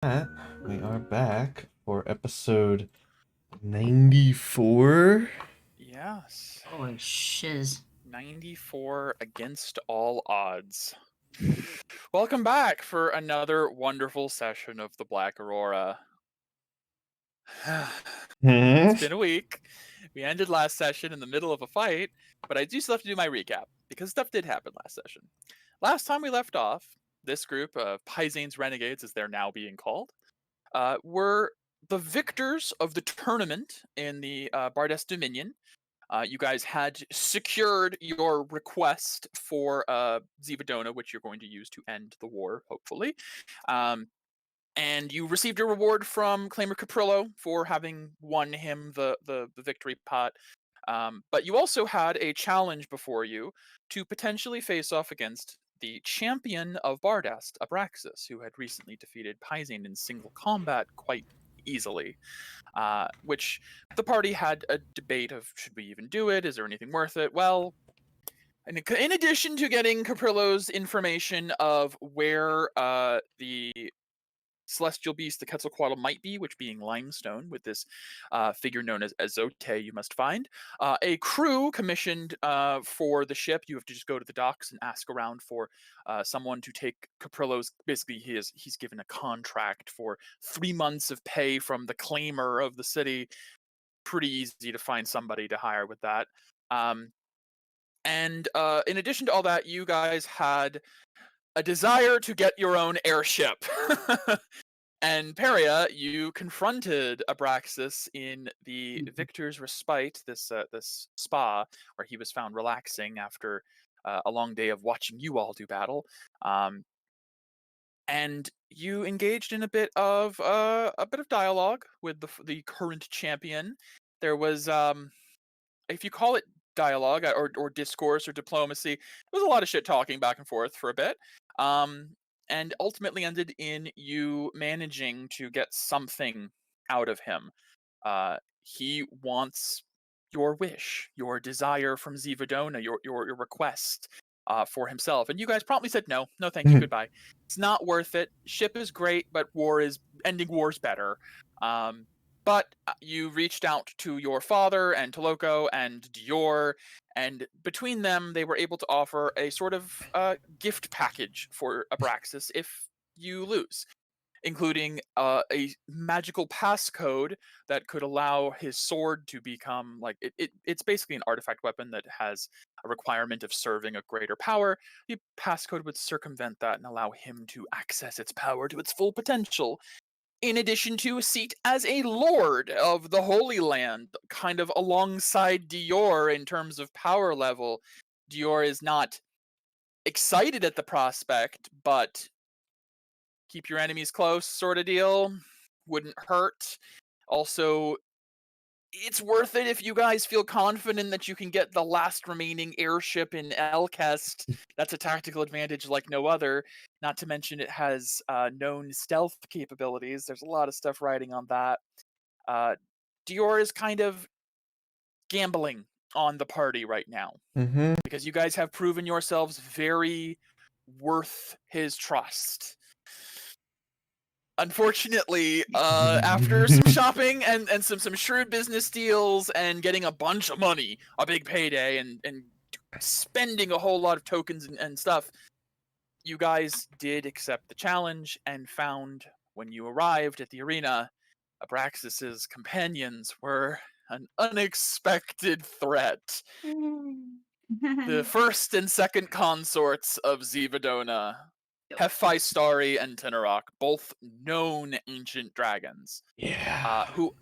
We are back for episode 94. Yes. Holy shiz. 94 against all odds. Welcome back for another wonderful session of the Black Aurora. It's been a week. We ended last session in the middle of a fight, but I do still have to do my recap because stuff did happen last session. Last time we left off, this group of Paizane's Renegades, as they're now being called, were the victors of the tournament in the Bardes Dominion. You guys had secured your request for Zivadona, which you're going to use to end the war, hopefully. And you received your reward from Claimer Caprillo for having won him the victory pot. But you also had a challenge before you to potentially face off against the champion of Bardast, Abraxas, who had recently defeated Pizane in single combat quite easily. Which the party had a debate of, should we even do it? Is there anything worth it? Well, in addition to getting Caprillo's information of where the celestial beast, the Quetzalcoatl, might be, which being limestone, with this figure known as Azote you must find. A crew commissioned for the ship. You have to just go to the docks and ask around for someone to take Caprillo's, basically he's given a contract for 3 months of pay from the claimer of the city. Pretty easy to find somebody to hire with that. And in addition to all that, you guys had a desire to get your own airship. And Peria, you confronted Abraxas in the Victor's Respite, this spa, where he was found relaxing after a long day of watching you all do battle. And you engaged in a bit of dialogue with the current champion. There was, if you call it dialogue or discourse or diplomacy, there was a lot of shit talking back and forth for a bit. And ultimately ended in you managing to get something out of him. He wants your wish, your desire from Zivadona, your request for himself. And you guys promptly said no, thank you, goodbye. It's not worth it. Ship is great, but ending war's better. But you reached out to your father and to Loco and Dior, and between them, they were able to offer a sort of gift package for Abraxas if you lose, including a magical passcode that could allow his sword to become like it's basically an artifact weapon that has a requirement of serving a greater power. The passcode would circumvent that and allow him to access its power to its full potential, in addition to a seat as a lord of the Holy Land, kind of alongside Dior in terms of power level. Dior is not excited at the prospect, but keep your enemies close sort of deal. Wouldn't hurt. Also, it's worth it if you guys feel confident that you can get the last remaining airship in Elkest. That's a tactical advantage like no other. Not to mention it has known stealth capabilities. There's a lot of stuff riding on that. Dior is kind of gambling on the party right now. Because you guys have proven yourselves very worth his trust. Unfortunately, after some shopping and some shrewd business deals and getting a bunch of money, a big payday, and spending a whole lot of tokens and stuff, you guys did accept the challenge and found, when you arrived at the arena, Abraxas's companions were an unexpected threat. The first and second consorts of Zivadona, Hephaistari and Tenarok, both known ancient dragons, who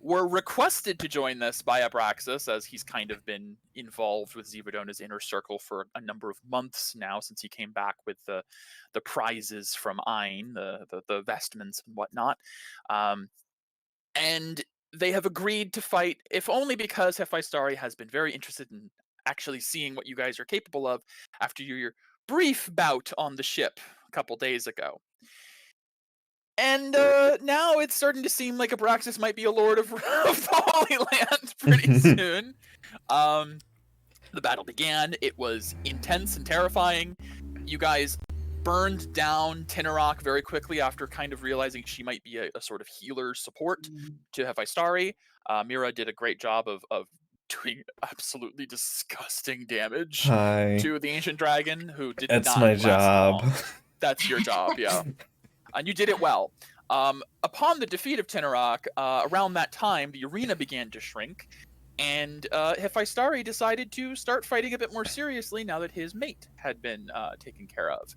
were requested to join this by Abraxas, as he's kind of been involved with Zivadona's inner circle for a number of months now, since he came back with the prizes from Ain, the vestments and whatnot. And they have agreed to fight, if only because Hephaistari has been very interested in actually seeing what you guys are capable of after your brief bout on the ship a couple days ago. And now it's starting to seem like Abraxas might be a lord of the Holy Land pretty soon. The battle began. It was intense and terrifying. You guys burned down Tinarok very quickly after kind of realizing she might be a sort of healer support to Hephaestari. Mira did a great job of doing absolutely disgusting damage to the ancient dragon, who did That's not my last job. long. That's your job, yeah. And you did it well. Upon the defeat of Tinarok, around that time, the arena began to shrink, and Hephaestari decided to start fighting a bit more seriously now that his mate had been taken care of.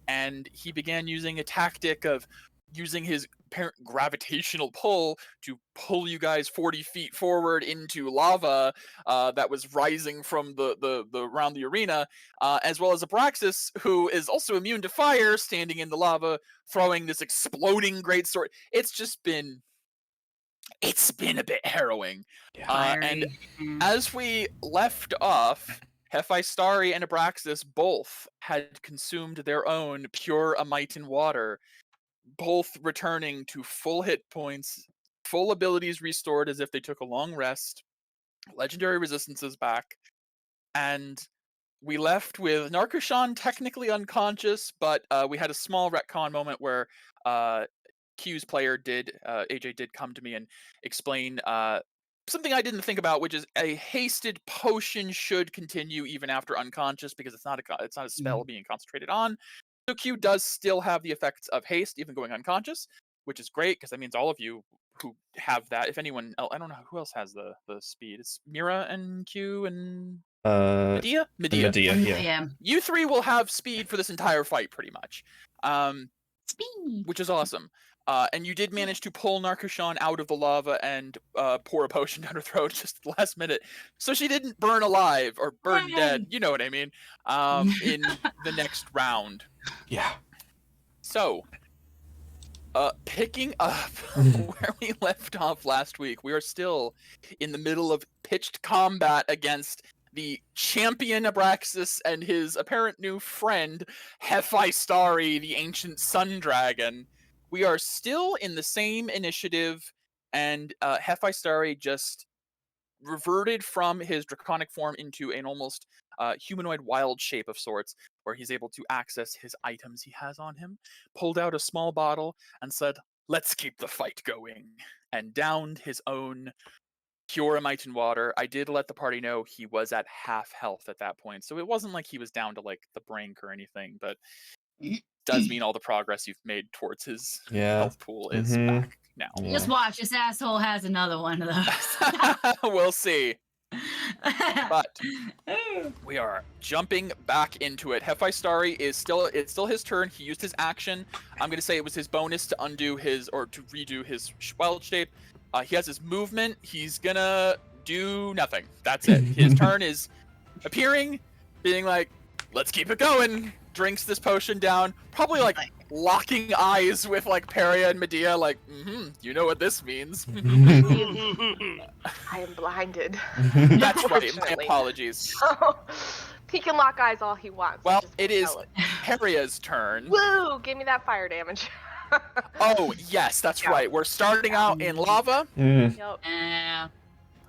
And he began using a tactic of using his apparent gravitational pull to pull you guys 40 feet forward into lava that was rising from the around the arena, as well as Abraxas, who is also immune to fire, standing in the lava, throwing this exploding greatsword. It's been a bit harrowing. And as we left off, Hephaestari and Abraxas both had consumed their own pure Amitan water, both returning to full hit points, full abilities restored as if they took a long rest, legendary resistances back, and we left with Narkushan technically unconscious, but we had a small retcon moment where Q's player AJ did come to me and explain something I didn't think about, which is a hasted potion should continue even after unconscious, because it's not a spell being concentrated on. So Q does still have the effects of haste even going unconscious, which is great because that means all of you who have that, if anyone else, I don't know who else has the speed. It's Mira and Q and Medea. Yeah. You three will have speed for this entire fight, pretty much. Speed. Which is awesome. And you did manage to pull Narkushan out of the lava and pour a potion down her throat just at the last minute, so she didn't burn alive or burn dead. You know what I mean? In the next round. Yeah. So, picking up where we left off last week, we are still in the middle of pitched combat against the champion Abraxas and his apparent new friend Hephaestari, the ancient sun dragon. We are still in the same initiative, and Hephaestari just reverted from his draconic form into an almost humanoid wild shape of sorts, where he's able to access his items he has on him, pulled out a small bottle, and said, "Let's keep the fight going," and downed his own pure Amitan water. I did let the party know he was at half health at that point, so it wasn't like he was down to like the brink or anything, but does mean all the progress you've made towards his health pool is back now. Yeah. Just watch, this asshole has another one of those. We'll see. But we are jumping back into it. Hephaestari it's still his turn. He used his action. I'm gonna say it was his bonus to undo his, or to redo his wild shape. He has his movement. He's gonna do nothing. That's it. His turn is appearing, being like, let's keep it going. Drinks this potion down, probably like locking eyes with like Peria and Medea, like, you know what this means. I am blinded. That's right, my apologies. He can lock eyes all he wants. Well, it is Peria's turn. Woo! Give me that fire damage. Oh, yes, that's right. We're starting out in lava. Yep.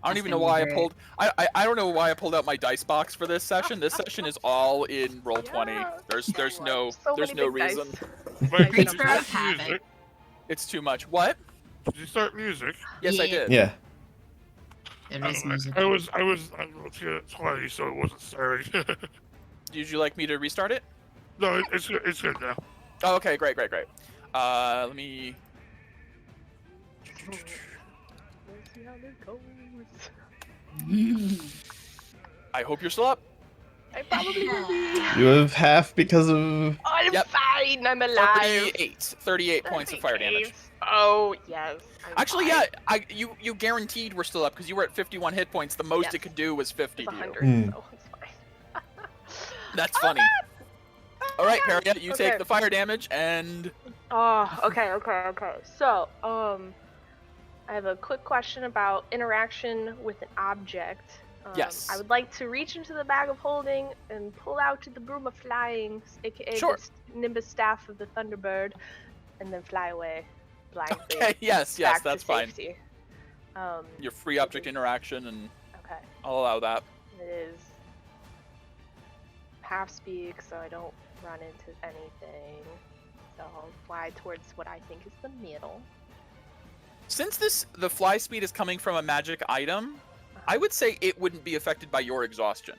I don't even know why I pulled. I don't know why I pulled out my dice box for this session. This session is all in Roll20. There's no reason. It's too much. What? Did you start music? Yes, I did. Yeah. There is music. I was looking at it twice, so it wasn't starting. Would you like me to restart it? No, it's good now. Oh, okay, great. Let me. Let's see how this goes. I hope you're still up. I probably will be. You have half because of. I'm fine. I'm alive. 38 points of fire damage. Oh yes. Actually, yeah. You guaranteed we're still up because you were at 51 hit points. The most it could do was 50. It's 100, so it's fine. That's funny. All right, Peria, you take the fire damage and. Oh, okay. So, I have a quick question about interaction with an object. Yes. I would like to reach into the bag of holding and pull out the broom of flying, aka Sure. the nimbus staff of the Thunderbird, and then fly away blindly. Okay. Yes. back That's to fine. safety. Your free object interaction, and Okay. I'll allow that. It is half speak, so I don't run into anything. So I'll fly towards what I think is the middle. Since the fly speed is coming from a magic item, I would say it wouldn't be affected by your exhaustion.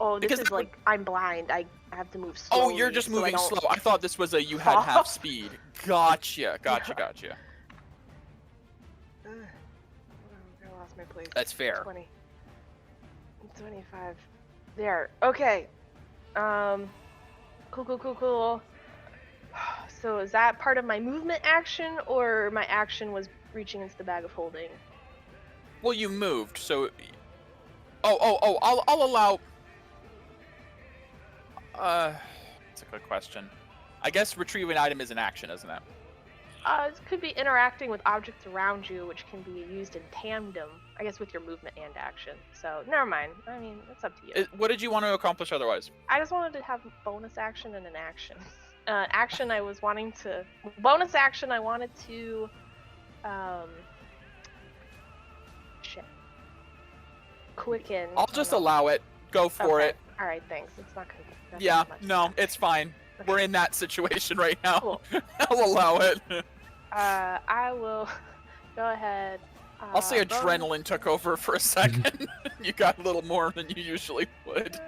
Oh, this Because is that would- like I'm blind. I have to move slowly. Oh, you're just so I moving don't- slow. I thought this was a you had half speed. Gotcha. Ugh, I lost my place. That's fair. 20. 25. There. Okay. Cool. So is that part of my movement action, or my action was reaching into the bag of holding? Well, you moved, so. I'll allow. That's a good question. I guess retrieve an item is an action, isn't it? It could be interacting with objects around you, which can be used in tandem, I guess, with your movement and action. So, never mind. I mean, it's up to you. What did you want to accomplish otherwise? I just wanted to have bonus action and an action. Action, I was wanting to... Bonus action, I wanted to... Shit. Quicken. I'll just allow it. Go for it. Alright, thanks. It's not gonna... that's Yeah, not much no, time. it's fine. Okay. We're in that situation right now. Cool. I'll allow it. I will go ahead. I'll say bonus- adrenaline took over for a second. You got a little more than you usually would.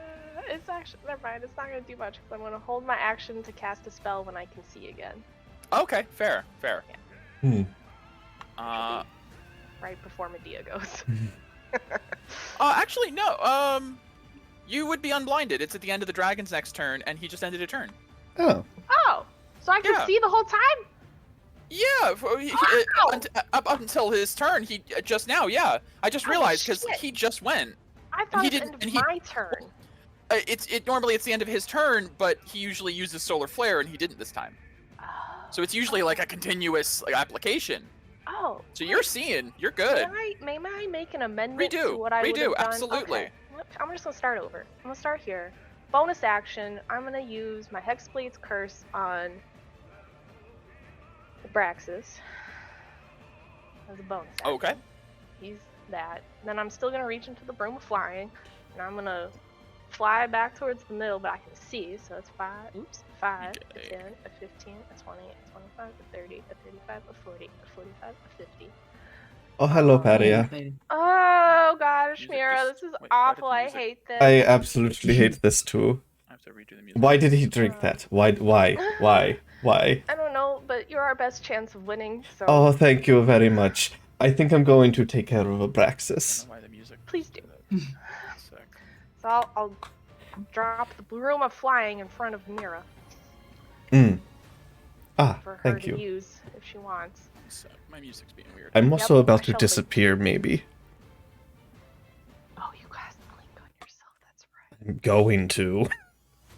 It's actually, never mind, it's not going to do much because I'm going to hold my action to cast a spell when I can see again. Okay, fair. Right before Medea goes. Actually, no. You would be unblinded. It's at the end of the dragon's next turn, and he just ended a turn. Oh. Oh! So I can Yeah. see the whole time? Yeah, Wow! up until his turn, he just now. Yeah, I just Oh, realized because shit. he just went. I thought he it was the didn't- end and of he- my turn. Normally it's the end of his turn, but he usually uses solar flare, and he didn't this time. So it's usually like a continuous application. Oh. So you're seeing, you're good. May I make an amendment to Redo, what I would redo, have done? absolutely. Okay. I'm just gonna start over. I'm gonna start here. Bonus action. I'm gonna use my Hexblade's Curse on Braxis as a bonus action. Okay. He's that. Then I'm still gonna reach into the Broom of Flying, and I'm gonna fly back towards the middle, but I can see. So it's 5, a Okay. 10, a 15, a 20, a 25, a 30, a 35, a 40, a 45, a 50. Oh, hello, Paria. Baby. Oh gosh, Music Mira, just- this is wait, why did awful. the I music- hate this. I absolutely hate this too. I have to redo the music. Why did he drink that? Why? I don't know, but you're our best chance of winning, so Oh, thank you very much. I think I'm going to take care of I Abraxas. don't know why the music. please do. Sec. So I'll drop the Broom of Flying in front of Mira Ah, for her thank to you. use if she wants. Sec. My music's being weird. I'm also about to shelving. disappear, maybe. Oh, you cast the link on yourself. That's right. I'm going to.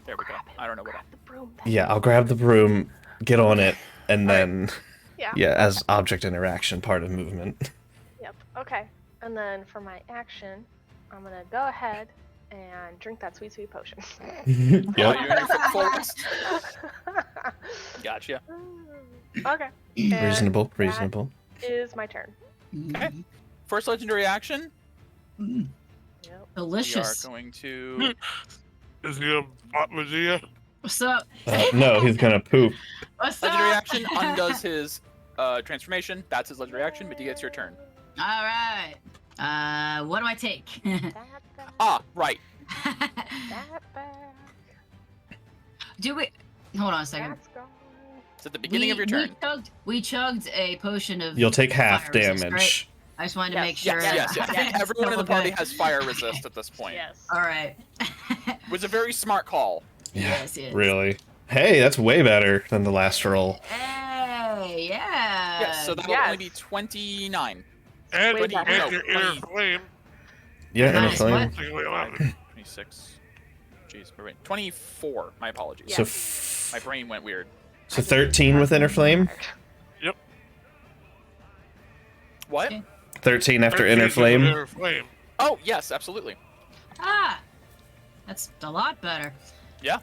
There we go. Grab it. I don't know what. Grab the broom. Then. Yeah, I'll grab the broom, get on it, and then, Yeah. yeah, as object interaction, part of movement. Yep. Okay. And then for my action, I'm gonna go ahead and drink that sweet, sweet potion. Oh, Yep. you're in your full rest. Gotcha. Okay. And Reasonable, that reasonable. is my turn. Okay. First legendary action. Mm, Yep. We are delicious. going to. Is he a bot Medea? What's up? No, he's gonna poop. What's Legendary up? action undoes his transformation. That's his legendary action. Medea, it's your turn. All right. What do I take? That back, Ah, right. that back. Do we? Hold on a second. That's gone. It's at the beginning of your turn. We chugged a potion of. You'll take half fire resist, damage. right? I just wanted to Yes, make sure. Yes. I think Yes. everyone in the Double party good. has fire resist at this point. Yes. All right. It was a very smart call. Yes. Really? Hey, that's way better than the last roll. Hey, yeah. Yes, so that will only be 29. And, Wait, and no, your inner 20. flame. Yeah, and a Nice, flame. what? Take away allowed. 26. Jeez, wait. 24. My apologies. So, My brain went weird. so 13 with inner flame. What? Okay. 13 after And inner your flame. Inner flame. Oh, yes, absolutely. Ah, that's a lot better. Yeah.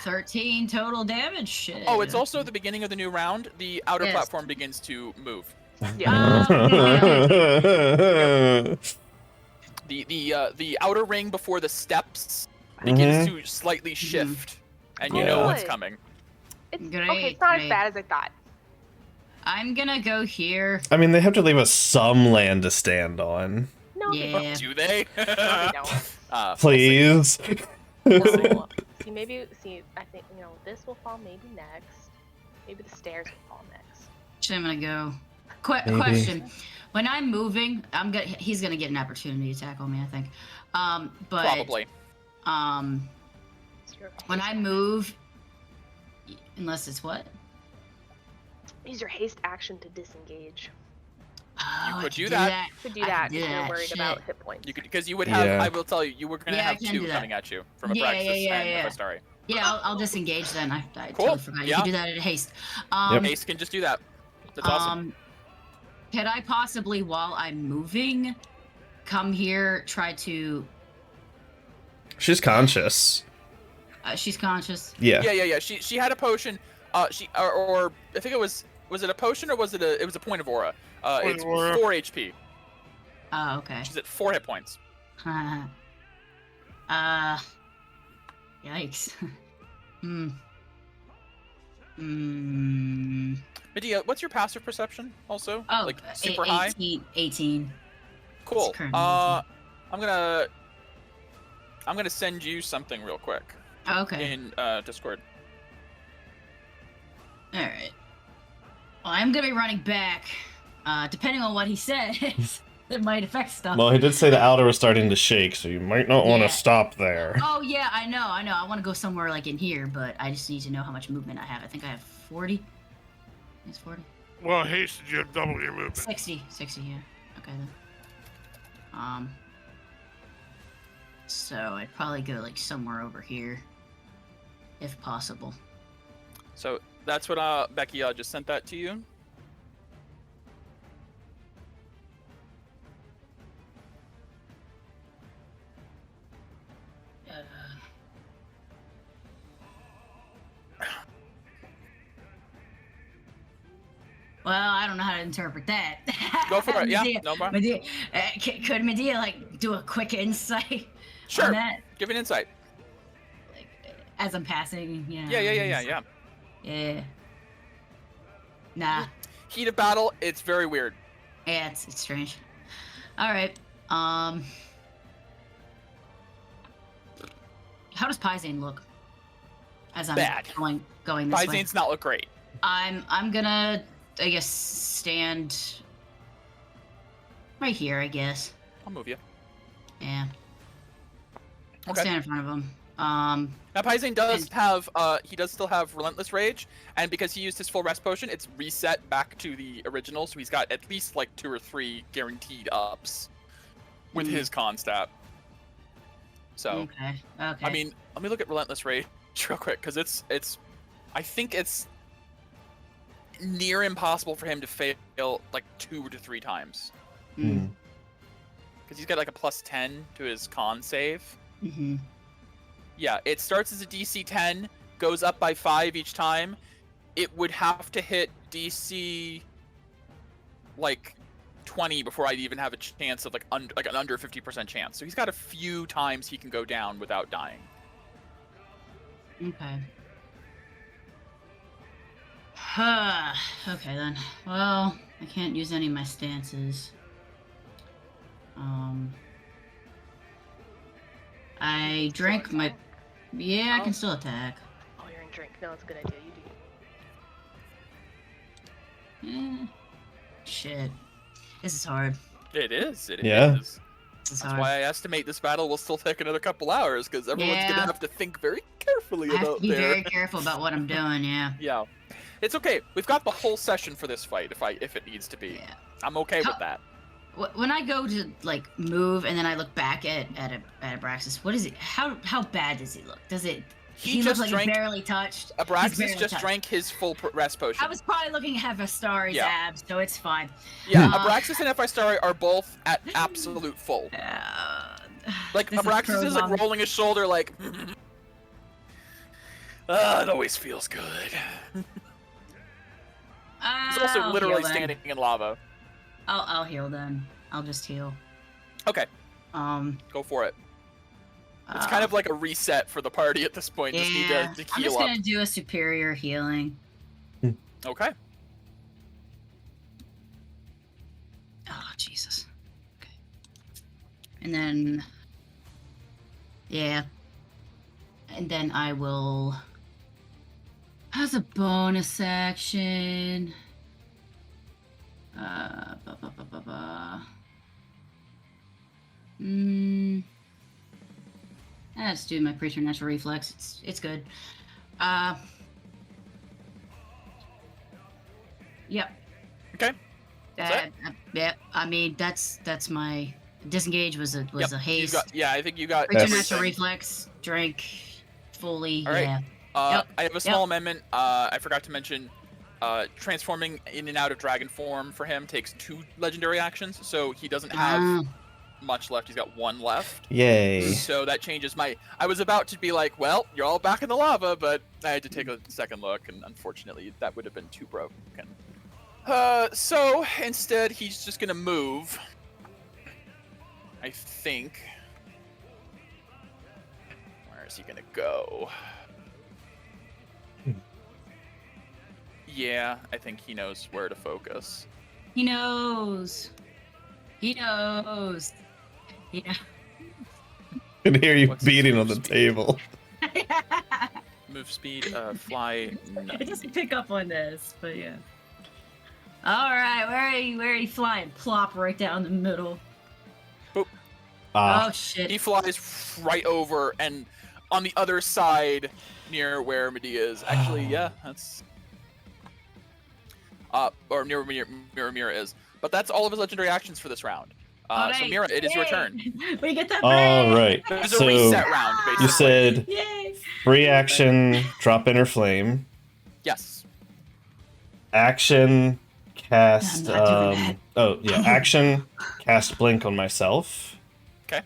13 total damage. Shit. Oh, it's also the beginning of the new round. The outer Yes. platform begins to move. Yeah. The outer ring before the steps begins to slightly shift, and you know Yeah. what's coming. It's Great, okay. It's not as great. bad as I thought. I'm gonna go here. I mean, they have to leave us some land to stand on. No, they Yeah. Do they? No, they don't. We'll see. Please. No. See, maybe. See, I think this will fall maybe next. Maybe the stairs will fall next. Actually, I'm gonna go. Maybe. Question: when I'm moving, he's gonna get an opportunity to tackle me, I think. But Probably. It's your when haste I move, unless it's what? Use your haste action to disengage. Oh, I could can do that. You could do I can that do if you're that, worried about shit. hit points. You could, because you would have. Yeah. I will tell you, you were gonna Yeah, I have can 2 do that. coming at you from Yeah, Abraxas yeah, and yeah. Astari. Yeah, I'll disengage then. I Cool, totally forgot. You yeah. can do that at a haste. Yep. Ace can just do that. That's awesome. Could I possibly, while I'm moving, come here, try to... She's conscious. She's conscious. Yeah. Yeah. She had a potion. Or I think it was it a potion or was it a? It was a point of aura. Point It's of aura. 4 HP. Oh, okay. She's at 4 hit points. Yikes. Medea, what's your passive perception? Also, Oh, like super high. 18. Cool. It's currently I'm gonna send you something real quick Okay. in Discord. Alright. Well, I'm gonna be running back. Depending on what he says, it might affect stuff. Well, he did say the outer was starting to shake, so you might not want Yeah. to stop there. Oh, yeah, I know. I want to go somewhere like in here, but I just need to know how much movement I have. I think I have 40. It's 40. Well, hasted, you have double your movement. 60, yeah. Okay, then. So I'd probably go, like, somewhere over here. If possible. So that's what Becky just sent that to you. Well, I don't know how to interpret that. Go for it. Yeah, Medea, no problem. Medea, could Medea, like, do a quick insight Sure. on that? Give an insight. Like, as I'm passing, you know? Yeah. Yeah. Nah. Heat of battle. It's very weird. Yeah, it's strange. Alright. How does Pizane look? As I'm Bad. going this way. Byzane's not look great. I'm gonna, I guess, stand right here, I guess. I'll move you. Yeah. I'll Okay. stand in front of him. Now Pyzane does And- have he does still have Relentless Rage, and because he used his full rest potion, it's reset back to the original, so he's got at least like 2 or 3 guaranteed ups with his con stat. So Okay. I mean, let me look at Relentless Rage real quick, because it's I think it's near impossible for him to fail like 2 to 3 times. Hmm. Because he's got like a +10 to his con save. Mm-hmm. Yeah, it starts as a DC 10, goes up by 5 each time. It would have to hit DC like 20 before I'd even have a chance of like an under 50% chance. So he's got a few times he can go down without dying. Okay. Okay then. Well, I can't use any of my stances. I drank my... Yeah, I can still attack. Oh, you're in drink. No, it's a good idea. You do. Shit. This is hard. It is. It Yeah. is. This is That's hard. why I estimate this battle will still take another couple hours, because everyone's Yeah. gonna have to think very carefully I have about to be their. very careful about what I'm doing, yeah. Yeah, it's okay. We've got the whole session for this fight if it needs to be. Yeah. I'm okay How- with that. When I go to, like, move and then I look back at Abraxas, what is it? How bad does he look? Does it... He looks just like drank- he's barely touched. He's Abraxas barely just touched. drank his full rest potion. I was probably looking at Hephaestus' Yeah. abs, so it's fine. Yeah, Uh, Abraxas and Ephistar are both at absolute full. Like this Abraxas is like prolonged. rolling his shoulder, like. It always feels good. He's also I'll literally heal then. standing in lava. I'll heal then. I'll just heal. Okay, Um. go for it. It's kind of like a reset for the party at this point. Just need to I'm heal just up. gonna do a superior healing. Okay. Oh, Jesus. Okay. And then... Yeah. And then I will... As a bonus action... Let's do my preternatural reflex. It's good. Yep. Okay. That's Yep. I mean, that's my disengage was a Yep, haste. I think you got Preternatural everything. reflex, drink, fully. All right. Yeah. I have a small amendment. I forgot to mention. Transforming in and out of dragon form for him takes 2 legendary actions, so he doesn't have much left. He's got 1 left. Yay. So that changes my... I was about to be like, well, you're all back in the lava, but I had to take a second look, and unfortunately, that would have been too broken. So instead, he's just gonna move. I think. Where is he gonna go? Yeah, I think he knows where to focus. He knows. He knows. He knows. I can hear you What's his beating on move the speed? table. Move speed, fly. I just pick up on this, but yeah. All right, where are you flying? Plop right down the middle. Oh shit! He flies right over and on the other side near where Medea is. Actually, yeah, that's or near where Mira is. But that's all of his legendary actions for this round. So Mira, it is your turn. We get that. All right. There's a So reset round, basically. you said Yay! free action, drop inner flame. Yes. Action, cast. I'm not doing that. Oh yeah, action, cast blink on myself. Okay.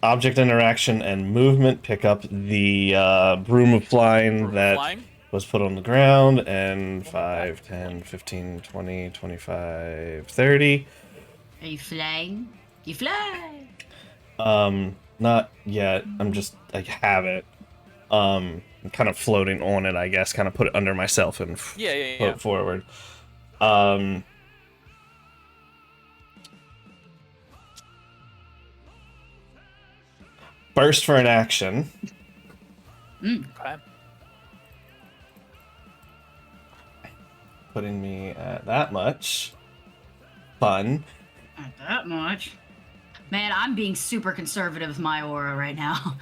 Object interaction and movement. Pick up the broom of flying that Flying. was put on the ground, and 5, 10, 15, 20, 25, 30. Are you flying? You fly. Not yet. I have it. I'm kind of floating on it, I guess. Kind of put it under myself and float forward. Burst for an action. Okay. Putting me at that much. Fun. Not that much. Man, I'm being super conservative with my aura right now.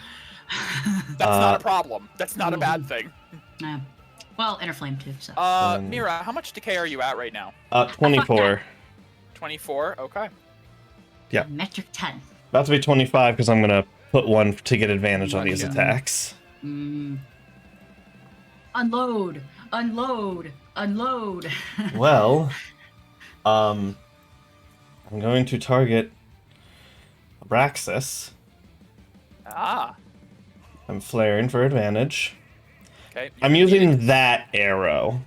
That's not a problem. That's not a bad thing. Yeah. Well, inner flame too. So. Mira, how much decay are you at right now? 24. 24. Okay. Yeah. Metric 10. About to be 25 because I'm gonna put 1 to get advantage on these attacks. Unload. Unload. Unload. Well, I'm going to target Abraxas. Ah. I'm flaring for advantage. Okay. I'm using that arrow.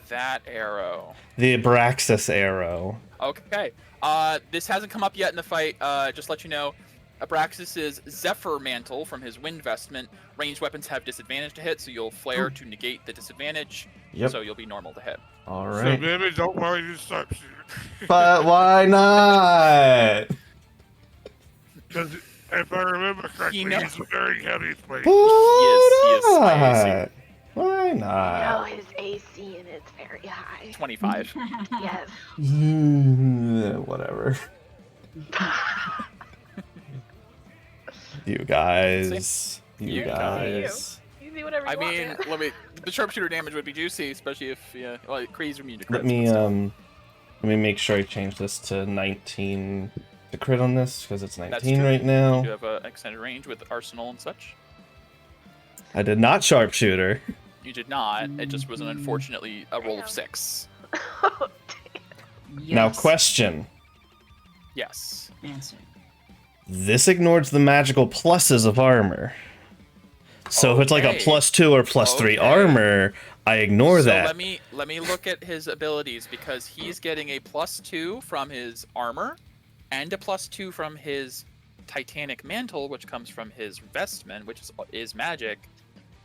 That arrow. The Abraxas arrow. Okay. This hasn't come up yet in the fight. Just let you know, Abraxas's Zephyr Mantle from his Wind Vestment. Ranged weapons have disadvantage to hit, so you'll flare to negate the disadvantage. Yep. So you'll be normal to hit. All So right. maybe don't worry, you sharpshooter. But why not? Because if I remember correctly, knows. he's a very heavy plate. He is high AC. Why No, not? his AC and it's very high. 25. Yes. Whatever. You guys. You You guys. You do whatever you I want, mean, man. the sharpshooter damage would be juicy, especially if well, Kree's immune to crits. Let me make sure I change this to 19 to crit on this because it's 19 true. right now. You have an extended range with Arsenal and such. I did not sharpshooter. You did not. It just was unfortunately a roll of 6. Oh, Yes. Now question. Yes. Answer. This ignores the magical pluses of armor. So if it's like a Okay. +2 or +3 Okay. armor, I ignore So that. let me look at his abilities because he's getting a +2 from his armor, and a +2 from his Titanic Mantle, which comes from his vestment, which is magic,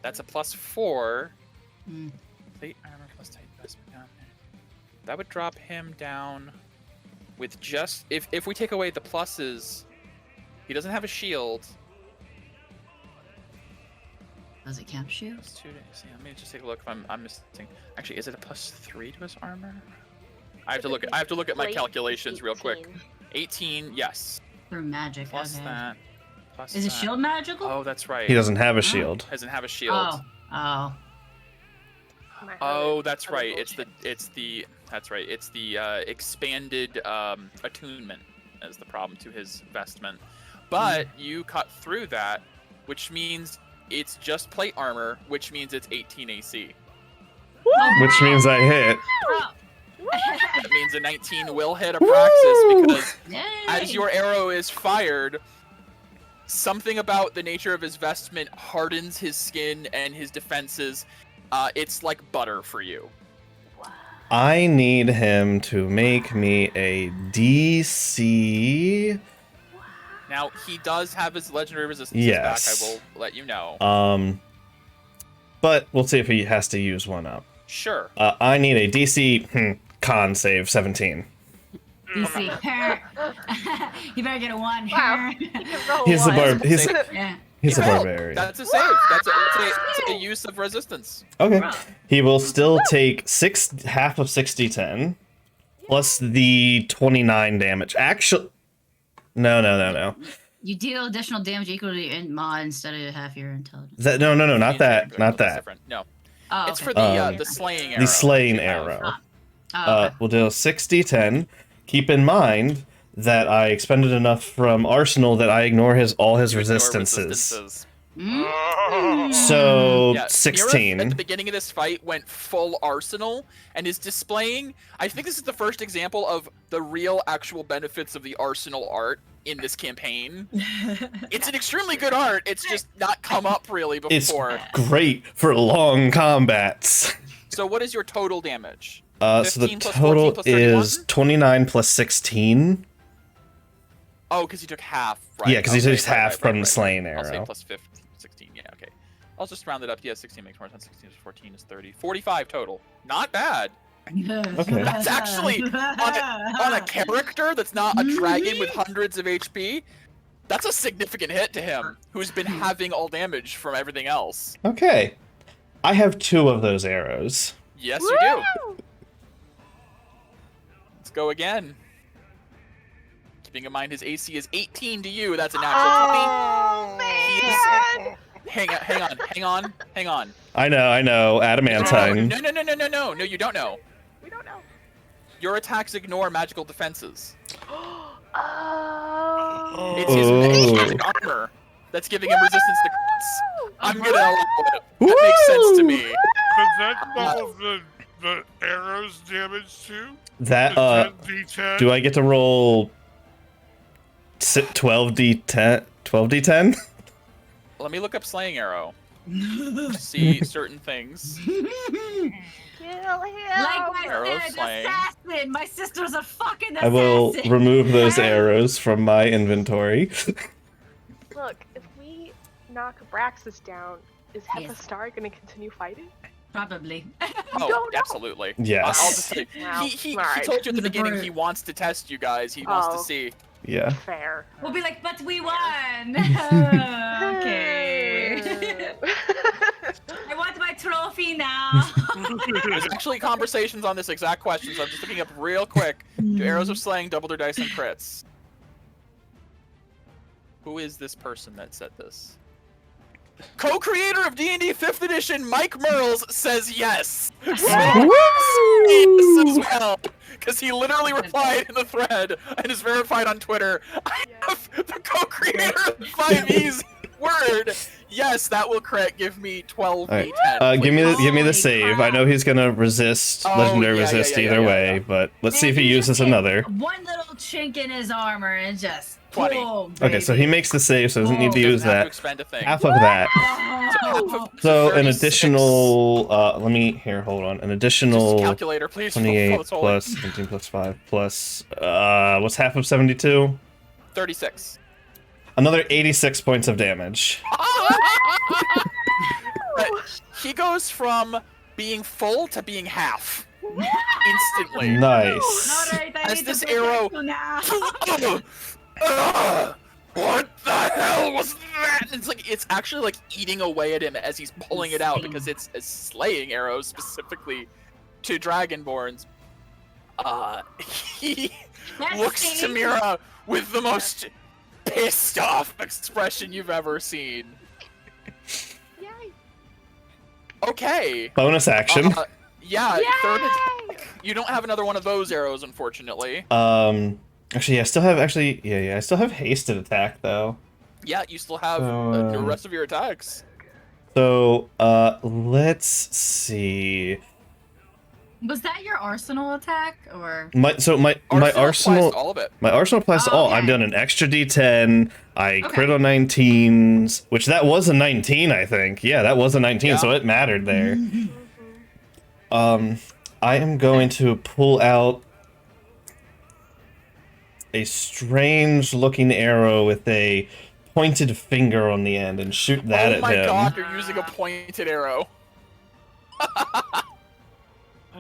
that's a +4. Plate armor plus Titan vestment. That would drop him down with just... If we take away the pluses, he doesn't have a shield. Does it count shield? Let me just take a look if I'm missing. Actually, is it a +3 to his armor? I have to look at my calculations real quick. 18, yes. Through magic. Plus okay. that. Plus Is that. a shield magical? Oh, that's right. He doesn't have a shield. Doesn't have a shield. Oh. Oh, that's right. It's the expanded attunement as the problem to his vestment. But you cut through that, which means it's just plate armor, which means it's 18 AC. Which means I hit. That means a 19 will hit Apraxis because as your arrow is fired, something about the nature of his vestment hardens his skin and his defenses. It's like butter for you. I need him to make me a DC. Now, he does have his legendary resistance back, I will let you know. But we'll see if he has to use one up. Sure. I need a DC con save 17. DC. You better get a 1. Wow. He's a barbarian. That's a save. That's a use of resistance. Okay. He will still take half of 60-10 plus the 29 damage. Actually, no. You deal additional damage equal to your mod instead of half your intelligence. No, not that. Not that. Different. No. Oh, it's for the slaying arrow. The slaying arrow. Okay. We'll do 60-10. Keep in mind that I expended enough from Arsenal that I ignore all his resistances. So Yeah, 16. Mira, at the beginning of this fight, went full Arsenal and is displaying. I think this is the first example of the real, actual benefits of the Arsenal art in this campaign. It's an extremely good art. It's just not come up really before. It's great for long combats. So what is your total damage? So the 15 plus total 14 plus 31? is 29 plus 16. Oh, because he took half, right? Yeah, because he took half from the slaying I'll say arrow. plus 15, 16, yeah, okay. I'll just round it up. Yeah, 16 makes more sense. 16 is 14 is 30. 45 total. Not bad. Okay. That's actually, on a character that's not a dragon with hundreds of HP, that's a significant hit to him, who's been having all damage from everything else. Okay. I have 2 of those arrows. Yes, you do. Let's go again. Keeping in mind his AC is 18 to you, that's a natural 20. Oh, man! Hang on. I know. Adamantine. No, you don't know. We don't know. Your attacks ignore magical defenses. Oh. It's his magic armor that's giving him resistance to crits. I'm gonna allow it. That makes sense to me. Does that double the arrows damage too? That, The 10d10? do I get to roll 12d10? 12d10? Let me look up slaying arrow. See certain things. Like Arrow I said, slaying. assassin! My sister's a fucking assassin! I will remove those arrows from my inventory. Look, if we knock Abraxas down, is Yes. Hepastar gonna continue fighting? Probably. Oh, don't know. absolutely. Yes. I'll just say, Wow. he Alright. told you at the He's a beginning brute. he wants to test you guys. He wants to Oh. see. Yeah. Fair. We'll be like, but we won! Okay. I want my trophy now! There's actually conversations on this exact question, so I'm just looking up real quick. Do arrows of slaying double their dice and crits? Who is this person that said this? Co-creator of D&D 5th edition, Mike Merles, says yes. Yes as well, because he literally replied in the thread and is verified on Twitter. I have the co-creator of 5e's word! Yes, that will crit. Give me 12 Alright. D10. Give me the Holy save. crap. I know he's gonna resist legendary resist either way, but let's see if he uses another. One little chink in his armor and just 20. boom, Okay, so he baby. makes the save, so doesn't need to Doesn't use have to that. expend a thing. Half of that. Oh. So an 36. additional. Hold on. An Just additional calculator, please. 28 That's all. plus 17 plus 5 plus. What's half of 72? 36. Another 86 points of damage. But he goes from being full to being half instantly. Nice. All right, I As need this to arrow- now. What the hell was that? It's actually like eating away at him as he's pulling it out because it's a slaying arrow specifically to Dragonborns. He That looks to sting. Mira with the most pissed off expression you've ever seen. Yay! Okay. Bonus action. Yeah, Yay! third attack. You don't have another one of those arrows, unfortunately. Actually, I still have I still have hasted attack though. Yeah, you still have the rest of your attacks. So, let's see. Was that your arsenal attack or? My Arsenal applies to all of it. My arsenal applies to Oh, all. okay. I'm doing an extra D10. I Okay. crit on 19s, which that was a 19, I think. Yeah, that was a 19, Yeah. so it mattered there. I am going to pull out a strange-looking arrow with a pointed finger on the end and shoot that Oh at my him. god, you're using a pointed arrow.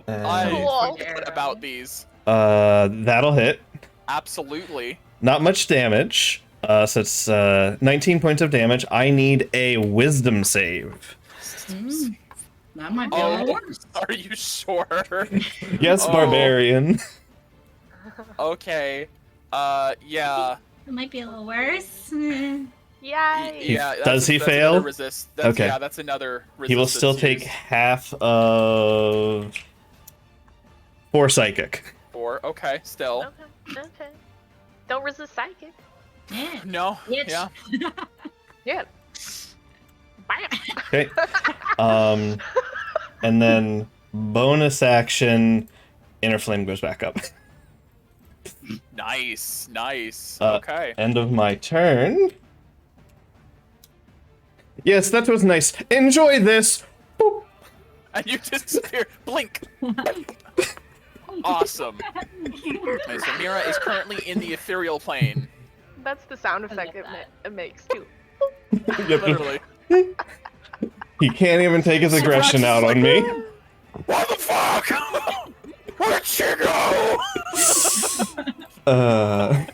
I Cool. forget about these. That'll hit. Absolutely. Not much damage. So it's 19 points of damage. I need a wisdom save. That might be a Oh, little worse. are you sure? Yes, Oh. barbarian. Okay. Yeah. It might be a little worse. Yay! Yeah. Does he that's fail? another resist. That's, Okay. Yeah, that's another resistance. He will still take use. half of 4 psychic. 4. Okay, still. Okay. Don't resist psychic. Yeah. No. Bitch. Yeah. Yeah. Bam! Okay. And then bonus action, inner flame goes back up. Nice. Nice. Uh, Okay. End of my turn. Yes, that was nice. Enjoy this. Boop. And you disappear. Blink. Awesome. Okay, so Mira is currently in the ethereal plane. That's the sound effect it makes too. Literally. He can't even take his aggression out on me. What the fuck? Where'd she go?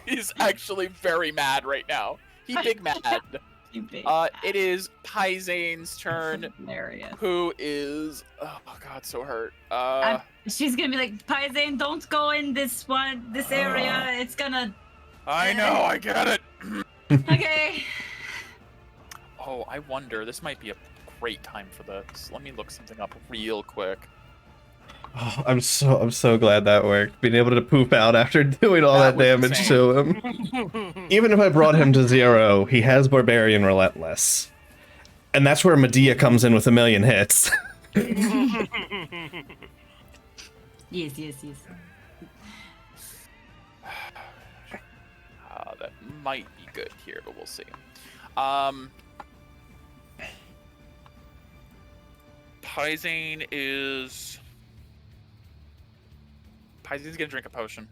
He's actually very mad right now. He big mad. It is Paizane's turn, Hilarious. who is oh god, so hurt. She's gonna be like, Paizane, don't go in this area. It's gonna. I know, I get it. Okay. Oh, I wonder. This might be a great time for this. Let me look something up real quick. Oh, I'm so glad that worked. Being able to poop out after doing all that That was damage insane. to him. Even if I brought him to 0, he has Barbarian Relentless. And that's where Medea comes in with 1,000,000 hits. Yes. That might be good here, but we'll see. Paizane's gonna drink a potion.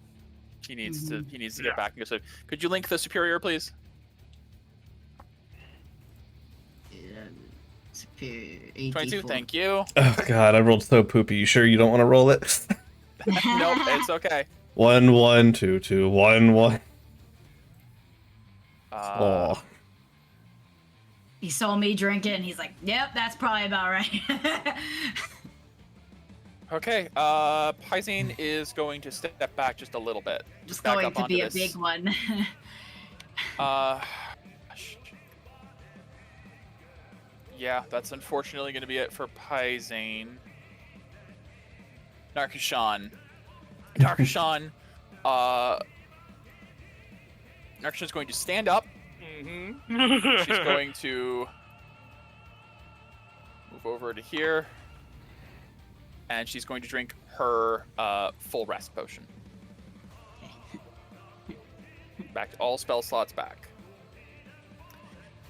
He needs to get back and go sleep. Could you link the superior, please? 22, thank you. Oh god, I rolled so poopy. You sure you don't want to roll it? Nope, it's okay. 1 1 2 2 1 1. Uh, He saw me drink it and he's like, yep, that's probably about right. Okay, Paizane is going to step back just a little bit. It's back going up to be onto a big one. Yeah, that's unfortunately going to be it for Paizane. Narkishan. Narkishan is going to stand up Mm-hmm. She's going to move over to here, and she's going to drink her full rest potion. Back to all spell slots back.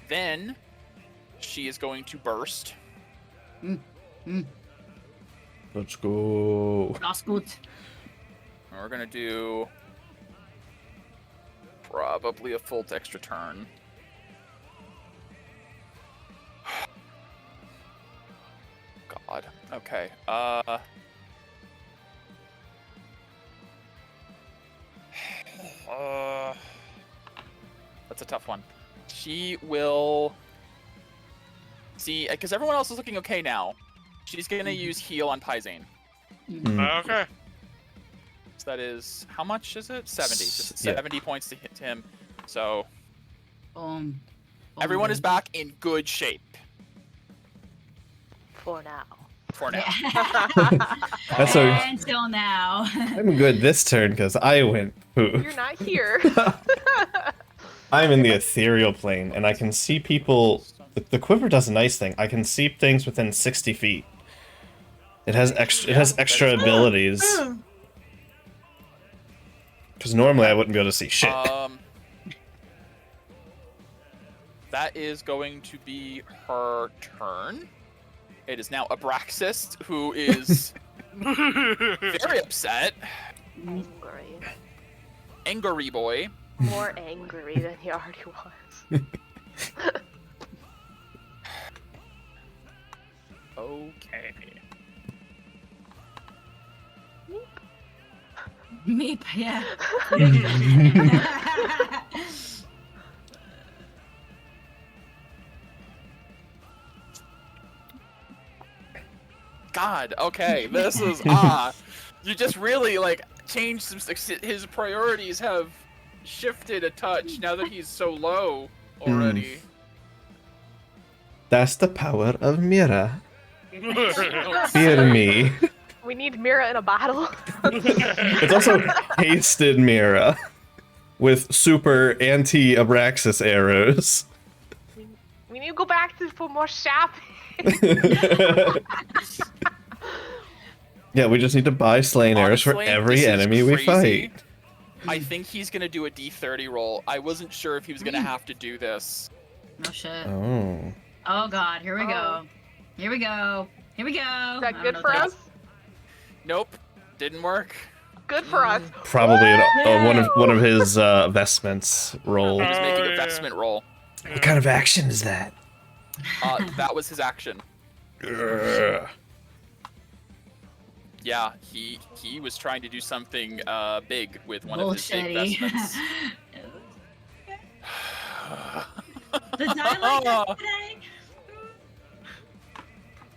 Then she is going to burst. Let's go. That's good. And we're gonna do probably a full extra turn. God. Okay. That's a tough one. She will see, because everyone else is looking okay now. She's gonna use heal on Pyzane. Okay. So that is, how much is it? 70. Just Yeah. 70 points to hit him. So Oh, everyone is back in good shape For now. for now. That's so. Until now. I'm good this turn because I went poo. You're not here. I'm in the ethereal plane and I can see people. The quiver does a nice thing. I can see things within 60 feet. It has extra. It has extra abilities. Because normally I wouldn't be able to see shit. That is going to be her turn. It is now Abraxas, who is very upset. Angry. Angry boy. More angry than he already was. Okay. Meep, yeah. God, okay, this is you just really like changed some. His priorities have shifted a touch now that he's so low already. That's the power of Mira. Fear me. We need Mira in a bottle. It's also hasted Mira with super anti-Abraxas arrows. We need to go back for more shopping. Yeah, we just need to buy slain arrows for Honestly, every this is enemy we crazy. fight. I think he's gonna do a D30 roll. I wasn't sure if he was gonna have to do this. No shit. Oh. Oh god, here we go. Here we go. Here we go. Is that good for us? Nope, didn't work. Good for us. Probably one of his vestments roll. He was making Oh, a yeah. vestment roll. What kind of action is that? That was his action. Ugh. Yeah, he was trying to do something big with one of his big Bullshitty. vestments. Did I like that today?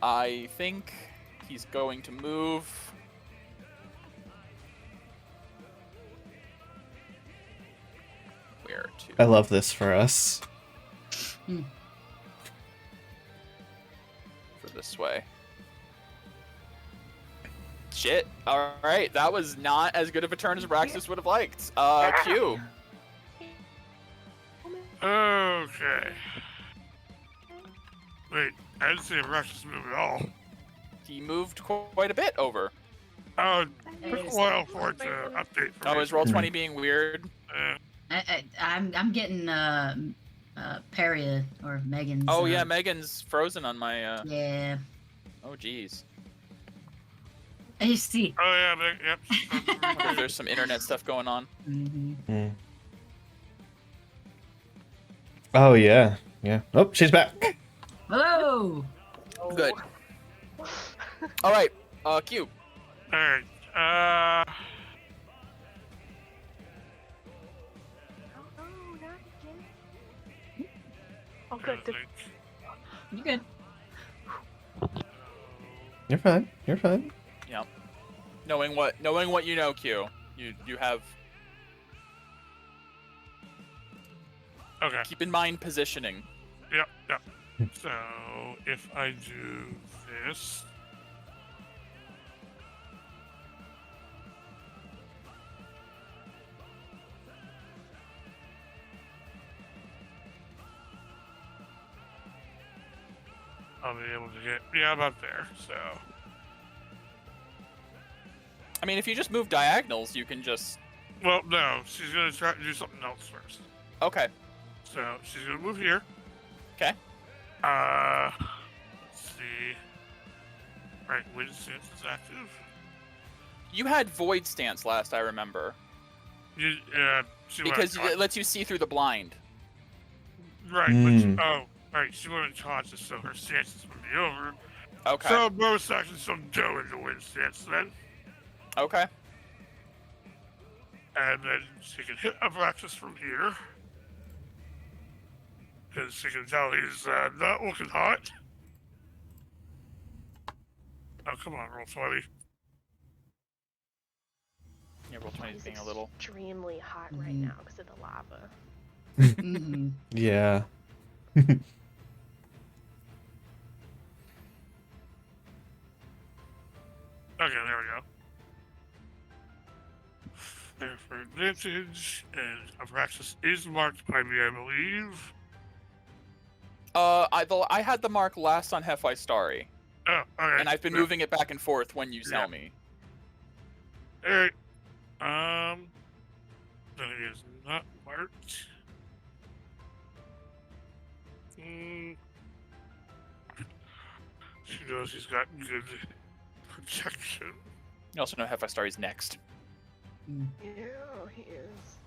I think he's going to move. Where to? I love this for us. For this way. Shit. Alright, that was not as good of a turn as Abraxas would have liked. Q. Okay. Wait, I didn't see a Russians move at all. He moved quite a bit over. Oh, it took a while for it to update for Oh, me. is roll 20 being weird? I'm getting Peria or Megan's. Oh yeah, Megan's frozen on my Yeah. Oh jeez. I see. Oh yeah, yep. I wonder if there's some internet stuff going on. Mm-hmm. Oh yeah, yeah. Oh, she's back. Hello. Good. Alright, Q. Alright, Oh, no, not again. Oh, good. You good? You're fine. You're fine. Yep. Knowing what you know, Q. You have Okay. keep in mind positioning. Yep, yep. So, if I do this... I'll be able to get, yeah, about there, so. I mean, if you just move diagonals, you can just... Well, no, she's gonna try to do something else first. Okay. So, she's gonna move here. Okay. Let's see. Right, wind stance is active. You had void stance last, I remember. She Because went it lets you see through the blind. right, Mm. right, she went unconscious, so her stance is gonna be over. Okay. So, bonus action, some dough into wind stance then. Okay. And then she can hit Abraxas from here. Because she can tell he's not looking hot. Oh, come on, roll 20. Yeah, roll 20 is He's being a little... extremely hot right Mhm. now because of the lava. Mm-hmm. Yeah. Okay, there we go. There for advantage, and Abraxas is marked by me, I believe. I had the mark last on Hephaestus, Oh, alright. and I've been moving it back and forth when you tell me. Alright. Then it is not marked. She knows he's got good protection. You also know Hephaestus is next. Yeah, he is.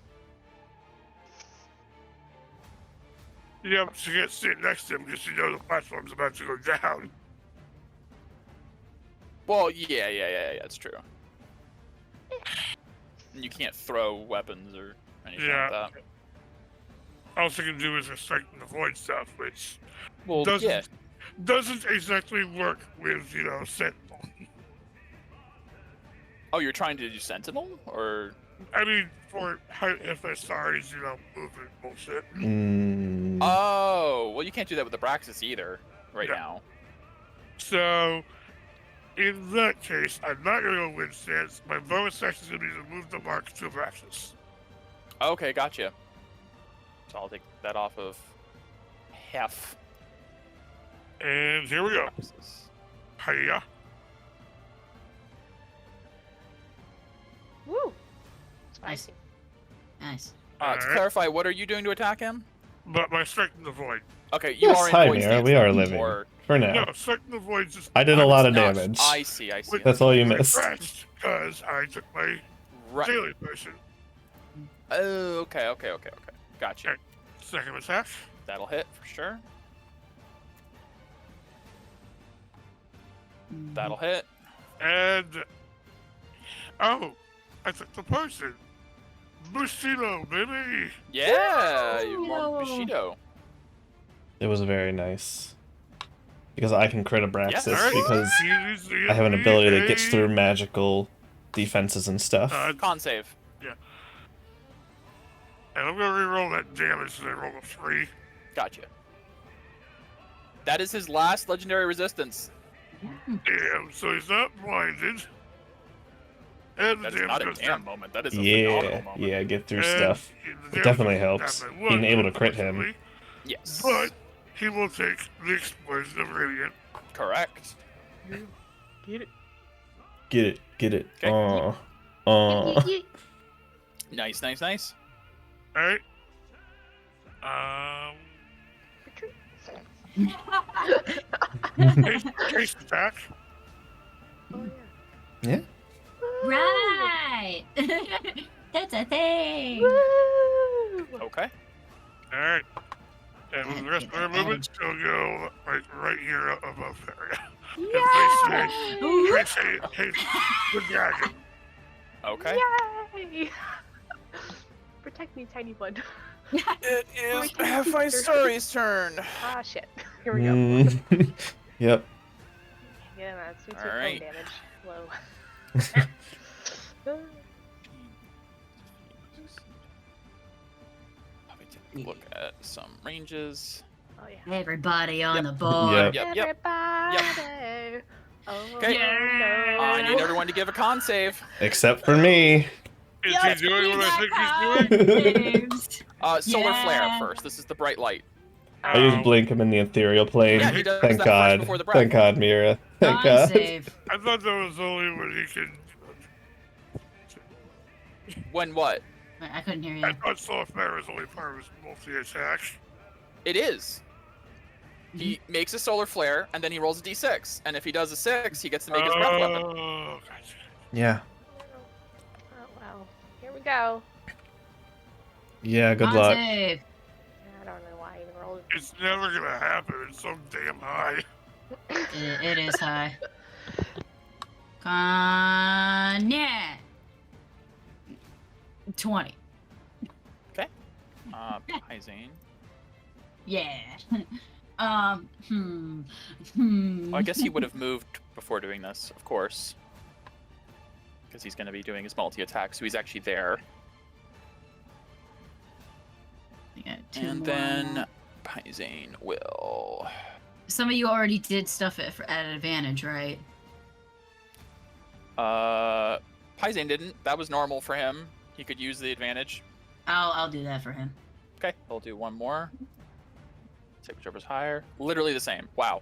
Yeah, but she can't sit next to him because she knows the platform's about to go down. Well, yeah, that's true. And you can't throw weapons or anything like that. All she can do is restrict the void stuff, which Well, doesn't exactly work with, Sentinel. Oh, you're trying to do Sentinel? Or... I mean, if they're sorry, movement bullshit. Mm. Oh, well, you can't do that with the Abraxas either, right Yeah. now. So, in that case, I'm not going to go wind stance. My bonus action is going to be to move the mark to Abraxas. Okay, gotcha. So I'll take that off of Hef. And here we go. Hiya. Woo! Nice. Spicy. Nice. To Alright. clarify, what are you doing to attack him? But my strike in the void. Okay, you Yes, are in hi, void Mira. stance We are then, living. or- For now. No, strike in the void just. I did a lot of Not- damage. I see. That's all you missed. Because I took my Right. daily potion. Oh, okay. Gotcha. Okay. Second attack. That'll hit for sure. That'll hit. And. Oh! I took the potion. Bushido, baby! Yeah, you more Whoa. Bushido. It was very nice. Because I can crit Abraxas Yes. Alright. because He's I have an ability that gets a- through magical defenses and stuff. Con save. And I'm gonna reroll that damage so I roll a 3. Gotcha. That is his last legendary resistance. Damn, so he's not blinded. And the That's damage not a goes damn down. moment. That is a phenomenal Yeah, moment. yeah, get through And stuff. the It damage definitely goes down helps. by Being 1, able to crit him. unfortunately. Yes. But he will take the explosion of radiant. Correct. Get it. Get it. Okay. Nice. Alright. Case attack. Oh Yeah. Right. That's a thing. yeah. Woo! Okay. Alright. And with the rest of their movements, they'll go right here above there. Yeah! Hey, the dragon. Okay. Yay! Protect me, tiny one. It Oh, I is can't keep Hephaestus' turn. Ah, shit. Here we go. Mm. Yep. Yeah, man. Sweet All right. damage. Low. Let me take a look at some ranges. Oh, yeah. Everybody on Yep. the board. Yep. Everybody. Oh, Okay. no. I need everyone to give a con save. Except for me. Is Yes, he doing what I think he's doing? Names. Solar flare Yeah. first. This is the bright light. I use blink him in the ethereal plane. Yeah, he does Thank that first God. before the breath. Thank God, Mira. Thank Con God. save. I thought that was only when he could. When what? I couldn't hear I you. thought Solar Flare was only part of his multi-attack. It is. He makes a solar flare, and then he rolls a d6. And if he does a 6, he gets to make his breath weapon. Oh, gotcha. Yeah. Oh, well. Here we go. Yeah, good Con luck. save. I don't know why I even rolled. It's never gonna happen. It's so damn high. It is high. Con yeah. 20. Hyzane. Yeah. Well, I guess he would have moved before doing this, of course. Because he's going to be doing his multi-attack, so he's actually there. Yeah, And then Hyzane will... Some of you already did stuff at advantage, right? Hyzane didn't. That was normal for him. He could use the advantage. I'll do that for him. Okay, he'll do one more. Take whichever's higher. Literally the same. Wow.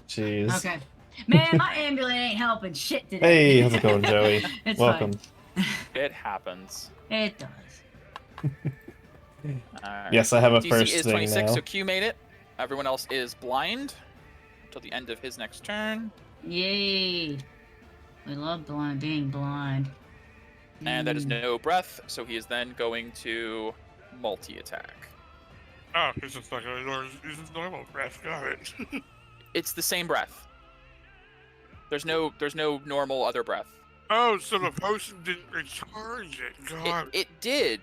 Jeez. Okay. Man, my amulet ain't helping shit today. Hey, how's it going, Joey? It's Welcome. fine. It happens. It does. Alright. Yes, I have a DC first is thing 26, now. so Q made it. Everyone else is blind until the end of his next turn. Yay. We love being blind. And that is no breath, so he is then going to multi-attack. Oh, he's just not gonna use his normal breath. Got it. It's the same breath. There's no normal other breath. Oh, so the potion didn't recharge it. God. It did.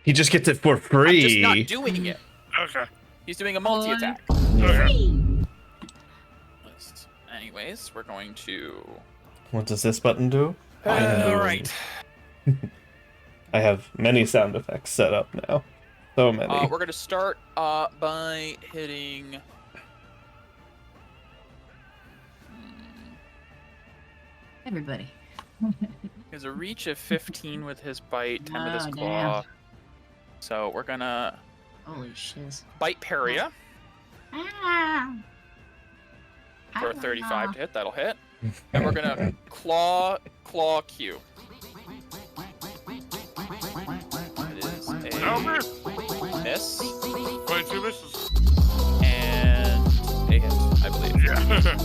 He just gets it for I'm free. just not doing it. Okay. He's doing a multi-attack. Okay. Anyways, we're going to... What does this button do? Alright. I have many sound effects set up now. So many. We're going to start by hitting... Everybody. He has a reach of 15 with his bite, 10 with his Oh, claw. So we're going to Holy shiz. bite Paria Ah. for a 35 to hit. That'll hit. And we're going to claw Q. It is Over. a miss 22 misses. and a hit, I believe. Yeah.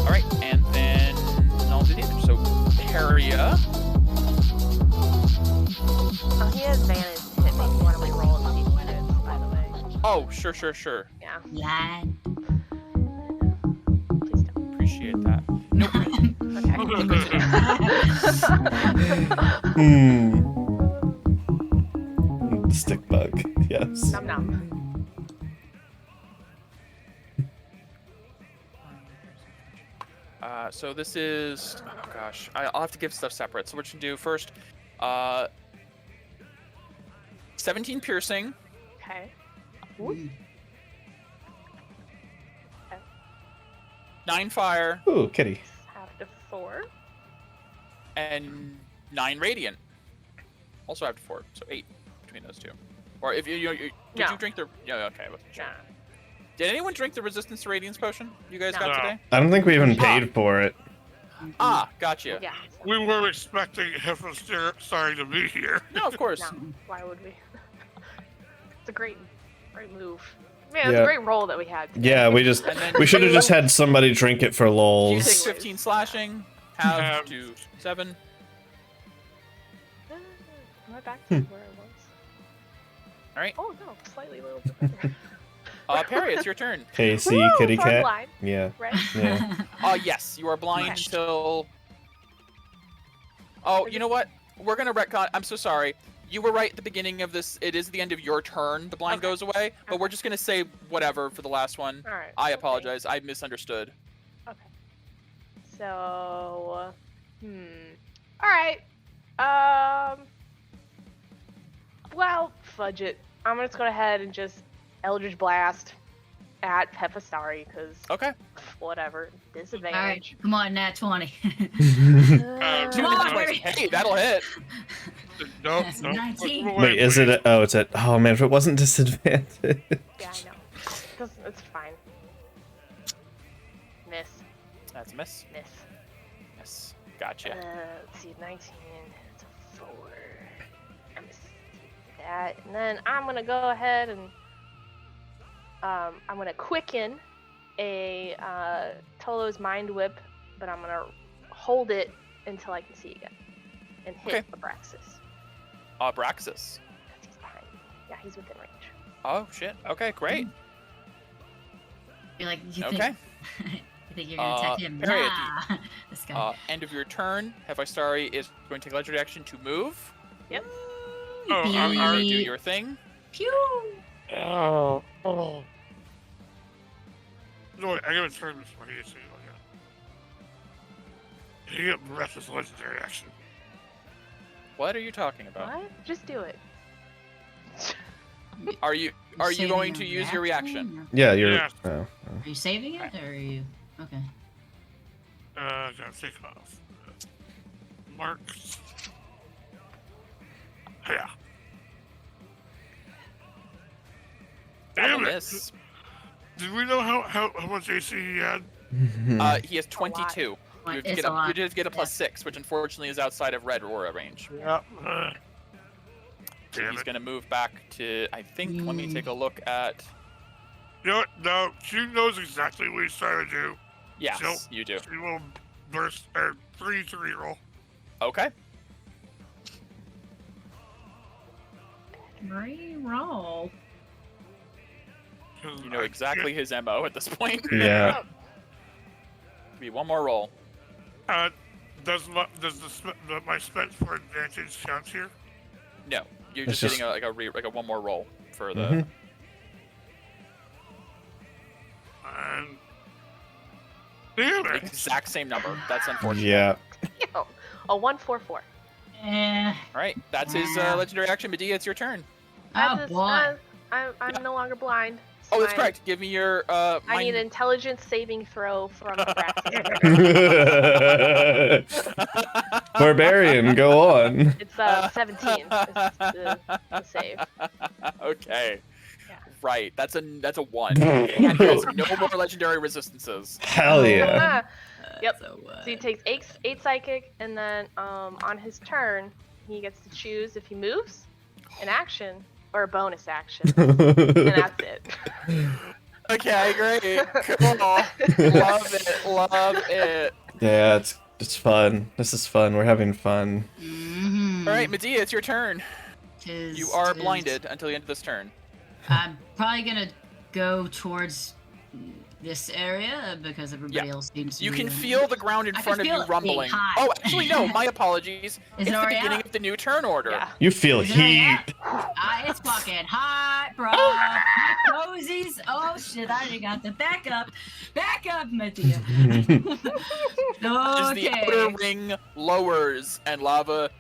All right, and then I'll do damage. So Paria. Oh, he has advantage to hit me if you want to re-roll and see what it is, by the way. Oh, sure. Yeah. Line. Please don't. Appreciate that. Nope. Okay. Stick bug. Yes. Nom nom. So this is, oh gosh, I'll have to give stuff separate. So what you can do first, 17 piercing, Okay. 9 fire, Ooh, kitty. Half to 4. and 9 radiant. Also after 4, so 8 between those two. Or if you did No. you drink the? Yeah, okay. I wasn't sure. Nah. Did anyone drink the resistance to radiance potion you guys got No. today? I don't think we even paid for it. Ah, gotcha. Yeah. We were expecting sorry to be here. No, of course. No. Why would we? It's a great move. Man, it's Yeah. a great roll that we had. today. Yeah, we And then we should have just had somebody drink it for you take lols. 15 slashing, half Have- to 7. Am I back to where I was? All right, Oh no, slightly a little bit better. Perry, it's your turn. KC, Woo, kitty so I'm cat. blind, Yeah. right? Yeah. Yes, you are blind Okay. until. Oh, you know what? We're gonna retcon. I'm so sorry. You were right at the beginning of this. It is the end of your turn. The blind Okay. goes away, but we're just gonna say whatever for the last one. All right. I okay. apologize. I misunderstood. Okay. So, all right. Well, fudge it. I'm just going to go ahead and just Eldritch Blast at Pepastari because Okay. whatever. Alright, Disadvantage. come on, nat 20. Uh, Come on, baby. Hey, that'll hit. Nope. That's nope. 19. Wait, is it? Oh, it's at. Oh man, if it wasn't disadvantage. Yeah, I know. It's fine. Miss. That's a miss. Miss. Miss. Gotcha. Let's see, 19. It's a 4. I'm gonna see that, and then I'm gonna go ahead and I'm gonna quicken a Tolo's Mind Whip, but I'm gonna hold it until I can see again, and hit Abraxas. Abraxas. Because he's behind me. Yeah, he's within range. Oh shit. Okay, great. You're like, you Okay. think you think you're gonna attack him? Perry, Nah. This guy. End of your turn. Hephaestus is going to take legendary action to move. Yep. Oh, You may do Beep. your thing. Pew. Oh. No, wait, I gotta turn this one. You see, you get Breathless legendary action. What are you talking about? What? Just do it. Are you saving going a to use your reaction? or- Yeah, you're. Yeah. Oh, Are you saving it, or are you? Okay. Gotta take off. Marks. Yeah. Damn it! Miss. Did we know how much AC he had? He has 22. You Like, just it's get a lot. you just get a +6, which unfortunately is outside of Red Aurora range. Yeah. So Damn he's it. gonna move back to. I think. Let me take a look at. You know what? No, she knows exactly what he's trying to do. Yes, So- you do. She will burst or 3 to reroll. Okay. Reroll. You know exactly his MO at this point. yeah. Be one more roll. Does my spent for advantage count here? No, you're It's just just- getting like a one more roll for the. Mhm. And damn it! Exact same number. That's unfortunate. Yeah. Yo, a 144. Eh. All right, that's his Yeah. legendary action. Medea, it's your turn. Oh That's boy. I'm no longer blind. Oh, that's I- correct. Give me your I mind- need an intelligence saving throw from Abraxas. Barbarian, go on. It's 17 is the save. Okay. Yeah. Right. That's a 1. And he has no more legendary resistances. Hell yeah. Yep. So, So he takes 8 psychic, and then on his turn, he gets to choose if he moves, an action, or a bonus action. And that's it. Okay, great. Cool. Love it. Love it. Yeah, it's fun. This is fun. We're having fun. Mm-hmm. All right, Medea, it's your turn. You are blinded until the end of this turn. I'm probably gonna go towards this area because everybody else seems to You be can in- feel the ground in I can front of feel you it being rumbling. hot. Oh, actually, no. My apologies. Is It's it the already beginning out? of the new turn order. Yeah. You feel Is it already heat. out? It's fucking hot, bro. My cozies. Oh shit! I already got the backup. Backup, Medea. As the outer Okay. ring lowers and lava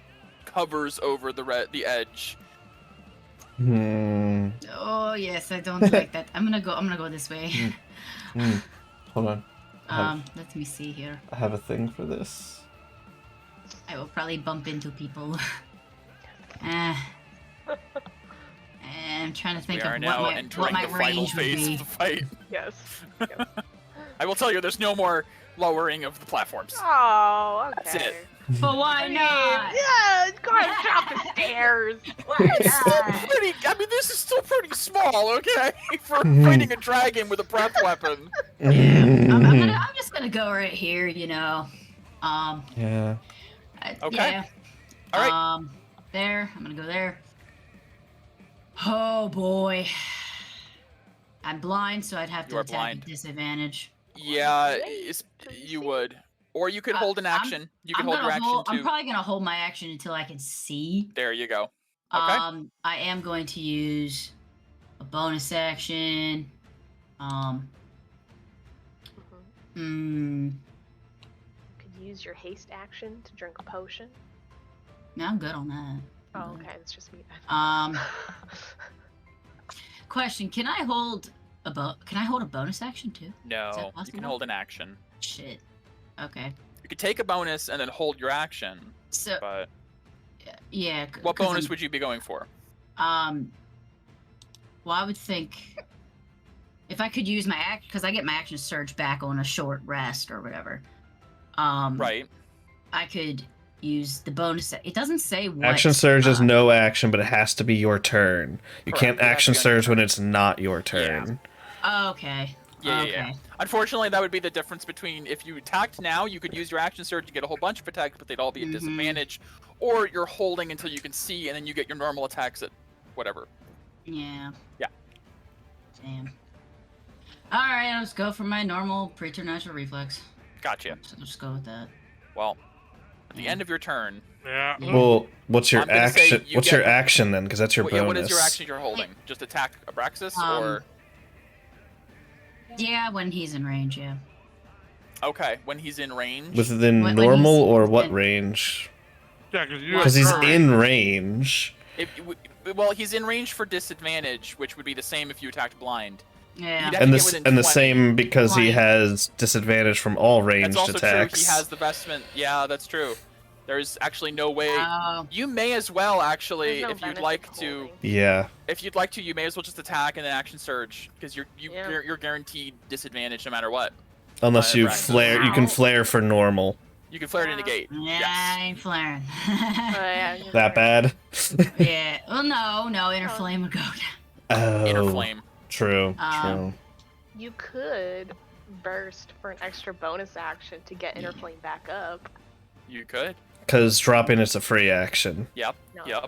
covers over the edge. Hmm. Oh yes, I don't like that. I'm gonna go this way. Hold on. Let me see here. I have a thing for this. I will probably bump into people. And I'm trying to think We are of now what entering my the final range would phase be. of the fight. Yes. I will tell you, there's no more lowering of the platforms. Oh, okay. That's it. But why not? Yeah, go ahead and drop the stairs. Why It's still not? pretty. I mean, this is still pretty small, okay, for fighting a dragon with a breath weapon. I'm just gonna go right here, you know. Yeah. Okay. Yeah. All right. There. I'm gonna go there. Oh boy. I'm blind, so I'd have You to are attack blind. at disadvantage. Yeah, Wait, you would, or you could hold an action. You can hold your action I'm too. probably gonna hold my action until I can see. There you go. Okay. I am going to use a bonus action. Mhm. Mm, You could use your haste action to drink a potion. no, I'm good on that. Oh, okay, it's just me. Question: Can I hold a bonus action too? No, you can possible? hold an action. Shit. Okay. You could take a bonus and then hold your action, So but Yeah. What bonus would you be going for? Well, I would think if I could use my act, because I get my action surge back on a short rest or whatever. Right. I could use the bonus. It doesn't say what. Action surge is no action, but it has to be your turn. You Correct, can't it has to action be on your surge when turn. it's not your turn. Okay. Yeah, okay. yeah. Unfortunately, that would be the difference between if you attacked now, you could use your action surge to get a whole bunch of attacks, but they'd all be at disadvantage, or you're holding until you can see, and then you get your normal attacks at whatever. Yeah. Yeah. Damn. All right, I'll just go for my normal preternatural reflex. Gotcha. So I'll just go with that. Well, at the end of your turn. Yeah. Well, what's your I'm gonna say action? you What's get- your action then? Because that's your bonus. What is your action you're holding? Just attack Abraxas, or Yeah, when he's in range, yeah. okay, when he's in range. Within When normal he's or what in- range? Yeah, because Because he's in range. Well, he's in range for disadvantage, which would be the same if you attacked blind. Yeah. You'd have And to the get within and the 20. same because he Blind. has disadvantage from all ranged That's also attacks. true. He has the vestment. Yeah, that's true. There's actually no way. Oh. You may as well actually, There's no if you'd benefit like to to. holding. Yeah. If you'd like to, you may as well just attack and then action surge because Yeah. you're guaranteed disadvantage no matter what. Unless you Abraxas. flare, you can flare for normal. You can flare to Yeah. negate. Yeah, Yes. I ain't flaring. Yeah, you're That right. bad? Yeah. Well, no, inner flame would go down. Oh. Inner flame. True. Um, True. You could burst for an extra bonus action to get inner flame back up. You could. Because dropping is a free action. Yep. No, Yep.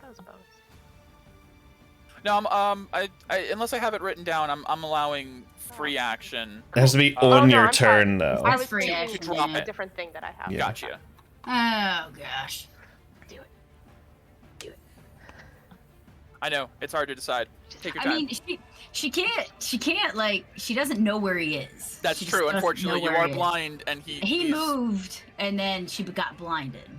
that was a bonus. No, I unless I have it written down, I'm allowing free action. It has to be Oh, on no, your I'm sorry. turn, though. I That's was free thinking action, drop yeah. it. a different thing that I have. Yeah. Gotcha. Oh gosh. Do it. I know it's hard to decide. Take your I time. mean, she can't like she doesn't know where he is. That's She just true. doesn't Unfortunately, know you where are he is. blind, and He he's- moved, and then she got blinded.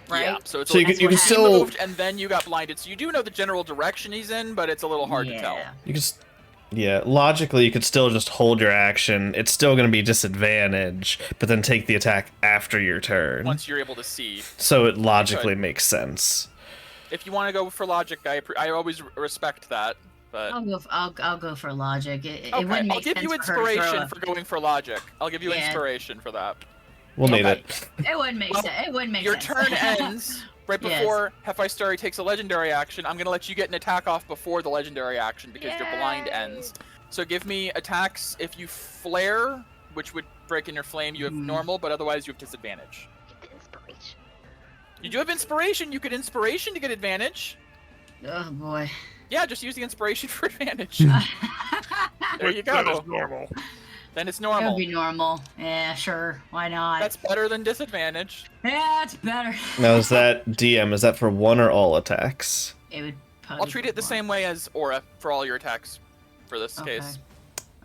Right? Yeah, so it's So a you little- can- you can he still- moved, and then you got blinded. So you do know the general direction he's in, but it's a little hard to tell. Yeah. You just, yeah, logically you could still just hold your action. It's still going to be disadvantage, but then take the attack after your turn. Once you're able to see. So it logically makes sense. If you want to go for logic, I always respect that. But I'll go for logic. It okay, wouldn't make I'll give sense you for her to throw inspiration a- for going for logic. I'll give you Yeah. inspiration for that. We'll need Okay. it. It wouldn't make Well, sense. It wouldn't make Your sense. turn ends right Yes. before Hephaestus takes a legendary action. I'm gonna let you get an attack off before the legendary action because your blind Yay. ends. So give me attacks if you flare, which would break in your flame. You have normal, but otherwise you have disadvantage. Get the inspiration. You do have inspiration. You could inspiration to get advantage. Oh boy. Yeah, just use the inspiration for advantage. It'll There you That is go. normal. Then it's normal. be normal. Yeah, sure. Why not? That's better than disadvantage. Yeah, it's better. Now, is that DM? Is that for one or all attacks? It would. I'll treat it the same way as Aura for all your attacks for this Okay. case.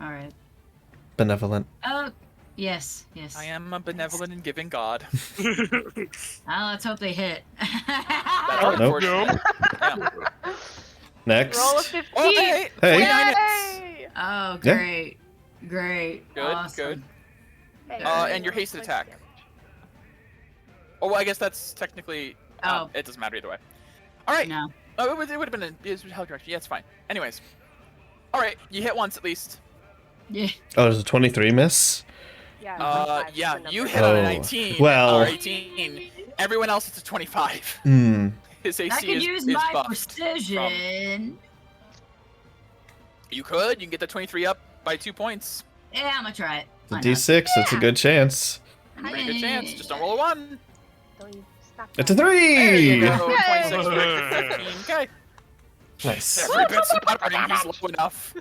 All right. Benevolent. Oh, yes. I am a benevolent and giving god. Let's hope they hit. That's Nope. unfortunate. Yeah. Next. Roll a 15. Oh, hey! Hey. 29 hits. Yay! Oh, Yeah. great. Great. Good, Awesome. good. Hey, And your hasted attack. Oh, well, I guess that's technically. Oh. It doesn't matter either way. All right. No. Oh, it would have been a hell direction. Yeah, it's fine. Anyways. All right, you hit once at least. Yeah. Oh, there's a 23 miss? Yeah, 25 is Yeah, the you number. hit on a Oh, 19. well. Or 18. Everyone else is a 25. Hmm. His AC I could is, use is my buffed. precision. You could. You can get the 23 up by 2 points. Yeah, I'm gonna try it. It's a Why not? D6. That's a good chance. Pretty good chance. Just don't roll a 1. Don't you stop It's a that. There you 3! go. Yay! 26 for 15. Okay. Nice. Every bit's smattering. He's low enough.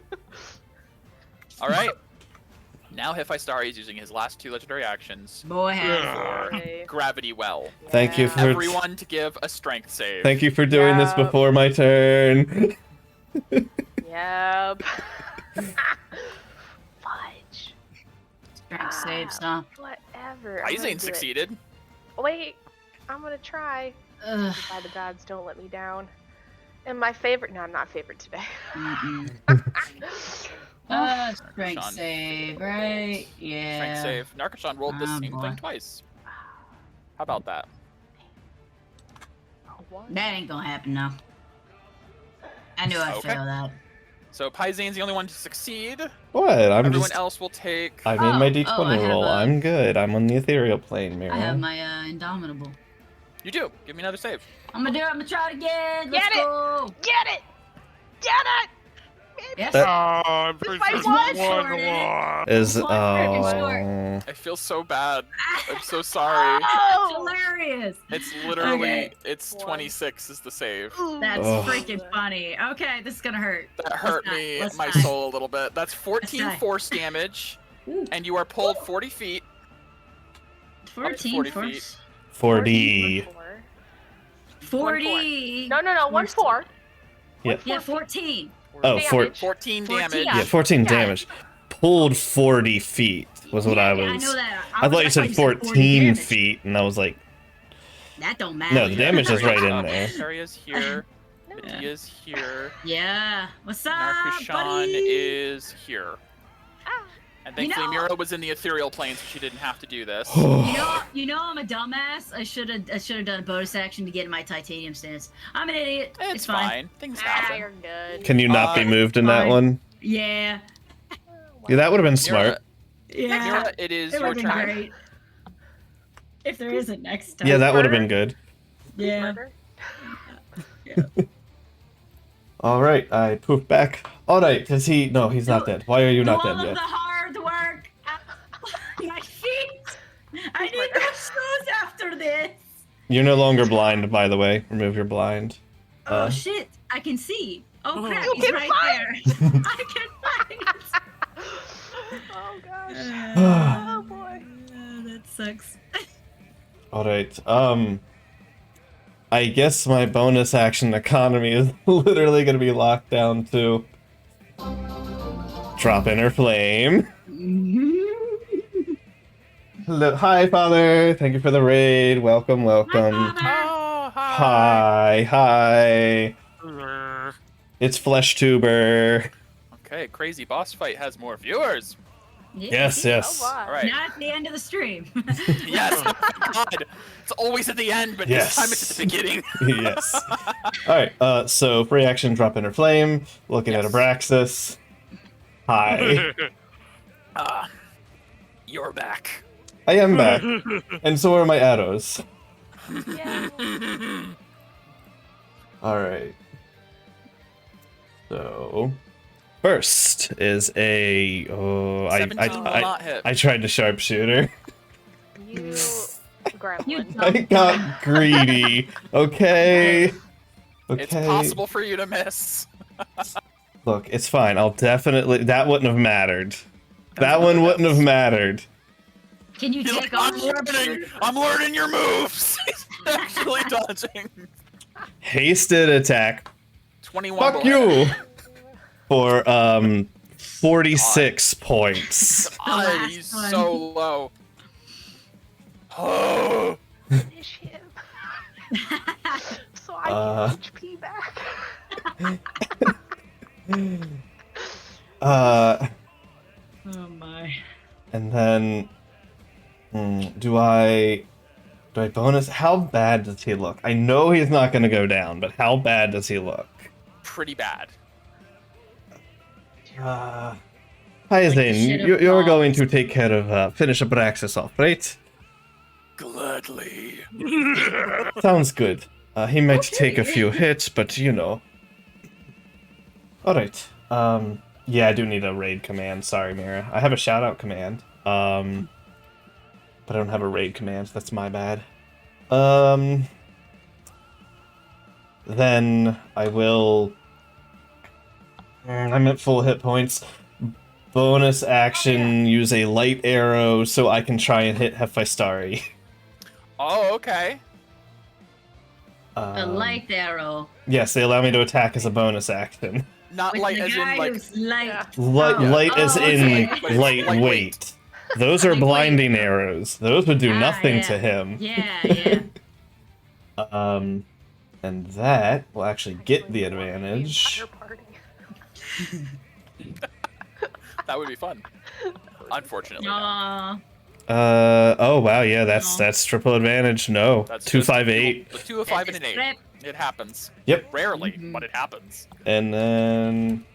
All right. Now Hephaestus is using his last 2 legendary actions Boy, Yeah. for Yay. Gravity Well. Thank you Yeah. for- Everyone to give a strength save. Thank you for doing this Yeah. before my turn. Yep. Fudge. strength saves, huh? Whatever. I'm Izane gonna do it. succeeded. Wait, I'm gonna try. Ugh. By the gods, don't let me down. And my favorite. No, I'm not favorite today. Mm-mm. Strength Sean. save, right? Yeah. Strength save. Narcochon rolled the Oh, same boy. thing twice. How about that? 1. That ain't gonna happen now. I knew I'd Okay. fail that. So Paizane's the only one to succeed. What? I'm Everyone just. else will take. I made my Oh, D20 I have roll. a- I'm good. I'm on the ethereal plane, I have Mira. my Indomitable. You do. Give me another save. I'm gonna do it. I'm gonna try it again. Get Let's it! go. Get it! Get it! Yes. That- Oh, Just Princess by one won short, isn't it? one. Is One freaking oh. I feel so bad. I'm so sorry. That's Oh! hilarious. It's literally Okay. it's 26 is the save. That's Ugh. freaking funny. Okay, this is gonna hurt. That hurt Let's me, not- let's my not. soul a little bit. That's 14 not. force damage, Ooh. and you are pulled 40 feet. 14 40 for feet. 4D. 40. No, 1 4. Yeah, 14. Oh, Damage. 14 14. damage. Yeah, 14 Yeah. damage. Pulled 40 feet was what Yeah, I yeah, was. I know that. I thought you was- said 40 14 damage. feet, and I was like, That don't matter. no, the damage is right in there. Saria's here. No. Medea's here. Yeah. What's up, Narkushan buddy? is here. Ah. And thankfully know- Mira was in the ethereal plane, so she didn't have to do this. You know I'm a dumbass. I should have done a bonus action to get in my titanium stance. I'm an idiot. It's fine. fine. Things Ah, happen. you're good. Can you not be moved in that fine. one? Yeah. Yeah, that would have been smart. Yeah. Mira, it is It your would have been turn. great. If there isn't next time. Yeah, that would have been good. Yeah. Murder. All right, I poof back. All right, is he? No, he's not dead. Why are you not Do dead all of yet? the hard work. My feet. I need those shoes after this. You're no longer blind, by the way. Remove your blind. Oh shit! I can see. Oh crap! You He's can right find? there. I can find. Oh gosh. Uh, Oh boy. that sucks. All right. I guess my bonus action economy is literally gonna be locked down to drop inner flame. Hello, hi, Father. Thank you for the raid. Welcome, welcome. Oh, hi. Hi. It's Flesh Tuber. Okay, crazy boss fight has more viewers. Yes, Oh yes. boy. All right. Not at the end of the stream. Yes. Oh my God. It's always at the end, but Yes. this time it's at the beginning. Yes. All right. So free action, drop inner flame. Looking Yes. at Abraxas. Hi. You're back. I am back, and so are my arrows. Yeah. All right. So first is a 17 will not hit. I tried to sharpshooter. You You gremlin. I got greedy. Okay. Okay. It's possible for you to miss. Look, it's fine. I'll definitely. That wouldn't have mattered. That one wouldn't have mattered. Can you You're take like, on I'm learning. I'm learning your moves. He's actually dodging. Hasted attack. 21. Fuck will hit. you. For 46 points. God, last he's one. so low. Oh. Finish him. So I get HP back. Oh my. And then do I bonus? How bad does he look? I know he's not going to go down, but how bad does he look? Pretty bad. Hi, Like Zane. you should've You're gone. going to take care of finish Abraxas off, right? Gladly. Sounds good. He might Okay. take a few hits, but you know. All right. Yeah, I do need a raid command. Sorry, Mira. I have a shout out command. But I don't have a raid command. That's my bad. Then I will. I'm at full hit points. Bonus action, use a light arrow so I can try and hit Hephaestari. Oh, okay. A light arrow. Yes, they allow me to attack as a bonus action. Not With light the as guy in like. who's light. Yeah. Light, Oh. light as Oh, in okay. lightweight. Those are Lightweight. blinding arrows. Those would do Ah, nothing yeah. to him. Yeah. And that will actually get the Entire advantage. party. That would be fun. Unfortunately. no. Aw. Oh wow, yeah, No. that's triple advantage. No, That's 2, just 5, 8. The 2, a 5, and an 8. It happens. Yep. Rarely, Mhm. but it happens. And then.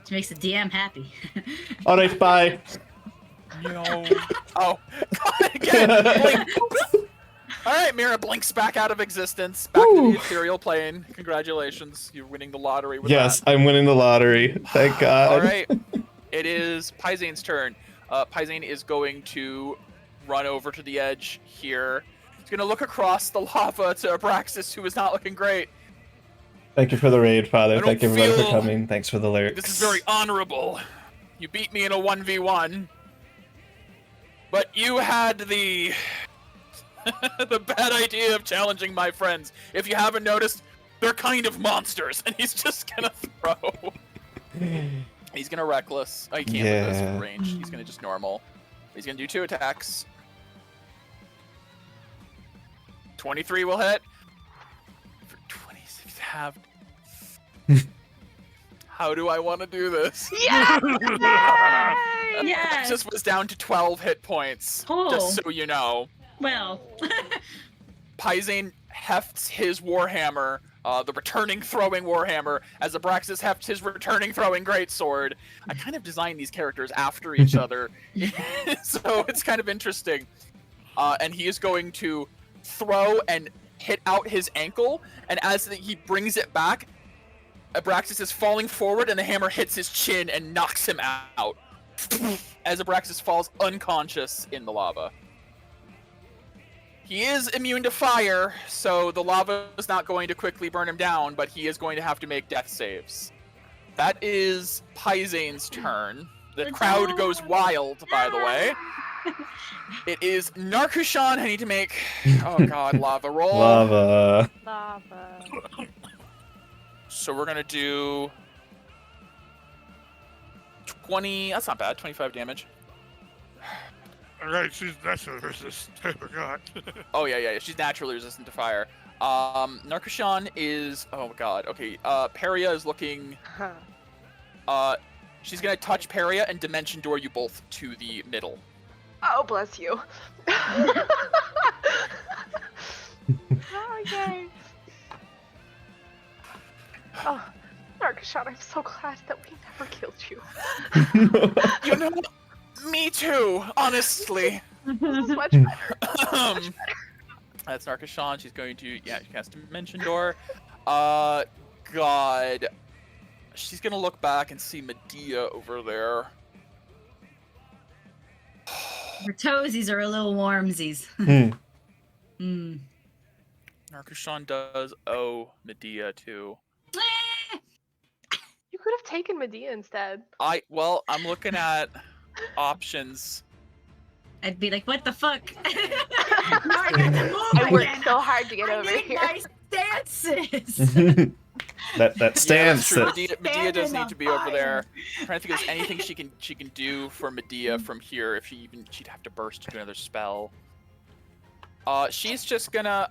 Which makes the DM happy. Alright, bye. No. Oh, God, again. Blink. All right, Mira blinks back out of existence, back to Woo. the ethereal plane. Congratulations, you're winning the lottery with Yes, that. I'm winning the lottery. Thank God. All right, it is Pyzane's turn. Pyzane is going to run over to the edge here. He's going to look across the lava to Abraxas, who is not looking great. Thank you for the raid, Father. don't Thank everybody for feel- coming. Thanks for the lyrics. This is very honorable. You beat me in a 1v1. But you had the the bad idea of challenging my friends. If you haven't noticed, they're kind of monsters, and he's just gonna throw. He's gonna reckless. Oh, he can't with Yeah. this range. He's gonna just normal. He's gonna do 2 attacks. 23 will hit. For 26 halved. How do I want to do this? Yeah! Yes. Just was down to 12 hit points. Oh. Just so you know. Well. Pyzane hefts his warhammer, the returning throwing warhammer, as Abraxas hefts his returning throwing greatsword. I kind of designed these characters after each other, so it's kind of interesting. And he is going to throw and hit out his ankle, and as he brings it back, Abraxas is falling forward, and the hammer hits his chin and knocks him out, as Abraxas falls unconscious in the lava. He is immune to fire, so the lava is not going to quickly burn him down, but he is going to have to make death saves. That is Pyzane's turn. The crowd goes wild, by the way. It is Narkushan. I need to make, oh god, lava roll. Lava. Lava. So we're gonna do 20, that's not bad, 25 damage. Alright, she's naturally resistant. I forgot. Oh yeah, she's naturally resistant to fire. Narkushan is, oh god, okay, Peria is looking, she's gonna touch Peria and dimension door you both to the middle. Oh, bless you. Oh, yay. Oh, Narkashot, I'm so glad that we never killed you. You know, me too, honestly. This is much better. That's Narkushan. She's going to, yeah, she cast Dimension Door. God. She's gonna look back and see Medea over there. Her toesies are a little warmsies. Hmm. Narkushan does owe Medea too. You could have taken Medea instead. Well, I'm looking at options. I'd be like, what the fuck? I worked so hard to get I over need here. my stances. that Yeah, stance. that's true. Medea does Stand in need to be the over there. fire. I'm trying to think if there's anything she can do for Medea from here. If she'd have to burst to do another spell. She's just gonna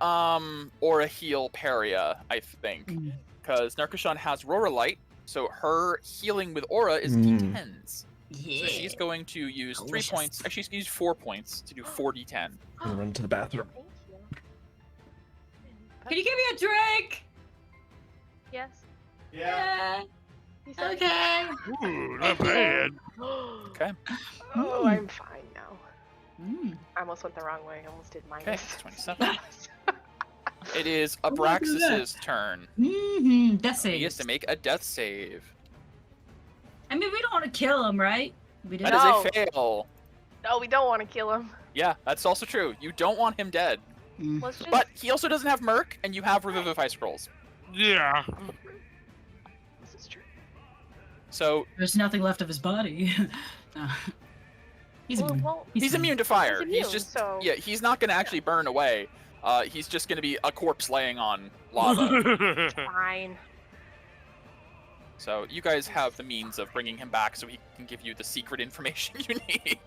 aura heal Peria, I think, Mm. because Narkushan has Aurora Light, so her healing with aura is D10s. Yeah. So she's going to use 3 Delicious. points. Actually, she's going to use 4 points to do 4d10. I'm gonna run to the bathroom. Thank you. Can you give me a drink? Yes. Yeah. He said Okay. Ooh, not bad. Okay. Oh, I'm fine now. Mm. I almost went the wrong way. I almost did Okay, minus. 27. It is Oh, look at Abraxas's turn. Mm-hmm. Death He has saves. to make a death save. I mean, we don't want to kill him, right? We That didn't. is No. a fail. No, we don't want to kill him. Yeah, that's also true. You don't want him dead. Mm. Let's just. But he also doesn't have Merc, and you have Revivify scrolls. Yeah. This is true. So There's nothing left of his body. He's immune. Well, he's immune to fire. He's He's immune, just so- yeah. He's not gonna actually burn away. He's just gonna be a corpse laying on lava. fine. So you guys have the means of bringing him back, so he can give you the secret information you need.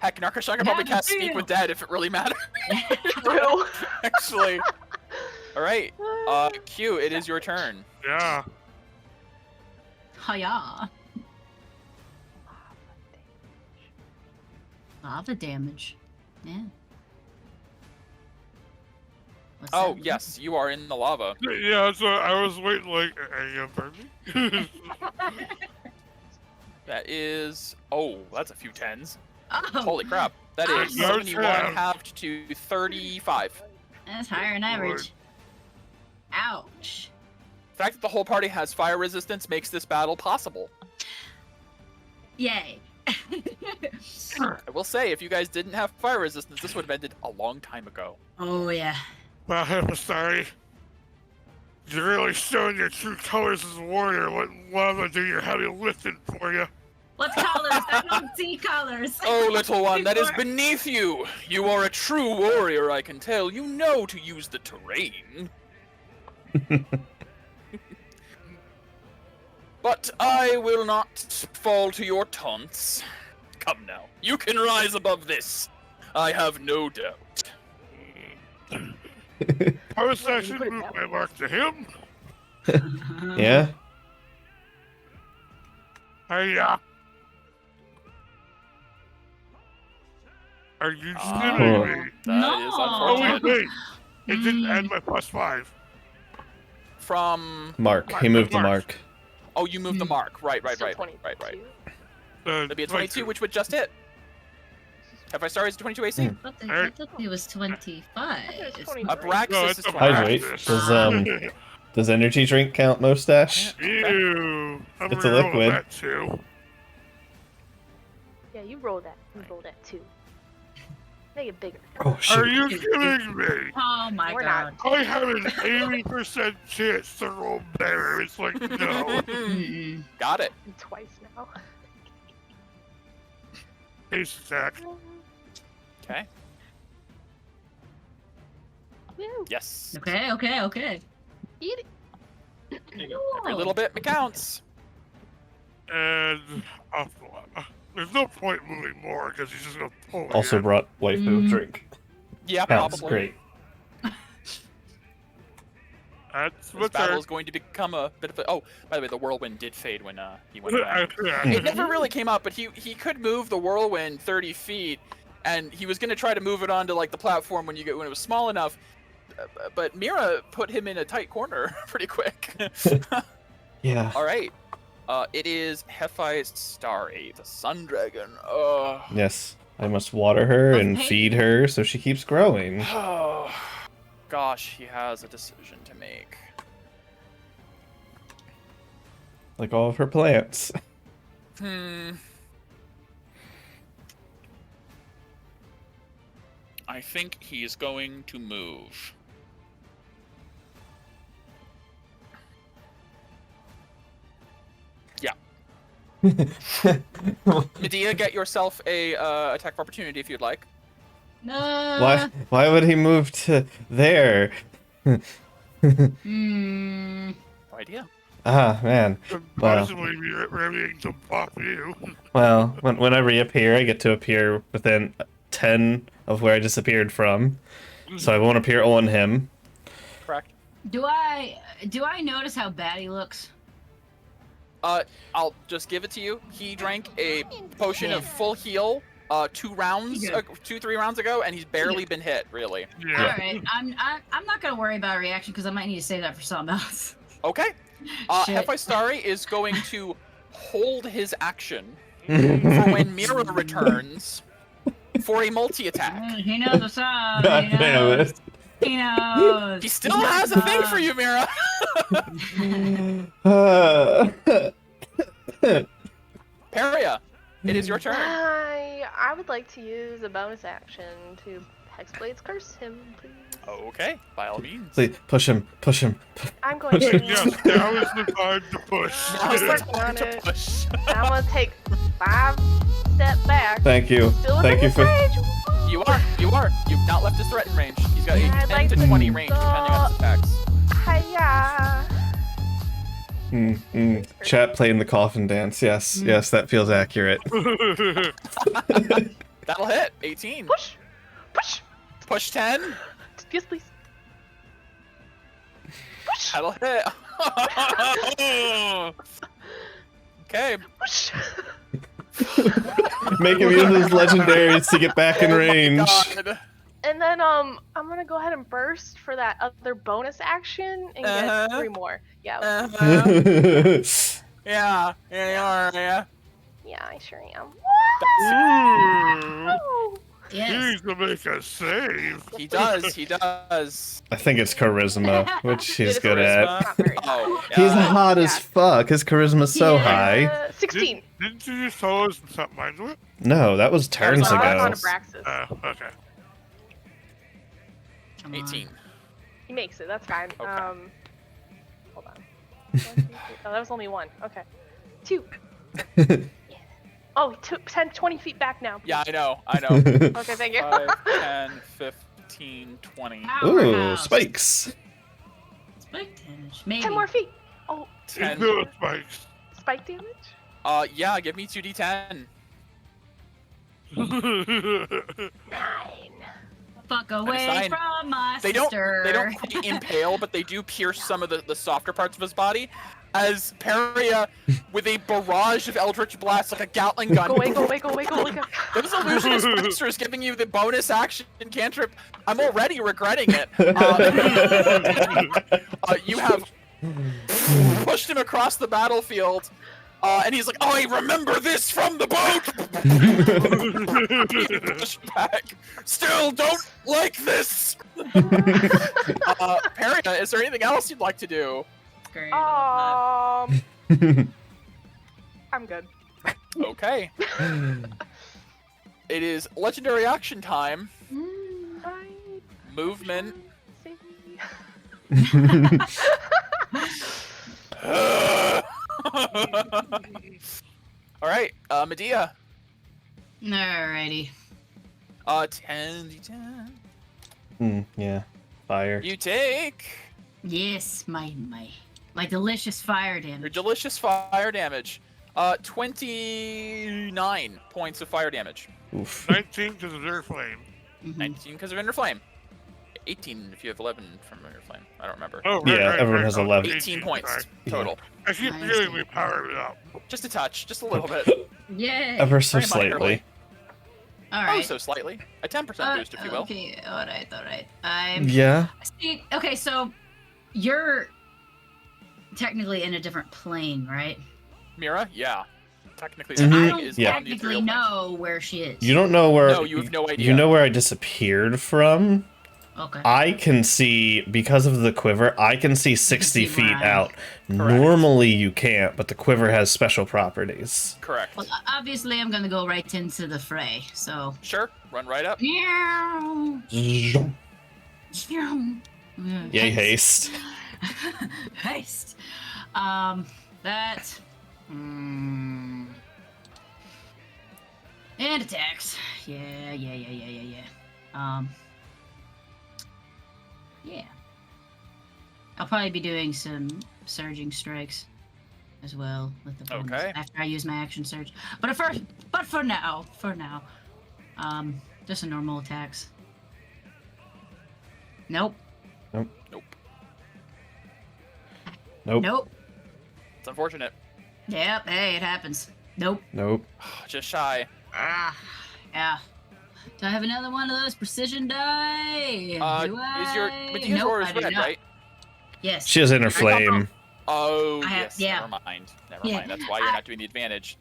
Heck, Narkashan can probably Yeah, cast Speak deal. with Dead if it really matters. True. Actually. All right, Q, it is your turn. Yeah. Hiya. Lava damage. Yeah. What's Oh, that? yes, you are in the lava. Yeah, so I was waiting like, pardon me? That is... Oh, that's a few tens. Oh, Holy crap. That is Ouch. 71 halved to 35. that's higher than average. Ouch. The fact that the whole party has fire resistance makes this battle possible. Yay. I will say, if you guys didn't have fire resistance, this would have ended a long time ago. Oh, yeah. Well, I'm sorry. You're really showing your true colors as a warrior. Let lava do your heavy lifting for you. What colors? I don't see colors. Oh, little one, that is beneath you. You are a true warrior, I can tell. You know to use the terrain. But I will not fall to your taunts. Come now, you can rise above this. I have no doubt. First action, move my mark to him. Yeah. Hiya. Are you Oh. kidding me? That is Oh, wait, unfortunate. wait. It didn't add my +5. From... Mark. He moved the Mark. mark. Oh, you moved the mark. Right. Still Right. 22. That'd be a 22, which would just hit. Have I started as 22 AC? I thought it was 25. It's 20. Abraxas No, is it's a 20. Hydrate. practice. Does energy drink count, Mustache? Ew. I'm It's a re-rolling liquid. that too. Yeah, you roll that. You roll that too. Make it bigger. Oh Are shit. you kidding me? Oh my We're god. not. I have an 80% chance to roll better. It's like, no. Mm-mm. Got it. Twice now. Ace attack. Okay. Woo. Yes. Okay. Eat it. Every little bit counts. And off the lava. There's no point moving more because he's just going to pull Also again. brought waifu drink. Yeah, Counts. probably. Great. That's This what's battle our... is going to become a bit of a... Oh, by the way, the whirlwind did fade when he went down. Yeah. It never really came up, but he could move the whirlwind 30 feet, and he was going to try to move it onto like the platform when it was small enough. But Mira put him in a tight corner pretty quick. Yeah. All right. It is Hephai's Starry, the sun dragon. Oh. Yes. I must water her and Okay. feed her so she keeps growing. Oh. Gosh, he has a decision to make. Like all of her plants. I think he's going to move. Yeah. Medea, get yourself a attack of opportunity if you'd like. No. Why would he move to there? Hmm. No idea. Ah, man. Possibly readying to pop you. Well, when I reappear, I get to appear within 10 of where I disappeared from. So I won't appear on him. Correct. Do I notice how bad he looks? I'll just give it to you. He drank a potion of full heal 3 rounds ago, and he's barely been hit, really. Yeah. All right. I'm not gonna worry about a reaction because I might need to save that for something else. Okay. Shit. Hephai Starry is going to hold his action for when Mira returns for a multi-attack. He knows what's up. God He damn knows. it. He knows. He still has a thing for you, Mira! Peria, it is your turn. I would like to use a bonus action to Hexblade's curse him, please. Okay, by all means. Please, push him. I'm going to. Yes, now is the time to push. Now's the working time on to it. push. I'm gonna take 5 steps back. Thank you. Still Thank you within for. his range. You are. You've not left his threatened range. He's got a I'd 10 like to to 20 range, depending on his attacks. Hiya. Chat playing the coffin dance. Yes, that feels accurate. That'll hit. 18. Push. Push. Push 10. Yes, please. Push. That'll hit. Okay. Push. Make him use his legendaries to get back in range. Oh my God. And then I'm gonna go ahead and burst for that other bonus action and get 3 more. Yeah. Yeah, you are, yeah. Yeah, I sure am. Ooh, Woo! Yes. he's gonna make a save. He does. I think it's charisma, which he's It is good at. Charisma. Not very high. Oh, He's yeah. hot as fuck. His charisma's so Yeah. high. 16. Didn't you just tell us and set mine to it? No, that was turns on- ago. on Abraxas. Okay. Come on. 18. He makes it. That's fine. Okay. Hold on. 1, 2, 3. Oh, that was only 1. Okay. 2. Oh, 10, 20 feet back now. Yeah, I know. Okay, thank you. 5, 10, 15, 20. Ooh, Powerhouse. spikes. Spike damage. Maybe. 10 more feet. Oh, 10. Into the spikes. spike damage? Yeah, give me 2d10. 9. Fuck away sign. from my They don't sister. quite impale, but they do pierce some of the softer parts of his body. As Peria, with a barrage of Eldritch blasts like a Gatling gun, Go away, go away, go away, go away. Go. those illusionist monsters giving you the bonus action cantrip. I'm already regretting it. You have pushed him across the battlefield, and he's like, "Oh, I remember this from the boat." Push back. Still don't like this. Peria, is there anything else you'd like to do? Great. I'm good. Okay. It is legendary action time. Movement. All right, Medea. Alrighty. 10d10. Yeah, fire. You take Yes, my delicious fire your damage. delicious fire damage. 29 points of fire damage. Oof. 19 because of their flame. Mhm. 19 because of Inner Flame. 18 if you have 11 from Inner Flame. I don't remember. Oh, Yeah, everyone has 11. 18 points Sorry. total. I keep Nice. forgetting we powered it up. Just a touch, just a little bit. Yay. Ever so Very minorly. slightly. All Oh, right. so slightly. A 10% boost, if you will. Okay. All right. I'm. Yeah. See, okay, so you're technically in a different plane, right? Mira, yeah. Technically, Mhm. that I thing don't is Yeah. on the technically ethereal plane. know where she is. You don't know where. No, you have no idea. You know where I disappeared from? Okay. I can see, because of the quiver, I can see 60 see feet where I am. out. Normally you can't, but the quiver has special properties. Correct. Well, obviously, I'm gonna go right into the fray. So. Sure, run right up. Meow. Yay, Yay, haste. Haste. That. And attacks. Yeah. Yeah. I'll probably be doing some surging strikes as well with the bonus Okay. after I use my action surge. But for now, just a normal attacks. Nope. Nope. Nope. It's unfortunate. Yep. Hey, it happens. Nope. Nope. Just shy. Ah. Yeah. Do I have another one of those precision die? Do Is your I? Medea's Nope, roar I is do red, not. right? Yes. She has inner flame. Oh, I have- yes. yeah. Never mind. Never Yeah. mind. That's why you're not doing the advantage.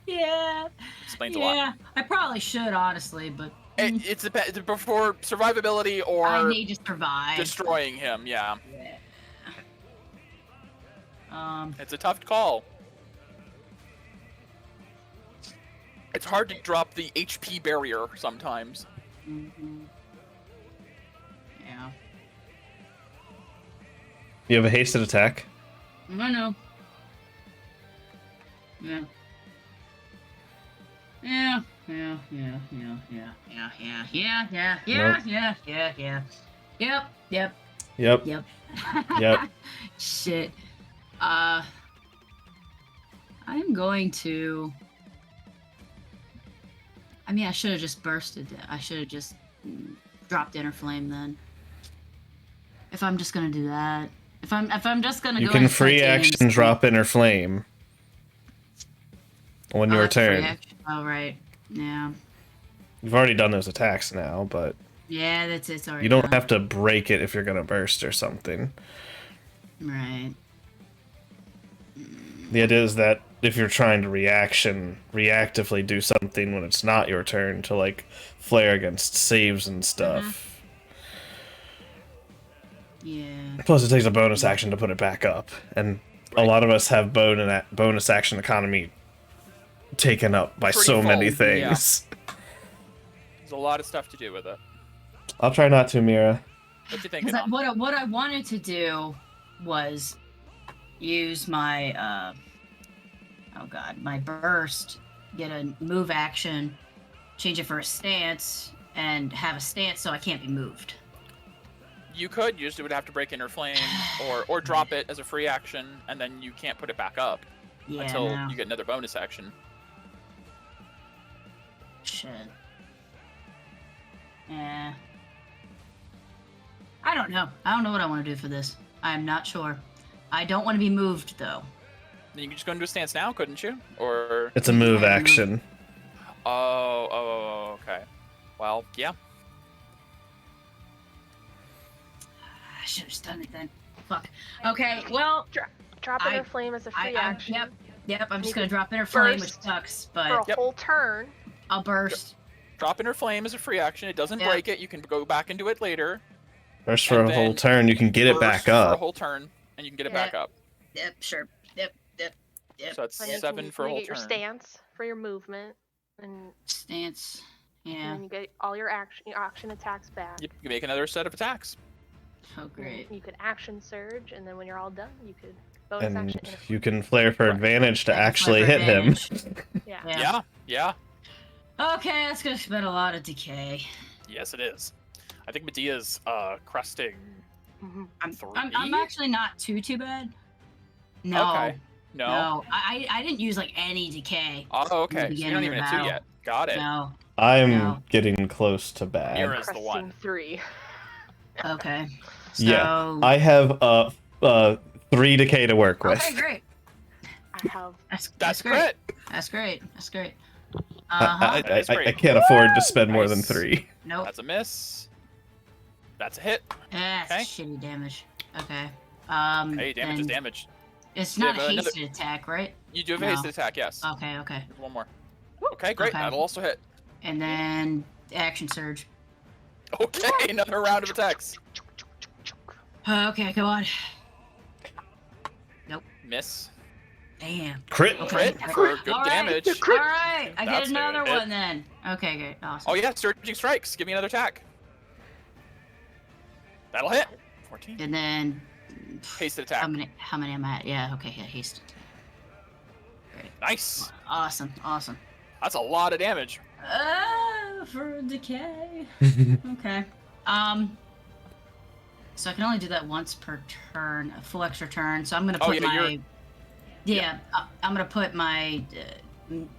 Yeah. Explains a lot. Yeah. I probably should, honestly, but It's before survivability I or need to survive. destroying him. Yeah, Yeah. it's a tough call. It's hard to drop the HP barrier sometimes. mhm. Yeah. You have a hasted attack. I know. Yeah. Yeah. Yep. Yep. Yep. Yep. Shit. I'm going to. I mean, I should have just bursted. I should have just dropped inner flame then. If I'm just gonna do that. If I'm just gonna You go can into free titanium action steel- drop inner flame on your that's free turn. action. Oh right. Yeah. You've already done those attacks now, but Yeah, that's it's already You don't done. have to break it if you're gonna burst or something. Right. The idea is that if you're trying to reactively do something when it's not your turn to like flare against saves and stuff. Yeah. Plus, it takes a bonus action to put it back up, and a lot of us have bonus action economy taken up by Pretty so full, many yeah. things. There's a lot of stuff to do with it. I'll try not to, Mira. What you thinking? Because what I wanted to do was use my my burst, get a move action, change it for a stance, and have a stance so I can't be moved. You could. You just would have to break inner flame, or drop it as a free action, and then you can't put it back up until no. you get another bonus action. Shit. Yeah. I don't know. I don't know what I want to do for this. I'm not sure. I don't want to be moved though. Then you could just go into a stance now, couldn't you? Or It's a move Yeah, action. okay. Well, yeah. I should have done it then. Fuck. Okay. Well. Drop inner flame as a free action. Yep. I'm just gonna drop inner flame, which burst sucks, for but a whole turn. I'll burst. Drop inner flame as a free action. It doesn't break it. You can go back into it later. Burst for And a whole then turn, you can get it Burst back for a up. whole turn, and you can get it back up. Yep. Sure. Yep. So it's And you 7 can, for a you whole get your turn. stance for your movement, and Stance. and Yeah. then you get all your action attacks back. You can make another set of attacks. Oh, And great. You could action surge, and then when you're all done, you could bonus And action. inner you flame. can flare for advantage to I can actually flare hit for him. advantage. Yeah. Yeah. Okay, that's gonna spend a lot of decay. Yes, it is. I think Medea's cresting. Mhm. I'm actually not too bad. No. Okay. No. I didn't use like any decay. Oh, okay. So you're beginning not of even at 2 battle. yet. Got it. No. I'm No. getting close to bad. Mira is the Cresting one. 3. Okay. So, Yeah, I have 3 decay to work with. Okay, great. I have. That's great. crit. That's great. That's great. I That is great. can't afford to spend more than Nice. 3. Nope. That's a miss. That's a hit. That's okay. shitty damage. Okay. Hey, damage is then damage. It's You not a have another- hasted attack, right? You do have a No. hasted attack, yes. Okay. There's one more. Okay, great. Okay. That'll also hit. And then action surge. Okay, another round of attacks. Okay, come on. Miss. Damn. Crit. Crit for good All right. damage. All right, I get That's another gonna hit. one then. Okay, great, awesome. Oh yeah, surging strikes. Give me another attack. That'll hit. 14. And then Hasted attack. how many am I at? Yeah, okay, yeah, haste. Nice. Awesome. That's a lot of damage. For decay. Okay. So I can only do that once per turn, a full extra turn. So I'm gonna Oh, put yeah, my you're- I'm gonna put my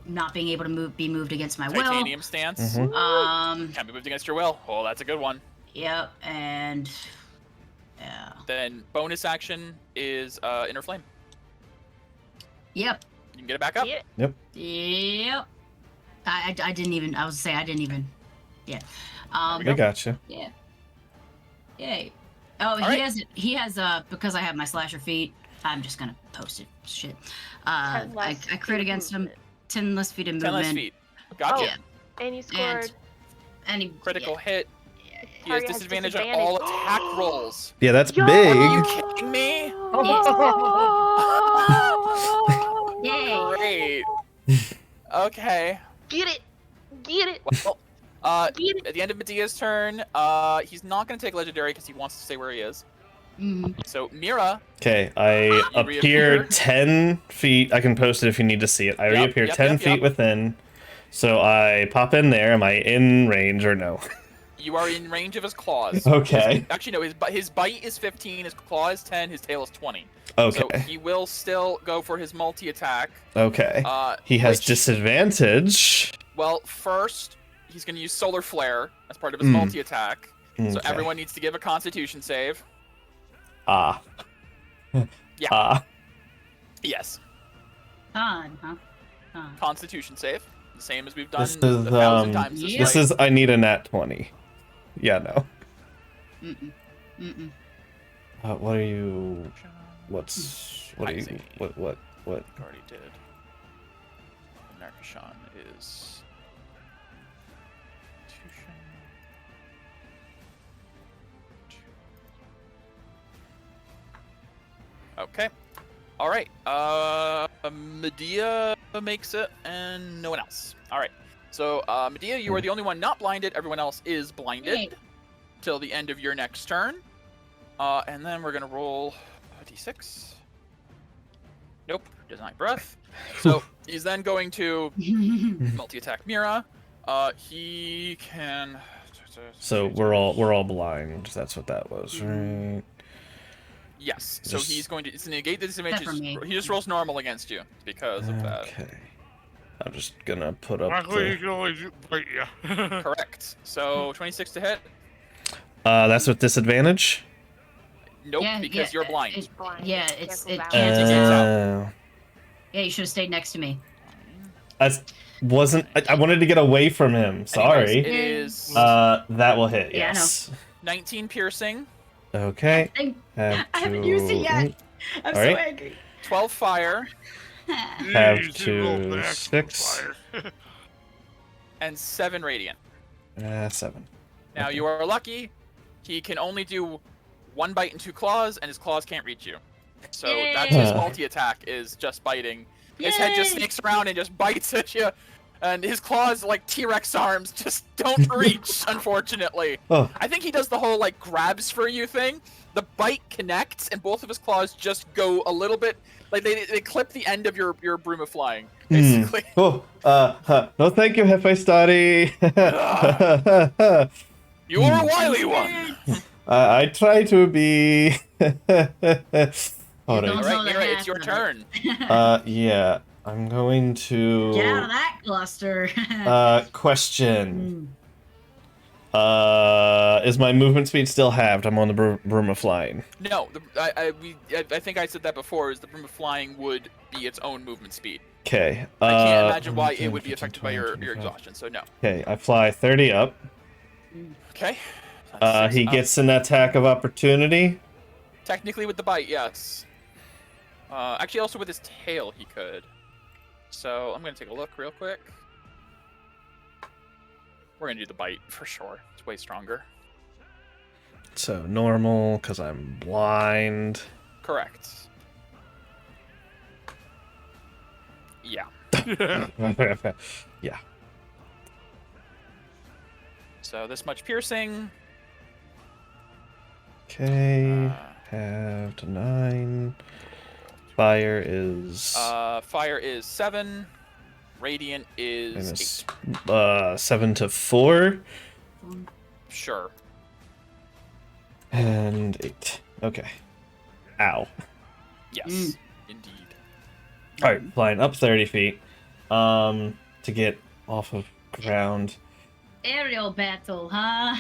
not being able to be moved against my Titanium stance. Mhm. will. Can't be moved against your will. Oh, that's a good one. Yep, and yeah. Then bonus action is inner flame. Yep. You can get it back up. Yeah. Yep. I didn't even. I was say I didn't even. Yeah. I gotcha. Yeah. Yay. Oh, right. he has because I have my slasher feet. I'm just gonna post it. Shit. 10 I less crit feet against him. movement. 10 less feet of 10 movement. less feet. Gotcha. Yeah. And you scored. And he Critical hit. Yeah. He has Target has disadvantage on disadvantage. all attack rolls. Yeah, that's Yo! big. Are you kidding me? Yay. Great. Okay. Get it. Well, Get it. at the end of Medea's turn, he's not going to take legendary because he wants to stay where he is. Mhm. So Mira, Okay, I appear reappear. 10 feet. I can post it if you need to see it. I Yep, reappear yep, 10 yep, feet yep. within. So I pop in there. Am I in range or no? you are in range of his claws. Okay. Actually, no. His bite is 15. His claw is 10. His tail is 20. Okay. So he will still go for his multi attack. Okay. He has which- disadvantage. Well, first he's going to use solar flare as part of his Mm. multi attack. So Okay. everyone needs to give a Constitution save. Ah. Yeah. Ah. Yes. Fun, huh? Fun. Constitution save. The same as we've done This is, 1,000 times. This Yeah. This fight. is. I need a nat 20. Yeah, no. Mm-mm. What are you? What are you? Kaizing. What? Already did. Narkashan is. Okay. All right. Medea makes it, and no one else. All right. So, Medea, you are the only one not blinded. Everyone else is blinded Yay. till the end of your next turn. And then we're gonna roll a d6. Nope, doesn't have breath. So he's then going to multi-attack Mira. He can. So we're all blind. That's what that was, right? Yes. So Just- he's going to negate the disadvantage. Except for me. He just rolls normal against you because of that. Okay. I'm just gonna put up Luckily, you the. can only bite you. Correct. So 26 to hit. That's with disadvantage. Nope, Yeah, because yeah, you're blind. He's blind. Yeah, He it's cancels it out. cancels out. Uh, Yeah, you should have stayed next to me. I wasn't. I wanted to get away from him. Sorry. Anyways, it is That will hit. Yeah, I know. Yes. 19 piercing, Okay. I Have haven't used it yet. I'm so Alright. angry. 12 fire, Have Jeez, you rolled to back 6. fire. and 7 radiant. 7. Now Okay. you are lucky. He can only do 1 bite and 2 claws, and his claws can't reach you. So that's his Yay. multi-attack is just biting. His head just Yay. snakes around and just bites at you. And his claws, like T-Rex arms, just don't reach, unfortunately. Oh. I think he does the whole, like, grabs for you thing. The bite connects, and both of his claws just go a little bit... Like, they clip the end of your broom of flying, basically. Oh. No, thank you, Hephaestus. You are a wily one! I try to be. Hold Don't on. Alright, know the Mira, half it's your of it. turn. Yeah. I'm going to. Get out of that cluster. Question. Is my movement speed still halved? I'm on the broom of flying. No, I think I said that before, is the broom of flying would be its own movement speed. Okay. I can't imagine why 10, it would be 15, affected 20, by your 25. exhaustion, so no. Okay, I fly 30 up. Okay. That's He 6 up. gets an attack of opportunity. Technically with the bite, yes. Actually, also with his tail, he could. So I'm gonna take a look real quick. We're gonna do the bite for sure. It's way stronger. So normal, because I'm blind. Correct. Yeah. Yeah. So this much piercing. Okay. Uh, Have to 9. Fire is. Fire is 7. Radiant and is it's 8. 7 to 4. Sure. And 8. Okay. Ow. Yes. Indeed. Alright, flying up 30 feet. To get off of ground. Aerial battle, huh?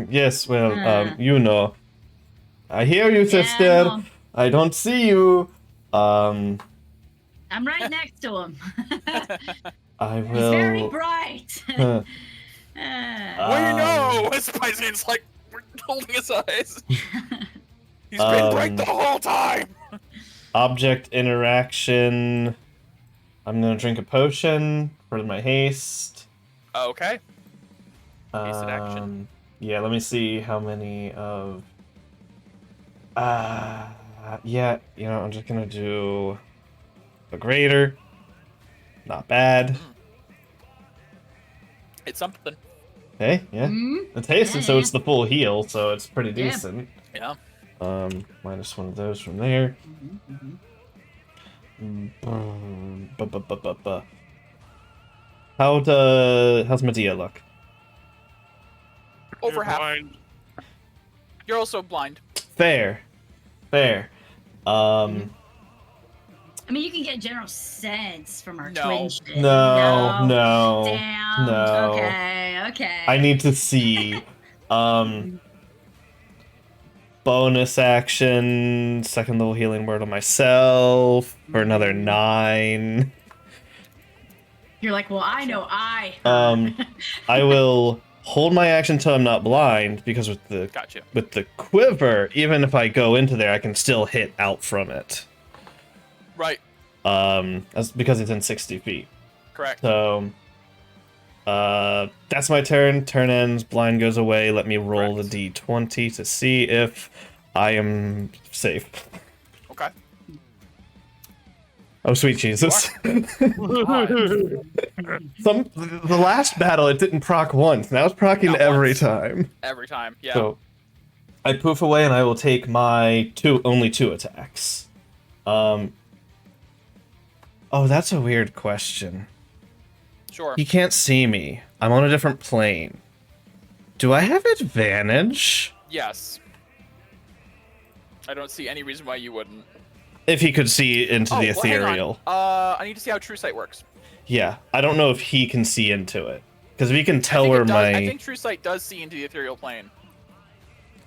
Yes, well, Ah. you know. I hear you, Yeah, sister. no, I don't see you. I'm right next to him. I He's very will. bright. Huh. We Um, know! As Pison's like, we're holding his eyes. He's been bright the whole time! Object interaction. I'm gonna drink a potion for my haste. Okay. Hasted action. Yeah, let me see how many of. Yeah, I'm just gonna do a greater. Not bad. It's something. Hey, yeah. It's hasted, so Yeah. it's the full heal, so it's pretty Yeah. decent. Yeah. Minus one of those from there. How's Medea look? Over You're half. blind. You're also blind. Fair. I mean, you can get a general sense from our No. twin shit. No. Damn. No. Okay. I need to see. Bonus action, second level healing word on myself for another 9. You're like, well, I know I. I will hold my action until I'm not blind, because with the Gotcha. quiver, even if I go into there, I can still hit out from it. Right. That's because it's in 60 feet. Correct. So, that's my turn. Turn ends, blind goes away. Let me roll Correct. the d20 to see if I am safe. Okay. Oh, sweet Jesus. God. The last battle, it didn't proc once. Now it's procking Not every once. time. Every time. Yeah. So, I poof away and I will take my only two attacks. Oh, that's a weird question. Sure. He can't see me. I'm on a different plane. Do I have advantage? Yes. I don't see any reason why you wouldn't. If he could see into the well, hang on. ethereal. I need to see how True Sight works. Yeah, I don't know if he can see into it. Because if he can I tell think where it does, my... I think True Sight does see into the ethereal plane.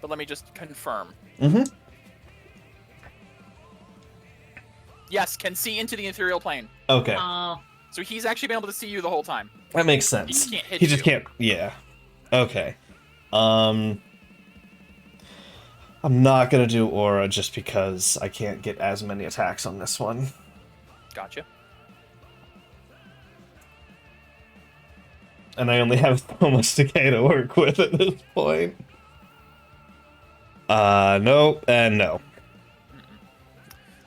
But let me just confirm. Mm-hmm. Yes, can see into the ethereal plane. Okay, So he's actually been able to see you the whole time. that makes sense. He can't hit He just you. can't... Yeah. Okay. I'm not gonna do Aura just because I can't get as many attacks on this one. Gotcha. And I only have so much decay to work with at this point. No, and no.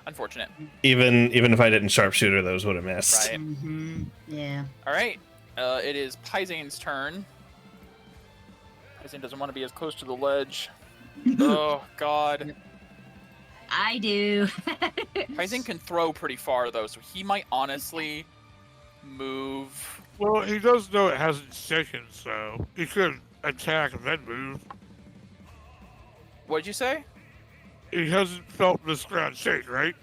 Unfortunate. Even if I didn't sharpshooter, those would have missed. Right. Yeah. All right. It is Paizane's turn. Paizane doesn't want to be as close to the ledge. Oh, God. I do. Paizane can throw pretty far, though, so he might honestly move. Well, he does know it hasn't shaken, so he could attack and then move. What'd you say? He hasn't felt this ground shake, right?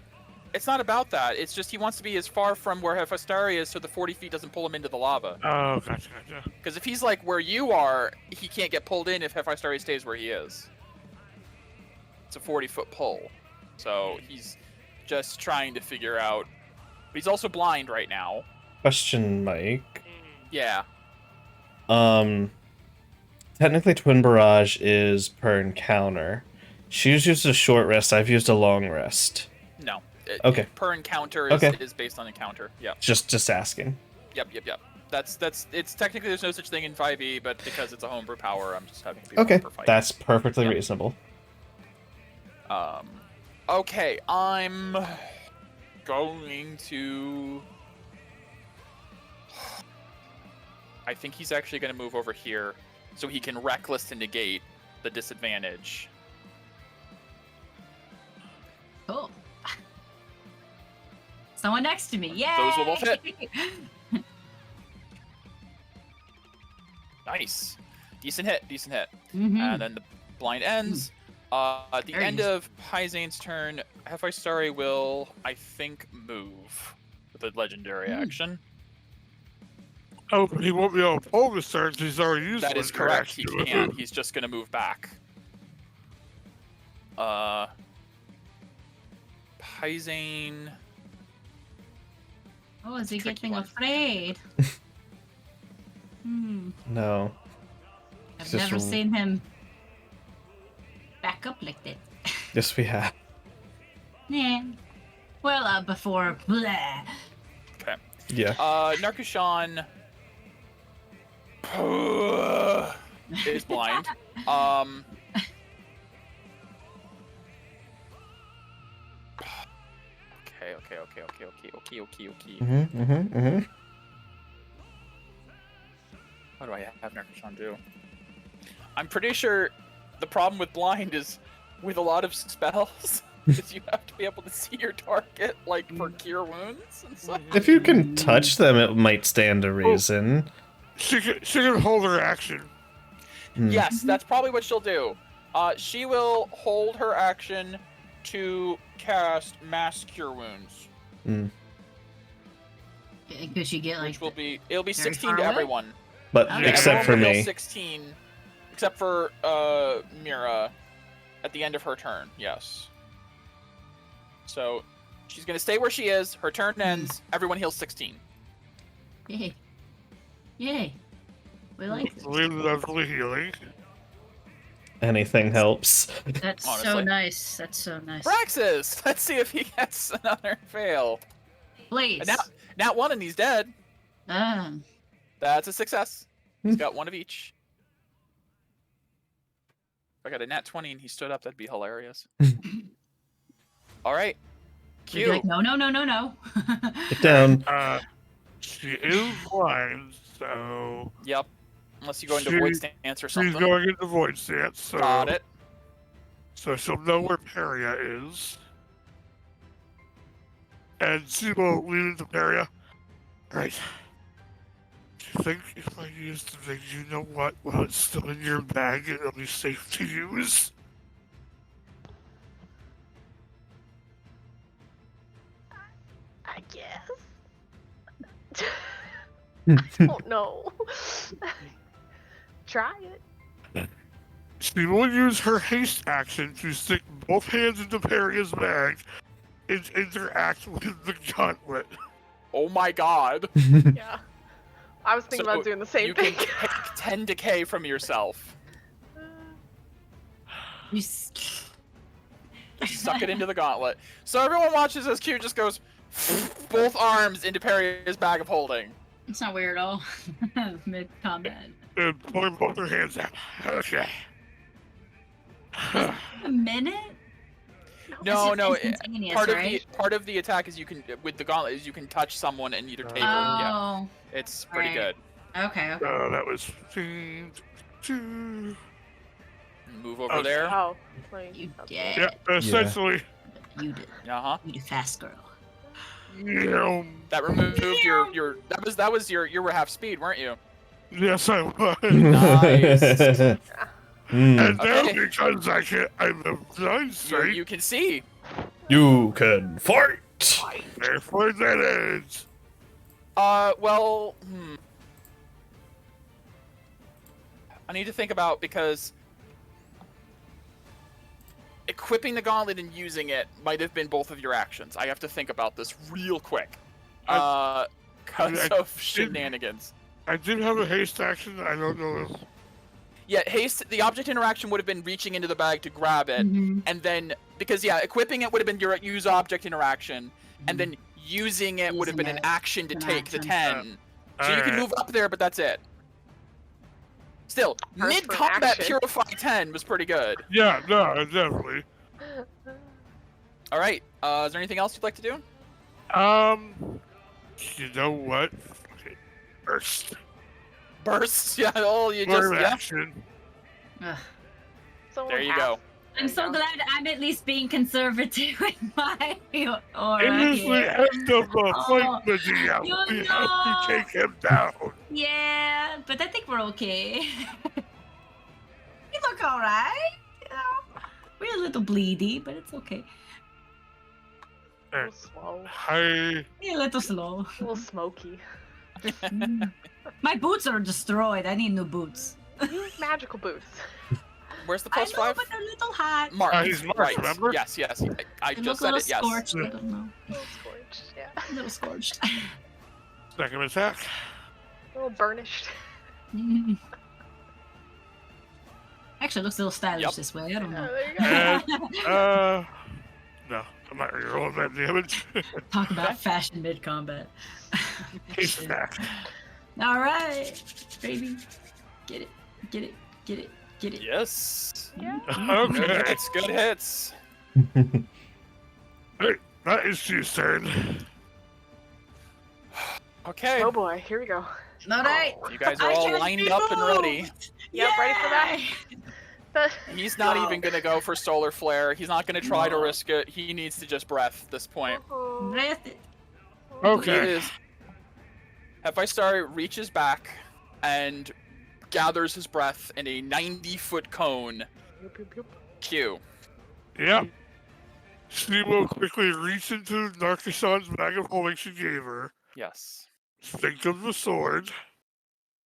It's not about that. It's just he wants to be as far from where Hephaestari is so the 40 feet doesn't pull him into the lava. Oh, gotcha. Because if he's like where you are, he can't get pulled in if Hephaestari stays where he is. It's a 40-foot pull. So he's just trying to figure out. But he's also blind right now. Question, Mike. Yeah. Technically Twin Barrage is per encounter. She's used a short rest, I've used a long rest. No. Okay. Per encounter is, Okay. is based on encounter. Yep. Just asking. Yep. It's technically there's no such thing in 5e, but because it's a homebrew power, I'm just having people Okay, per fight. that's perfectly Yep. reasonable. Okay, I'm going to. I think he's actually going to move over here so he can reckless to negate the disadvantage. Cool. Someone next to me. Yay! Those will both hit. Nice. Decent hit. Mhm. And then the blind ends. At the Very end nice. of Paizane's turn, Hephaestari will, I think, move with a legendary action. Oh, but he won't be able to pull the surge. He's already used That is legendary correct. He action. can. He's just going to move back. Paizane. Oh, is he Tricky getting one. afraid? No. I've It's just never seen him back up like that. Yes, we have. Yeah. Well, before. Bleh. Okay. Yeah. Narkushan is blind. Okay. What do I have Narkushan do? I'm pretty sure the problem with blind is with a lot of spells is you have to be able to see your target, like for cure wounds and stuff. If you can touch them, it might stand to reason. She can hold her action. Yes, that's probably what she'll do. She will hold her action to cast Mass Cure Wounds, Could she get like? which it'll be very 16 far to away? everyone. But Okay. except for Everyone will me. heal 16, except for Mira, at the end of her turn. Yes. So she's gonna stay where she is. Her turn ends. Everyone heals 16. Yay! Yay! We like this. Lovely healing. Anything helps. That's so Honestly. nice. That's so nice. Praxis! Let's see if he gets another fail. Please. And now one and he's dead. That's a success. He's got one of each. If I got a nat 20 and he stood up, that'd be hilarious. All right. We'd be Q. like, no. Get down. She is blind, so Yep. Unless you go into She- void stance or she's something. going into void stance. So, Got it. So she'll know where Peria is, and she will lead into Peria. Right. Do you think if I use the thing, you know what? While it's still in your bag, it'll be safe to use. I guess. I don't know. Try it. She will use her haste action to stick both hands into Peria's bag and interact with the gauntlet. Oh my god. Yeah. I was thinking So about doing the same You thing. can take 10 decay from yourself. You s- Suck it into the gauntlet. So everyone watches as Q just goes both arms into Perry's bag of holding. It's not weird at all. Mid combat. And pulling both her hands out. Okay. A minute? No, It's no. instantaneous, Part right? of the attack is you can with the gauntlet is you can touch someone and either take or Oh. it's pretty Right. good. Okay. That was 15. Move over Okay. there. Oh, like, You okay. did. Yeah, essentially. You did. Uh-huh. You the fast girl. Yeah. That removed your that was your were half speed, weren't you? Yes, I was. Nice. And now Okay. because I'm a blind You, sight, you can see. You can fight. therefore that is. Well, I need to think about because equipping the gauntlet and using it might have been both of your actions. I have to think about this real quick. Because of shenanigans. I did have a haste action. I don't know if. Yeah, haste. The object interaction would have been reaching into the bag to grab it, Mhm. and then because equipping it would have been your use object interaction, and then using it would have been Using an it, action to an take the action. 10. So you can Alright. move up there, but that's it. Still, for mid-combat action. Purify 10 was pretty good. Yeah, no, definitely. All right. Is there anything else you'd like to do? You know what? Okay. Burst. Bursts. Yeah. Oh, you just Burn yeah. action. Ugh. Someone There you has- go. I'm so glad I'm at least being conservative with my aura It is the here. end of the Oh, fight, Medea. you We have know. to take him down. Yeah, but I think we're okay. We look alright. You know, we're a little bleedy, but it's okay. A little slow. Hi. We're a little slow. A little smoky. My boots are destroyed. I need new boots. Use magical boots. Where's the I plus know, 5? but they're a little hot. Mark. He's marked, right. remember? Yes. Yes. I They just look a said little it. Yes. scorched. I don't know. A little scorched, yeah. A little scorched. Second attack. A little burnished. Actually, it looks a little stylish Yep. this way. I don't Oh, know. there you go. And, no, I'm not gonna roll that damage. Talk about fashion mid combat. Haste attack. All right, baby, get it, get it, get it, get it. Yes. Yeah. Good Okay. hits. Good hits. Hey, that is his turn. Okay. Oh boy, here we go. All right. You guys are I all can't lined be up and ready. moved. Yep, ready for that? Yay! He's not Go. even gonna go for solar flare. He's not gonna try to No. risk it. He needs to just breath at this point. Oh. Breath it. He Okay. is. Hephaestus reaches back and gathers his breath in a 90-foot cone. Yup, yup, yup. Q. Yep. She will quickly reach into Narcisson's bag of holding she gave her. Yes. Think of the sword.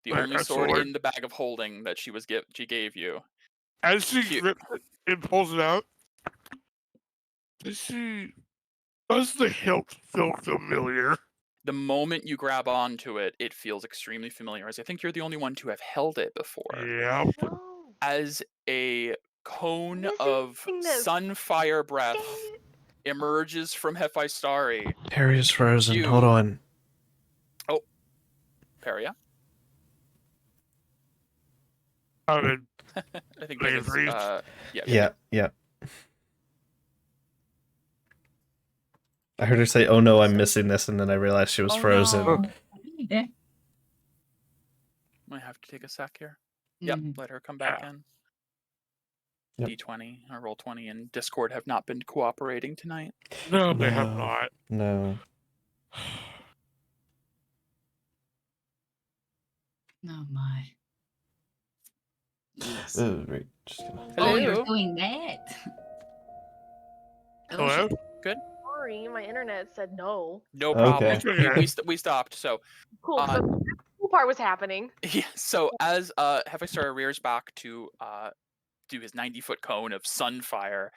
The Right, only a sword sword. in the bag of holding that she gave you. As she Cute. grips it and pulls it out, does the hilt feel familiar? The moment you grab onto it, it feels extremely familiar, as I think you're the only one to have held it before. Yep. No. As a cone Missing of this. sunfire breath Dang it. emerges from Hephaestari. Harry is frozen. You- Hold on. Peria? I mean, I think Like Megan's, freeze? yeah. Yeah. I heard her say, "Oh no, I'm missing this," and then I realized she was Oh, frozen. no. Yeah. Might have to take a sec here. Yep, Mhm. let her come back in. Yep. D20 or roll 20 and Discord have not been cooperating tonight. no, they have No. not. No. Oh my. Yes. Oh, right. Just gonna... Oh, you're Hello? doing that. Oh, Hello? shit. Sorry, my internet said no. No problem. Okay. We stopped. So Cool. So the cool part was happening. yeah, so as Hephaestus rears back to do his 90-foot cone of sunfire,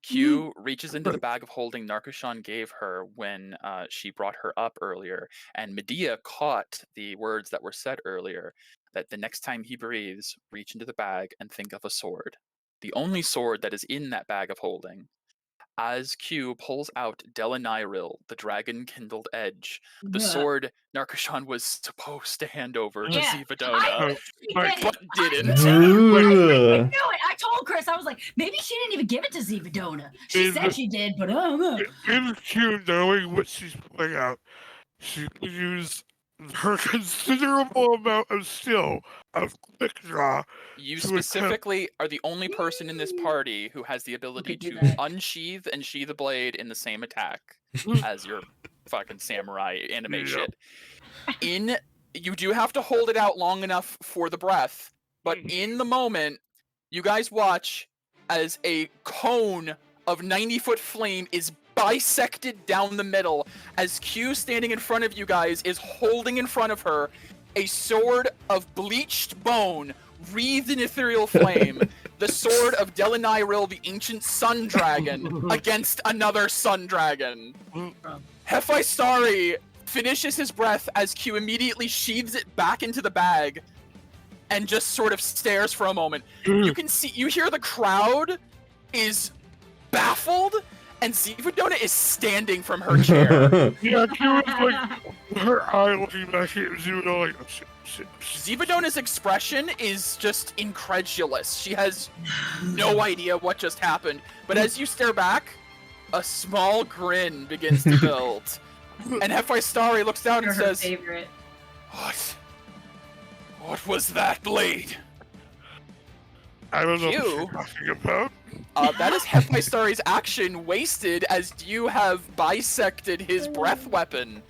Q reaches into the bag of holding Narcoshon gave her when she brought her up earlier, and Medea caught the words that were said earlier, that the next time he breathes, reach into the bag and think of a sword. The only sword that is in that bag of holding. As Q pulls out Delanyril, the dragon-kindled edge, the Yeah. sword Narcoshon was supposed to hand over to Yeah. Zivadona, Like, but didn't. I Ooh. knew it. I told Chris, I was like, maybe she didn't even give it to Zivadona. She Is said it- she did, but I don't know. in Q knowing what she's pulling out, she can use her considerable amount of skill of quick draw. You to attempt- specifically are the only person in this party who has the ability do to that. unsheath and sheath a blade in the same attack as your fucking samurai anime Yep. shit. You do have to hold it out long enough for the breath, but in the moment, you guys watch as a cone of 90-foot flame is bisected down the middle as Q standing in front of you guys is holding in front of her a sword of bleached bone wreathed in ethereal flame, the sword of Delanyril, the ancient sun dragon, against another sun dragon. Hephaestari finishes his breath as Q immediately sheathes it back into the bag and just sort of stares for a moment. You hear the crowd is baffled, and Zivadona is standing from her chair. Yeah, Q was like, her eye looking back at you, like, oh, shit. Zivadona's expression is just incredulous. She has no idea what just happened. But as you stare back, a small grin begins to build. And Hephaestari looks down You're and her says, favorite. What was that blade? I don't know Q? what you're talking about. That is Hephaestari's action wasted as you have bisected his breath weapon.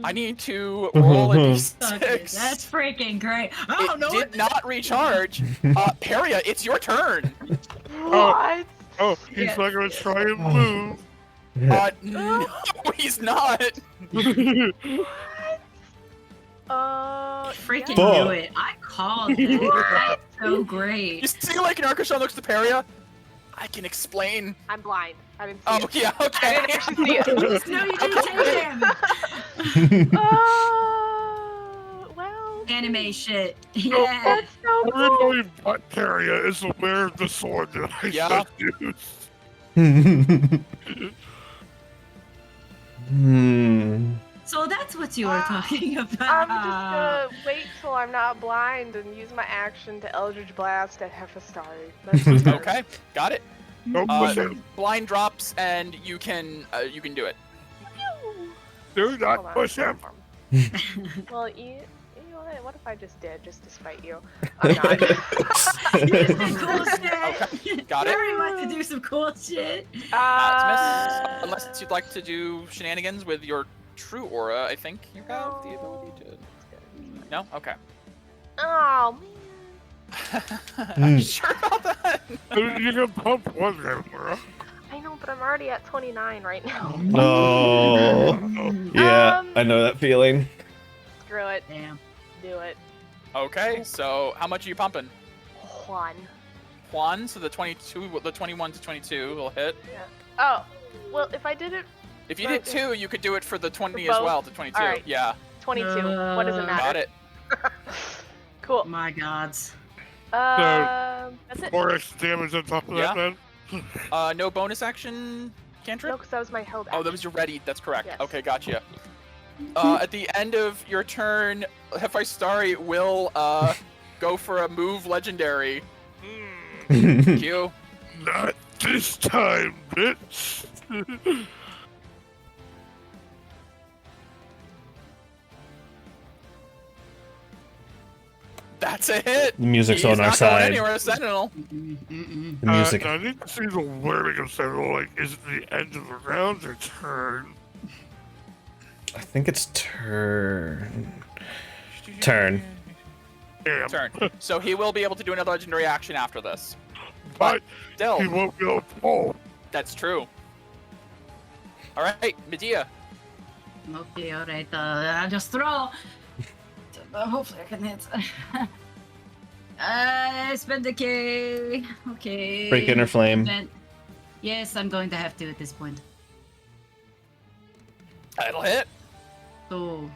I need to roll a Okay, d6. that's freaking great. I don't know It did not recharge. Peria, it's your turn. What? Oh, he's Yeah. not gonna try and move. No, he's not. freaking Fuck. knew it. I called it. That's so You great. see, like, Narcoshon looks to Peria. I can explain. I'm blind. I didn't see Oh, it. yeah, I okay. didn't actually see it. No, you didn't take damage. Well. Anime shit. Oh, Yeah. That's so cool. Everybody but Peria is aware of the sword that I Yeah. just used. So that's what you were talking about. I'm just gonna wait till I'm not blind and use my action to Eldritch Blast at Hephaestari. That's my turn. Okay, got it. Don't push him. Blind drops, and you can do it. Do Hold not on. push him. Well, you know what if I just did, just to spite you? I'm not. You did some cool shit. Got it. Harry wants to do some cool shit. Unless you'd like to do shenanigans with your true aura, I think you have the ability to. No? Okay. Oh, man. Are you sure about that? You can pump one there, Laura. I know, but I'm already at 29 right now. No. Yeah, I know that feeling. Screw it. Damn. Do it. Okay, so how much are you pumping? One. So the 21 to 22 will hit. Oh, well, if I did it If you did 2, you could do it for the 20 For as both? well, to 22. Alright. Yeah, 22. What does it matter? got it. Cool. My gods. That's it. 4x damage on top of Yeah. that, then. No bonus action cantrip? No, because that was my held Oh, action. that was your ready. That's correct. Yes. Okay, gotcha. At the end of your turn, Hephaestus will go for a move legendary. Q. Not this time, bitch. That's a hit. The music's He's on our not going side. anywhere, Sentinel. Mm-mm. The music. I need to see the wording of Sentinel. Like, is it the end of the round or turn? I think it's turn. Turn. Damn. Turn. So he will be able to do another legendary action after this. But Still, he won't be able to pull. that's true. All right, Medea. Okay, alright. I'll just throw. Hopefully I can hit. Spend the K. Okay. Break inner flame. Spend- Yes, I'm going to have to at this point. That'll hit. So.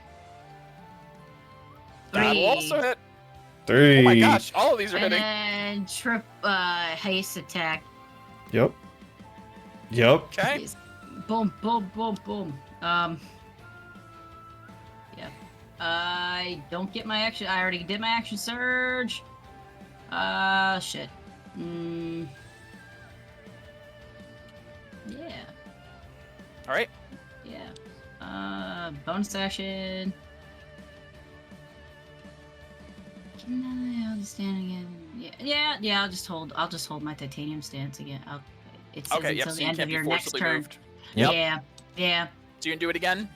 That'll also hit. 3. Oh my gosh, all of these are And hitting. then haste attack. Yep. Yep. Okay. Yes. Boom, boom, boom, boom. Yeah. I don't get my action. I already did my action surge. Shit. Yeah. All right. Yeah. Bonus action. Can I stand again? Yeah. I'll just hold my titanium stance again. It says Okay, yep, until so the you end can't of be your next forcibly turn. moved. Yep. Yeah. So you can do it again?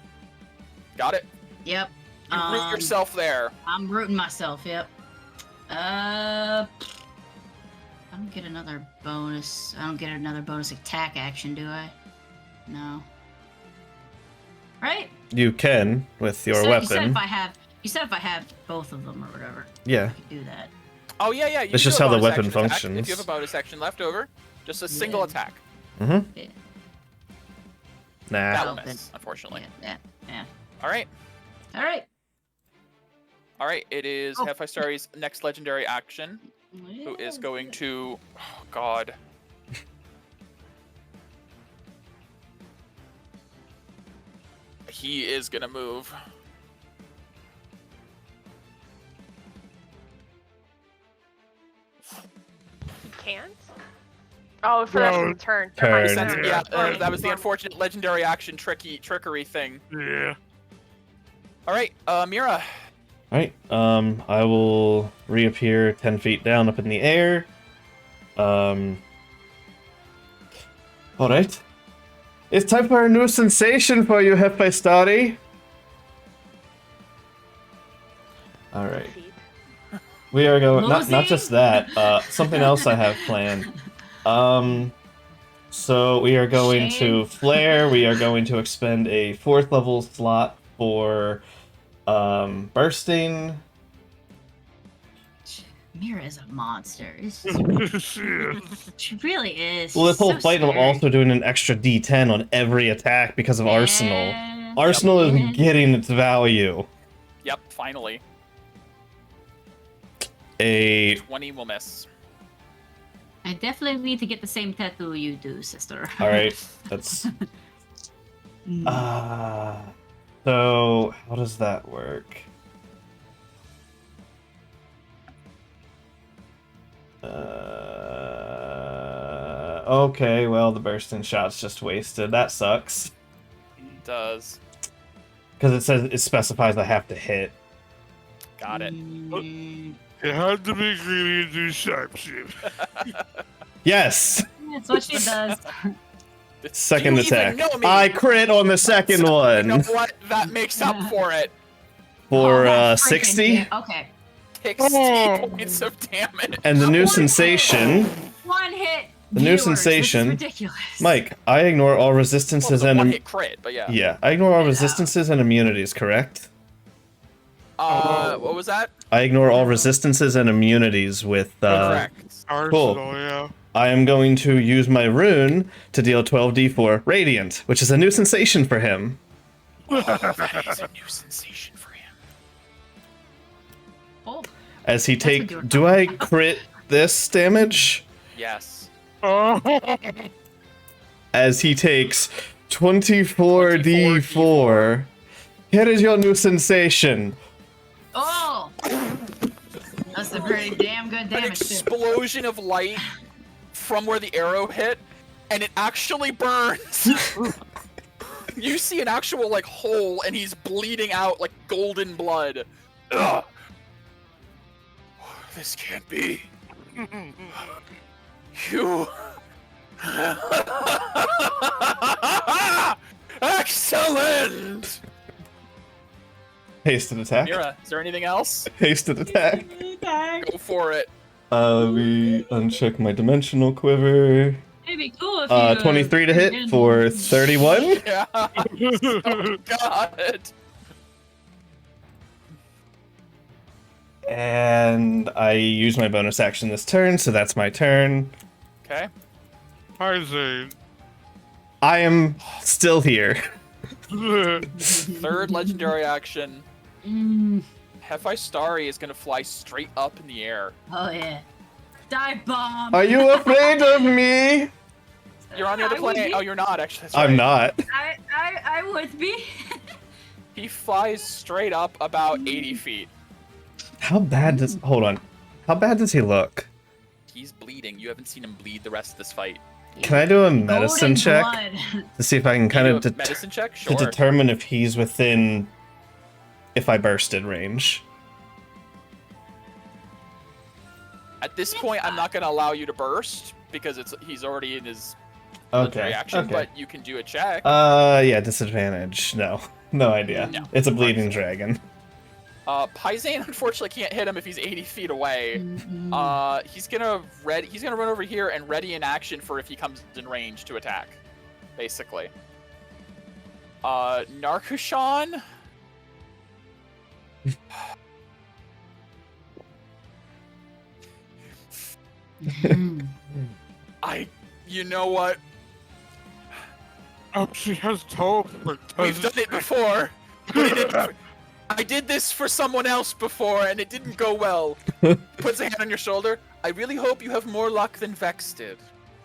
Got it? Yep. You root yourself there. I'm rooting myself. Yep. I don't get another bonus. I don't get another bonus attack action, do I? No. Right? You can with your You weapon. said if I have both of them or whatever, Yeah. I could do that. Oh, yeah. You That's can just do a how the bonus weapon action attack functions. If you have a bonus action left over, just a single Yeah. attack. Mm-hmm. Yeah. Nah. That Well, will miss, then- unfortunately. Yeah. All right. All right. All right. It is Oh. Hephaestus' next legendary action, who is going to... Oh, God. He is going to move. He can't? Oh, for No. that turn. Turn. Never mind, Since- never yeah, mind. that was the unfortunate legendary action trickery thing. Yeah. All right, Mira. Alright, I will reappear 10 feet down up in the air. Alright. It's time for a new sensation for you, Hephaestus. Alright. Feet. We are going, not Mosey? just that, something else I have planned. So we are going to flare, we are going to expend a 4th level slot for bursting. Mira is a monster. Shit. She really is. Well, this She's whole so fight will scary. also doing an extra D10 on every attack because of Arsenal. Yeah. Arsenal Yeah. is getting its value. Yep, finally. A 20 will miss. I definitely need to get the same tattoo you do, sister. all right. That's Mm. so how does that work? Okay, well the bursting shot's just wasted. That sucks Does. because it specifies I have to hit. Got it. Mm, You had to be greedy and do sharpshooter. Yes, That's what she does. second Do you even attack. know me? I crit on the second You one know what? That makes up for it. for Oh, that's freaking 60, good. Okay. 60 Oh. points of damage. and the I new wanted sensation. One hit. The new viewers. sensation- This is ridiculous. Mike, I ignore all Well, resistances it's a and one-hit crit, but yeah. I ignore all Yeah. resistances and immunities. Correct? What was that? I ignore all resistances and immunities with. Correct. Arsenal, yeah. I am going to use my rune to deal 12d4 radiant, which is a new sensation for him. That is a new sensation for him. Oh, As he That's what take, you were do I crit this damage? Yes. As he takes 24d4. Here is your new sensation. oh! That's a pretty damn good An damage too. explosion of light from where the arrow hit, and it actually burns. You see an actual like hole, and he's bleeding out like golden blood. Ugh. This can't be. You. Excellent. Hasted attack. Mira, is there anything else? Hasted attack. Go for it. Let me uncheck my dimensional quiver. It'd be cool if you, 23 to hit for 31. Yeah. Oh God. And I use my bonus action this turn, so that's my turn. Okay. Hi, Zane. I am still here. Third legendary action. Mm, Hephaestari is gonna fly straight up in the air. oh yeah. Dive bomb! Are you afraid of me? You're on the other I would planet. be. Oh, you're not actually. That's I'm right. not. I would be. He flies straight up about 80 feet. How bad does... Hold on. How bad does he look? He's bleeding. You haven't seen him bleed the rest of this fight. Can I do a medicine Golden check blood. to see if I can kind You of do a medicine check? to Sure. determine if he's within... if I bursted range? At this point, I'm not gonna allow you to burst because he's already in his legendary Okay. action. Okay. But you can do a check. Yeah, disadvantage. No. No idea. No. It's a bleeding dragon. Paisane unfortunately can't hit him if he's 80 feet away. Mm-mm. He's gonna run over here and ready in action for if he comes in range to attack, basically. Narkushan. Mhm. You know what? Oh, she has teleport. We've done it before. I did this for someone else before, and it didn't go well. Puts a hand on your shoulder. I really hope you have more luck than Vex did.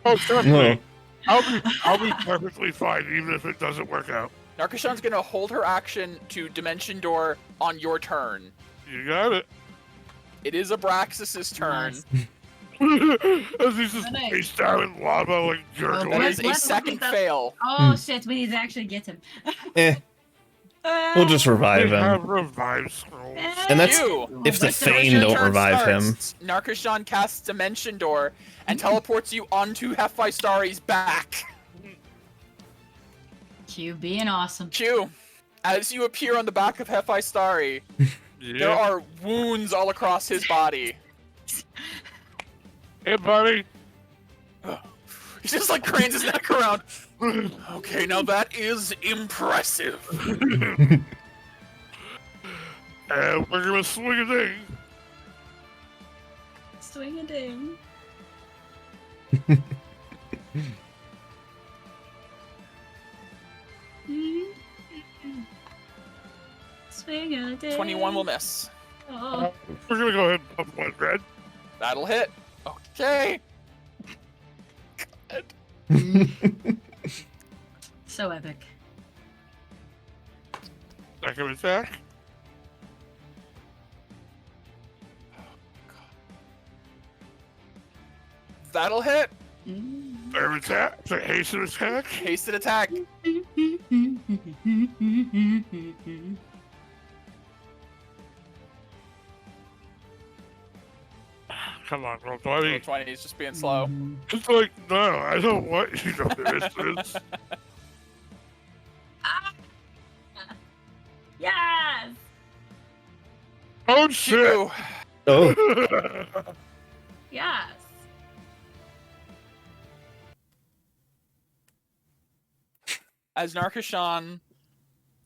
Oh, trust No. me. I'll be perfectly fine, even if it doesn't work out. Narkushan's gonna hold her action to Dimension Door on your turn. You got it. It is Abraxas's turn. Nice. As he's just Nice. face down in lava, like That gurgling. is a Let's second look at fail. Oh shit, we need to actually get him. Eh, we'll just They revive have him. revive scrolls. And that's You. if the As soon as Thane your don't turn revive him. starts, Narkushan casts Dimension Door and teleports you onto Hephaestari's back. Q being awesome. Q, as you appear on the back of Hephaestari, there are wounds all across his body. Hey, buddy. He just like cranes his neck around. Okay, now that is impressive. And we're gonna swing a ding. Swing a ding. Swing a ding. 21 will miss. Oh. We're gonna go ahead and pump one red. That'll hit. Okay. So epic. Second attack. That'll hit. Third attack. It's a hasten attack. Hasted attack. Come on, roll Roll 20. 20 is just being slow. It's like, no, I don't want you to miss this. Yes! Oh, shit. Q, Oh, Yes! as Narkushan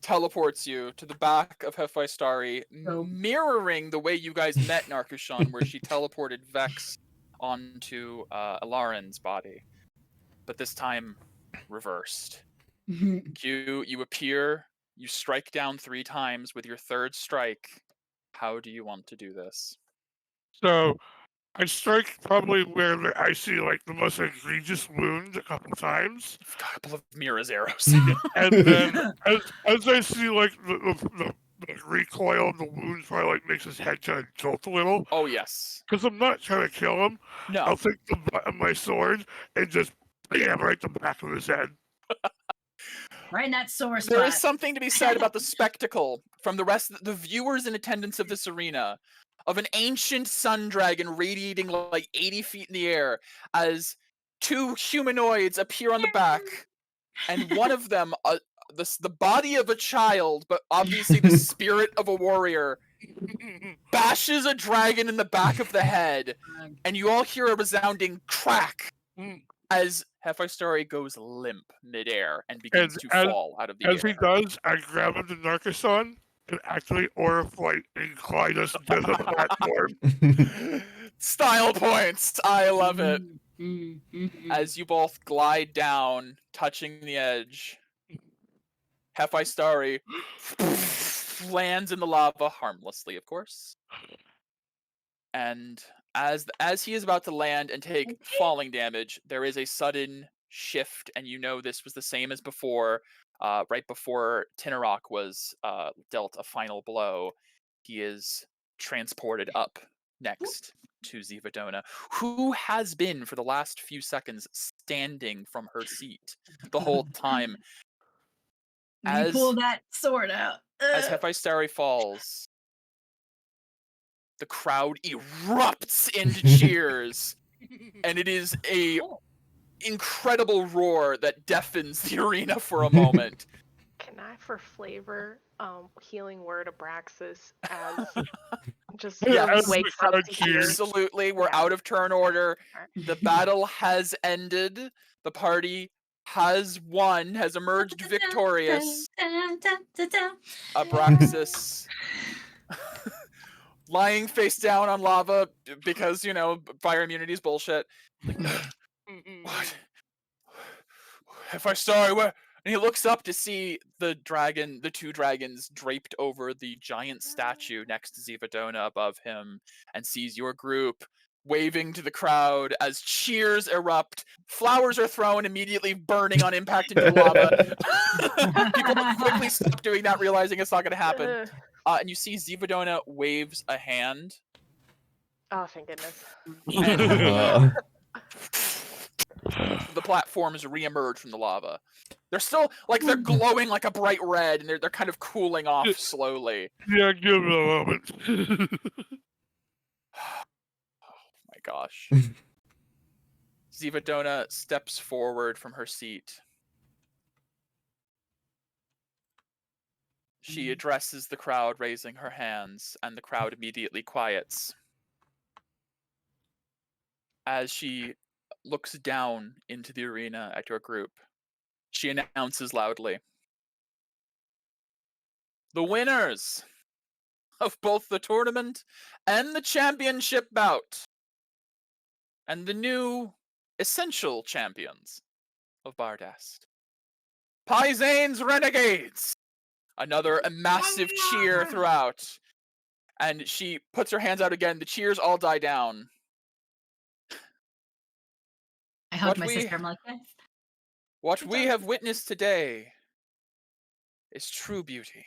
teleports you to the back of Hephaestari, Oh. mirroring the way you guys met Narkishon, where she teleported Vex onto Alarin's body, but this time reversed. You appear, you strike down 3 times with your 3rd strike. How do you want to do this? So I strike probably where I see like the most egregious wound a couple times, You've got a couple of Mira's arrows. and then as I see like the recoil of the wound probably like makes his head kind of jolt a little. Oh yes. Because I'm not trying to kill him. No. I'll take the butt of my sword and just bam right the back of his head. Right in that sore spot. There is something to be said about the spectacle from the rest of the viewers in attendance of this arena of an ancient sun dragon radiating like 80 feet in the air as 2 humanoids appear on the back, and one of them, the body of a child, but obviously the spirit of a warrior, bashes a dragon in the back of the head, and you all hear a resounding crack as Hephaestari goes limp midair and begins to fall out of the air. As he does, I grab him to Narkison and actually Aura Flight and glide us to the platform. Style points! I love it. As you both glide down, touching the edge, Hephaestari lands in the lava harmlessly, of course. And as he is about to land and take falling damage, there is a sudden shift, and you know this was the same as before. Right before Tinarok was dealt a final blow, he is transported up next to Zivadona, who has been for the last few seconds standing from her seat the whole time. You pull that sword out. As Hephaestari falls, the crowd erupts into cheers, and it is a incredible roar that deafens the arena for a moment. Can I, for flavor, healing word Abraxas as just Yes. wakes up to hear? Absolutely, we're out of turn order. The battle has ended. The party has won, has emerged victorious. Abraxas lying face down on lava because, fire immunity is bullshit. Like, what? Hephaestari, where? And he looks up to see the 2 dragons draped over the giant statue next to Zivadona above him, and sees your group waving to the crowd as cheers erupt. Flowers are thrown, immediately burning on impact into the lava. People quickly stop doing that, realizing it's not going to happen. And you see Zivadona waves a hand. Oh, thank goodness. And the platforms re-emerge from the lava. They're still they're glowing like a bright red, and they're kind of cooling off slowly. Yeah, give it a moment. Oh my gosh. Zivadona steps forward from her seat. She addresses the crowd, raising her hands, and the crowd immediately quiets. As she looks down into the arena at your group, she announces loudly, "The winners of both the tournament and the championship bout, and the new essential champions of Bardast, Paizane's Renegades." Another massive cheer throughout, and she puts her hands out again. The cheers all die down. I hugged my sister. I'm like, what we have witnessed today is true beauty,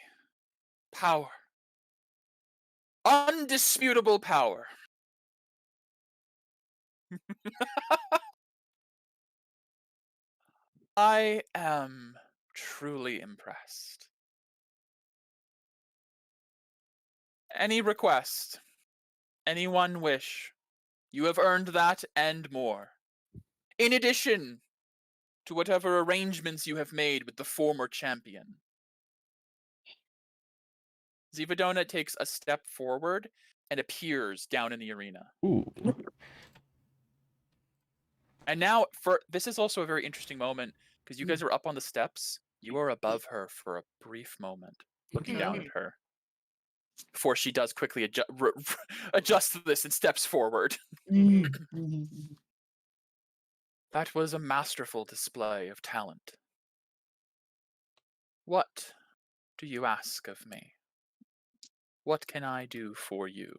power, undisputable power. I am truly impressed. Any request, any one wish, you have earned that and more. In addition to whatever arrangements you have made with the former champion. Zivadona takes a step forward and appears down in the arena. Ooh. And now, this is also a very interesting moment, because you guys are up on the steps. You are above her for a brief moment, looking down at her, before she does quickly adjust to this and steps forward. That was a masterful display of talent. What do you ask of me? What can I do for you?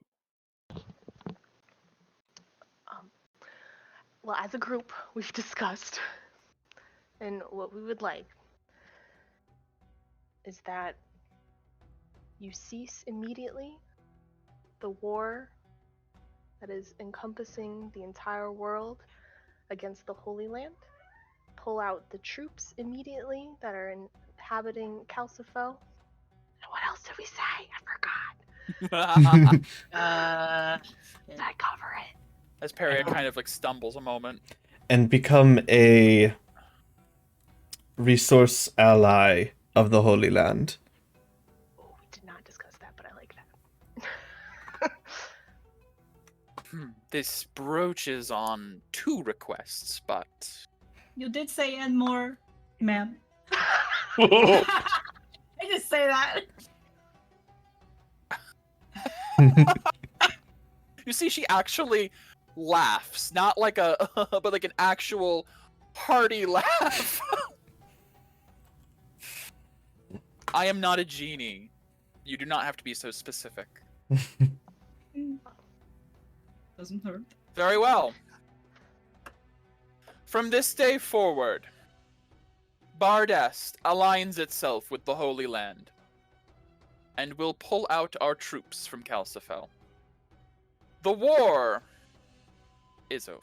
Well, as a group, we've discussed, and what we would like is that you cease immediately the war that is encompassing the entire world against the Holy Land. Pull out the troops immediately that are inhabiting Calcifel. And what else did we say? I forgot. Did I cover it? As Peria kind of like stumbles a moment. And become a resource ally of the Holy Land. Oh, we did not discuss that, but I like that. This broaches on 2 requests, but You did say and more, ma'am. I just say that. you see she actually laughs, not like a but like an actual hearty laugh. I am not a genie. You do not have to be so specific. Doesn't hurt. Very well. From this day forward, Bardest aligns itself with the Holy Land, and will pull out our troops from Calcifel. The war is over.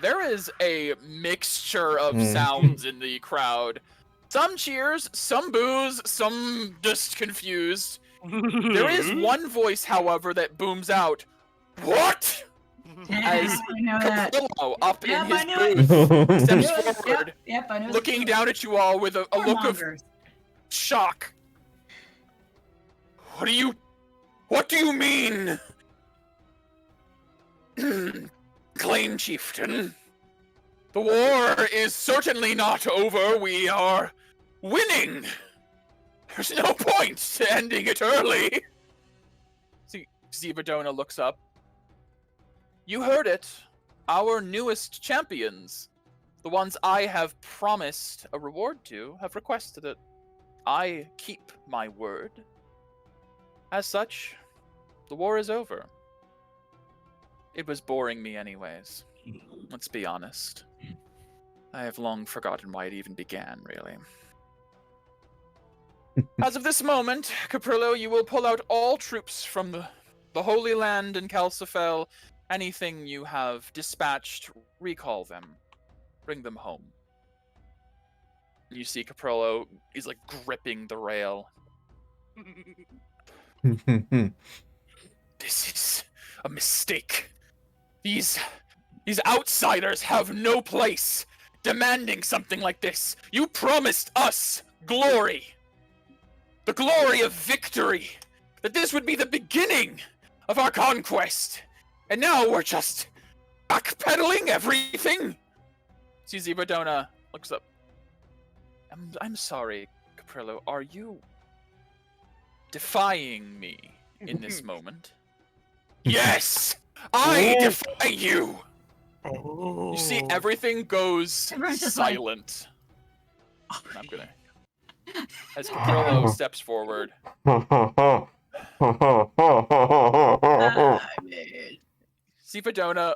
There is a mixture of sounds in the crowd. Some cheers, some boos, some just confused. There is one voice, however, that booms out, "What?" As I know that. Caprillo up in Yep, I his knew it. booth steps Yep, forward, yep, I know. looking down at you all with a look of Warmongers. shock. What do you mean? Claim chieftain. The war is certainly not over. We are winning. There's no point to ending it early. See, Zivadona looks up. You heard it. Our newest champions, the ones I have promised a reward to, have requested it. I keep my word. As such, the war is over. It was boring me anyways. Let's be honest. I have long forgotten why it even began, really. As of this moment, Caprillo, you will pull out all troops from the Holy Land and Calcifel. Anything you have dispatched, recall them. Bring them home. You see Caprillo is like gripping the rail. This is a mistake. These outsiders have no place demanding something like this. You promised us glory. The glory of victory. That this would be the beginning of our conquest. And now we're just backpedaling everything. See, Zivadona looks up. I'm sorry, Caprillo. Are you defying me in this moment? Yes! I defy you! You see, everything goes Everyone's just like- silent. I'm gonna... As Caprillo steps forward, Zivadona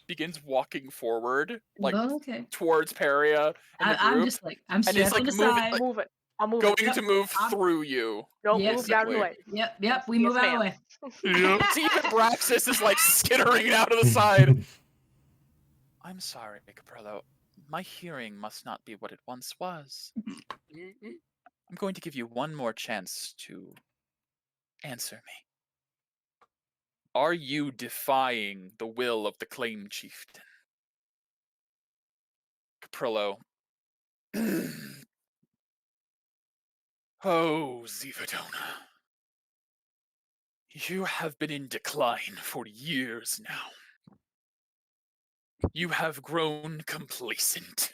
begins walking forward, like okay. towards Peria and the I'm group, just like, I'm and it's stepping like moving, aside. like, Move it. I'll move going it. to move I'm- through you. Nope, Yeah. move out of the way. Yep, we Yes, move out of the way. ma'am. Yep. See, even Braxis is like skittering out of the side. I'm sorry, Caprillo. My hearing must not be what it once was. I'm going to give you one more chance to answer me. Are you defying the will of the claim chieftain? Caprillo. Oh, Zivadona. You have been in decline for years now. You have grown complacent.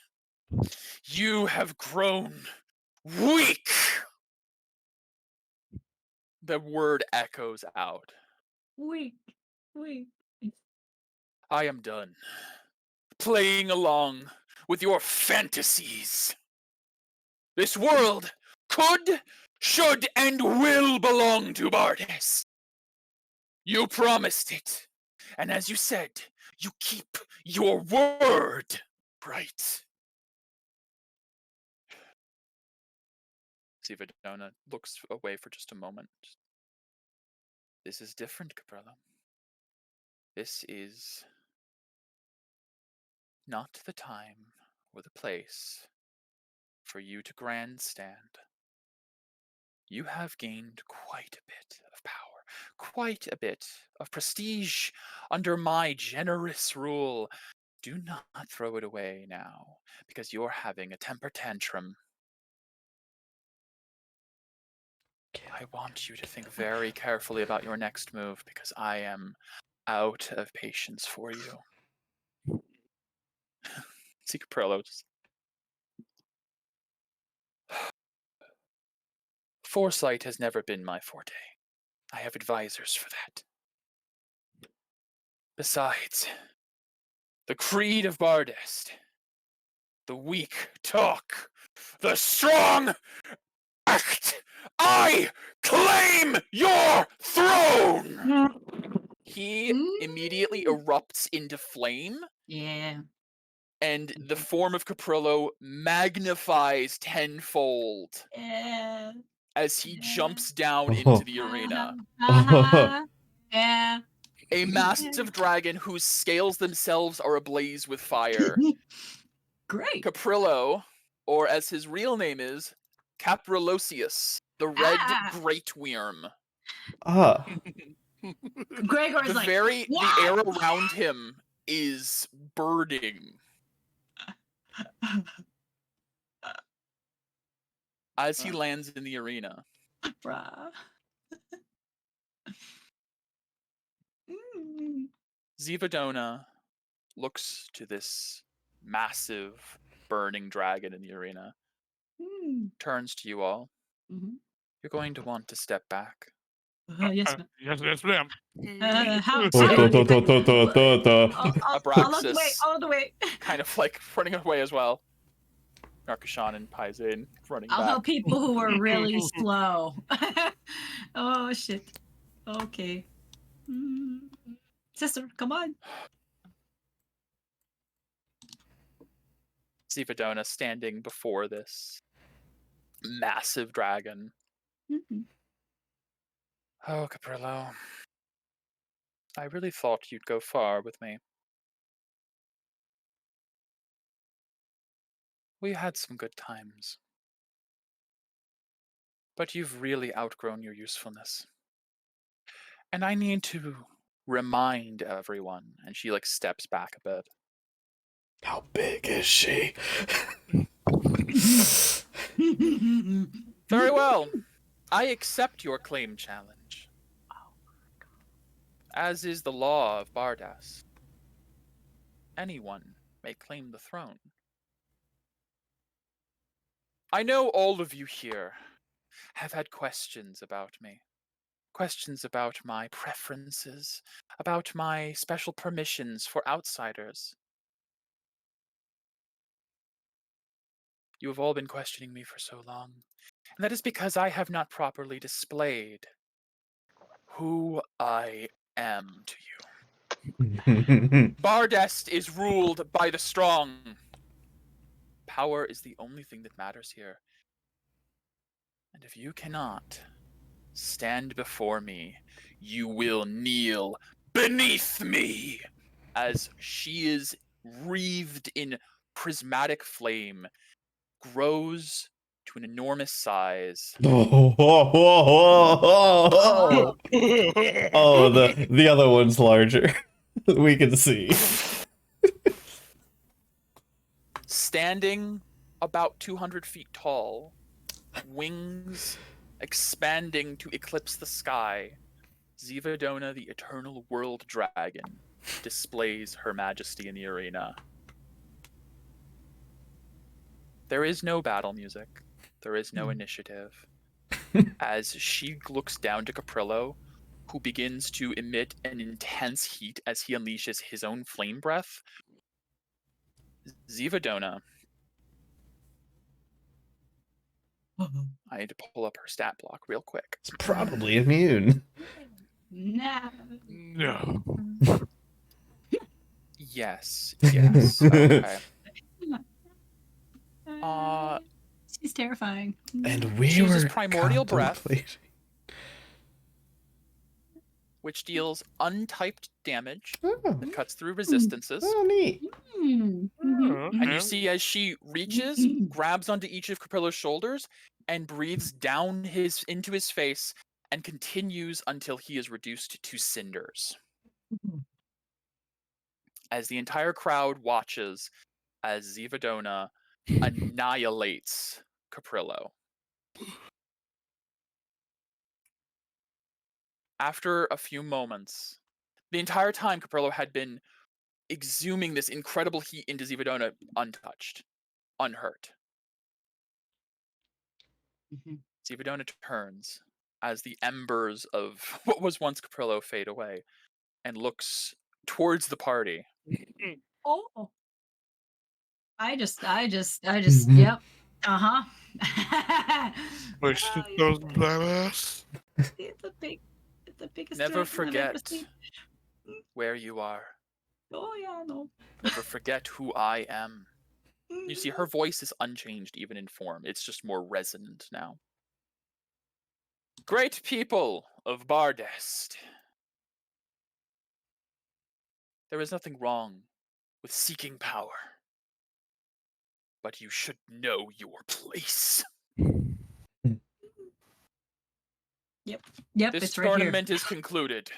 You have grown weak. The word echoes out. Weak. I am done playing along with your fantasies. This world could, should, and will belong to Bardes. You promised it, and as you said, you keep your word, right? Sivadona looks away for just a moment. This is different, Caprella. This is not the time or the place for you to grandstand. You have gained quite a bit of power, quite a bit of prestige under my generous rule. Do not throw it away now, because you're having a temper tantrum. I want you to think very carefully about your next move, because I am out of patience for you. Secret Perlo just... Foresight has never been my forte. I have advisors for that. Besides, the creed of Bardest. The weak talk. The strong act. I claim your throne! He immediately erupts into flame, Yeah. and the form of Caprillo magnifies tenfold Yeah. as he jumps down Oh. into the arena. Yeah. A massive dragon whose scales themselves are ablaze with fire. Great. Caprillo, or as his real name is, Caprilosius, the red great worm. Ah. Gregor's like, The air around him is burning. As he lands in the arena. Bruh. Zivadona looks to this massive burning dragon in the arena, turns to you all. You're going to want to step back. Yes, ma'am. Yes, ma'am. How To, to, to, to, to, to, to. Abraxas all the way. kind of like running away as well. Narkashan and Paizain running I'll back. help people who are really slow. Oh, shit. Okay. Sister, come on. Zivadona standing before this massive dragon. Oh, Caprillo. I really thought you'd go far with me. We had some good times. But you've really outgrown your usefulness. And I need to remind everyone. And she like steps back a bit. How big is she? Very well. I accept your claim challenge. As is the law of Bardas. Anyone may claim the throne. I know all of you here have had questions about me. Questions about my preferences, about my special permissions for outsiders. You have all been questioning me for so long, and that is because I have not properly displayed who I am to you. Bardest is ruled by the strong. Power is the only thing that matters here. And if you cannot stand before me, you will kneel beneath me. As she is wreathed in prismatic flame, grows to an enormous size. Oh, the other one's larger. We can see. Standing about 200 feet tall, wings expanding to eclipse the sky, Zivadona, the eternal world dragon, displays her majesty in the arena. There is no battle music. There is no initiative. As she looks down to Caprillo, who begins to emit an intense heat as he unleashes his own flame breath, Zivadona. I need to pull up her stat block real quick. It's probably immune. No. No. Yes. Okay. She's terrifying. And we She uses were primordial breath. contemplating. Which deals untyped damage Oh, that cuts through resistances. oh, neat. And you see as she reaches, grabs onto each of Caprillo's shoulders, and breathes down into his face, and continues until he is reduced to cinders. As the entire crowd watches as Zivadona annihilates Caprillo. After a few moments, the entire time Caprillo had been exhuming this incredible heat into Zivadona untouched, unhurt. Zivadona turns as the embers of what was once Caprillo fade away and looks towards the party. Oh. I just, yep. Uh-huh. Push those badass. It's the biggest Never dragon I've ever forget seen. where you are. Oh, yeah, no. Never forget who I am. You see, her voice is unchanged even in form. It's just more resonant now. Great people of Bardest. There is nothing wrong with seeking power. But you should know your place. Yep, This it's right here. tournament is concluded.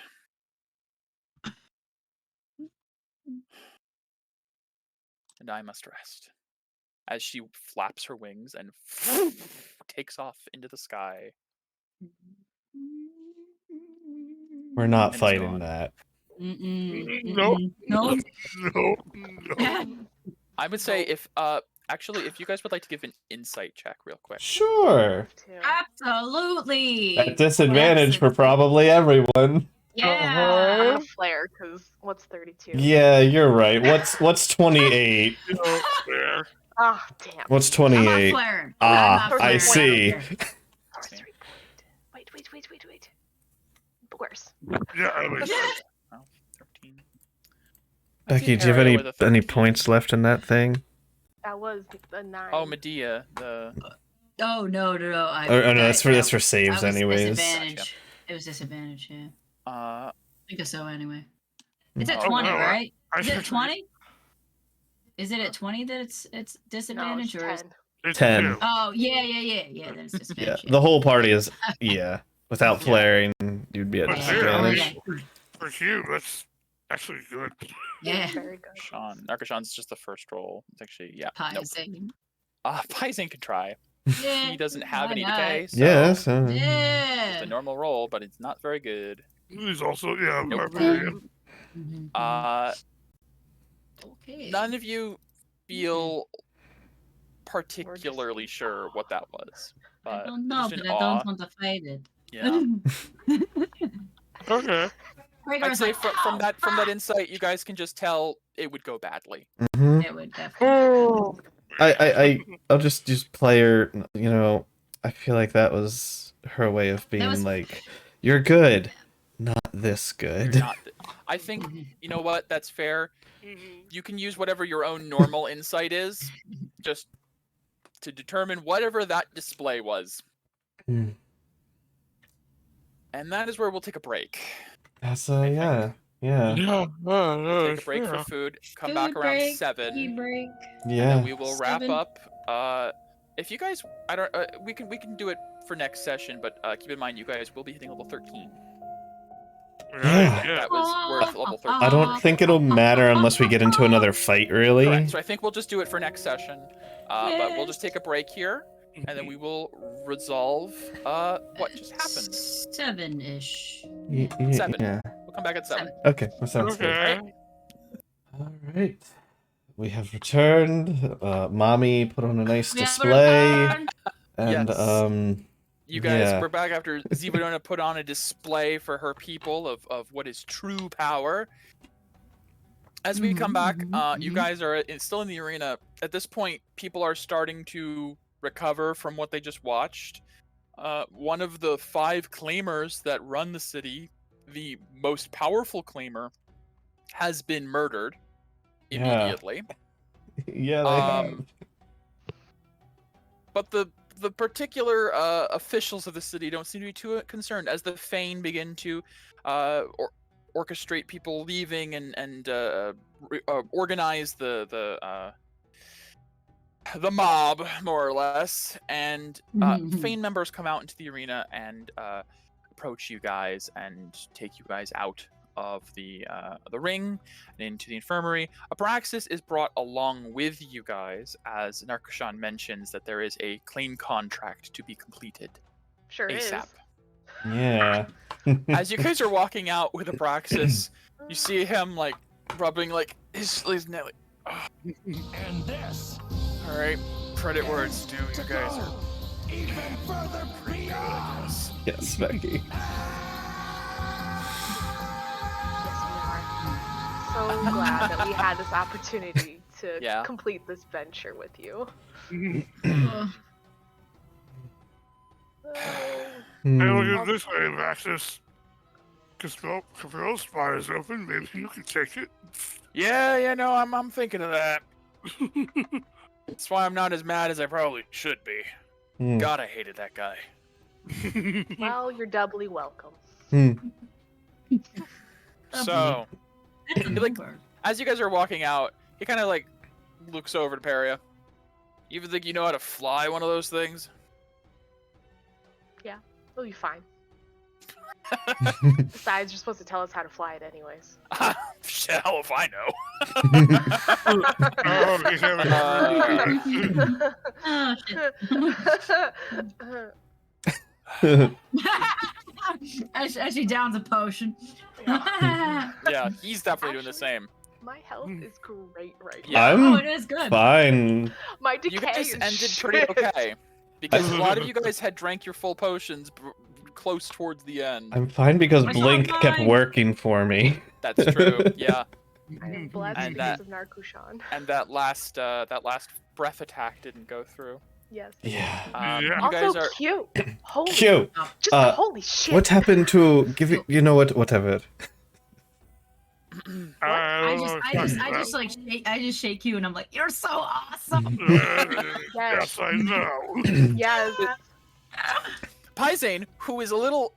And I must rest. As she flaps her wings and takes off into the sky. We're not And it's fighting gone. that. No. No. No. I would say if actually if you guys would like to give an insight check real quick. Sure. Absolutely. At disadvantage for probably everyone. Yeah. I'm gonna flare because what's 32? Yeah, you're right. What's 28? No. There. Ah, damn. What's I'm not 28? flaring. Ah, I'm not I flaring. see. Sorcery point. Wait. The worst. Yeah, I was. 13. Becky, do you have any points left in that thing? That was a 9. Oh, Medea, the Oh no. Oh no, that's for saves anyways. Disadvantage. Gotcha. It was disadvantage. Yeah. uh I think so anyway. It's at Oh, 20, wow. right? I Is it should- 20? Is it at 20 that it's No, disadvantage it's or? 10. It's 10. 2. Oh yeah. Then it's Yeah, disadvantage. the whole party is Without flaring, you'd be at But Yeah. disadvantage. For you, that's actually good. Yeah. Very good. Sean. Narcosean's just the first roll. It's actually Pie Nope. zing. Paizen can try. Yeah. He doesn't have why any not? decay, so Yes. it's Yeah. a normal roll, but it's not very good. He's also, yeah, Nope. barbarian. Okay. None of you feel particularly sure what that was. I But don't know, just in but I awe. don't want to fight it. Yeah. Okay. I'd say from that insight, you guys can just tell it would go badly. Mhm. It would definitely. I'll just play her. You know, I feel like that was her way of being was- like, "You're good, not this You're good." not I think you know what? That's fair. You can use whatever your own normal insight is, just to determine whatever that display was. Hmm. And that is where we'll take a break. That's think. yeah. Yeah. Take a break for food. Come back Food around break, 7. tea break. And Yeah. then we will wrap 7. up. If you guys, I don't, we can do it for next session, but keep in mind you guys will be hitting level 13. Yeah. That was worth level 13. I don't think it'll matter unless we get into another fight, really. Correct. So I think we'll just do it for next session. But we'll just take a break here, and then we will resolve what just happened. 7-ish. 7. Yeah. We'll come back at 7. Okay, that sounds good. Okay. All right. we have returned. Mommy put on a nice We have display, returned. and Yes. You guys, yeah. we're back after Zivadona put on a display for her people of what is true power. As we come back, you guys are still in the arena. At this point, people are starting to recover from what they just watched. One of the 5 claimers that run the city, the most powerful claimer, has been murdered immediately. Yeah, they have. But the particular officials of the city don't seem to be too concerned as the Fane begin to orchestrate people leaving and organize the mob, more or less. And Fane members come out into the arena and approach you guys and take you guys out of the ring and into the infirmary. Abraxas is brought along with you guys as Narkushan mentions that there is a claim contract to be completed Sure ASAP. is. Yeah. As you guys are walking out with Abraxas, you see him like rubbing like his neck. Like, oh. And this All right, credit where it's due. You guys are even further beyond. Yes, Becky. So glad that we had this opportunity to Yeah. complete this venture with you. Hmm. Hey, look at this way, Maxis. Cabral's spot is open. Maybe you can take it. Yeah, no, I'm thinking of that. That's why I'm not as mad as I probably should be. Hmm. God, I hated that guy. Well, you're doubly welcome. Hmm. So, like, as you guys are walking out, he kind of like looks over to Peria. You even think you know how to fly one of those things? We'll be fine. Besides, you're supposed to tell us how to fly it anyways. Shit, hell if I know. Oh, Oh shit. as she downs a potion. Yeah, he's definitely doing the Actually- same. My health is great right Yeah. now. Oh, I'm it is good. fine. My decay You guys is ended shit. pretty okay. Because a lot of you guys had drank your full potions close towards the end. I'm fine because I saw Blink kept mine. working for me. That's true, yeah. I am blessed And because that- of Narkushan. And that last breath attack didn't go through. Yes. Yeah. Yeah. You Also guys are cute. Holy, Cute. just holy shit. What happened to give it? You know what? Whatever. I just shake you and I'm like, you're so awesome. Yes, I know. Yes. Paisane, who is a little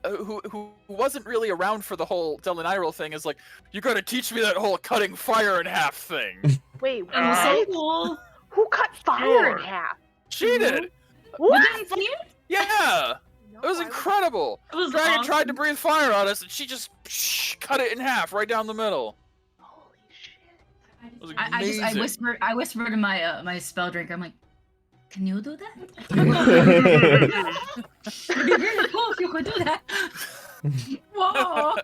who wasn't really around for the whole Delanyril thing, is like, you gotta teach me that whole cutting fire in half thing. Wait, It was so what? cool. Who cut fire Sure. in half? She did. What? You didn't see it? Yeah, No, it was I incredible. It was Dragon awesome. tried to breathe fire on us, and she just cut it in half right down the middle. Holy shit. It was I amazing. whispered to my my spell drinker. I'm like, can you do that? It'd be really cool if you could do that. Whoa.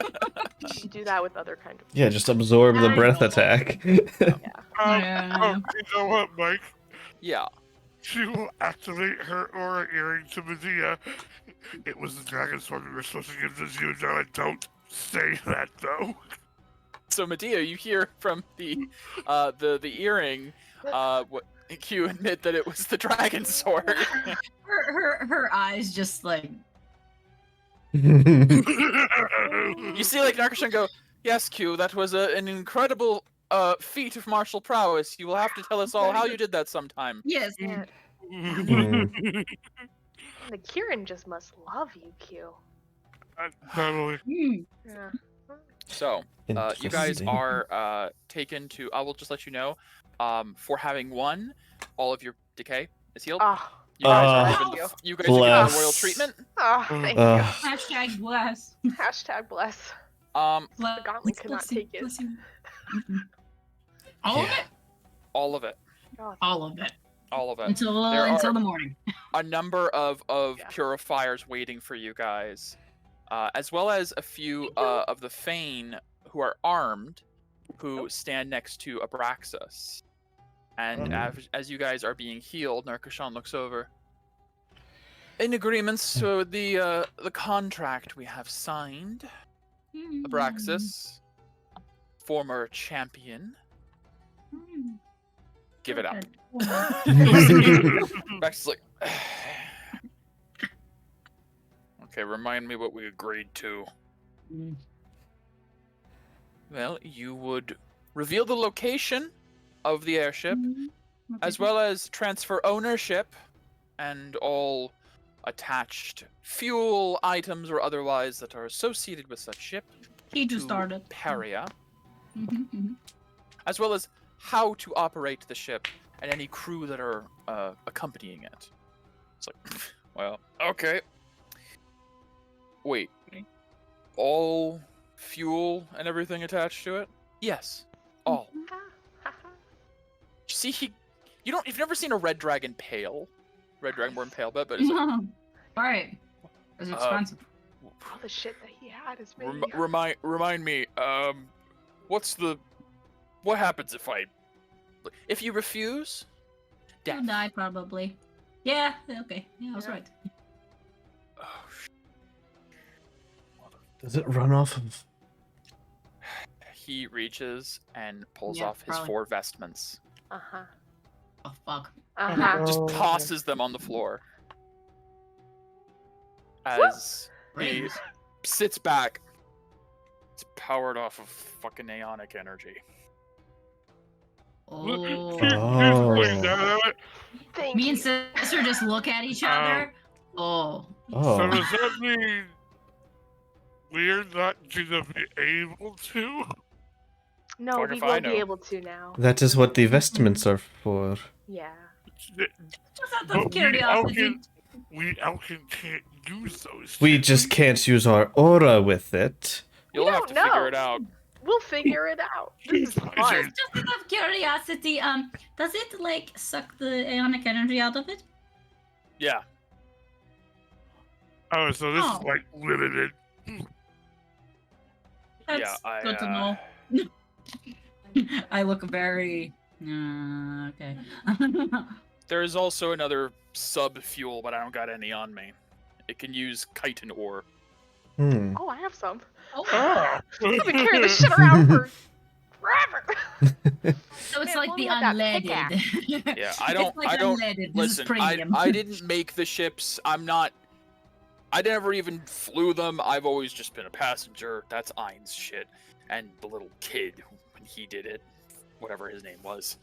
You do that with other kind of. Yeah, just absorb the I breath know. attack. Yeah. You know what, Mike? Yeah. She will activate her aura earring to Medea. It was the dragon sword we were supposed to give to Zivadona. Don't say that, though. So Medea, you hear from the earring, what Q admit that it was the dragon sword. Her eyes just like You see, like Narkushan go, yes, Q, that was an incredible feat of martial prowess. You will have to tell us all how you did that sometime. yes. Yeah. Mm. The Kieran just must love you, Q. Totally. Mm. Yeah. So, you guys Interesting. are taken to. I will just let you know, for having won, all of your decay is healed. Oh, You guys are Ah. given the, you guys are given the Bless. royal treatment. oh thank Hashtag bless. you. Hashtag bless. Bless. gauntlet could not bless you, take it. bless you. Mm-mm. All of Yeah. it. All of it. Oh, All of it. All of it. Until There until are- the morning. A number of Yeah. purifiers waiting for you guys, as well as a few of the Fane who are armed, who stand next to Abraxas. And as you guys are being healed, Narkashan looks over. In agreements to the contract we have signed, Abraxas, former champion, give it up. Abraxas is like, okay, remind me what we agreed to. Well, you would reveal the location of the airship, as well as transfer ownership and all attached fuel items or otherwise that are associated with such ship. He just to started. Paria, as well as how to operate the ship and any crew that are accompanying it. It's like, well, okay. Wait, all fuel and everything attached to it? Yes, all. See, you've never seen a red dragon pale. Red dragonborn pale, but it's like, right. It's expensive. All the shit that he had is maybe. remind me, what happens if you refuse? Death. You'll die probably. Yeah, okay. Yeah, I was right. Oh, Does it run off of? he reaches and pulls Yeah, off his probably. 4 vestments. Uh-huh. Oh fuck. Uh-huh. Just Oh. tosses them on the floor. As he Rings. sits back. It's powered off of fucking aeonic energy. Oh. Thank Me you. and sister just look at each other. Oh. So Oh. does that mean we're not gonna be able to? No, Fuck we if I will be know. able to now. That is what the vestments are for. Yeah. Just out But of curiosity. we Elkin can't use those. We can just can't use our aura with it. You'll have to don't figure know. it out. We'll figure it out. This is fun. Just out of curiosity, does it like suck the ionic energy out of it? Yeah. Oh, so this Oh. is like limited. That's Yeah, I, good to know. I look very. Okay. There is also another sub-fuel, but I don't got any on me. It can use chitin ore. Hmm. Oh, I have some. Oh, Ah. I've been carrying this shit around for forever. so it's Man, like what the about that unleaded. Yeah, I don't- It's like I don't- unleaded. This is Listen, premium. I didn't make the ships. I never even flew them. I've always just been a passenger. That's Ein's shit. And the little kid, when he did it, whatever his name was,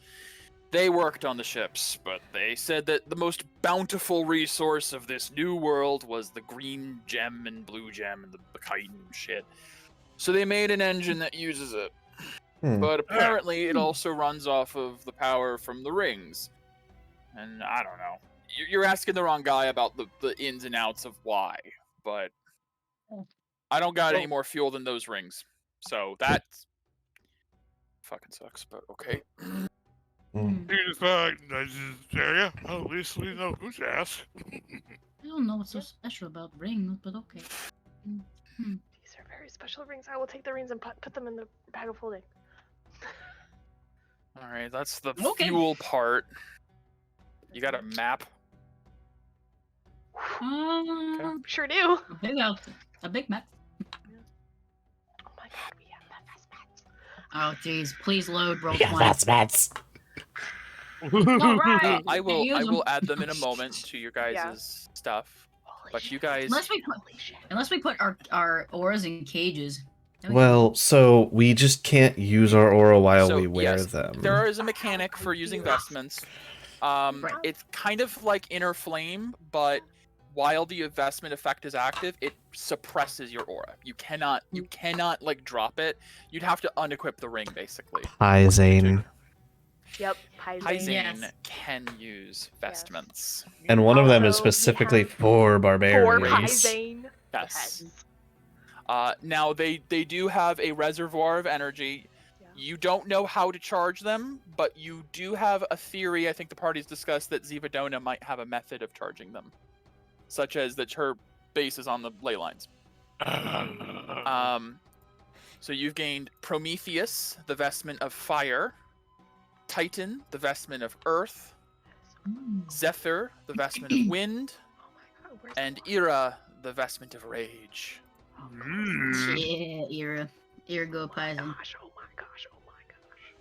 they worked on the ships, but they said that the most bountiful resource of this new world was the green gem and blue gem and the chitin shit. So they made an engine that uses it. Hmm. But apparently it also runs off of the power from the rings. And I don't know. You're asking the wrong guy about the ins and outs of why, but I don't got any more fuel than those rings. So that fucking sucks, but okay. Hmm. He's nice area. Well, at least we know who's ass. I don't know what's so special about rings, but okay. These are very special rings. I will take the rings and put them in the bag of holding. All right, that's the Okay. fuel part. You got a map? Sure do. A big map. Oh my god, we have that fast match. Oh jeez, please load roll Yeah, 20. that's bats. Alright. I will use 'em. will add them in a moment to your guys' stuff. Holy But shit. you guys Unless we put our auras in cages. Then we- Well, so we just can't use our aura while So, we wear yes, them. there is a mechanic for using vestments. Right. It's kind of like Inner Flame, but while the investment effect is active, it suppresses your aura. You cannot like drop it. You'd have to unequip the ring basically. Hi, Zane. Yep. Hi, Hi Zane. Zane Yes. can use vestments. And one of them is Also, we specifically have for For barbarians. Zane. Yes. Now they do have a reservoir of energy. Yeah. You don't know how to charge them, but you do have a theory. I think the parties discussed that Zivadona might have a method of charging them, such as that her base is on the ley lines. So you've gained Prometheus, the vestment of fire, Titan, the vestment of earth, Zephyr, the vestment of wind, Oh my god, where's and the Ira, the vestment of rage. Mm. Yeah, Ira go Oh my Paizen. gosh, oh my gosh, oh my gosh.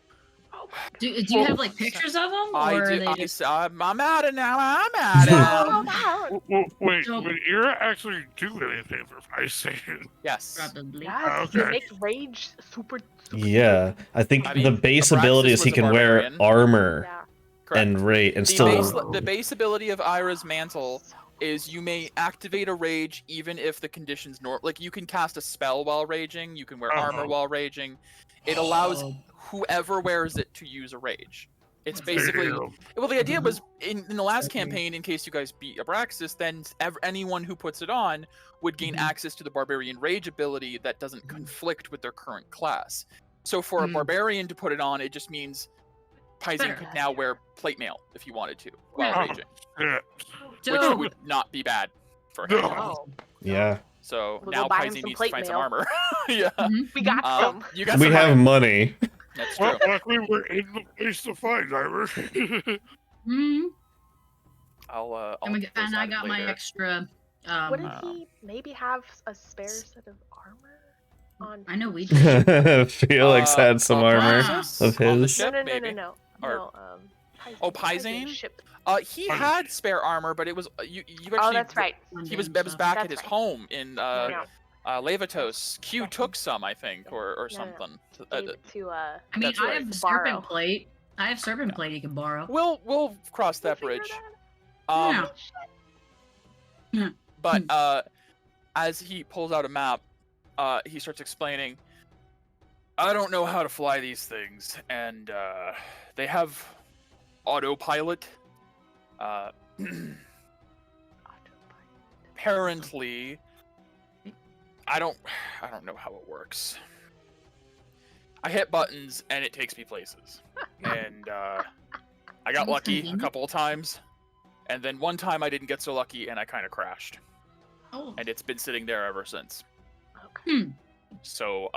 Oh my gosh. Do you have like pictures of them, or I are do. they just? I'm at it now. I'm at Oh, it. Wait, So- would Ira actually do anything for PlayStation? Yes. Probably. Yes, Okay. it makes rage super Yeah, I think I mean, the base Abraxas ability is he was a can wear barbarian. armor Yeah. Correct. and rate and The still. base ability of Ira's mantle So is you may activate a rage even if the conditions like you can cast a spell while raging, you can wear armor Uh-huh. while raging. It allows Oh. whoever wears it to use a rage. It's basically Damn. well, the idea Mhm. was in the last Okay. campaign, in case you guys beat Abraxas, then anyone who puts it on would gain Mhm. access to the barbarian rage ability that doesn't conflict with their current class. So for a Mm. barbarian to put it on, it just means Paizen Better. could now wear plate mail if he wanted to while Yeah. raging, Yeah. which Dope. would not be bad for him. No. no. Yeah, So We'll now go buy him Paizen some needs to plate find some mail. armor. Yeah, Mhm. We got some. you got we some have armor. money. That's true. Well, luckily we're in the place to find armor. Mhm. I'll And, get those and I added got my later. extra. Wouldn't Um, he maybe have a spare set of armor on? I know we did. Felix had some armor Abraxas of on the his. ship, no, maybe. no. Or- No, Oh, Paizen Paizen? ship. He had spare armor, but it was you actually. Oh, that's right. He was Mundane back stuff. at That's his right. home in No, Levatos. Q That's- took some, I think, or No. something. gave it to I mean, That's I right. have Borrow. serpent plate. I have serpent plate you can borrow. We'll cross that We'll figure bridge. that Um, Yeah. but as he pulls out a map, he starts explaining. I don't know how to fly these things, and they have autopilot. Apparently, I don't know how it works. I hit buttons and it takes me places, and I got Sounds lucky a convenient. couple of times, and then one time I didn't get so lucky and I kind of crashed, Oh. and it's been sitting there ever since. Okay. So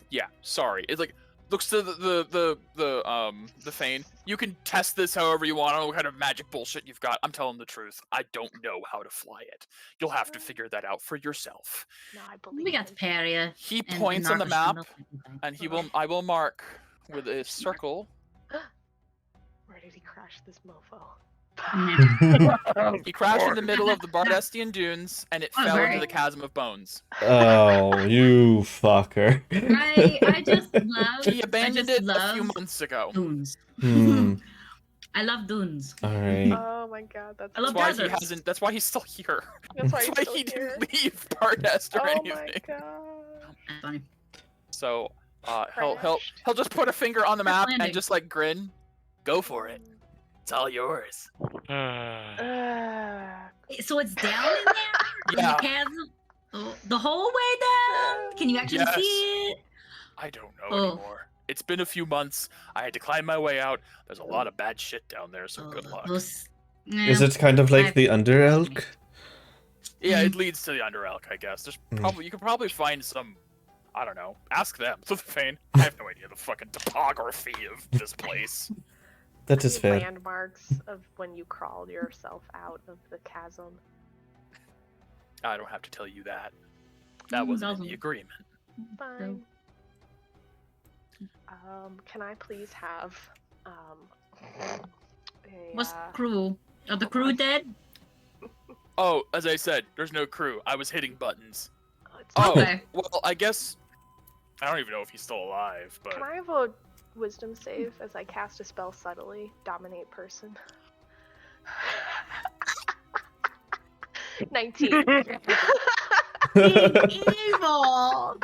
yeah, sorry. It's like looks to the Thane. You can test this however you want. I don't know what kind of magic bullshit you've got. I'm telling the truth. I don't know how to fly it. You'll have to figure that out for yourself. No, I believe We got him. Paria. He and points on the Narcos map, Bundle. and I will mark with a circle. Where did he crash this mofo? He crashed in the middle of the Bardestian dunes, and it Oh, fell into great. the chasm of bones. Oh, you fucker. I just love. He abandoned I it just a few love months ago. dunes. Hmm. I love dunes. All right. Oh my god, that's I love That's why he deserts. hasn't. That's why he's still here. That's why he's still he here. didn't leave Bardest or Oh anything. my god. That's funny. So he'll Crashed. just put a finger on the Crash map landing. and just like grin. Go for it. It's all yours. So it's down in there? Yeah. The chasm? Oh, the whole way down? Can you actually Yes. see it? I don't know Oh. anymore. It's been a few months. I had to climb my way out. There's a lot of bad shit down there, so good luck. Those- Is yeah. it kind of like I've- the Underelk? Yeah, it leads to the Underelk, I guess. There's Mm. probably you could probably find some. I don't know. Ask them. So Fane. I have no idea the fucking topography of this place. That is Any fair. landmarks of when you crawled yourself out of the chasm. I don't have to tell you that. That Mm, wasn't in doesn't. the agreement. Fine. Can I please have a, What's uh, crew? Are the crew dead? Oh, as I said, there's no crew. I was hitting buttons. it's- Oh, Okay. well, I guess. I don't even know if he's still alive, but. Can I have a wisdom save as I cast a spell subtly? Dominate person. 19. Evil!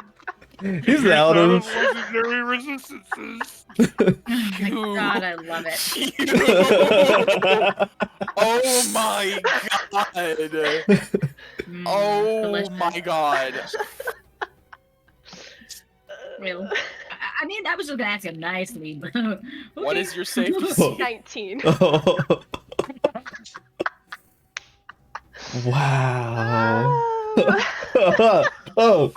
He's out of. Legendary resistances. Oh my god, I love it. Oh my god! Mm, Oh delicious. my god! Really? I mean, I was just gonna ask him nicely, but okay. What is your save DC? 19. Oh. Wow. Ah, Oh.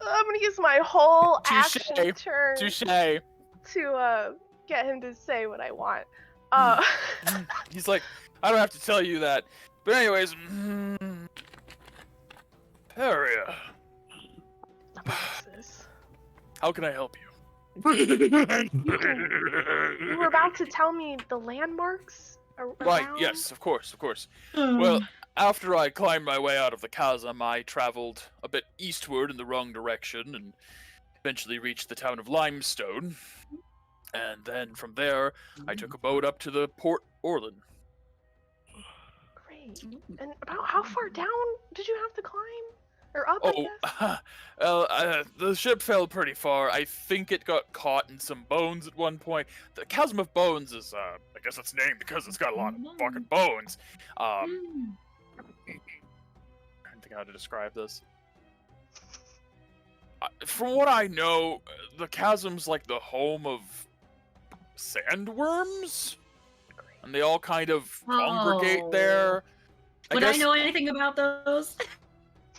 I'm gonna use my whole Touche. action turn Touche. to get him to say what I want. He's like, I don't have to tell you that. But anyways, Peria, Alexis, how can I help you? you were about to tell me the landmarks Right, around? yes, of course. Well, after I climbed my way out of the chasm, I traveled a bit eastward in the wrong direction and eventually reached the town of Limestone. And then from there, I took a boat up to the Port Orland. Great. And about how far down did you have to climb? Or up, I guess? The ship fell pretty far. I think it got caught in some bones at one point. The Chasm of Bones is, I guess it's named because it's got a lot of fucking bones. I don't think how to describe this. From what I know, the chasm's like the home of sandworms, and they all kind of congregate there. Would I know anything about those?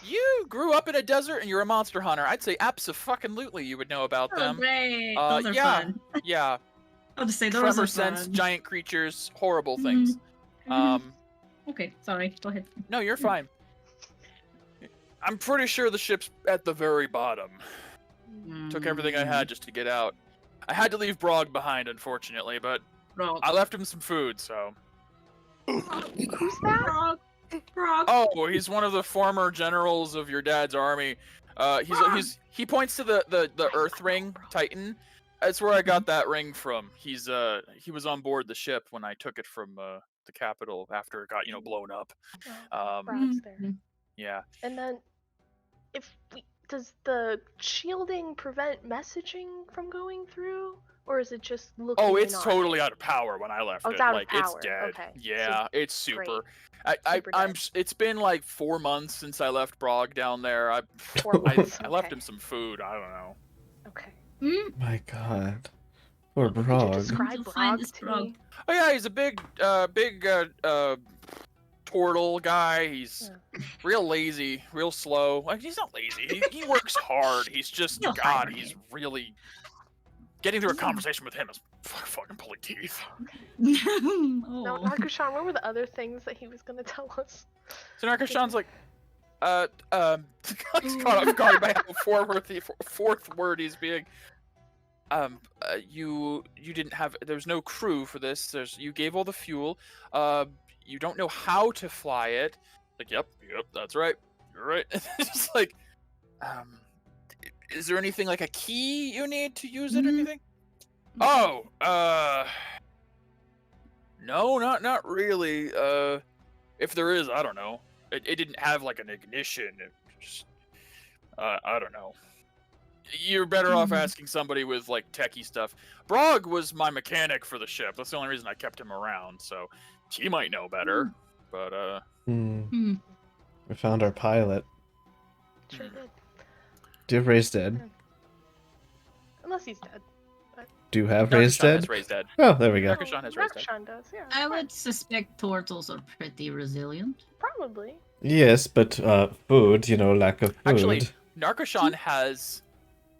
You grew up in a desert and you're a monster hunter. I'd say abso-fucking-lutely you would know about Oh, them. great. Those are yeah, fun. yeah. I'll just say those Tremor are sense, fun. giant creatures, horrible things. Okay, sorry. Go ahead. No, you're fine. I'm pretty sure the ship's at the very bottom. Took everything I had just to get out. I had to leave Brog behind, unfortunately, but I left him some food, so. Who's that? Brog. Oh, he's one of the former generals of your dad's army. He points to the Earth Ring Titan. That's where I got that ring from. He was on board the ship when I took it from the capital after it got blown up. Brog's there. Yeah. And then, does the shielding prevent messaging from going through, or is it just looking? Oh, it's in on totally it? out of power when I left it. It's out of It's power, dead. okay. Yeah, So it's super. great. I'm. Super dead. It's been like 4 months since I left Brog down there. 4 months. I left okay. him some food. I don't know. Okay. My God. Poor Could you Brog. describe You'll find Brog this to Brog. me? Oh yeah, he's a big turtle guy. He's real lazy, real slow. Like, he's not lazy. He works hard. He's just He'll God. hibernate. He's really getting through a conversation with him is fucking pulling teeth. No, Oh. Narkushan, what were the other things that he was gonna tell us? So Narkashan's like, he's caught off guard by how fourth word he's being. You didn't have. There's no crew for this. You gave all the fuel. You don't know how to fly it. Like, yep, that's right. You're right. It's just like, is there anything like a key you need to use it or anything? Oh, no, not really. If there is, I don't know. It didn't have like an ignition. It just, I don't know. You're better off asking somebody with like techie stuff. Brog was my mechanic for the ship. That's the only reason I kept him around. So he might know better. But We found our pilot. Sure did. Do you have Ray's dead? Unless he's dead. Do you have Ray's Narkashan dead? has Ray's dead. Oh, there we go. Narkashan has Ray's dead. Narkushan does, yeah. I would suspect turtles are pretty resilient. Probably. Yes, but food, lack of food. Actually, Narkashan has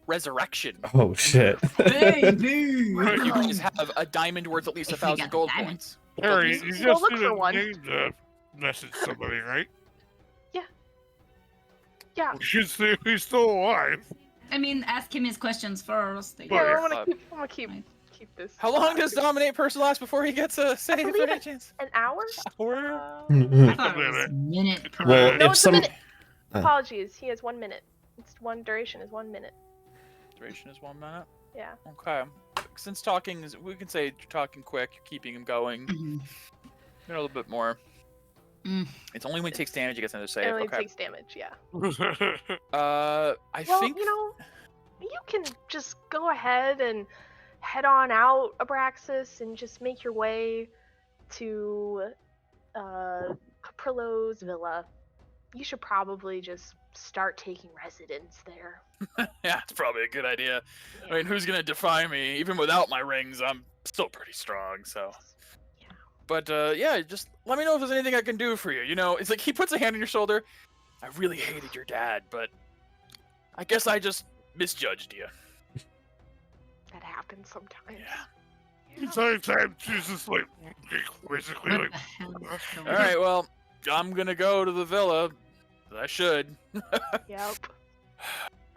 resurrection. Oh shit. Baby! You guys have a diamond worth at least If we 1,000 got gold diamond. points. Harry, Gold you pieces. Go just look for didn't one. need to message somebody, right? Yeah. We should see if he's still alive. I mean, ask him his questions first. Yeah, Well, I'm uh, gonna keep this. How long does Dominate Person last before he gets a save believe any it- chance? An hour? Hour? I thought it was a minute per. Well, No, if it's some a minute. Uh. Apologies. He has 1 minute. Duration is 1 minute. Duration is 1 minute. Yeah. Okay. Since talking is, we can say you're talking quick, you're keeping him going. Mhm. A little bit more. Mm. It's only when he takes damage he gets another It save. only Okay. takes damage. Yeah. I Well, think. you can just go ahead and head on out, Abraxas, and just make your way to Caprillo's villa. You should probably just start taking residence there. Yeah, it's probably a good idea. Yeah. I mean, who's gonna defy me? Even without my rings, I'm still pretty strong. So. Yeah. But yeah, just let me know if there's anything I can do for you. It's like he puts a hand on your shoulder. I really hated your dad, but I guess I just misjudged you. That happens sometimes. Yeah. The entire time, she's just like, basically, What like, the hell? All right, well, I'm gonna go to the villa. I should. Yep.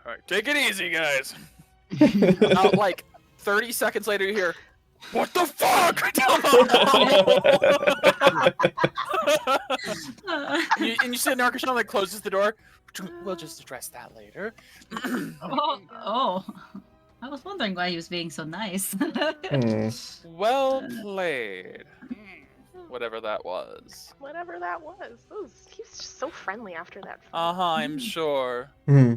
All right, take it easy, guys. About like 30 seconds later, you hear, "What the fuck?" and you see Narkashan like closes the door. We'll just address that later. Oh, I was wondering why he was being so nice. Hmm. Well played. Whatever that was. Whatever that was. He was just so friendly after that. I'm sure. Hmm.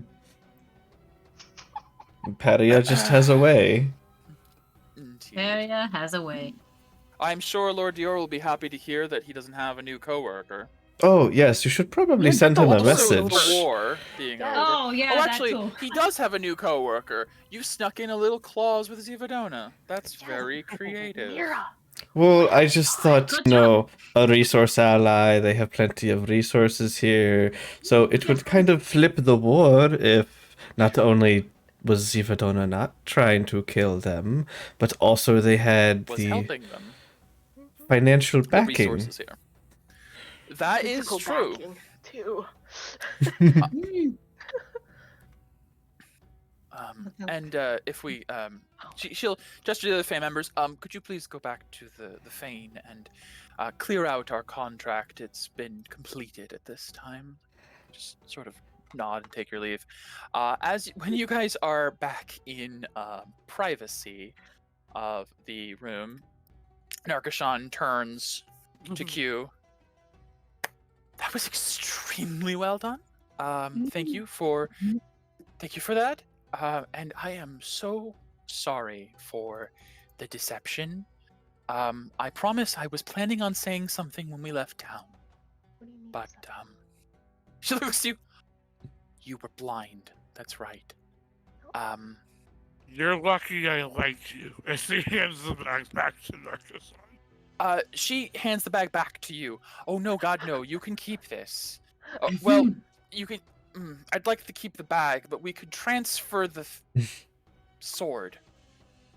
Paria just has a way. Indeed. Peria has a way. I'm sure Lord Dior will be happy to hear that he doesn't have a new coworker. Oh, yes, you should probably send him a Also, message. the war being Yeah. over. Oh yeah, Oh, actually, that too. he does have a new coworker. You snuck in a little clause with Zivadona. That's Yes. very creative. Mira. Well, I just thought, Good you know, a resource ally, they have plenty of resources here. So it would kind of flip the war if not only was Zivadona not trying to kill them, but also they had Was the helping them. financial The backing. resources here. That is Physical true. backing, too. Mm. And if we she'll gesture to the Fey members. Could you please go back to the Fane and clear out our contract? It's been completed at this time. Just sort of nod and take your leave. When you guys are back in privacy of the room, Narkashan turns to Q. That was extremely well done. Thank you for that. And I am so sorry for the deception. I promise I was planning on saying something when we left town, What do you mean? but she looks at you. You were blind. That's right. you're lucky I liked you. As he hands the bag back to Narcos. She hands the bag back to you. Oh no, God, no! You can keep this. Well, you can. I'd like to keep the bag, but we could transfer the sword.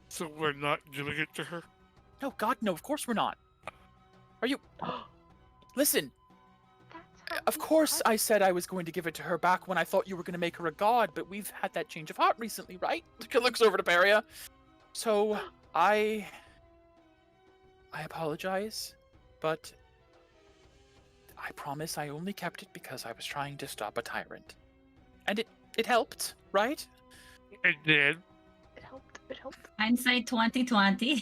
So we're not giving it to her? No, God, no! Of course we're not. Are you? Listen. That's how Of you course, are. I said I was going to give it to her back when I thought you were going to make her a god, but we've had that change of heart recently, right? Looks over to Peria. So I apologize, but I promise I only kept it because I was trying to stop a tyrant. And it helped, right? It did. It helped. It helped. Hindsight 2020.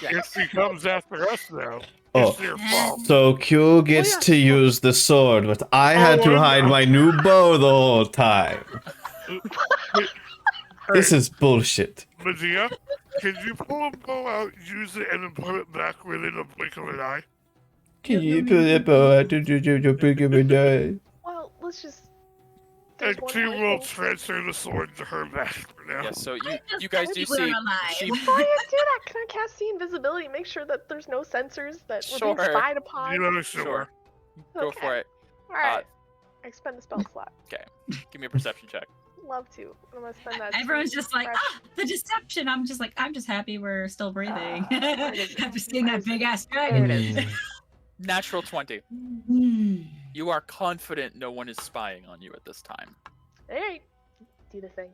If he comes after us now, Oh. it's your fault. So Q gets yeah. to use the sword, but I had to hide my new bow the whole time. This is bullshit. Medea, can you pull a bow out, use it, and then put it back within a blink of an eye? Can you put that bow out to your big of a day? Well, let's just. And there's one she more will thing. transfer the sword to her back for now. Yes, so I you just guys hope do we're see alive. she Before you do that, can I cast see invisibility? Make sure that there's no sensors that we're being Sure. spied upon. You know, sure. Go Okay. for it. All right. I expend the spell slot. Give me a perception check. Love to. I'm gonna spend that. Everyone's to just like, refresh- the deception. I'm just happy we're still breathing. where is it? After seeing Where that is it? big ass There dragon. it is. Natural 20. Mm. You are confident no one is spying on you at this time. Hey, do the thing.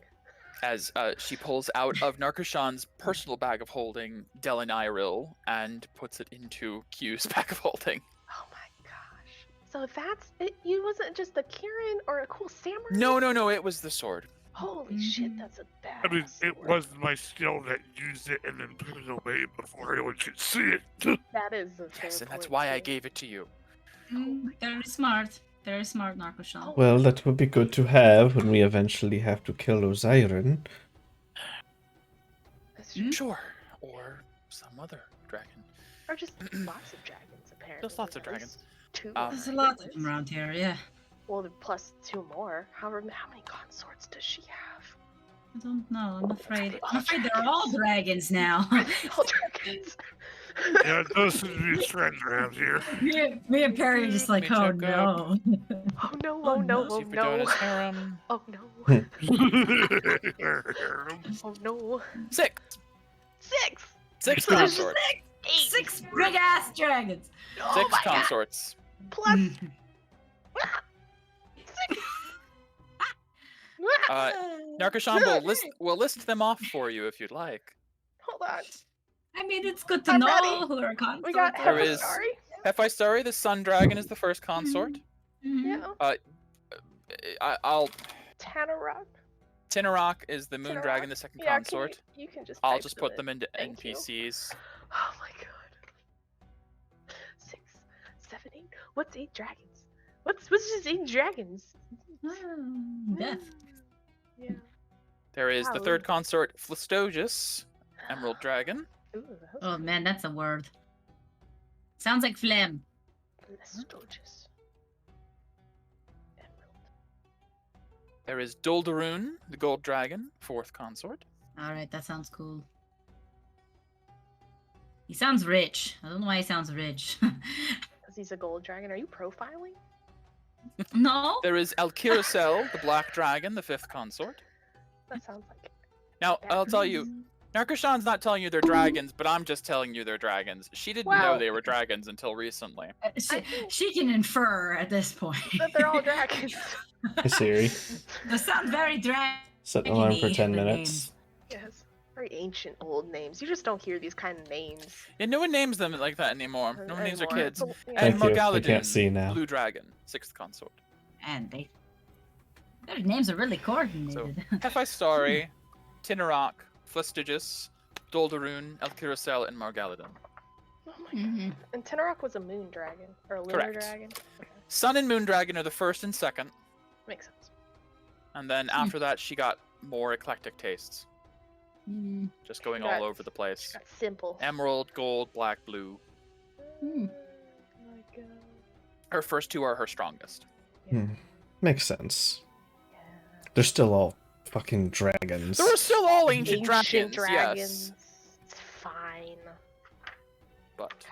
As she pulls out of Narkashan's personal bag of holding Delaniril and puts it into Q's bag of holding. Oh my gosh. So that's it. You wasn't just a Kieran or a cool samurai. No, it was the sword. Holy shit, that's a bad. I mean, it was my skill that used it and then put it away before anyone could see it. That is a fair Yes, and that's point, why I too. gave it to you. Very smart. Very smart, Narcoshan. Well, that would be good to have when we eventually have to kill Osiren. That's true. Sure. Or some other dragon. Or just lots of dragons, apparently. Just lots of At least dragons. Two. There's a lot of them around here, yeah. Well, plus two more. How many consorts does she have? I don't know. I'm afraid. Probably all I'm afraid they're all dragons now. All dragons. Yeah, it does seem to be a trend around here. Me and Perry are just like, Let me oh check no. Oh no, Oh, oh no, no. oh See Vadona's no. harem. Oh no. Oh no. 6. 6! 6 So there's consorts. 8! 6 big ass dragons. Oh 6 my god! consorts. Plus 6! Narkashan will list them off for you if you'd like. Hold on. I mean, it's good to I'm know ready. who are consorts. We got There is- Hephaestus. Hephaestus, the sun dragon, is the first consort. Mhm. Yeah. I'll Tanarok. Tinarok is the moon Tinarok. dragon, the second Yeah, consort. you can just I'll type just put them in. into Thank you. NPCs. Oh my god. 6, 7, 8. What's 8 dragons? What's just 8 dragons? Death. Yeah. There is the Wow. third consort, Phlestogus, emerald dragon. Ooh, that was Oh man, that's a word. Sounds like phlegm. Phlestogus. Emerald. There is Doldaroon, the gold dragon, fourth consort. Alright, that sounds cool. He sounds rich. I don't know why he sounds rich. Because he's a gold dragon. Are you profiling? No? There is Alkiricel, the black dragon, the fifth consort. That sounds like Now, bad I'll tell you, Mm. Narkashan's not telling you they're dragons, but I'm just telling you they're dragons. She didn't know Well- they were dragons until recently. She can infer at this point. that they're all dragons. Hey Siri, They sound very dragon. set an alarm for Dragony, 10 the minutes. Yes. Very ancient old names. You just don't hear these kind of names. Yeah, no one names them like that anymore. No one names their anymore. kids. So, yeah. And Thank you. I Morgaladon, can't see now. blue dragon, sixth consort. And their names are really So, coordinated. Hephaestus, Tinarok, Phlestogus, Doldaroon, Alkiricel, and Morgaladon. Oh my god. Mhm. And Tenarok was a moon dragon. Or a lunar Correct. dragon. Okay. Sun and Moon Dragon are the first and second, Makes sense. and then after that she got more eclectic tastes, Mhm. just going Got- all over the place. Got simple. Emerald, gold, black, blue. Hmm. Oh my god. Her first two are her strongest. Hmm. Makes sense. Yeah. They're still all fucking dragons. They were still all ancient, Ancient dragons, yes. It's fine. But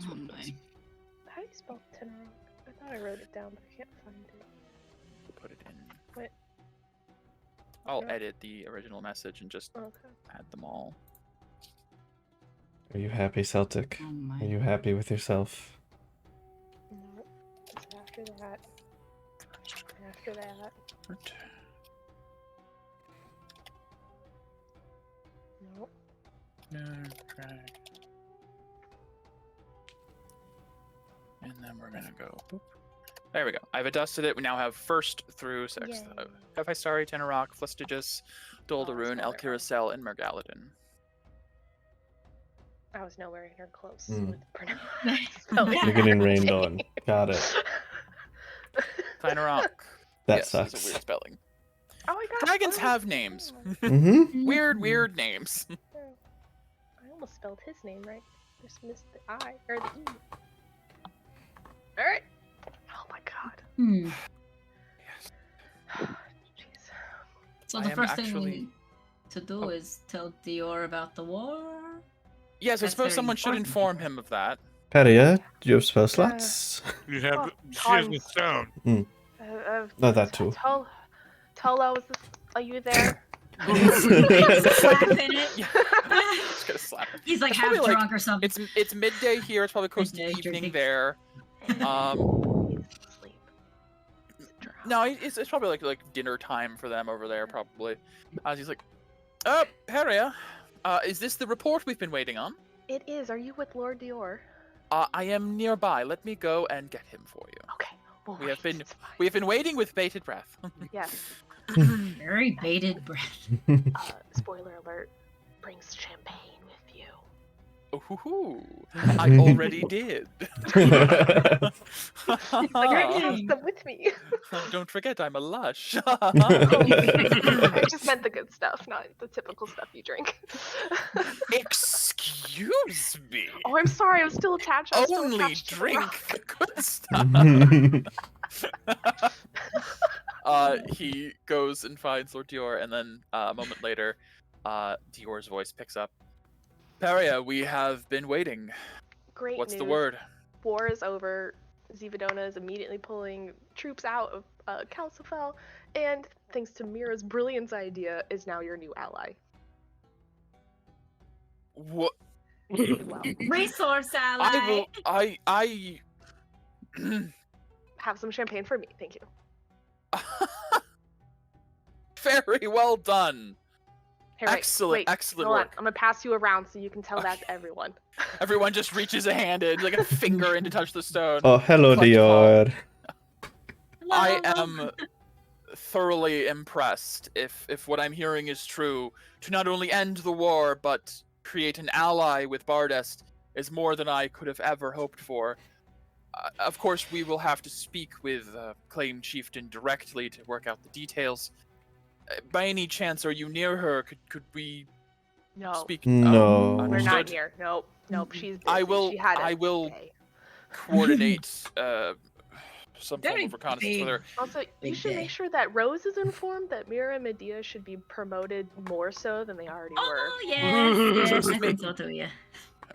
Oh, my. How do you spell Tenarok? I thought I wrote it down, but I can't find it. put it in. What? I'll Yeah. edit the original message and just Okay. add them all. Are you happy, Celtic? Oh my. Are you happy with yourself? No. It's after that. After that. No. No, drag. And then we're gonna go. Boop. There we go. I've adjusted it. We now have first through sixth. Yay. Hephaestus, Tenarok, Phlestogus, Doldaroon, Oh, sorry. Alkiricel, and Morgaladon. I was nowhere near close Hmm. with spelling. You're getting rained on. Got it. Tenarok. That yes, sucks. It's a weird spelling. Oh, I got Dragons oh, have names. Mm-hmm. Weird names. I almost spelled his name right. Just missed the I or the E. Alright. Oh my god. Hmm. Jeez. So I the am first thing actually- we need to do Oh. is tell Dior about the war. Yes, I That's suppose very someone should important. inform him of that. Peria, do you have spell slots? You have Oh, she has the tons. stone. No, that too. Tolo, are you there? Slapping it. Yeah. Just gonna slap it. He's like It's half probably like- drunk or something. It's midday here. It's probably close to Midday evening drinking. there. He's asleep. He's drunk. No, it's probably like dinner time for them over there. Probably. He's like, Peria, is this the report we've been waiting on? It is. Are you with Lord Dior? I am nearby. Let me go and get him for you. Okay. We'll We have wait, been- it's fine. We have been waiting with bated breath. Yes. Very bated breath. Spoiler alert. Brings champagne with you. Ooh, I already did. Like, I Great. have some with me. Don't forget, I'm a lush. I just meant the good stuff, not the typical stuff you drink. Excuse me. Oh, I'm sorry. I'm still attached. I'm still Only attached to the drink rock. the good stuff. He goes and finds Lord Dior, and then a moment later, Dior's voice picks up. Peria, we have been waiting. Great What's news. the word? War is over. Zivadona is immediately pulling troops out of Calcifel, and thanks to Mira's brilliant idea, is now your new ally. What? Well, Resource ally. I will. I. have some champagne for me, thank you. Very well done. Hey, wait, Excellent, wait, excellent hold on. work. I'm gonna pass you around so you can tell that to everyone. Everyone just reaches a hand in, like a finger in to touch the stone. Oh, hello, Clutch palm. Dior. I am thoroughly impressed, if what I'm hearing is true, to not only end the war, but create an ally with Bardest is more than I could have ever hoped for. Of course, we will have to speak with Claim Chieftain directly to work out the details. By any chance, are you near her? Could we No, speak? No. we're not understood. near. Nope, she's busy. I will- She had a I will- day. Coordinate some form Very of reconnaissance with her. Also, you Big should day. make sure that Rose is informed that Mira and Medea should be promoted more so than they already were. Oh yes, yes, I think so too. Yeah.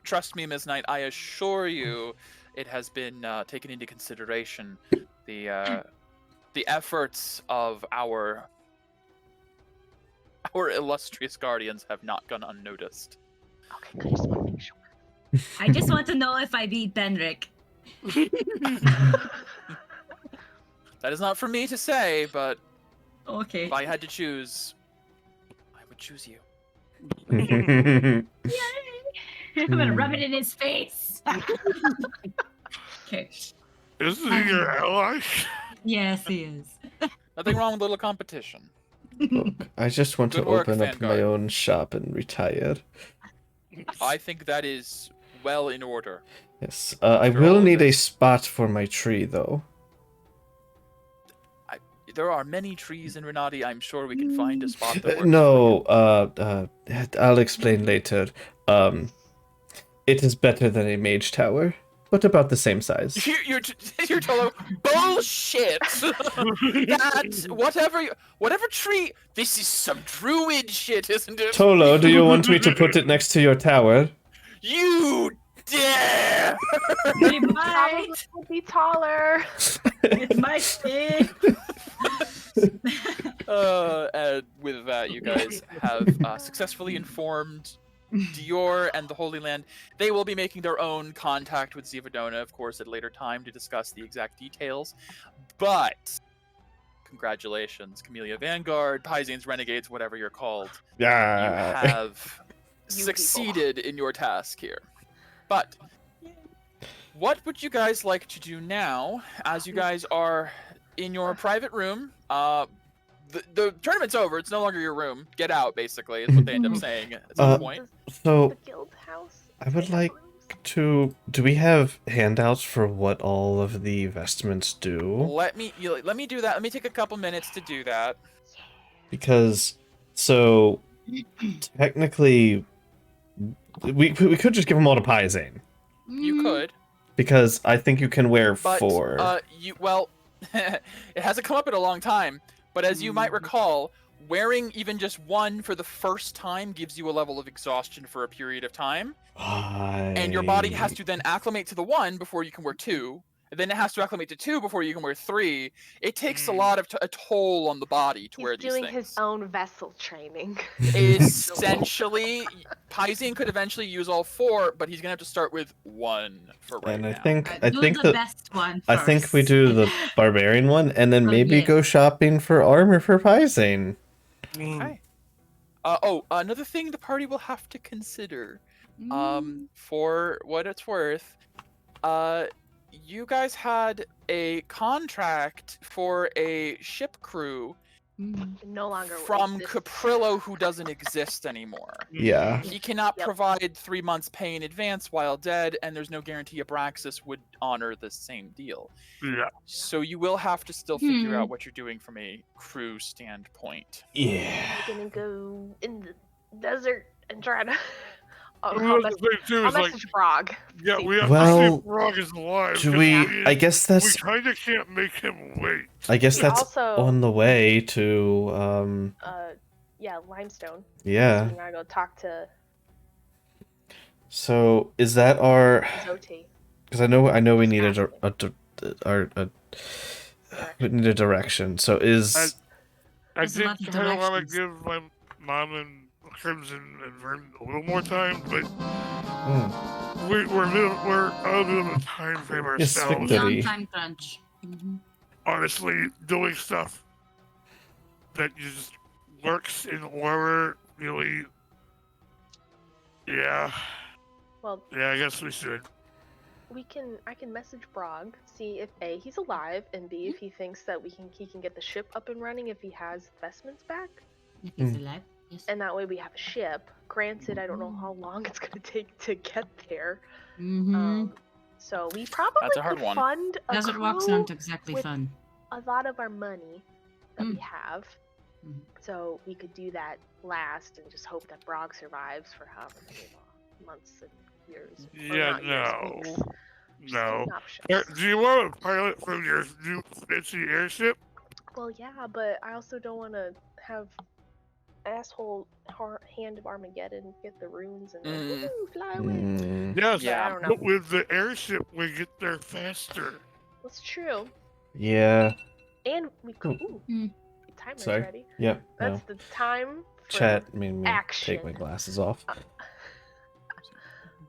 Trust me, Ms. Knight, I assure you it has been taken into consideration. The efforts of our illustrious guardians have not gone unnoticed. Okay, I just want to make sure. I just want to know if I beat Benric. That is not for me to say, but Okay. if I had to choose, I would choose you. Yay! I'm gonna rub it in his face. Okay. Isn't he your ally? Yes, he is. Nothing wrong with a little competition. Look, I just want Good to work, open up my Vanguard. own shop and retire. I think that is well in order. Yes. I After will all of need a this. spot for my tree, though. There are many trees in Renati. I'm sure we can find a spot that works. No, I'll explain later. It is better than a mage tower, but about the same size. You're total bullshit. That whatever tree. This is some druid shit, isn't it? Tolo, do you want me to put it next to your tower? You dare! He Probably might. would be taller. It might be. And with that, you guys have successfully informed Dior and the Holy Land. They will be making their own contact with Zivadona, of course, at a later time to discuss the exact details. But congratulations, Camellia Vanguard, Pyzian's Renegades, whatever you're called. You Yeah. have succeeded in your task here. But what would you guys like to do now, as you guys are in your private room? The tournament's over. It's no longer your room. Get out, basically, is what they end up saying at some point. So, The guild house. I would They have like rooms? do we have handouts for what all of the vestments do? Let me do that. Let me take a couple minutes to do that. Because, so, technically, we could just give them all to Pyzane. You could, Because I think you can wear but 4. it hasn't come up in a long time. But as you might recall, wearing even just one for the first time gives you a level of exhaustion for a period of time, and your body has to then acclimate to the one before you can wear 2. And then it has to acclimate to 2 before you can wear 3. It takes a lot of a toll on the body to He's wear these doing things. his own vessel training. Essentially, Pyzian could eventually use all 4, but he's gonna have to start with 1 for right And I now. think Do the that best one I think we first. do the barbarian one, and then Oh, maybe yeah. go shopping for armor for Pyzane. Okay. Another thing the party will have to consider, for what it's worth, you guys had a contract for a ship crew No longer from exists. Caprillo who doesn't exist anymore. Yeah. He cannot Yep. provide 3 months pay in advance while dead, and there's no guarantee Abraxas would honor the same deal. Yeah. So you will have to still figure out what you're doing from a crew standpoint. Yeah. I'm gonna go in the desert and try to. Well, I'll the thing too I'll is like, message Frog. yeah, See. we have to see Well, if Frog is alive. Do 'cause we? we- I guess We that's. kind of can't make him wait. I guess We that's also- on the way to. Yeah, Limestone. Yeah. So we're gonna go talk to So is that our? Zoti. Because I know we need Staff. we need a direction. So is I There's a did lot of kind of want directions. to give my mom and Crimson and Vern a little more time, but we're on a bit of a time frame Yes, ourselves. Victor. Beyond time crunch. Honestly, doing stuff that just works in Aurora really. Yeah, Well, I guess we should. I can message Brog, see if A, he's alive, and B, if he thinks that he can get the ship up and running if he has vestments back. If he's alive. Yes. And that way we have a ship. Granted, I don't know how long it's gonna take to get there. So we probably That's a hard could one. fund a Desert walks crew aren't exactly with fun. a lot of our money that we have. Mm. So we could do that last and just hope that Brog survives for however many months and years. Or Yeah, not years, weeks. Just no. giving options. Do you want to pilot from your new fancy airship? Well, yeah, but I also don't want to have asshole hand of Armageddon get the runes and then woo, fly away. Yes, Yeah. I don't know. but with the airship, we get there faster. That's true. yeah. And we could. Ooh. Ooh, timer's Sorry. ready. Yep. That's No. the time for Chat made me action. take my glasses off,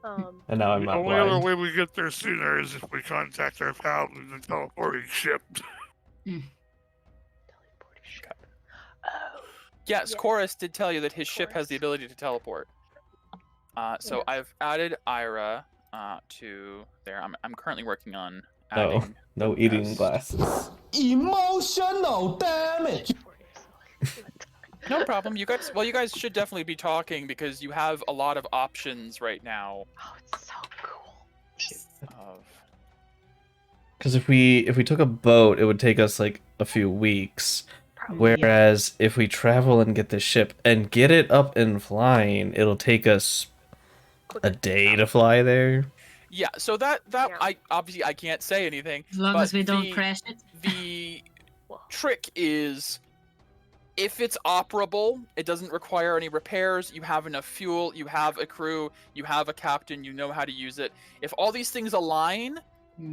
Um, and now I'm The not only other blind. way we get there sooner is if we contact our pal in the teleporting ship. teleporting ship. Oh, Yes, Yes. Chorus did tell you that his ship has the Chorus. ability to teleport. So Yes. I've added Ira to there. I'm currently working on No, adding. no eating Yes. glasses. Emotional damage. for yourself. No problem. You guys should definitely be talking because you have a lot of options right now. Oh, it's so cool. Of Because if we took a boat, it would take us like a few weeks. Probably. Whereas if we travel and get the ship and get it up and flying, it'll take us a day to fly there. yeah. So that Yeah. I obviously I can't say anything. As long but as we don't crash it. The Well, trick is if it's operable, it doesn't require any repairs, you have enough fuel, you have a crew, you have a captain, you know how to use it. If all these things align,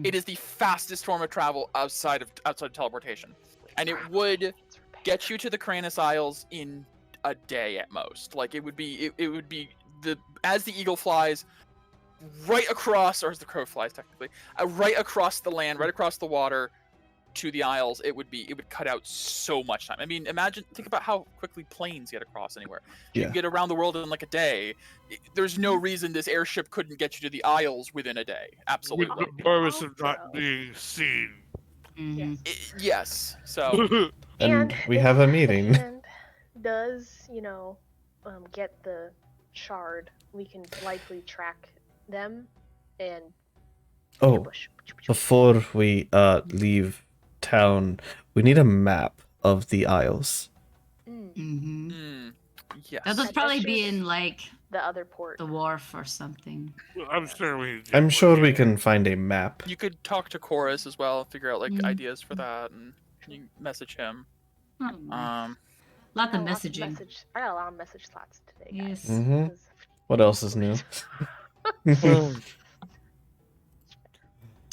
it is the fastest form of travel outside of teleportation. And it would get you to the Cranus Isles in a day at most. Like it would be as the eagle flies right across, or as the crow flies technically, right across the land, right across the water to the Isles, it would cut out so much time. I mean, think about how quickly planes get across anywhere. You Yeah. can get around the world in like a day. There's no reason this airship couldn't get you to the Isles within a day. Absolutely. With the bonus of Also- not being seen. Mhm. Yes. So And we if have a the meeting. hand does, get the shard, we can likely track them and Oh, ambush. before we leave town, we need a map of the Isles. yes. That would That probably should- be in like The other port. the wharf or something. I'm sure we. I'm sure we can find a map. You could talk to Chorus as well, figure out like Mm. ideas for that, and you can message him. Oh, my. I Lot of got a lot of messaging. I got a lot of message slots today, guys. Yes. Mhm. 'cause- What else is new?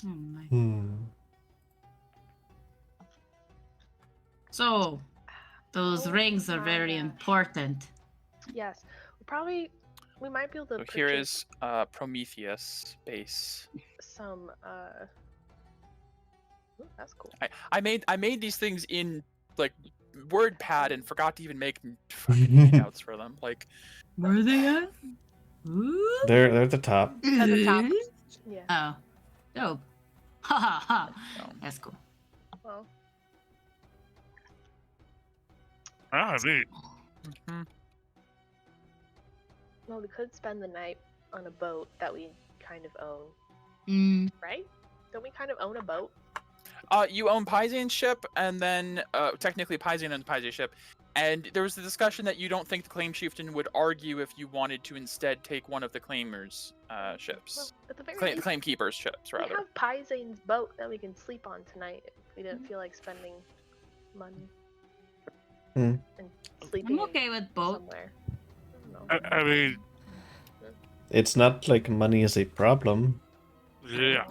Oh my. Hmm. So, those Oh rings are my very gosh. important. Yes, we might be able to So purchase here is Prometheus base. some. Ooh, that's cool. I made these things in like WordPad and forgot to even make fucking handouts for them. Like Where are they at? Ooh. They're at the top. At the top. Yeah. Oh, dope. Ha ha ha. No. That's cool. Well, Neat. well, we could spend the night on a boat that we kind of own, Mm. right? Don't we kind of own a boat? You own Pyzian's ship, and then technically Pyzian owns Pyzian's ship. And there was the discussion that you don't think the Claim Chieftain would argue if you wanted to instead take one of the Claimers' Well, ships. at the very Claim, least, Claim Keepers' ships, we rather. have Pyzane's boat that we can sleep on tonight if we didn't feel like spending money and sleeping I'm okay with both. somewhere. I don't know. I mean, It's not like money is a problem. Yeah.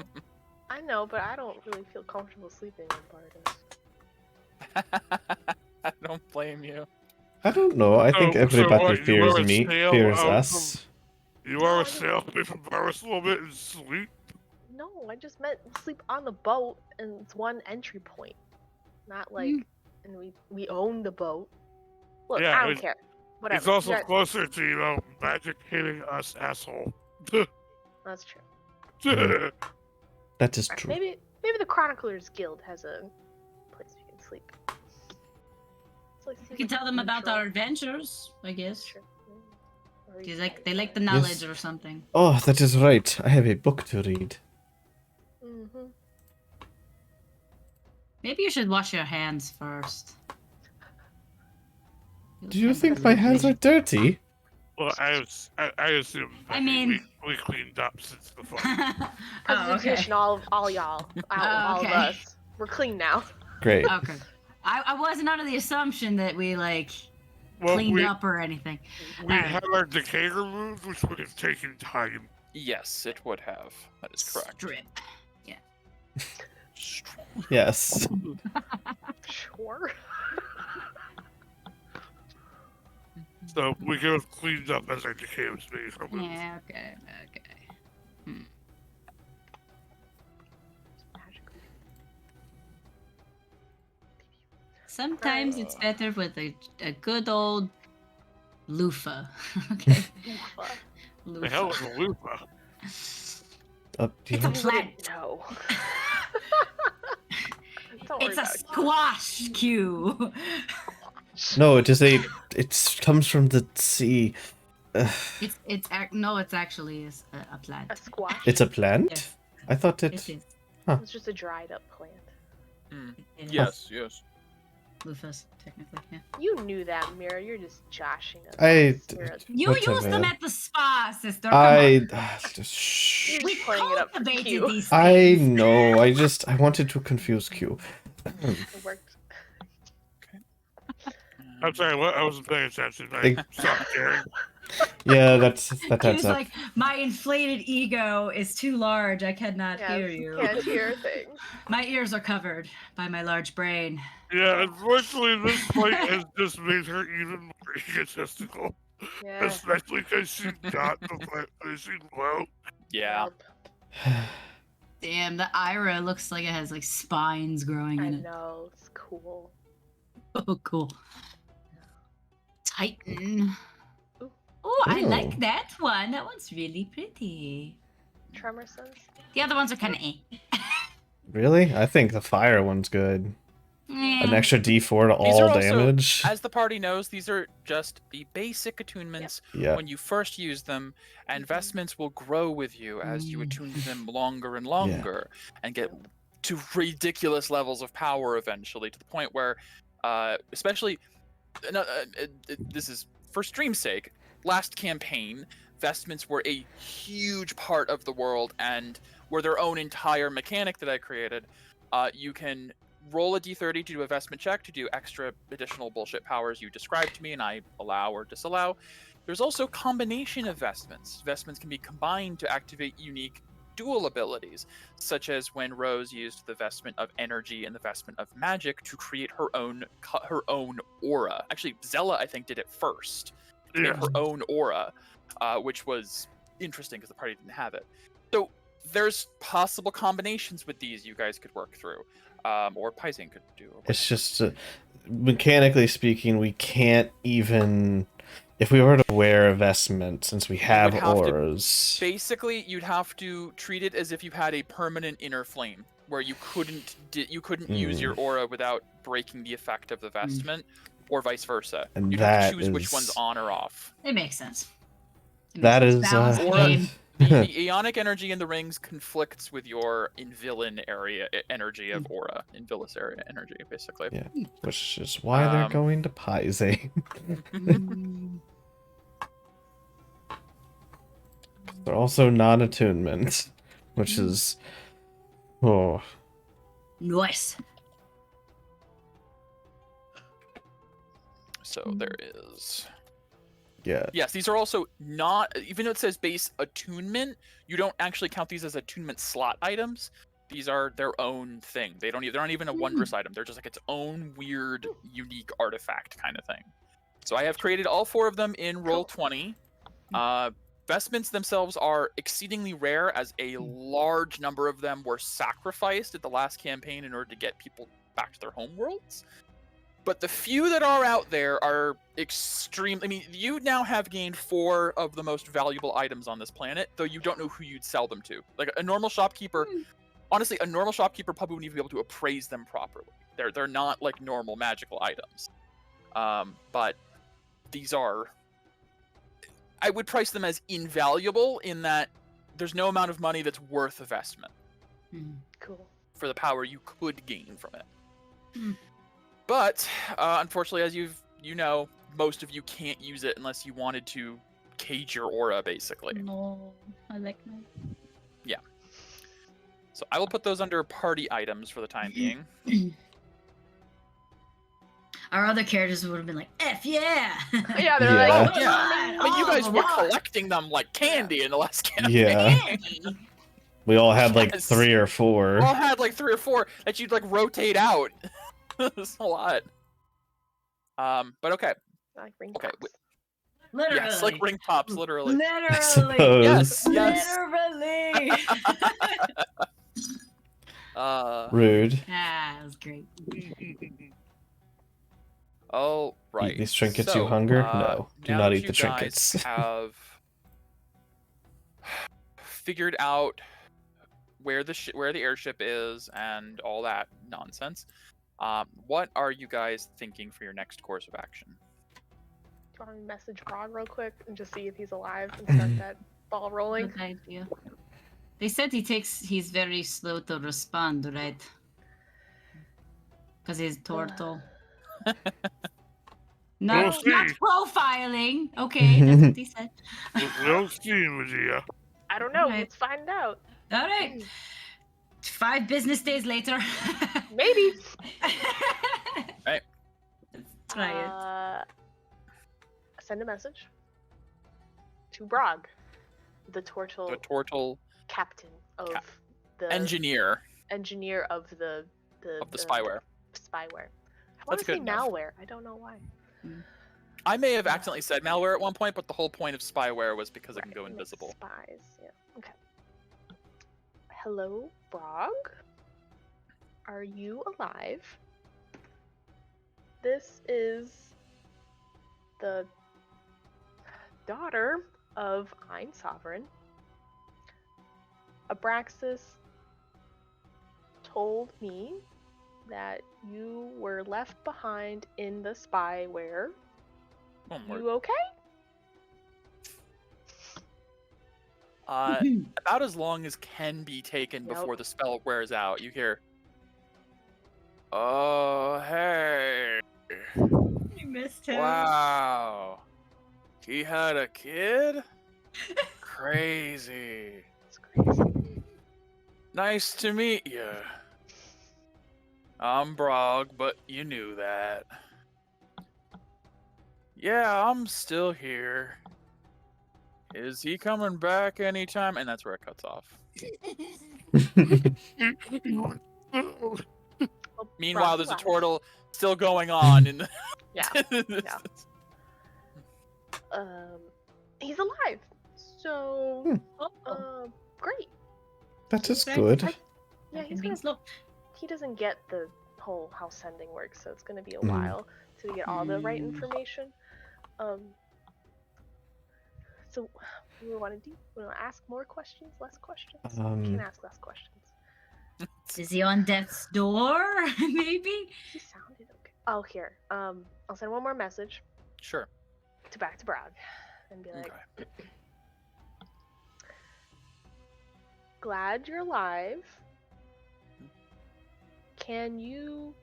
I know, but I don't really feel comfortable sleeping in I don't blame you. I don't know. I think So everybody what, you fears wanna me, sail fears out us. You No, I want to just- sail away from Paris a little bit and sleep? No, I just meant sleep on the boat, and it's one entry point, not like, and we own the boat. Look, Yeah, I don't care. Whatever. It's also You guys- closer to, magic hitting us, asshole. That's true. That is Alright, true. maybe the Chroniclers Guild has a place we can sleep. It's like, We can tell them about our adventures, I guess. Sure. Or They you like guys the are- knowledge Yes. or something. Oh, that is right. I have a book to read. Mhm. Maybe you should wash your hands first. Do you think my hands are dirty? Well, I assume that I mean- we cleaned up since the fight. Oh, okay. Presentation, all y'all, all of Okay. us. We're clean now. Great. Okay. I wasn't under the assumption that we Well, cleaned we, up or anything. we Alright. had our decay removed, which would have taken time. Yes, it would have. That is correct. Strip. Yes. Sure. So we could have cleaned up as our decay was being removed. Yeah. Okay. Sometimes it's better with a good old loofah. Okay. Loofah. The hell is a lupa? Do you It's a want- plant. No. Don't worry It's a about it. squash cue. No, it is a. It comes from the sea. It's actually a plant. A squash. It's a plant. Yes, I thought it it. is. It's just a dried up plant. It is. Yes, yes. Loofahs, technically, yeah. You knew that, Mira. You're just joshing us. I- You're You Whatever. use them at the spa, sister. Come on. Shh. We playing it up for cultivated Q. these I things. know. I wanted to confuse Q. It worked. I'm sorry, what? I wasn't paying attention. I stopped caring. Yeah, that He adds was up. like, my inflated ego is too large. I cannot hear you. Can't hear a thing. My ears are covered by my large brain. Yeah, unfortunately, this fight has just made her even more egotistical. Yeah. Especially because she got the plant finishing well. Yeah. Yep. Damn, the Ira looks like it has spines growing I in it. know. It's cool. Oh, cool. Titan. Ooh. Oh, I Oh. like that one. That one's really pretty. Tremor says. The other ones are kind of Really? I think the fire one's good. An extra D4 to These are all also- damage. As the party knows, these are just the basic attunements Yeah. when you first use them, and vestments will grow with you as you Mm. attune to them longer and longer, and get to ridiculous levels of power eventually, to the point where, especially, this is for stream's sake, last campaign, vestments were a huge part of the world and were their own entire mechanic that I created. You can roll a d30 to do a vestment check to do extra additional bullshit powers you describe to me, and I allow or disallow. There's also combination of vestments. Vestments can be combined to activate unique dual abilities, such as when Rose used the vestment of energy and the vestment of magic to create her own aura. Actually, Zella, I think, did it first. To make Yeah. her own aura, which was interesting because the party didn't have it. So there's possible combinations with these you guys could work through, or Paising could do. It's just, mechanically speaking, we can't even. If we were to wear a vestment, since we have have to- auras. Basically, you'd have to treat it as if you had a permanent inner flame, where you couldn't use your aura without breaking the effect of the vestment, or vice versa. And You'd have that to choose which is- one's on or off. It makes sense. That is. Balance the Aura- game. The Aeonic energy in the rings conflicts with your Invillain area energy of aura, Invilis area energy, basically. Yeah. Which is why they're going to Paising. Mm. They're also non-attunement, which is. Oh. Nice. So there is Yeah. Yes, these are also not, even though it says base attunement, you don't actually count these as attunement slot items. These are their own thing. They're not even a wondrous item. They're just like its own weird, unique artifact kind of thing. So I have created all 4 of them in Roll20. Vestments themselves are exceedingly rare, as a large number of them were sacrificed at the last campaign in order to get people back to their home worlds. But the few that are out there are extreme. I mean, you now have gained 4 of the most valuable items on this planet, though you don't know who you'd sell them to. Like a normal shopkeeper, honestly, a normal shopkeeper probably wouldn't even be able to appraise them properly. They're not like normal magical items. But these are, I would price them as invaluable in that there's no amount of money that's worth a vestment Cool. for the power you could gain from it. But unfortunately, as you know, most of you can't use it unless you wanted to cage your aura, basically. No, I like no. Yeah. So I will put those under party items for the time being. Our other characters would have been like, F yeah! Yeah, they're Yeah. like, Oh, yeah. I mean, you guys were what? collecting them like candy in the last campaign. Yeah. Candy! We all had like Yes. 3 or 4. We all had like 3 or 4 that you'd like rotate out. It's a lot. But okay. like ring Okay, pops. Literally. Yes, like ring pops, literally. Literally. suppose. Yes, yes. Literally. Rude. Ah, that was great. Oh, right. Eat these trinkets, so, you hunger? No, do now not that eat the you guys trinkets. have figured out where the airship is and all that nonsense. What are you guys thinking for your next course of action? Do you want me to message Rod real quick and just see if he's alive and start that ball rolling? Good idea. They said he's very slow to respond, right? Because he's turtle. We'll Not see. profiling. Okay, that's what he said. We'll see, Medea. I don't know. Alright. Let's find out. All right. 5 business days later. Maybe. Right. Let's try it. Send a message to Brog, the turtle The turtle captain of the engineer engineer of the spyware. Spyware. I want That's to say good enough. malware. I don't know why. I may have accidentally said malware at one point, but the whole point of spyware was because it can go Right, it makes invisible. Spies. Yeah. Okay. Hello, Brog. Are you alive? This is the daughter of Ein Sovereign. Abraxas told me that you were left behind in the spyware. One word. You okay? About as long as can be taken Yep. before the spell wears out. You hear, "Oh, hey, You missed him. wow, he had a kid? Crazy. It's crazy. Nice to meet you. I'm Brog, but you knew that. Yeah, I'm still here. Is he coming back anytime?" And that's where it cuts off. Well, Meanwhile, Brog's there's a alive. turtle still going on in the. Yeah. He's alive. So, great. That is Okay. good. Yeah, he's being gonna. slow. He doesn't get the whole how sending works, so it's gonna be a while till we get all the right information. So, what do we want to do? We want to ask more questions, less questions? We can ask less questions. Is he on death's door? Maybe? He sounded okay. Oh, here. I'll send one more message Sure. to Brog and be like, Okay. glad you're alive. Can you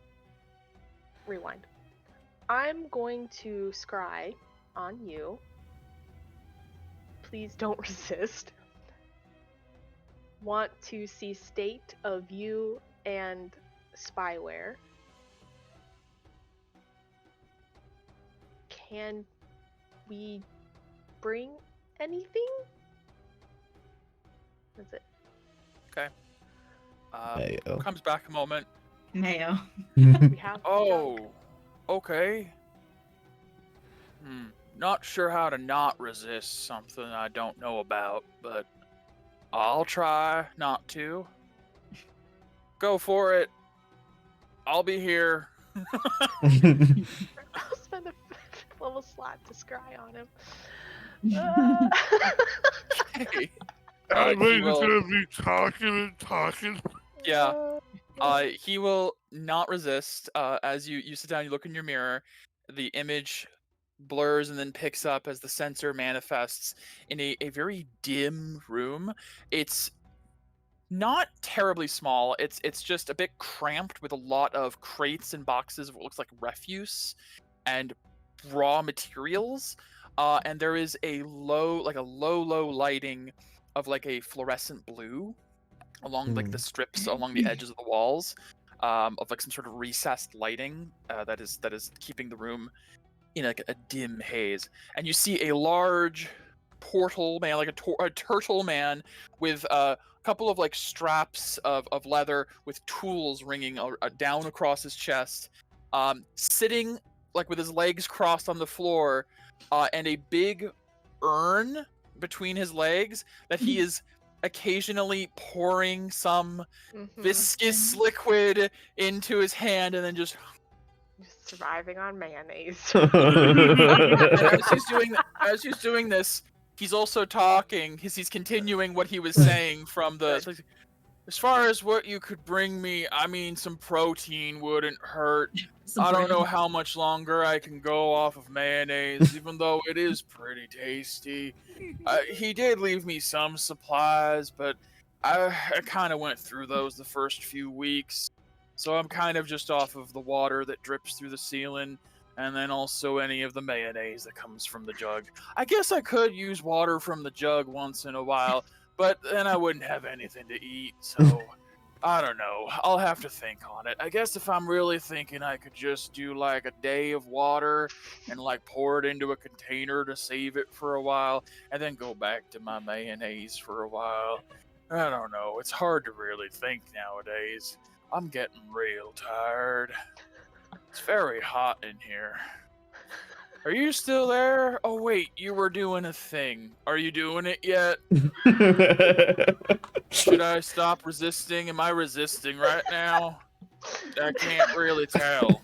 rewind? I'm going to scry on you. Please don't resist. Want to see state of you and spyware. Can we bring anything. That's it. Mayo. Comes back a moment. Mayo. We have. the jug. Oh, okay. Not sure how to not resist something I don't know about, but I'll try not to. Go for it. I'll be here. I'll spend a level slot to scry on him. Hey. Everybody's he will- gonna be talking and talking. Yeah. He will not resist. As you sit down, you look in your mirror, the image blurs and then picks up as the sensor manifests in a very dim room. It's not terribly small. It's just a bit cramped with a lot of crates and boxes of what looks like refuse and raw materials. And there is a low lighting of like a fluorescent blue along like the strips along the edges of the walls, of like some sort of recessed lighting that is keeping the room in like a dim haze. And you see a large portal man, like a turtle man, with a couple of like straps of leather with tools ringing down across his chest, sitting like with his legs crossed on the floor, and a big urn between his legs that he is occasionally pouring some viscous liquid into his hand and then just surviving on mayonnaise. and as he's doing this, he's also talking. He's continuing what he was saying from the. So as far as what you could bring me, I mean, some protein wouldn't hurt. I don't know how much longer I can go off of mayonnaise, even though it is pretty tasty. He did leave me some supplies, but I kind of went through those the first few weeks. So I'm kind of just off of the water that drips through the ceiling, and then also any of the mayonnaise that comes from the jug. I guess I could use water from the jug once in a while, but then I wouldn't have anything to eat, so I don't know. I'll have to think on it. I guess if I'm really thinking, I could just do like a day of water and like pour it into a container to save it for a while, and then go back to my mayonnaise for a while. I don't know. It's hard to really think nowadays. I'm getting real tired. It's very hot in here. Are you still there? Oh wait, you were doing a thing. Are you doing it yet? Should I stop resisting? Am I resisting right now? I can't really tell.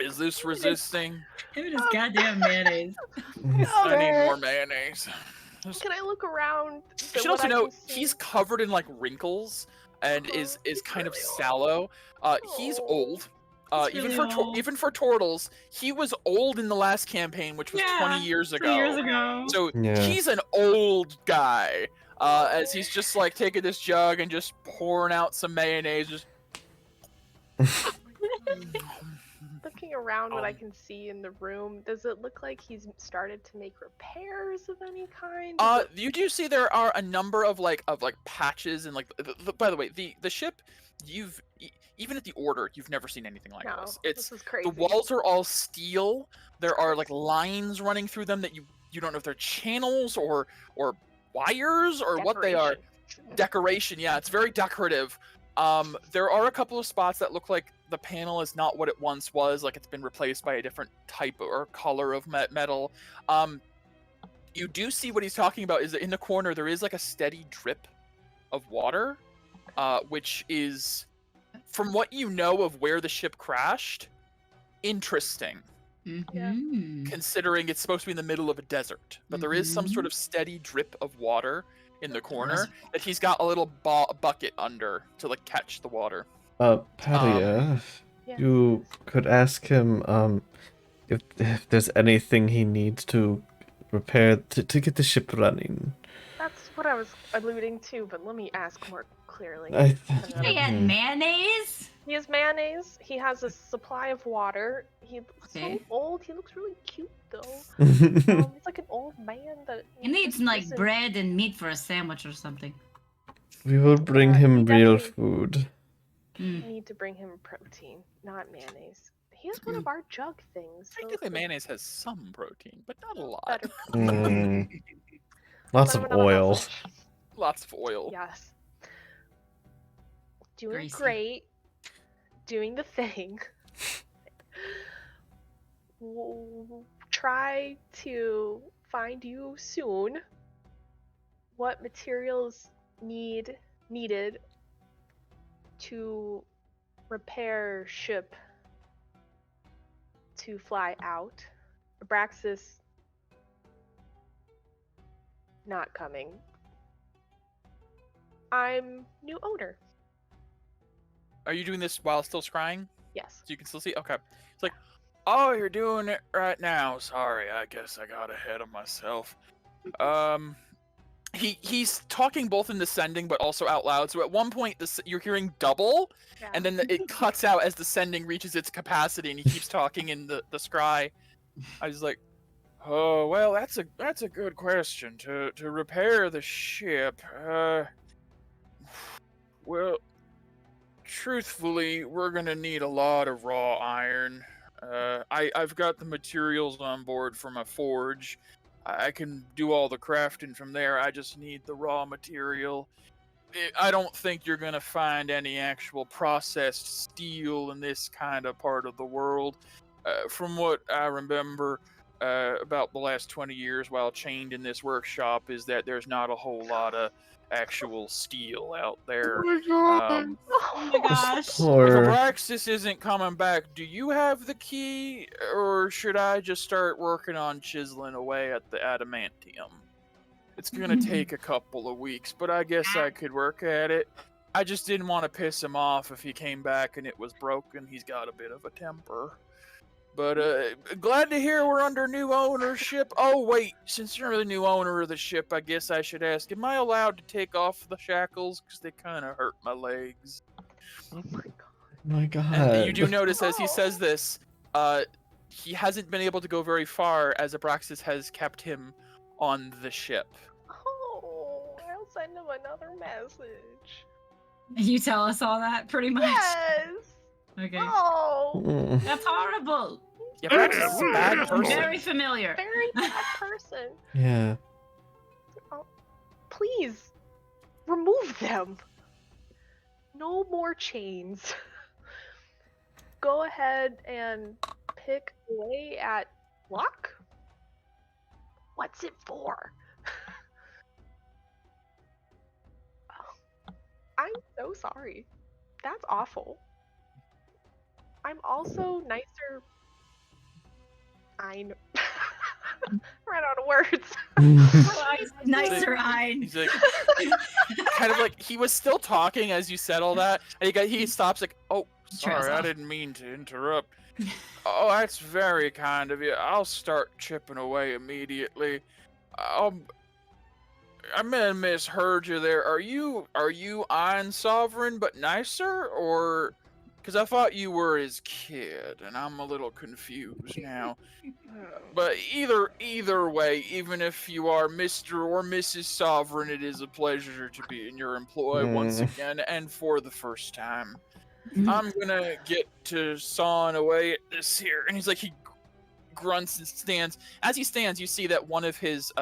Is this resisting? Him and his goddamn mayonnaise. I need more mayonnaise. Can I look around? You should also know he's covered in like wrinkles and is kind of sallow. He's old. Even for turtles, he was old in the last campaign, which was 20 years ago. 2 years ago. So he's an old guy. As he's just like taking this jug and just pouring out some mayonnaise. Just looking around what I can see in the room, does it look like he's started to make repairs of any kind? You do see there are a number of like patches and like. By the way, the ship, even at the Order, you've never seen anything like this. This is crazy. The walls are all steel. There are like lines running through them that you don't know if they're channels or wires or what they are. Decoration, yeah, it's very decorative. There are a couple of spots that look like the panel is not what it once was, like it's been replaced by a different type or color of metal. You do see what he's talking about is that in the corner there is like a steady drip of water, which is, from what you know of where the ship crashed, interesting. Considering it's supposed to be in the middle of a desert, but there is some sort of steady drip of water in the corner that he's got a little bucket under to like catch the water. Paria, you could ask him if there's anything he needs to repair to get the ship running. That's what I was alluding to, but let me ask more clearly. He had mayonnaise? He has mayonnaise. He has a supply of water. He's so old. He looks really cute, though. He's like an old man that... He needs like bread and meat for a sandwich or something. We will bring him real food. We need to bring him protein, not mayonnaise. He has one of our jug things. So Technically, it's mayonnaise has some protein, but not a lot. better. Lots Not of enough oil. much. Lots of oil. Yes. Doing Greasy. great. Doing the thing. Try to find you soon. What materials needed to repair ship to fly out. Abraxas not coming. I'm new owner. Are you doing this while still scrying? Yes. So you can still see? Okay. It's like, oh, you're doing it right now. Sorry, I guess I got ahead of myself. He's talking both in descending but also out loud. So at one point, you're hearing double, Yeah. and then it cuts out as descending reaches its capacity, and he keeps talking in the scry. I was like, oh well, that's a good question. To repair the ship, well, truthfully, we're gonna need a lot of raw iron. I've got the materials on board for my forge. I can do all the crafting from there. I just need the raw material. I don't think you're gonna find any actual processed steel in this kind of part of the world. From what I remember about the last 20 years while chained in this workshop, is that there's not a whole lot of actual steel out there. Oh my gosh. If Poor. Abraxas isn't coming back, do you have the key, or should I just start working on chiseling away at the adamantium? It's gonna take a couple of weeks, but I guess I could work at it. I just didn't want to piss him off if he came back and it was broken. He's got a bit of a temper. But glad to hear we're under new ownership. Oh wait, since you're the new owner of the ship, I guess I should ask, am I allowed to take off the shackles? Because they kind of hurt my legs. Oh my god. My God. And you do notice as he says this, he hasn't been able to go very far as Abraxas has kept him on the ship. Oh, I'll send him another message. You tell us all that pretty much. Yes. Okay. Oh, Mm. That's horrible. Yeah, Abraxas is a bad person. Very familiar. very bad person. Yeah. Please, remove them. No more chains. Go ahead and pick away at luck. What's it for? Oh, I'm so sorry. That's awful. I'm also nicer. I know. Ran out of words. Nicer Ein. He's like, kind of like, he was still talking as you said all that, and he stops like, oh, sorry, I didn't mean to interrupt. Oh, that's very kind of you. I'll start chipping away immediately. I may have misheard you there. Are you Iron Sovereign but nicer, or? Because I thought you were his kid, and I'm a little confused now. But either way, even if you are Mr. or Mrs. Sovereign, it is a pleasure to be in your employ once again, and for the first time. I'm gonna get to sawing away at this here, and he's like, he grunts and stands. As he stands, you see that one of his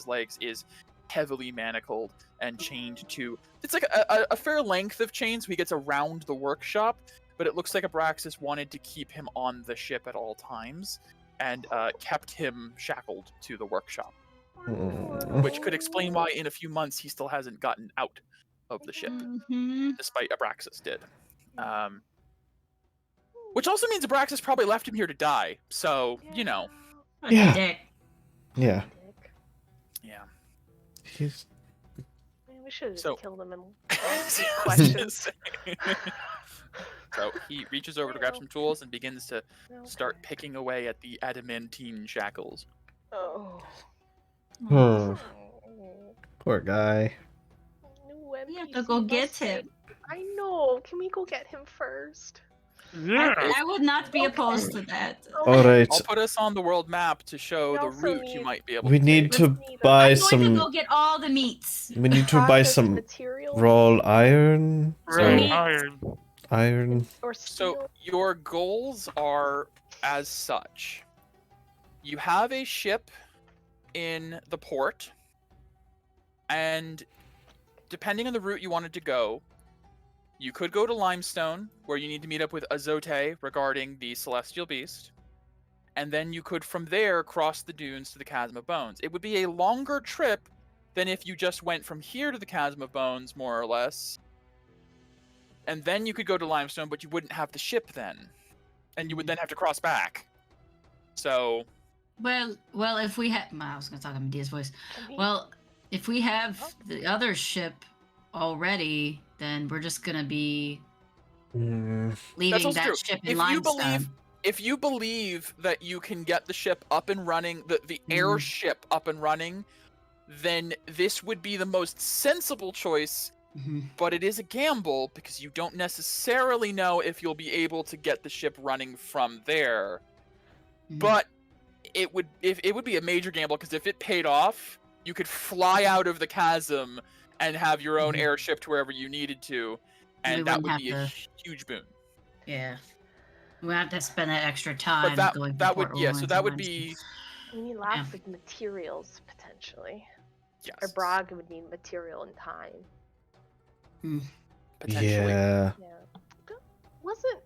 legs is heavily manacled and chained to. It's like a fair length of chain, so he gets around the workshop. But it looks like Abraxas wanted to keep him on the ship at all times, and kept him shackled to the workshop. Which could explain why in a few months he still hasn't gotten out of the ship, despite Abraxas did. Which also means Abraxas probably left him here to die, so, you know. Yeah. Dick. Yeah. Dick. Yeah. He's. Man, we should have So- killed him and I questions. So he reaches over to grab some tools and begins to start picking away at the adamantine shackles. Oh. Hmm. Poor guy. New We have NPC to go get must say- him. I know. Can we go get him first? Yeah. I would not be opposed to that. All right. I'll put us on the world map to show We the also route you need- might be able We to need take. to Let's need buy I'm going to some go get all the meats. We need to buy Processed some materials. raw iron. Raw meat. iron. Iron. Or So steel? your goals are as such. You have a ship in the port, and depending on the route you wanted to go, you could go to Limestone, where you need to meet up with Azote regarding the Celestial Beast, and then you could from there cross the dunes to the Chasm of Bones. It would be a longer trip than if you just went from here to the Chasm of Bones, more or less. And then you could go to Limestone, but you wouldn't have the ship then. And you would then have to cross back. So... Well, if we have... I was going to talk in Medea's voice. Can we- Well, if we have the other ship already, then we're just going to be leaving also that true. ship in If you Limestone. if you believe that you can get the ship up and running, the airship up and running, then this would be the most sensible choice, but it is a gamble because you don't necessarily know if you'll be able to get the ship running from there. But it would be a major gamble because if it paid off, you could fly out of the chasm and have your own airship to wherever you needed to, and that would be a huge boon. Yeah. We have to spend that extra time But going that from would Port so Orleans that to would Limestone. be We need lots of materials, potentially. yes. Or Brog would need material and time. Potentially. Yeah. Yeah. Wasn't...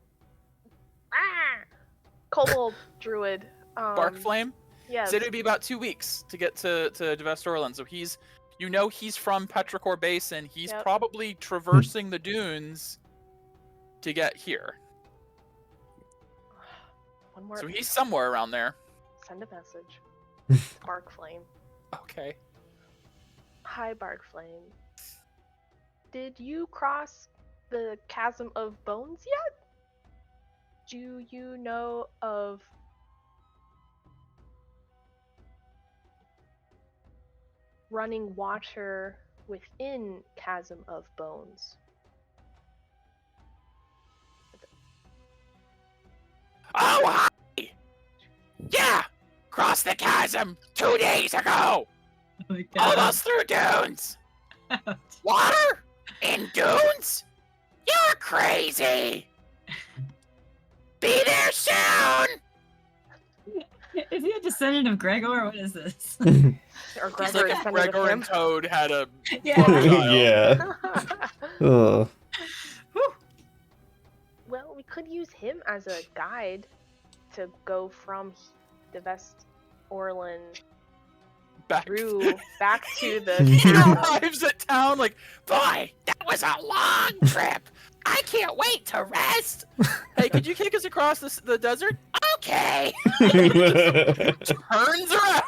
Kobold Druid. Bark Flame? Yes. Said it would be about 2 weeks to get to Vestorland. So he's from Petrichor Basin. He's probably traversing the dunes to get here. One more. So he's somewhere around there. Send a message. Bark Flame. Okay. Hi, Bark Flame. Did you cross the Chasm of Bones yet? Do you know of running water within Chasm of Bones? Oh, hi! Yeah! Crossed the chasm 2 days ago! Oh my God. Almost through dunes! Water? In dunes? You're crazy! Be there soon! Is he a descendant of Gregor? What is this? Or It's Gregor like is if sending Gregor with and him? Toad had a Yeah. Oh. Well, we could use him as a guide to go from the West Orland back through back to the He chasm. arrives at town like, boy, that was a long trip. I can't wait to rest. Hey, could you kick us across the desert? Okay. Turns around.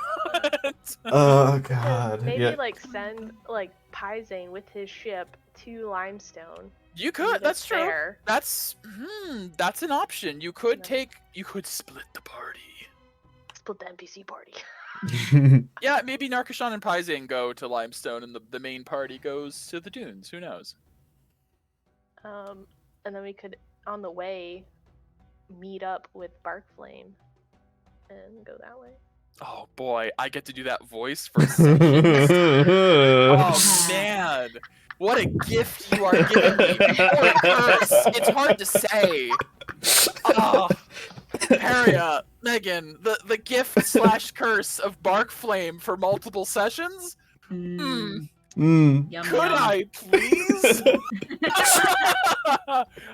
Oh God. Maybe Yeah. like send like Pizane with his ship to Limestone. You could. That's true. There. That's an option. You could you could split the party. Split the NPC party. Yeah, maybe Narkashan and Pizane go to Limestone and the main party goes to the dunes. Who knows? And then we could on the way meet up with Barkflame and go that way. Oh boy, I get to do that voice for seconds. Oh man, what a gift you are giving me! Or a curse. It's hard to say. Oh, Peria, Megan, the gift / curse of Barkflame for multiple sessions. Yum, Could yum. I please?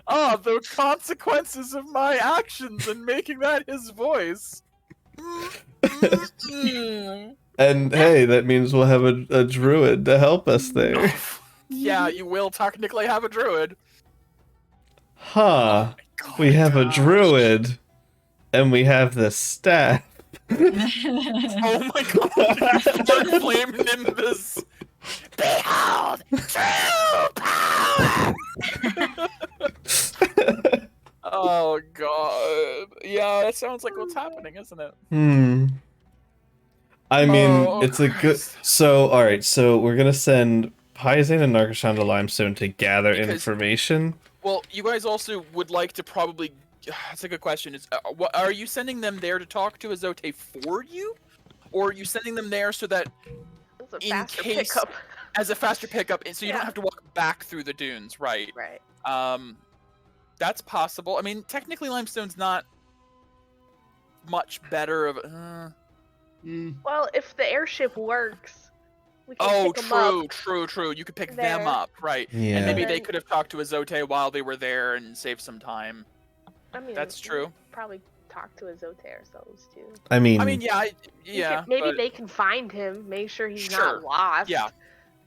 Oh, the consequences of my actions in making that his voice. And hey, that means we'll have a druid to help us there. Yeah, you will technically have a druid. Huh. God, We have a gosh. druid. And we have the staff. Oh my god, Dark Flame Nimbus. Behold, true power! Oh god. Yeah, that sounds like what's happening, isn't it? I mean, Oh, it's a good. Christ. So, all right. So we're gonna send Pizane and Narkashan to Limestone to gather Because- information. Well, you guys also would like to probably. That's a good question. Is what are you sending them there to talk to Azote for you, or are you sending them there so that It's a In faster case- pickup. as a faster pickup, so you don't Yeah. have to walk back through the dunes, right? Right. That's possible. I mean, technically, limestone's not much better of. Well, if the airship works, we can Oh, pick 'em up. true. You could pick them there. up, right? Yeah. And maybe And they then- could have talked to Azote while they were there and saved some time. I mean, That's we true. Probably talk to Azote ourselves too. I mean, Maybe but- they can find him, make sure he's Sure, not lost yeah.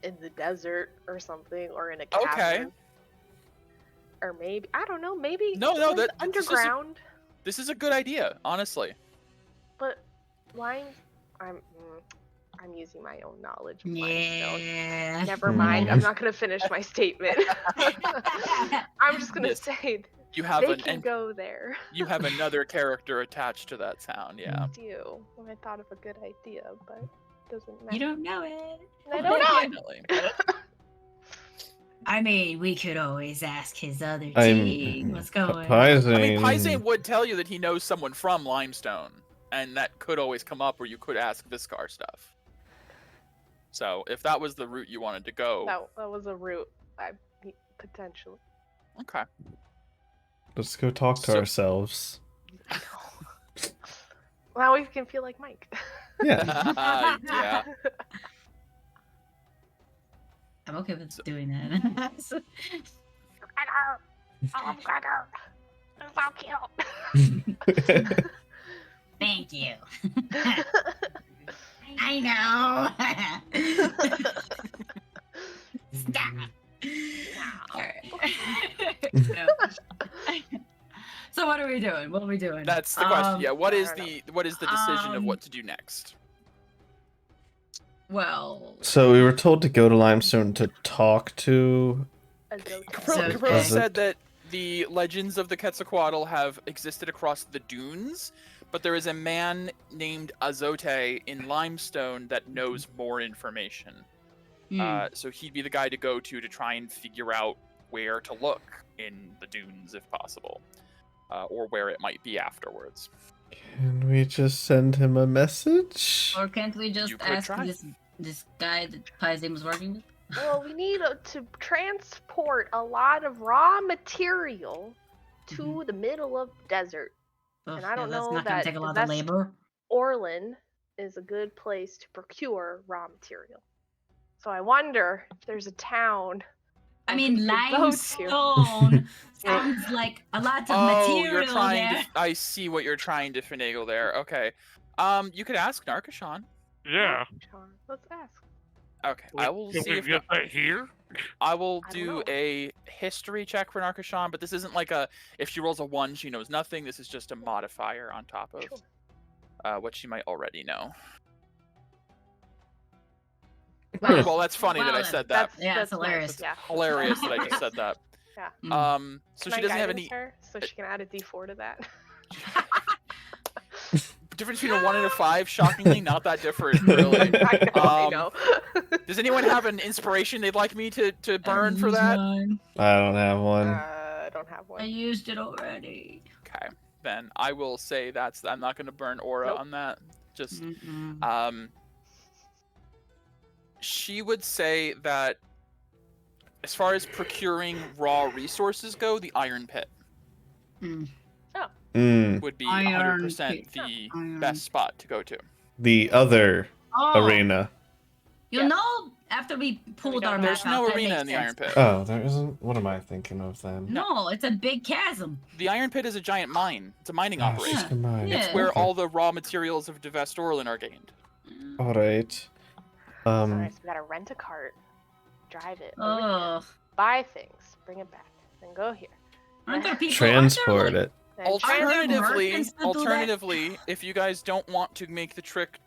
in the desert or something, or in a Okay. cavern. Or maybe I don't know. Maybe No, it was this is a- underground. This is a good idea, honestly. But lime, I'm using my own knowledge of limestone. Yeah. Never mind. Hmm. I'm not gonna finish my statement. I'm just gonna Yes. say You have they an can and go there. you have another character attached to that sound. Yeah. I do. And I thought of a good idea, but it doesn't matter. You don't know it. I don't know it. Definitely. I mean, we could always ask his other I'm team what's going on. Pizane. I mean, Pizane would tell you that he knows someone from Limestone, and that could always come up where you could ask Viscar stuff. So if that was the route you wanted to go, That was a route I potentially. okay. Let's go talk to So- ourselves. Now we can feel like Mike. Yeah. Yeah. I'm okay with doing that. Oh, Gregor. It's so cute. Thank you. I know. Stop. Alright. No. So what are we doing? What are we doing? That's the question. Yeah. What I is don't the decision of Um, what to do next? Well, So we were told to go to Limestone to talk to. So- Capro Is said it- that the legends of the Quetzalcoatl have existed across the dunes, but there is a man named Azote in Limestone that knows more information. So he'd be the guy to go to try and figure out where to look in the dunes, if possible, or where it might be afterwards. Can we just send him a message? Or can't we just You could ask try. this guy that Paizen was working with? Well, we need to transport a lot of raw material to the middle of the desert. Ugh, And I don't that's know not gonna that take a lot of that's- labor. Orlin is a good place to procure raw material. So I wonder if there's a town. I we mean, could go to. limestone sounds like a lot of Oh, material you're trying there. to. I see what you're trying to finagle there. Okay. You could ask Narkashan. Yeah. Let's ask. Okay, I will Can see we if get that here? I will I don't do know. a history check for Narkashan, but this isn't like a if she rolls a 1, she knows nothing. This is just a modifier on top of Sure. what she might already know. Well, Well, that's funny that I well, said that. Yeah, it's nice, hilarious. Yeah. Hilarious that I just said that. Yeah. So Can she I doesn't have guidance any her so she can add a D4 to that. difference between a 1 and a 5. Shockingly, not that different, really. I know. Does anyone have an inspiration they'd like me to burn for that? I don't have one. I don't have I one. used it already. Okay, then I will say I'm not going to burn Aura Nope. on that. Just Mm-mm. she would say that as far as procuring raw resources go, the Iron Pit Mm, would be Iron 100% Pit. the Iron. best spot to go to. the other Oh, arena. you Yes. know, after we pulled don't our know. map There's out, no that arena makes in the sense. Iron Pit. Oh, there isn't. What am I thinking of then? No, it's a big chasm. The Iron Pit is a giant mine. It's a mining Oh, operation. just combine. Yeah. It's where Okay. all the raw materials of Devest Orlin are gained. All right. Alright, so we gotta rent a cart, drive it, over here, Oh, buy things, bring it back, then go here. aren't there people? Transport it. Then Alternatively, merchants that do that? if you guys don't want to make the trek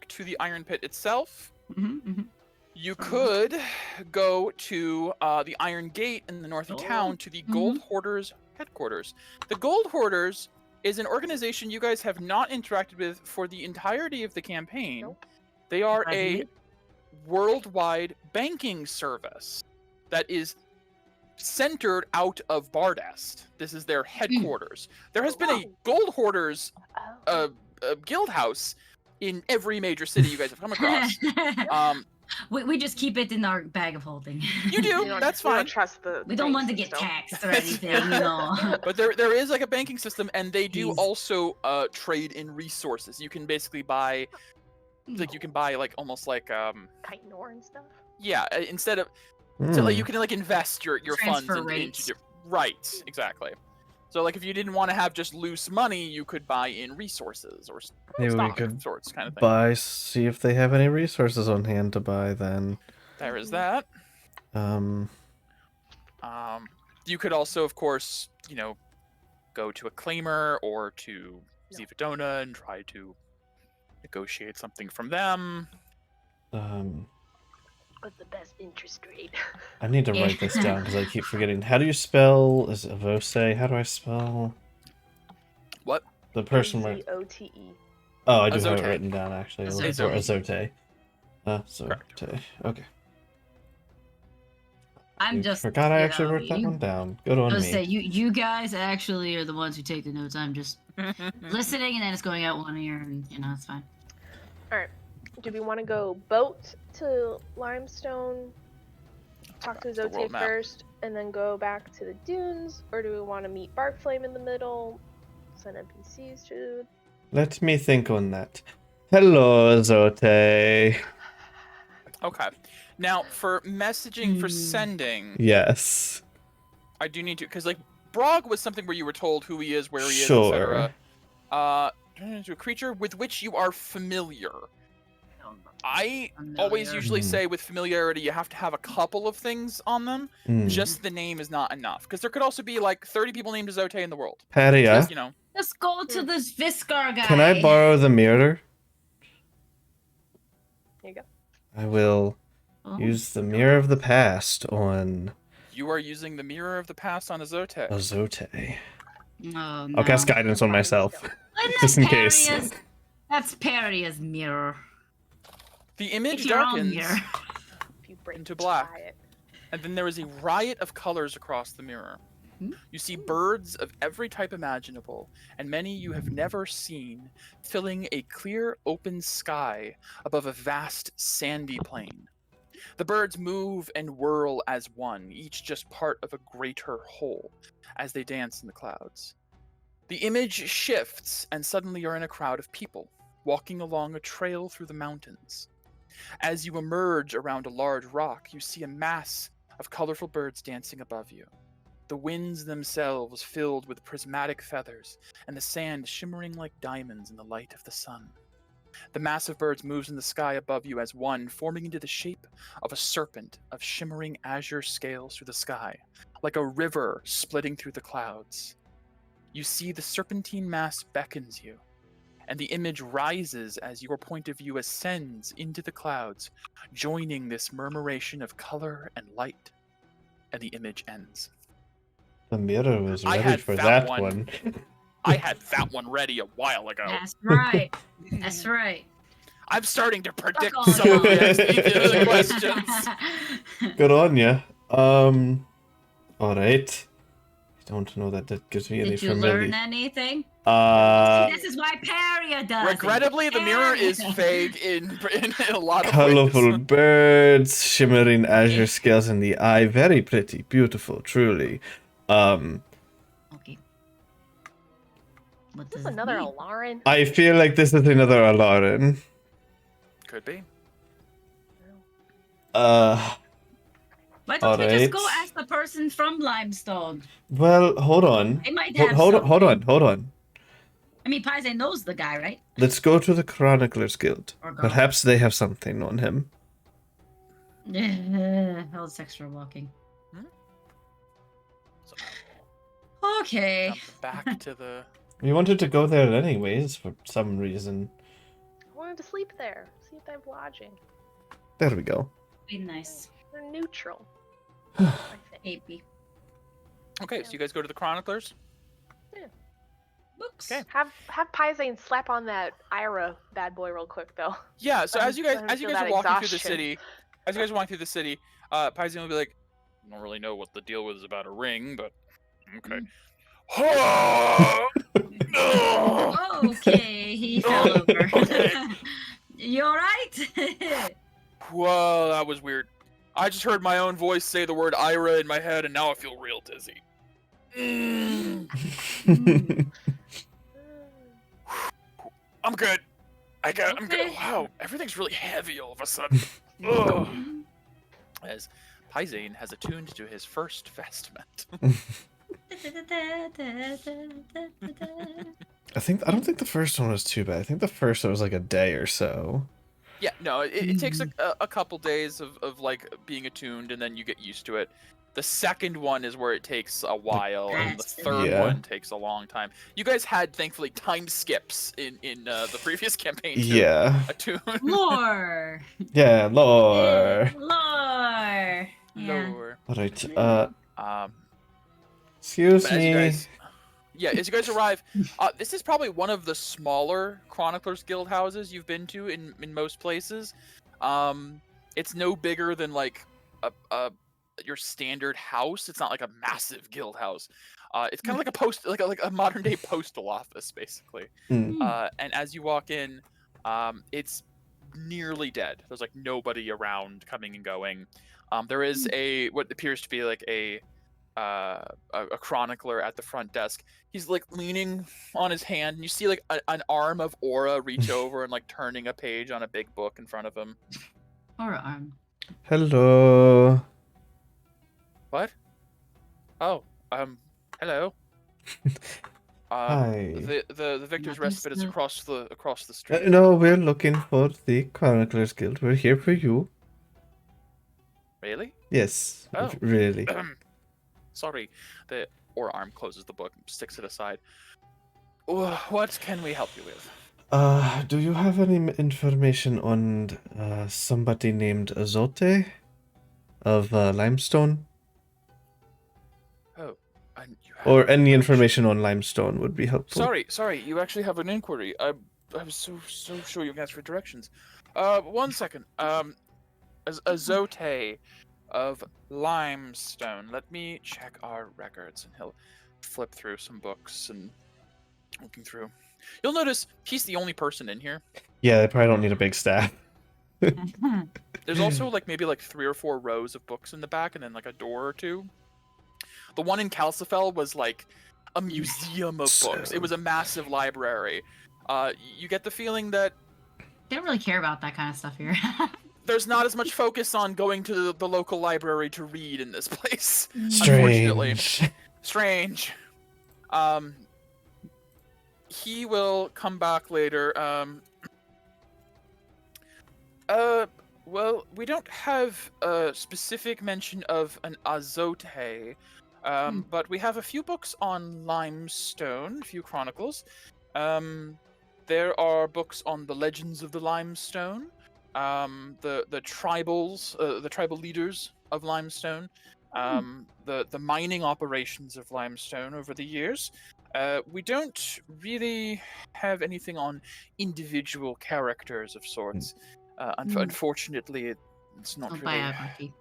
to the Iron Pit itself, Mm-hmm, you could go to the Iron Gate in the north of town to the Gold Hoarders headquarters. The Gold Hoarders is an organization you guys have not interacted with for the entirety of the campaign. Nope. They are a Surprisingly. worldwide banking service that is centered out of Bardest. This is their headquarters. There has been a Oh. Gold Hoarders Oh. guild house in every major city you guys have come across. We just keep it in our bag of holding. You do. We don't, That's we don't fine. trust the. We don't bank want to get system. taxed or anything, you know. But there is like a banking system, and they do He's- also trade in resources. You can basically buy, like you can buy like almost like Chitinor and stuff. yeah, instead of so like Hmm. you can like invest your funds Transfer into rates. right, exactly. So like if you didn't want to have just loose money, you could buy in resources or Maybe we stock could sorts kind of thing. see if they have any resources on hand to buy then. There is that. Um, You could also, of course, you know, go to a claimer or to Zivadona and try to negotiate something from them. What's the best interest rate? I need to Yeah. write this down because I keep forgetting. How do you spell? Is it Avose? How do I spell? What? The person where. Azote. Oh, I do have it Azote. written down actually. Azote. Azote. Azote. Okay. I'm just Forgot I you actually know, wrote that you- one down. Good on I was me. say you guys actually are the ones who take the notes. I'm just listening, and then it's going out one ear, and you know it's fine. Alright. Do we want to go boat to Limestone, talk to Back to the Zote world map. first, and then go back to the dunes? Or do we want to meet Barkflame in the middle, send NPCs to. Let me think on that. Hello, Azote. Okay. Now, for messaging for Hmm. sending, Yes. I do need to, because like Brog was something where you were told who he is, where he is, Sure. etc. Turn into a creature with which you are familiar. I always Familiar. usually Hmm. say with familiarity you have to have a couple of things on them. Mm. Just the name is not enough, because there could also be like 30 people named Azote in the world. Paria, Just, you know, Let's go to this Viscar guy. can I borrow the mirror? Here you go. I will Oh. use the mirror of the past on you are using the mirror of the past on Azote. Azote. Oh, no. I'll cast guidance on Fine, myself, still. just in case. That's Paria's mirror. The image It's your own darkens, mirror. If you break Into black. try it. and then there is a riot of colors across the mirror. Hmm? You see birds of every type imaginable, and many you have never seen, filling a clear, open sky above a vast, sandy plain. The birds move and whirl as one, each just part of a greater whole, as they dance in the clouds. The image shifts, and suddenly you're in a crowd of people, walking along a trail through the mountains. As you emerge around a large rock, you see a mass of colorful birds dancing above you. The winds themselves filled with prismatic feathers, and the sand shimmering like diamonds in the light of the sun. The mass of birds moves in the sky above you as one, forming into the shape of a serpent of shimmering azure scales through the sky, like a river splitting through the clouds. You see the serpentine mass beckons you, and the image rises as your point of view ascends into the clouds, joining this murmuration of color and light, and the image ends. The mirror was I ready had for that that one. one. I had that one ready a while ago. That's right. That's right. I'm starting to predict on, some of the y'all. the questions. Good on ya. Alright. I don't know that gives me any Did you familiar. learn anything? Uh, This is why Paria does it. Regrettably, the mirror is Paria. vague in a lot of colorful ways. birds, shimmering azure scales in the eye. Very pretty, beautiful, truly. Okay. What Is this does it another mean? Alarin? I feel like this is another Alarin. Could be. Why don't we just go alright. ask the person from Limestone? Well, hold on. They might Hold, have hold on, hold on, something. hold on. I mean, Paise knows the guy, right? Let's go to the Chroniclers Guild. Or girl. Perhaps they have something on him. Hell, it's extra walking. So, Okay. jump back to the. We wanted to go there anyways for some reason. I wanted to sleep there. See if they have lodging. There we go. Be nice. They're neutral. I think. AP. Okay, so you guys go to the Chroniclers. Books. Okay. Have Paisane slap on that Ira bad boy real quick though. Yeah. So Let as him- you guys let him as you feel guys are that walking through the exhaustion. city, as you guys are walking through the city, Paisan will be like, I don't really know what the deal was about a ring, but okay. Okay, he fell over. Okay. You alright? Whoa, that was weird. I just heard my own voice say the word Ira in my head, and now I feel real dizzy. I'm good. I'm good. Wow, everything's really heavy all of a sudden. Ugh. As Paizane has attuned to his first vestment. I don't think the first one was too bad. I think the first one was like a day or so. Yeah, no, it takes a couple days of like being attuned, and then you get used to it. The second one is where it takes a while, and the third one takes a long time. You guys had, thankfully, time skips in the previous campaign to attune. Lore. Yeah, lore. Lore. Yeah. Lore. All right. Excuse me. As you guys arrive, this is probably one of the smaller Chroniclers Guild houses you've been to in most places. It's no bigger than like your standard house. It's not like a massive guild house. It's kind of like a modern day postal office, basically. And as you walk in, it's nearly dead. There's like nobody around, coming and going. There is what appears to be like a chronicler at the front desk. He's like leaning on his hand, and you see like an arm of Aura reach over and like turning a page on a big book in front of him. Aura arm. Hello. What? Oh, hello. Hi. The Victor's Respite is across the street. No, we're looking for the Chroniclers Guild. We're here for you. Really? Yes. Oh. Really. Sorry. The Aura arm closes the book and sticks it aside. What can we help you with? Do you have any information on somebody named Azote of Limestone? Oh, or any information on Limestone would be helpful. Sorry. You actually have an inquiry. I was so sure you asked for directions. 1 second. Azote of Limestone. Let me check our records, and he'll flip through some books and looking through. You'll notice he's the only person in here. Yeah, they probably don't need a big staff. There's also like maybe like 3 or 4 rows of books in the back, and then like a door or 2. The one in Calcifel was like a museum of books. It was a massive library. You get the feeling that they don't really care about that kind of stuff here. There's not as much focus on going to the local library to read in this place. Strange. Unfortunately. Strange. He will come back later. Well, we don't have a specific mention of an Azote, but we have a few books on Limestone, a few chronicles. There are books on the legends of the Limestone, the tribals, the tribal leaders of Limestone, the mining operations of Limestone over the years. We don't really have anything on individual characters of sorts. Unfortunately, it's not really... biography.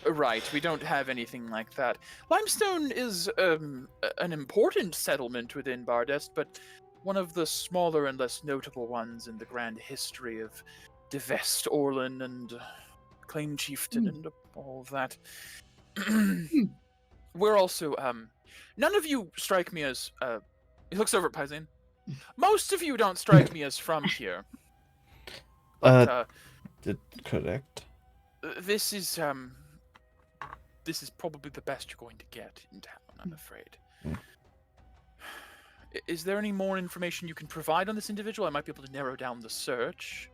Right, we don't have anything like that. Limestone is an important settlement within Bardest, but one of the smaller and less notable ones in the grand history of Devest, Orlin, and Claim Chieftain, and all of that. We're also, none of you strike me as, he looks over at Paizane. Most of you don't strike me as from here. But, correct. This is probably the best you're going to get in town, I'm afraid. Is there any more information you can provide on this individual? I might be able to narrow down the search.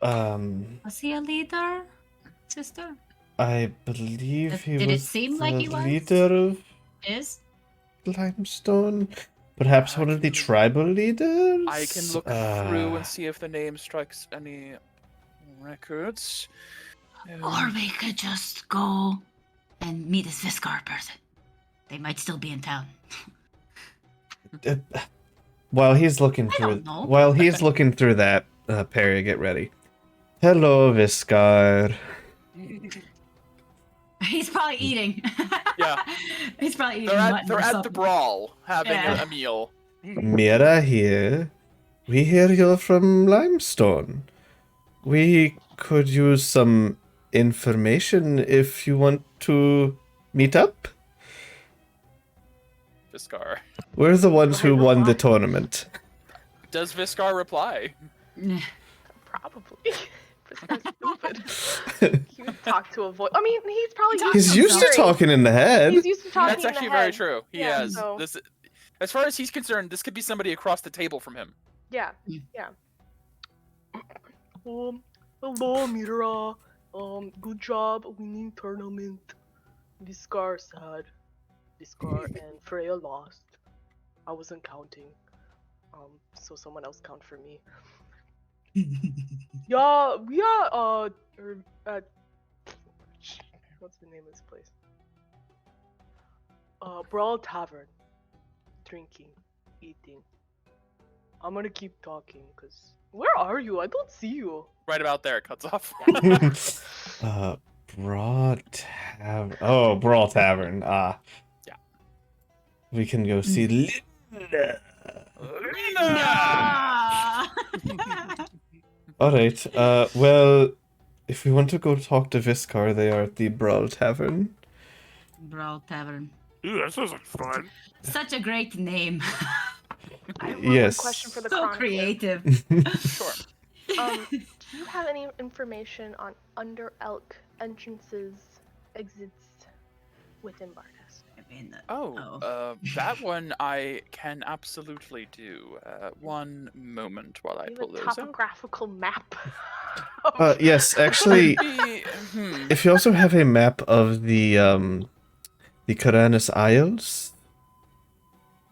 Was he a leader, sister? I believe he Did was it seem the like he was? leader of Limestone. Perhaps one of the tribal leaders? I can look through and see if the name strikes any records. Or we could just go and meet this Viscar person. They might still be in town. While he's looking through that, Perry, get ready. Hello, Viscar. He's probably eating. Yeah. He's probably eating. They're at the brawl, having a meal. Mira here. We hear you're from Limestone. We could use some information if you want to meet up. Viscar. We're the ones Do I who won the reply? tournament. Does Viscar reply? Probably. This guy's stupid. He would talk to a voice. I mean, he's probably He He's talks used to himself. talking in the head. He's used to talking That's in actually the very head. true. He Yeah, has. so- This, as far as he's concerned, this could be somebody across the table from him. Yeah, Mm. yeah. Hello, Mira. Good job winning tournament. Viscar sad. Viscar and Freya lost. I wasn't counting. So someone else count for me. Yeah, we are what's the name of this place? Brawl Tavern. Drinking, eating. I'm gonna keep talking, cause where are you? I don't see you. Right about there, it cuts off. Broad Tavern. Oh, Brawl Tavern. Ah. Yeah. We can go see Linda. Ah! Alright, well, if we want to go talk to Viscar, they are at the Brawl Tavern. Brawl Tavern. Ooh, that sounds like fun. Such a great name. I have Yes. one question for the So Chronicler. creative. Sure. Do you have any information on Under Elk entrances, exits within Bardas? I mean, That one I can absolutely do. One moment while I Do you pull have a those out. topographical map? Yes, actually, Hmm. if you also have a map of the Karanis Isles.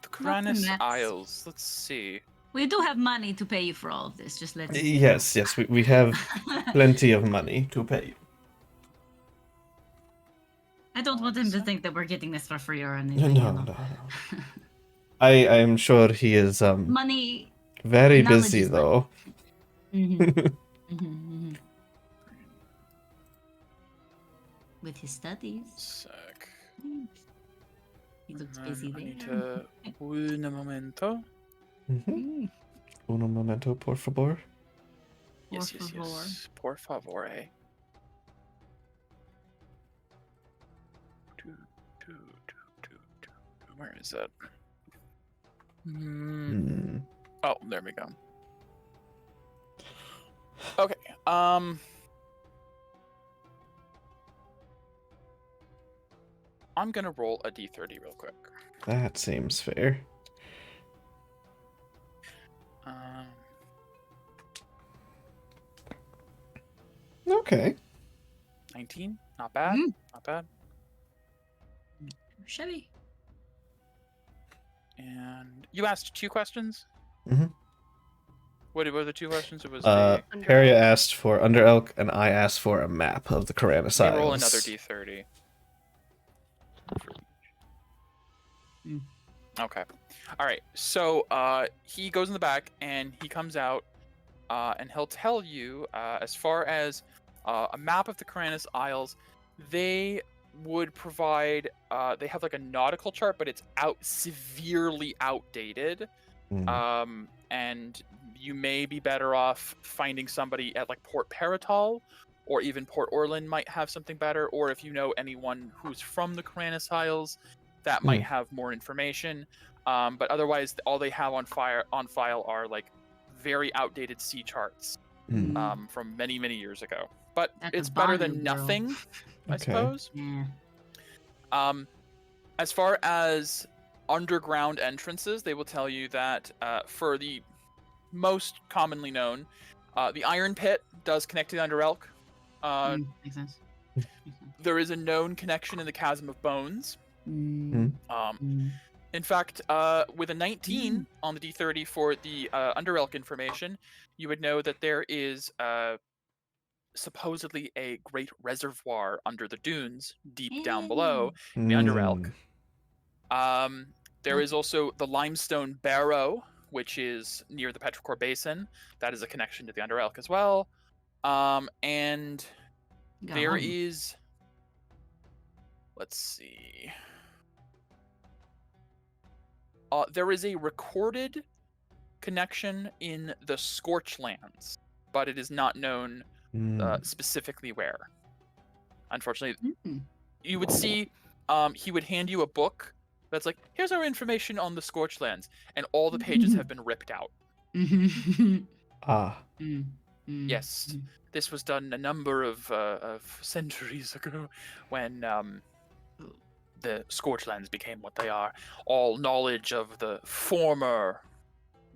The Karanis maps. Isles. Let's see. we do have money to pay you for all of this. Just let me. Yes, we have plenty of money to pay you. I don't want him to think that we're getting this for free or No, anything. no, you know. no. I am sure he is Money. very knowledge busy is money. though. Mhm. With his studies. Sec. He looks And busy I there. need to. Un momento. Mhm. Uno momento, por favor. Yes, Por yes, favor. yes. Por favore. Where is it? Hmm. Oh, there we go. Okay. I'm gonna roll a d30 real quick. That seems fair. Um, Okay. 19. Not bad. Mm. Not bad. Chevy. And you asked 2 questions. Mhm. What were the 2 questions? It was Peria Under Elk. asked for Under Elk, and I asked for a map of the Karanis let Isles. me roll another d30. Mm. Okay. All right. So he goes in the back and he comes out and he'll tell you as far as a map of the Karanis Isles, they would provide. They have like a nautical chart, but it's severely outdated. Hmm. And you may be better off finding somebody at like Port Paratal or even Port Orland might have something better, or if you know anyone who's from the Karanis Isles, that might have more information. But otherwise, all they have on file are like very outdated sea charts Hmm. from many, many years ago. But At the it's better Banu than world. nothing, I Okay. suppose. Yeah. As far as underground entrances, they will tell you that for the most commonly known, the Iron Pit does connect to the Under Elk. Makes sense. There is a known connection in the Chasm of Bones. Mm. In fact, with a 19 on the D30 for the Under Elk information, you would know that there is supposedly a great reservoir under the dunes, deep down below the Under Elk. There is also the Limestone Barrow, which is near the Petrichor Basin. That is a connection to the Under Elk as well. And Got there one. is... Let's see. There is a recorded connection in the Scorchlands but it is not known Mm. specifically where. Unfortunately, Mm. you would see he would hand you a book that's like, here's our information on the Scorched Lands, and all the pages have been ripped out. Ah. Yes, this was done a number of centuries ago when the Scorched Lands became what they are. All knowledge of the former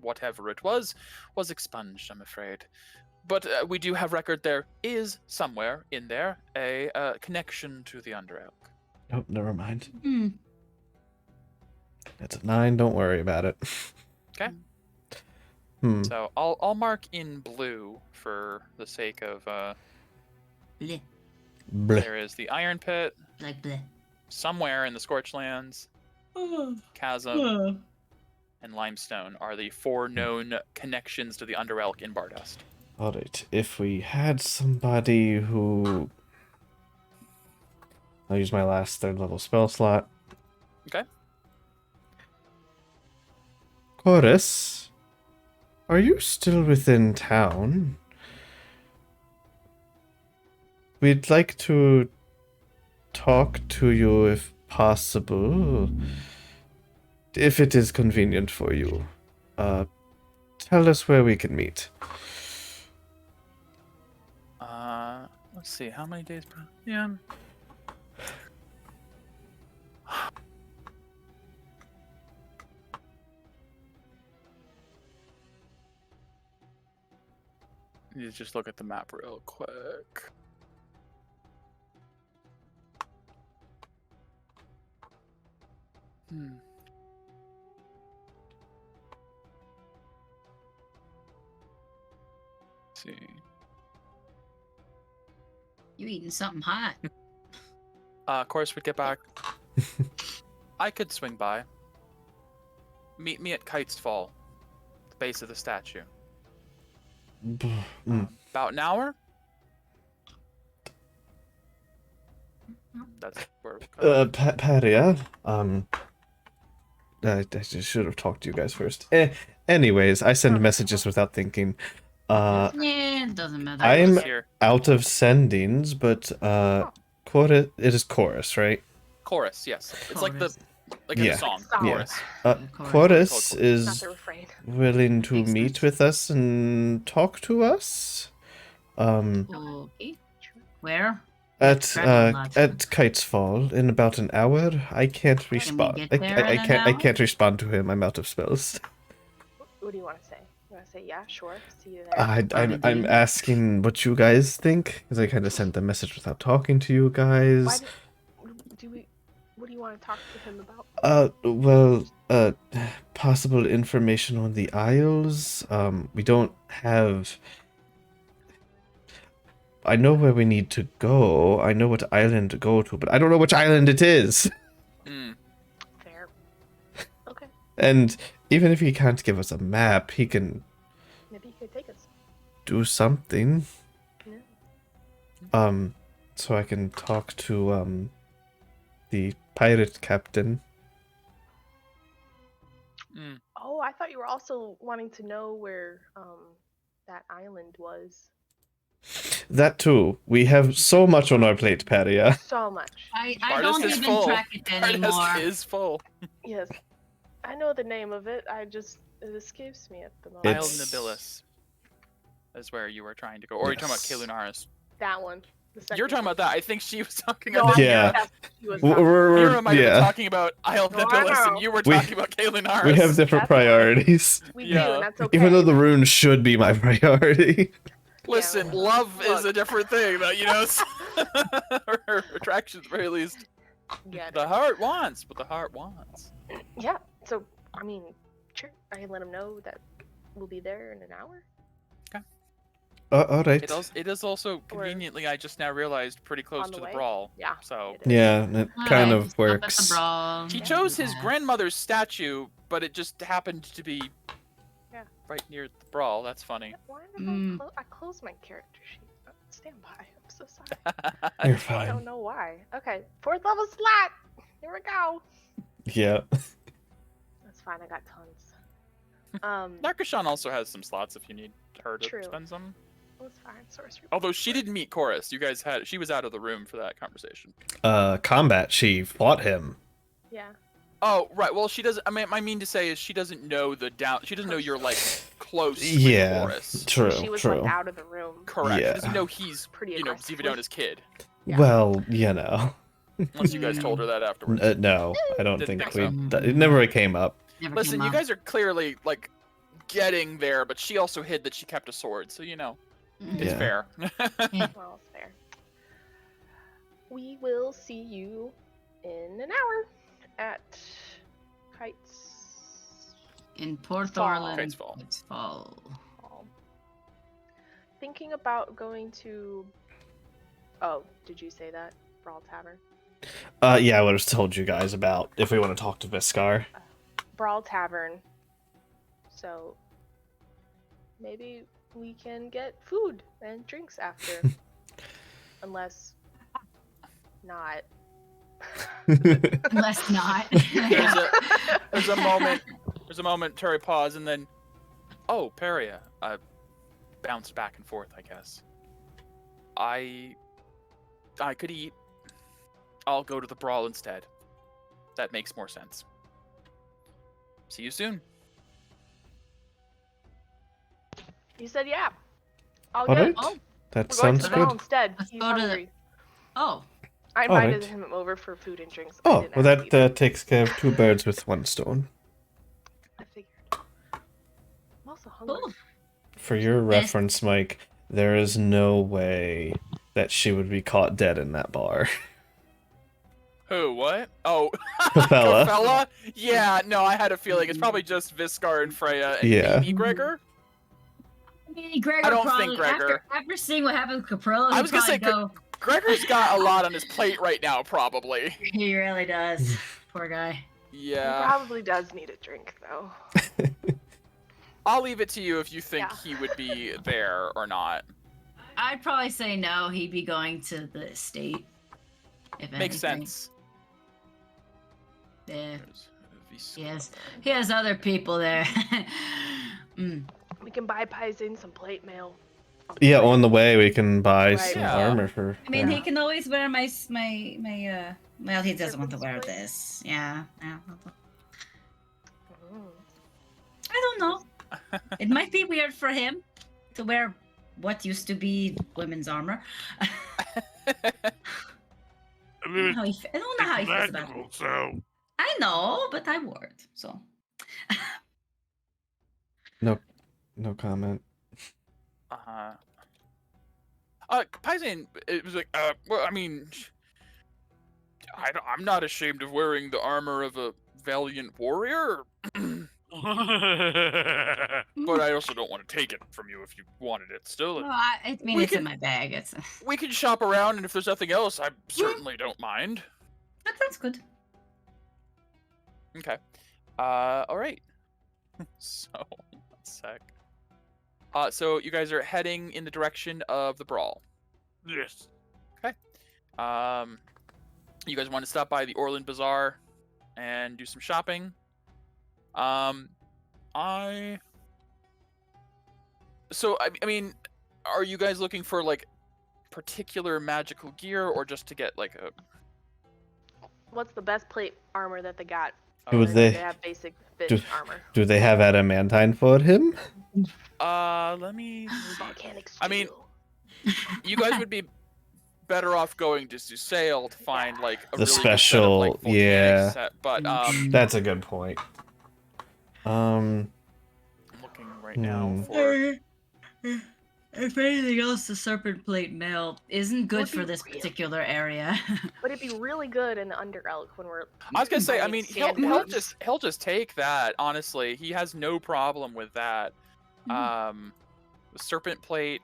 whatever it was expunged, I'm afraid. But we do have record there is somewhere in there a connection to the Underelk. Nope, never mind. Hmm. It's a 9, don't worry about it. Okay. Hmm. So I'll mark in blue for the sake of Bleh. Bleh. there is the Iron Pit Like bleh. somewhere in the Scorched Lands. Chasm and Limestone are the 4 known connections to the Underelk in Bardust. Alright, if we had somebody who... I'll use my last 3rd level spell slot. Okay. Chorus, are you still within town? We'd like to talk to you if possible. If it is convenient for you. Tell us where we can meet. Let's see, how many days per... Yeah. Need to just look at the map real quick. Let's see. You eating something hot? Of course, we'd get back. I could swing by. Meet me at Kite's Fall, the base of the statue. About an hour? That's where we're going. Paria, I just should have talked to you guys first. Anyways, I send messages without thinking. Yeah, it doesn't matter. I'm Here. out of sendings, but it is chorus, right? Chorus, yes. It's like the Chorus. in Yeah. the song. Yeah. Chorus. Chorus Not is the refrain. willing to Makes meet sense. with us and talk to us. Okay. Where? At Travel lots. at Kite's Fall in about an hour. I can't respond. get I there in an can't I hour? can't respond to him. I'm out of spells. What do you want to say? You want to say, yeah, sure, see you there? I'm Already. asking what you guys think because I kind of sent the message without talking to you guys. Why what do you want to talk to him about? Possible information on the Isles. We don't have. I know where we need to go. I know what island to go to, but I don't know which island it is. Fair. Okay. And even if he can't give us a map, he can Maybe you could take us. do something. Yeah. So I can talk to the pirate captain. Oh, I thought you were also wanting to know where that island was. That too. We have so much on our plate, Paria. So much. I Bardus don't is even full. track it anymore. Bardust is full. Yes. I know the name of it. It escapes me at the moment. Isle It's- Nobilis is where you were trying to go. Or are you talking about Yes. Kalunaris? That one. The second You're talking one. about that. I think she was talking No, about Yeah. that's what she was We're, talking we're- Mira might have been yeah. talking about Isle No, I Nobilis, and know. you were We- talking about Kalunaris. We have different That's fine. priorities. We Yeah. do, and that's okay. Even though the rune should be my priority. Listen, Yeah. love is Look. a different thing, you know. Or attraction, at the very least. Yeah. The heart wants what the heart wants. Yeah. So, I mean, sure. I can let him know that we'll be there in an hour. All right. It is also conveniently, I just now realized, pretty close On the to the way? brawl. Yeah. So it is. Yeah, it kind Alright, of just stop at the works. brawl. he Yeah, chose do his that. grandmother's statue, but it just happened to be Yeah. right near the brawl. That's funny. Why did Mm. I closed my character sheet? Stand by. I'm so sorry. You're I fine. don't know why. Okay. 4th level slot. Here we go. Yeah. That's fine. I got tons. Narkashan also has some slots if you need her to True. spend some. Let's find sorcery. Although she didn't meet Chorus. She was out of the room for that conversation. Combat, she fought him. Yeah. Oh, right. Well, she doesn't. I mean to say is she doesn't know she doesn't know you're like close Yeah, with Chorus. true, She was true. like out of the room. Correct. Yeah. She doesn't know he's Pretty Zivadona's kid. Yeah. Well, you know. Unless you guys told her that afterwards. No, I don't Didn't think think we. It never came up. Never Listen, came you up. guys are clearly like getting there, but she also hid that she kept a sword, so you know it's Yeah. fair. Well, it's fair. We will see you in an hour at Kites In Port Fall. Orland. Kites Fall. Kites Fall. Hall. Thinking about going to. Oh, did you say that? Brawl Tavern? Yeah, I would have told you guys about if we want to talk to Viscar. Brawl Tavern. So maybe we can get food and drinks after. Unless not. Unless not. There's a moment. There's a momentary pause, and then, oh, Peria. Bounce back and forth, I guess. I could eat. I'll go to the brawl instead. That makes more sense. See you soon. You said yeah. I'll All get. right, Oh, that We're going to sounds the brawl good. instead. Let's He's go to the- hungry. oh. I All invited right. him over for food and drinks. I Oh, didn't well, ask you. that takes care of two birds with one stone. I figured. I'm also hungry. Oh. For your reference, Mike, there is no way that she would be caught dead in that bar. Who? What? Oh, Capella. Capella? Yeah, no, I had a feeling it's probably just Viscar and Freya and Yeah. maybe Gregor. Maybe Gregor I don't probably, think Gregor. After seeing what happened with Caprilla, I he'd was gonna say, probably go, Gregor's got a lot on his plate right now, probably. he really does. Poor guy. He Yeah. probably does need a drink, though. I'll leave it to you if you think Yeah. he would be there or not. I'd probably say no, he'd be going to the estate. If Makes anything. sense. Yeah. There's Viscar. Yes. He has other people there. We can buy Paisin some plate mail. Yeah, on the way we can buy Right. some Yeah. armor for. I mean, yeah. he can always wear my well, he doesn't want to wear Serpent's plate? this. Yeah. Mm. I don't know. It might be weird for him to wear what used to be women's armor. I mean, I don't know how he it's feels about magical, it. so I know, but I wore it, so. No comment. Paisan, it was like, well, I mean, I'm not ashamed of wearing the armor of a valiant warrior, but I also don't want to take it from you if you wanted it still. No, I mean, We it's can- in my bag. It's We can shop around, and if there's nothing else, I certainly don't mind. that sounds good. Okay. All right. So, one sec. So you guys are heading in the direction of the brawl. yes. You guys want to stop by the Orland Bazaar and do some shopping. So I mean, are you guys looking for like particular magical gear or just to get like a What's the best plate armor that they got? Do Or do they- they have basic fish do- armor? Do they have adamantine for him? let me Volcanic steel. I mean, you guys would be better off going just to sale to find like a The really special- good set of, like, volcanic yeah. set. But That's a good point. I'm looking right now for If anything else, the serpent plate mail isn't good Would be for this really- particular area. But it'd be really good in the Underelk when we're. I was gonna say, I buying mean, sandworms. he'll just take that. Honestly, he has no problem with that. The serpent plate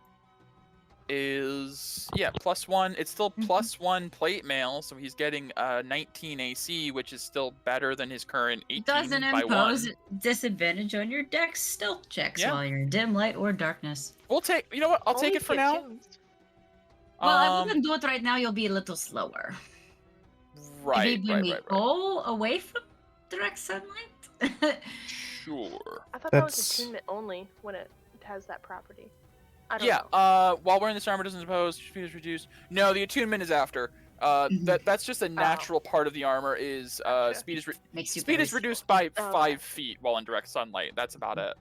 is +1. It's still +1 plate mail, so he's getting 19 AC, which is still better than his current 18 Doesn't by impose 1. disadvantage on your dex stealth checks Yeah. while you're in dim light or darkness. We'll take. You know what? I'll take Only it for now. platoons. Well, I Um, wouldn't do it right now. You'll be a little slower. Right, Maybe right, we right, right. go away from direct sunlight. Sure. I thought that was That's- attunement only when it has that property. I don't Yeah. know. While wearing this armor doesn't impose speed is reduced. No, the attunement is after. That's just a natural part of the armor. Is Gotcha. speed is Makes you speed very is reduced by Oh, 5 okay. feet while in direct sunlight. That's about it.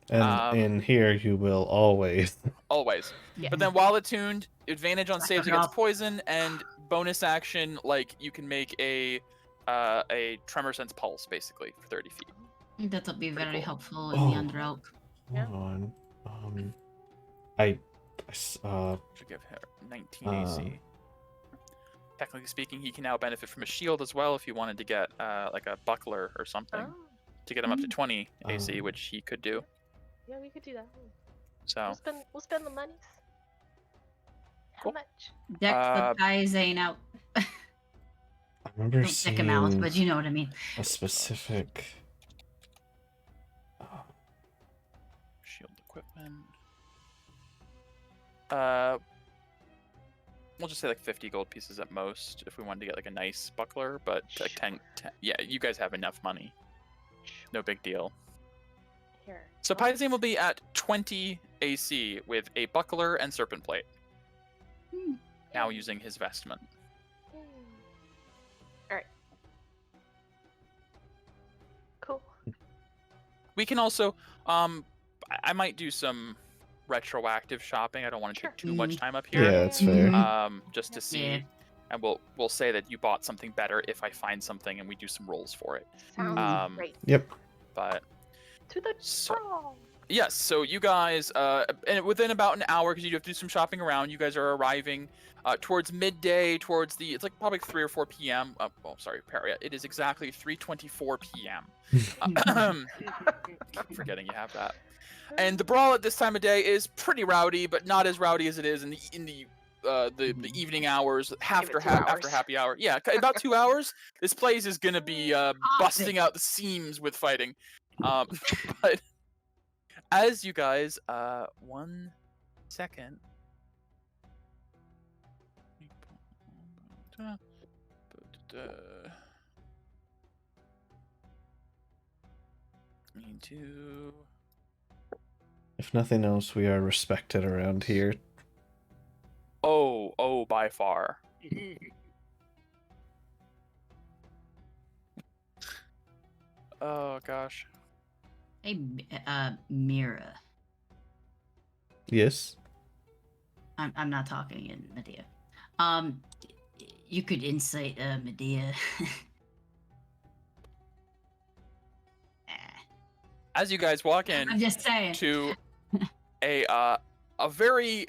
And in here, you will always. Always. Yeah. But then while attuned, advantage on Suck saves it against off. poison, and bonus action, like you can make a tremor sense pulse basically for 30 feet. That'll be very cool. helpful in Oh. the Underelk. Yeah. Hold on. I Should give her 19 AC. Technically speaking, he can now benefit from a shield as well if he wanted to get like a buckler or something Oh, to get him up to 20 AC, which he could do. yeah, we could do that. So We'll spend the monies. How Cool. much? Deck Uh, the Pizane out. I remember Don't stick him out, seeing but you know what I mean. a specific. shield equipment. We'll just say like 50 gold pieces at most if we wanted to get like a nice buckler, but like 10 yeah, you guys have enough money. No big deal. Here. So Pizane will be at 20 AC with a buckler and serpent plate. Now using his vestment. Alright. Cool. We can also, I might do some retroactive shopping. I don't want to take too much time up Yeah, here. that's fair. Just to see, Yeah. and we'll say that you bought something better if I find something, and we do some rolls for it. Sounds great. Yep. But To the so- brawl. yes, so you guys, and within about an hour, because you do have to do some shopping around, you guys are arriving towards midday, towards it's like probably 3 or 4 p.m. Oh, sorry, Paria. It is exactly 3:24 p.m. Keep forgetting you have that. And the brawl at this time of day is pretty rowdy, but not as rowdy as it is in the evening hours, after 2 hours. after happy hour. Yeah, about 2 hours. This place is gonna be busting out the seams with fighting. But as you guys, 1 second. Need to. If nothing else, we are respected around here. Oh, by far. Oh gosh. Hey, Mira. Yes. I'm not talking in Medea. You could insight Medea. As you guys walk in I'm just saying. to a very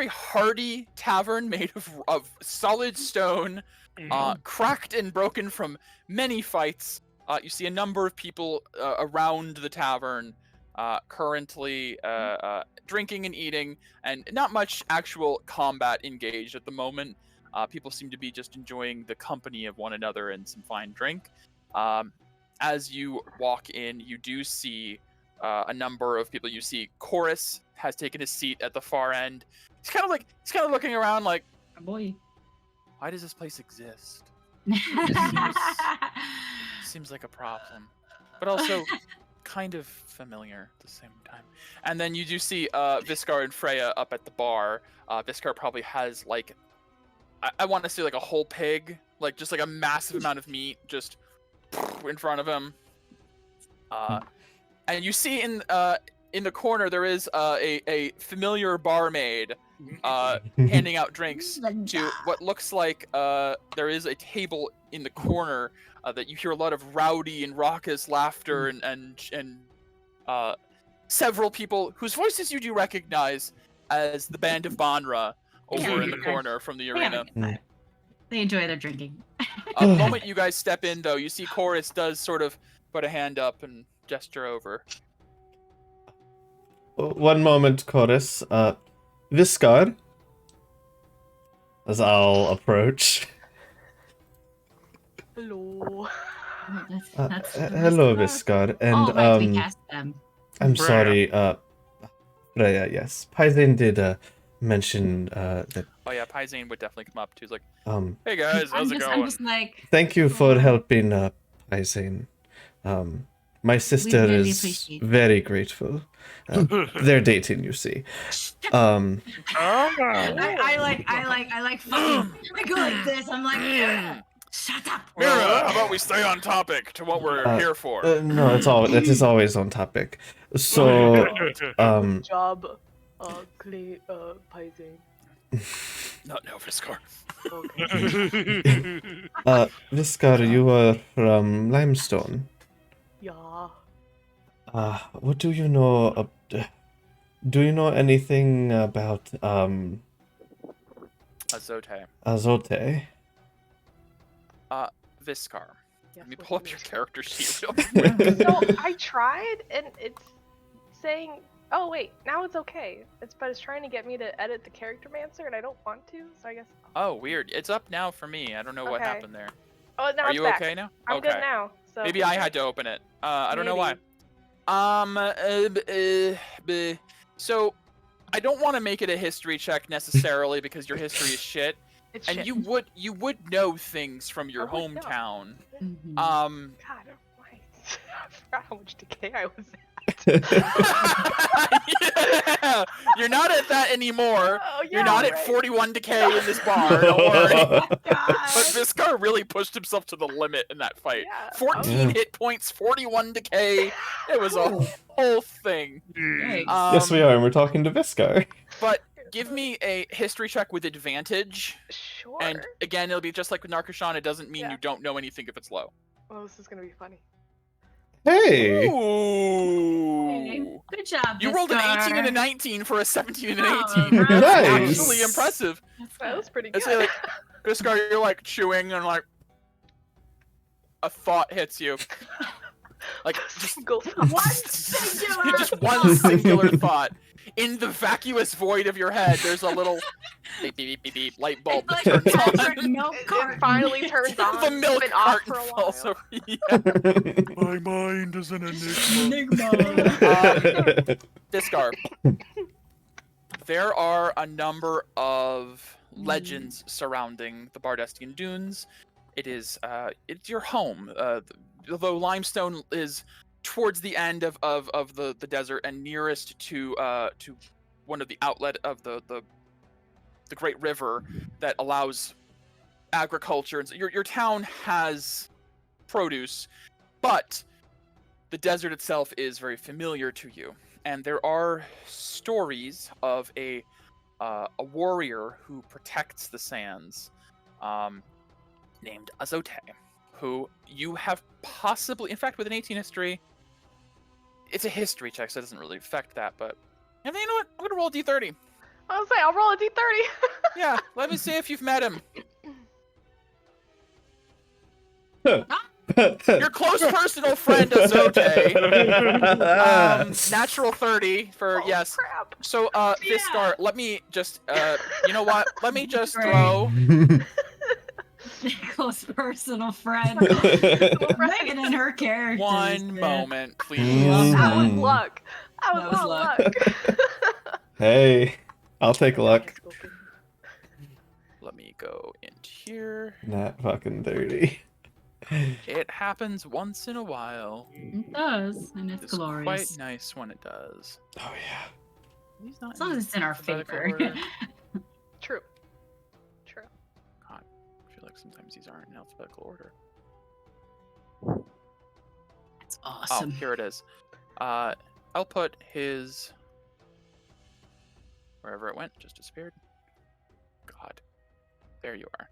hardy tavern made of solid stone, cracked and broken from many fights. You see a number of people around the tavern currently drinking and eating, and not much actual combat engaged at the moment. People seem to be just enjoying the company of one another and some fine drink. As you walk in, you do see a number of people. You see Chorus has taken his seat at the far end. He's kind of looking around like, Boy. why does this place exist? Seems like a problem, but also kind of familiar at the same time. And then you do see Viscar and Freya up at the bar. Viscar probably has like, I want to say like a whole pig, like just like a massive amount of meat just in front of him. And you see in the corner there is a familiar barmaid handing out drinks to what looks like there is a table in the corner that you hear a lot of rowdy and raucous laughter and several people whose voices you do recognize as the band of Banra over in the corner from the arena. They enjoy their drinking. The moment you guys step in, though, you see Chorus does sort of put a hand up and gesture over. One moment, Chorus. Viscard. As I'll approach. Hello. That's Hello, Viscard. And oh, right, we passed them. I'm Freya. sorry, Freya, yes. Pizane did mention that Oh yeah, Pizane would definitely come up too. He's like, um "Hey guys, how's it I'm going?" just like, thank you for helping Pizane. My sister really is appreciate it. very grateful. They're dating, you see. Oh. I like fucking. I go like this. I'm like, shut up. Mira, how about we stay on topic to what we're here for? No, it is always on topic. So, Good job, Clay, Paising. No, Viscar. Okay. Viscar, you are from Limestone. Yeah. What do you know? Do you know anything about Azote. Azote? Viscar. Yes, Let me what pull do up you your mean? character sheet real quick. So I tried, and it's saying, "Oh wait, now it's okay." But it's trying to get me to edit the character mancer, and I don't want to. So I guess. Oh, weird. It's up now for me. I don't know what Okay. happened there. Oh, now Are it's you back. okay now? I'm okay. good now. So Maybe I had to open it. I don't know why. Maybe. So I don't want to make it a history check necessarily because your history is shit, It's and shit. you would know things from your I would know. hometown. Mhm. God, why? I forgot how much decay I was at. Yeah, you're not at that anymore. Oh, yeah, You're not at right. 41 decay in this bar. Don't worry. But God. Viscar really pushed himself to the limit in that fight. Yeah. 14 Yeah. hit points, 41 decay. It was a whole thing. Yikes. Yes, we are, and we're talking to Viscar. But give me a history check with advantage. Sure. And again, it'll be just like with Narcoshan. It doesn't mean Yeah. you don't know anything if it's low. Oh, this is gonna be funny. Hey! Ooh. Good job. You rolled an 18 and a Viscar. 19 for a 17 and an Oh, 18. right. That's Nice. actually impressive. That's That was good. pretty It's good. like, Viscar, you're like chewing and like a thought hits you. Like just Single One singular just one thought. singular thought. In the vacuous void of your head, there's a little beep beep beep beep light bulb It's that like a turns Patrick on. milk It carton. finally turns on. The milk It's been off carton for a falls while. over. Yeah. My mind is an enigma. Enigma. Discard. There are a number of legends surrounding the Bardestian Dunes. It's your home. Although Limestone is towards the end of the desert and nearest to one of the outlet of the great river that allows agriculture. And so your town has produce, but the desert itself is very familiar to you. And there are stories of a warrior who protects the sands, named Azote, who you have possibly, in fact, with an 18 history, it's a history check, so it doesn't really affect that. But and then, you know what? I'm gonna roll a d30. I was like, I'll roll a d30. Yeah, let me see if you've met him. Your close personal friend Azote. Natural 30 for Oh, yes. crap. So, Viscar, let me just, you know what? Let me just Great. throw. Close personal friend. Right. Megan and her characters. One man. moment, please. That was Mhm. luck. That That was was all luck. luck. Hey, I'll take luck. Let me go into here. Not fucking 30. It happens once in a while. It does, and it's It's glorious. quite nice when it does. Oh yeah. He's not As long as it's in our alphabetical favor. order. True. True. God, I feel like sometimes these aren't in alphabetical order. It's awesome. Oh, here it is. I'll put his wherever it went, just disappeared. God, there you are.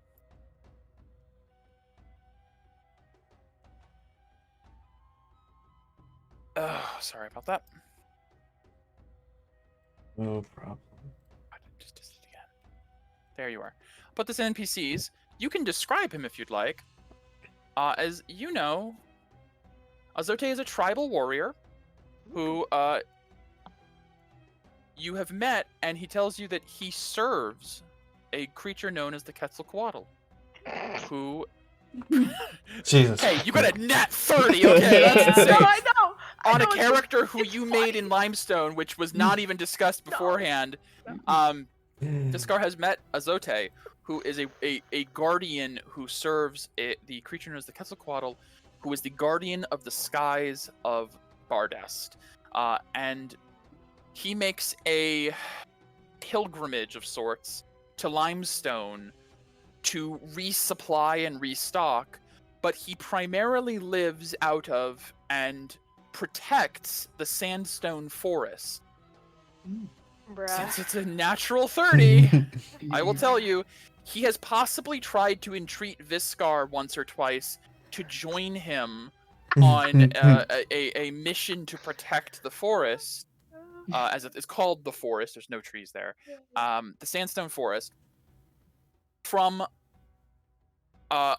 Oh, sorry about that. No problem. I just did it again. There you are. Put this in NPCs. You can describe him if you'd like. As you know, Azote is a tribal warrior who you have met, and he tells you that he serves a creature known as the Quetzalcoatl, who... Jesus. Hey, you got a nat 30, okay, that's No, insane. I know. I On a know, it's character who it's you funny. made in Limestone, which was not even discussed beforehand. No. Discar has met Azote, who is a guardian who serves the creature known as the Quetzalcoatl, who is the guardian of the skies of Bardest. And he makes a pilgrimage of sorts to Limestone to resupply and restock, but he primarily lives out of and protects the sandstone forest. Bruh. Since it's a natural 30, I will tell you, he has possibly tried to entreat Viscar once or twice to join him on a mission to protect the forest, as it's called the forest. There's no trees there. The sandstone forest. From oh god,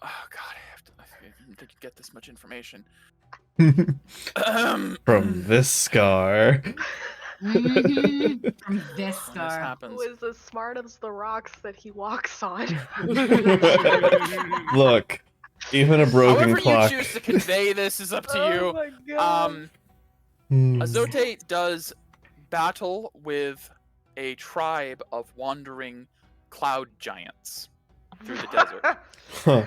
I didn't think you'd get this much information. From Viscar. From When this Viscar. Who happens. is as smart as the rocks that he walks on? Look, even a broken However clock. you choose to convey this is up to Oh you. my god. Azote does battle with a tribe of wandering cloud giants through the desert. Huh.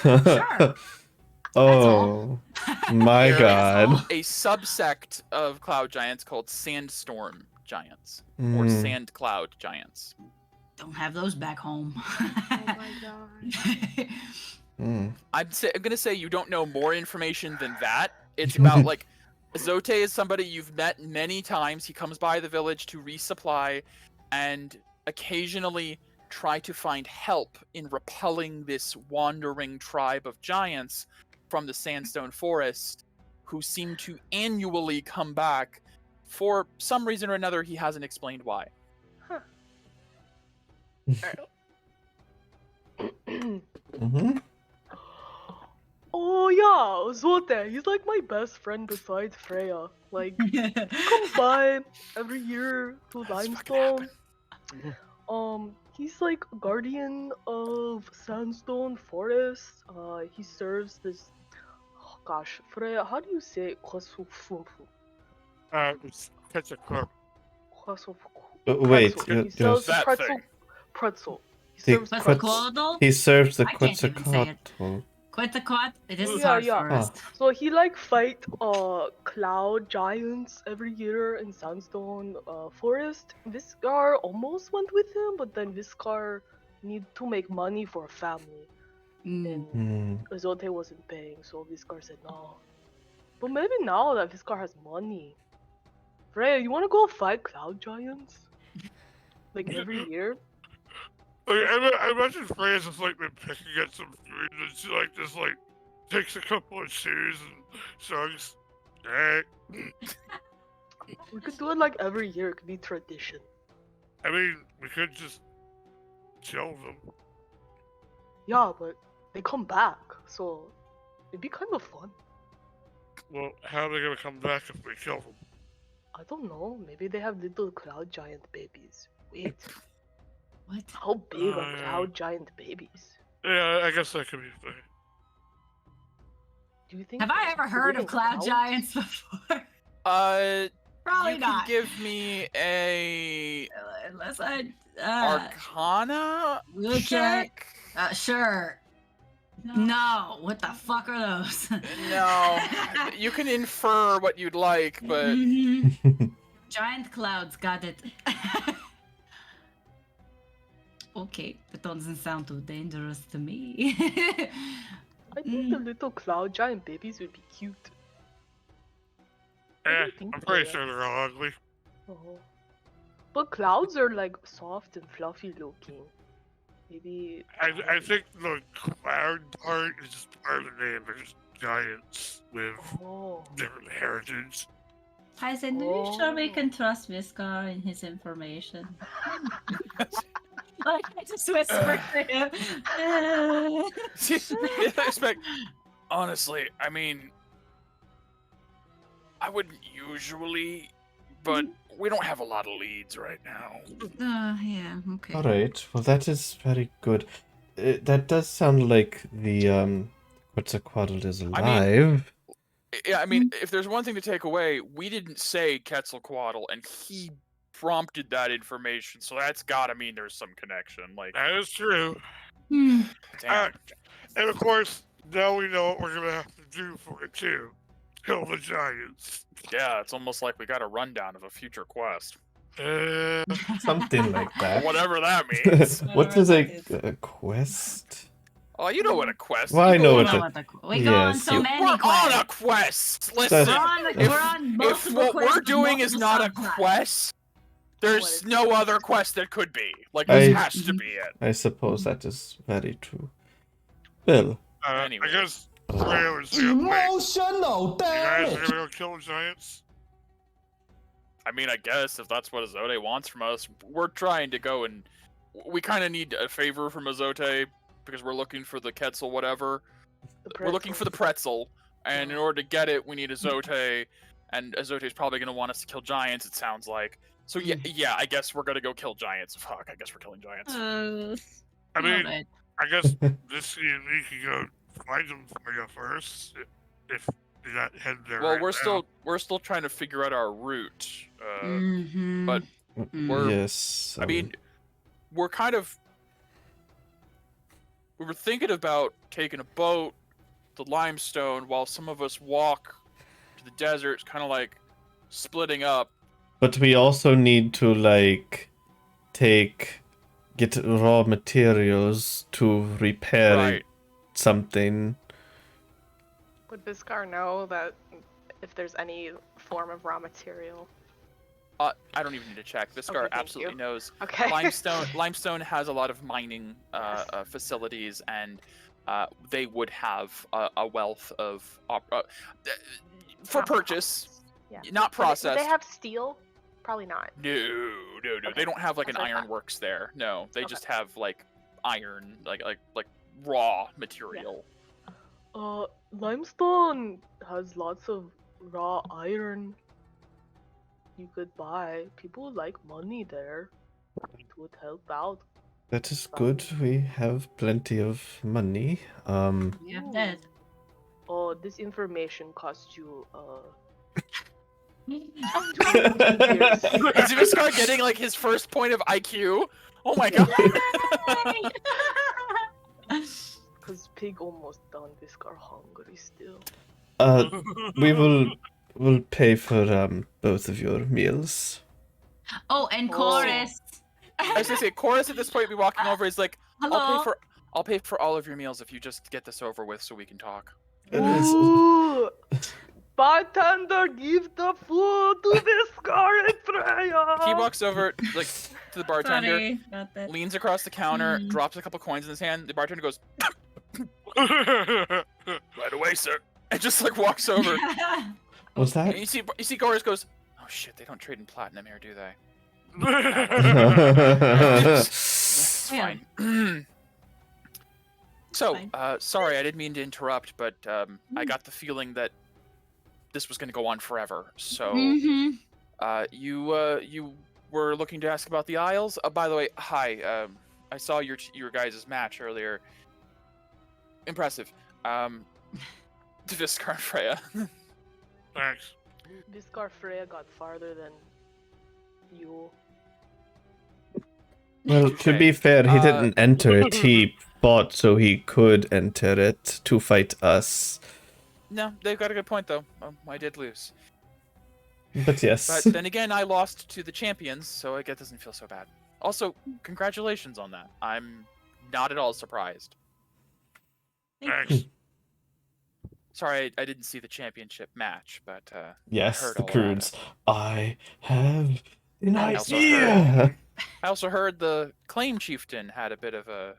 Sure. Oh my There is god. a subsect of cloud giants called sandstorm giants or Mm. sand cloud giants. Don't have those back home. Oh my god. Mm. I'm gonna say you don't know more information than that. It's about like Azote is somebody you've met many times. He comes by the village to resupply and occasionally try to find help in repelling this wandering tribe of giants from the sandstone forest, who seem to annually come back for some reason or another. He hasn't explained why. Mm-hmm. Oh yeah, Zote. He's like my best friend besides Freya. Like, comes by every year to How does this fucking Limestone. happen? He's like guardian of Sandstone Forest. He serves this. Oh gosh, Freya, how do you say Kwasufumfu? It's catch a crook. Wait, He you- sells That pretzel. thing. Pretzel. He The serves Quetz- pretzel. Quetzalcoatl? he serves the I can't even say it. Quetzalcoatl. Quetzalcoatl? This is Yeah, hard yeah. for us. So he like fight cloud giants every year in Sandstone Forest. Viscar almost went with him, but then Viscar need to make money for a family, Mm. and Azote wasn't paying, so Viscar said no. But maybe now that Viscar has money, Freya, you wanna go fight cloud giants? Like every year? Like, I imagine Freya's just like been picking at some food and she like just like takes a couple of shoes and shrugs. Alright. We could do it like every year. It could be tradition. I mean, we could just kill them. Yeah, but they come back, so it'd be kind of fun. Well, how are they gonna come back if we kill them? I don't know. Maybe they have little cloud giant babies. Wait, What? how big are yeah. cloud giant babies? Yeah, I guess that could be fair. Do you think? Have I ever heard of living cloud clouds? giants before? You Probably can not. give me a Unless I. Arcana Okay. check. Sure. No. What the fuck are those? No, you can infer what you'd like, but Mhm. Giant clouds, got it. Okay, that doesn't sound too dangerous to me. I think the little cloud giant babies would be cute. What do you think, I'm pretty Freya? sure they're all ugly. Oh. But clouds are like soft and fluffy looking. Maybe. I think the cloud part is just part of the name. They're just giants with Oh. different heritage. Tyson, are you sure we can trust Viscar and his information? Like, I just whispered to him. honestly, I mean, I wouldn't usually, but we don't have a lot of leads right now. Yeah, okay. Alright, well that is very good. That does sound like the Quetzalcoatl is alive. Yeah, I mean, if there's one thing to take away, we didn't say Quetzalcoatl, and he prompted that information, so that's gotta mean there's some connection. Like, That is true. Hmm. damn. And of course, now we know what we're gonna have to do for it too. Kill the giants. Yeah, it's almost like we got a rundown of a future quest. Something like that. Whatever that means. What is a quest? Oh, you know what a quest. Well, I You know go what on a- We go on yes, so you- many We're quests. on a quest. Listen, We're on if multiple what quests we're with doing is multiple not a subplots. quest, there's is no it? other quest that could be. Like this I- has to be it. I suppose that is very true. Well, Anyway. I guess Freya was here. Wait, Emotional you guys are damage. gonna go kill the giants? I mean, I guess if that's what Azote wants from us, we're trying to go and we kind of need a favor from Azote because we're looking for the Quetzal whatever. We're looking for the pretzel, and in order to get it, we need Azote, and Azote's probably going to want us to kill giants, it sounds like. So yeah, I guess we're going to go kill giants. Fuck, I guess we're killing giants. I mean, love it. I guess this and me can go find them for you first. If you're not heading there. Well, right we're still trying to figure out our route. Mhm. but we're- yes. I mean, we're kind of. We were thinking about taking a boat to Limestone while some of us walk to the desert. It's kind of like splitting up. but we also need to get raw materials to repair Right. something. Would Biscar know that if there's any form of raw material? I don't even need to check. Viscar Okay, thank absolutely you. knows. Okay. Limestone has a lot of mining Yes. facilities, and they would have a wealth of for Not purchase, Yeah. not Would processed. they have steel? Probably not. No. They Okay, don't have like an that's what I thought. ironworks there. No, they Okay. just have like iron, like raw material. Limestone has lots of raw iron you could buy. People like money there. It would help out. That is good. We have plenty of money. We have that. Oh, this information costs you Is Viscar getting like his first point of IQ? Oh my god. Cause pig almost done. Biscar hungry still. We'll pay for both of your meals. Oh, and Oh. chorus. I was gonna say, Chorus at this point be walking over. He's like, Hello. I'll pay for all of your meals if you just get this over with, so we can talk. It is- Ooh! Bartender, give the food to Biscar and Freya. He walks over like to the bartender, Sorry about that. leans across the counter, Mm. drops a couple coins in his hand. The bartender goes, now? "Right away, sir," and just like walks over. Was And that? you see, Chorus goes, "Oh shit, they don't trade in platinum here, do they?" It's Yeah. fine. So, Fine. sorry, I didn't mean to interrupt, but I got the feeling that this was going to go on forever. So, Mhm. you were looking to ask about the Isles. By the way, hi. I saw your guys' match earlier. Impressive. To Viscar and Freya. Thanks. Biscar Freya got farther than you. Well, to Touche. be fair, he Uh, didn't enter it. He fought so he could enter it to fight us. No, they've got a good point though. I did lose, But yes. but then again, I lost to the champions, so I guess it doesn't feel so bad. Also, congratulations on that. I'm not at all surprised. Thanks. Sorry, I didn't see the championship match, but Yes, heard the all about it. Crudes. I have an I also idea. I also heard the claim chieftain had a bit of a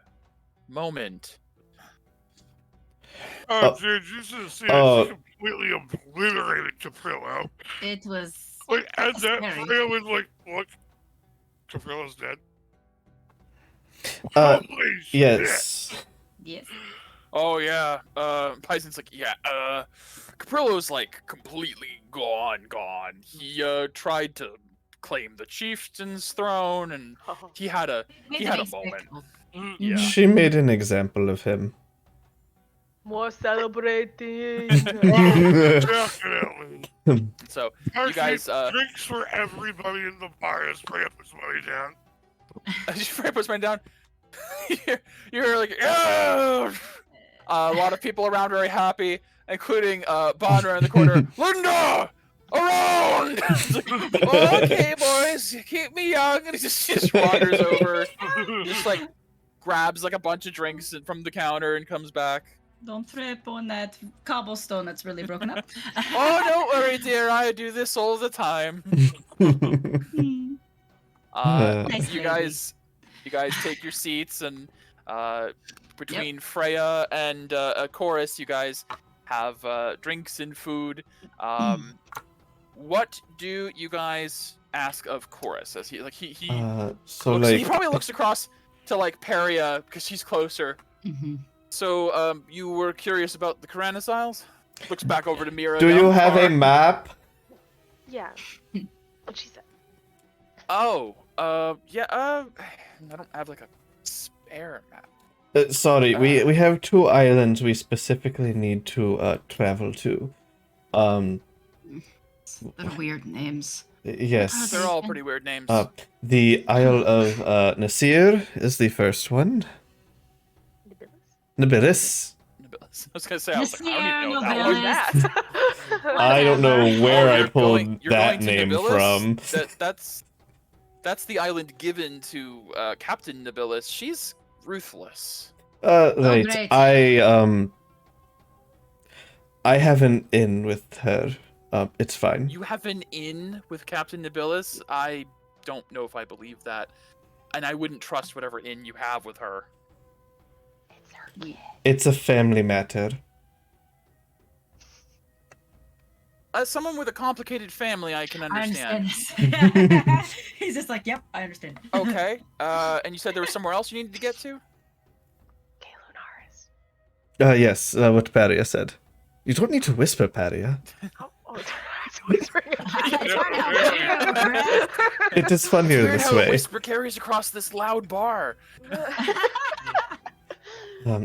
moment. Oh, dude, you should have seen Oh. it. She completely obliterated Caprillo. It was. Like, and that Scary. Freya was like, look, Caprillo's dead. Uh, Holy shit. yes. Yes. Oh yeah, Pison's like, yeah, Caprillo's like completely gone. He tried to claim the chieftain's throne, and he had a Made had a a moment. spectacle. Yeah. She made an example of him. More celebrating. Definitely. So Actually, guys, drinks for everybody in the bar as Freya puts money down. Freya puts mine down. you're like, "Oh!" A lot of people around are very happy, including Bond around the corner. Linda, around. It's like, okay, boys, keep me young. And he just wanders over, just like grabs like a bunch of drinks from the counter and comes back. Don't trip on that cobblestone that's really broken up. Oh, don't worry, dear. I do this all the time. Nice You baby. guys take your seats, and between Freya and Chorus, you guys have drinks and food. What do you guys ask of Chorus? As he so looks, he like, probably looks across to like Peria because she's closer. Mhm. So you were curious about the Karanis Isles? Looks back over to Mira. do down you the have a bar. map? Yeah. What she said. Oh, yeah. I don't have like a spare map. Sorry, we have 2 islands we specifically need to travel to. They're weird names. Yes. They're all pretty weird names. The Isle of Nasir is the first one. Nibilis. I was gonna say, I was like, I don't even know what that Nibilis. was. What is that? I don't know where I you're pulled you're that going to name Nibilis? from. That's the island given to Captain Nibilis. She's ruthless. Right. great. I have an in with her. It's fine. You have an in with Captain Nibilis? I don't know if I believe that. And I wouldn't trust whatever in you have with her. It's her kid. It's a family matter. As someone with a complicated family, I can I understand. understand this. He's just like, yep, I understand. Okay. And you said there was somewhere else you needed to get to? Kalunaris. Yes, what Paria said. You don't need to whisper, Paria. Oh, it's whispering. It is funnier Weird this how a way. whisper carries across this loud bar.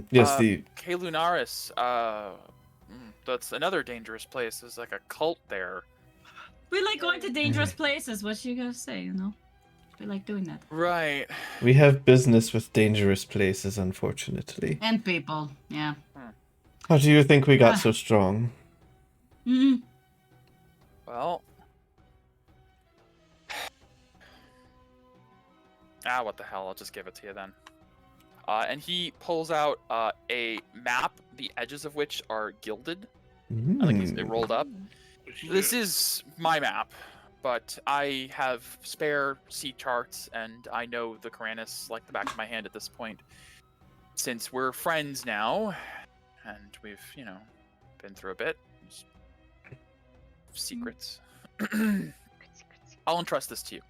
Yes, the Kalunaris, that's another dangerous place. There's like a cult there. We like going to dangerous places. What you gonna say, you know? We like doing that. Right. we have business with dangerous places, unfortunately. And people, yeah. How do you think we got so strong? Mm. Well. What the hell? I'll just give it to you then. And he pulls out a map, the edges of which are gilded. Like it rolled up. This is my map, but I have spare sea charts, and I know the Karanis like the back of my hand at this point. Since we're friends now, and we've, been through a bit. Secrets. I'll entrust this to you.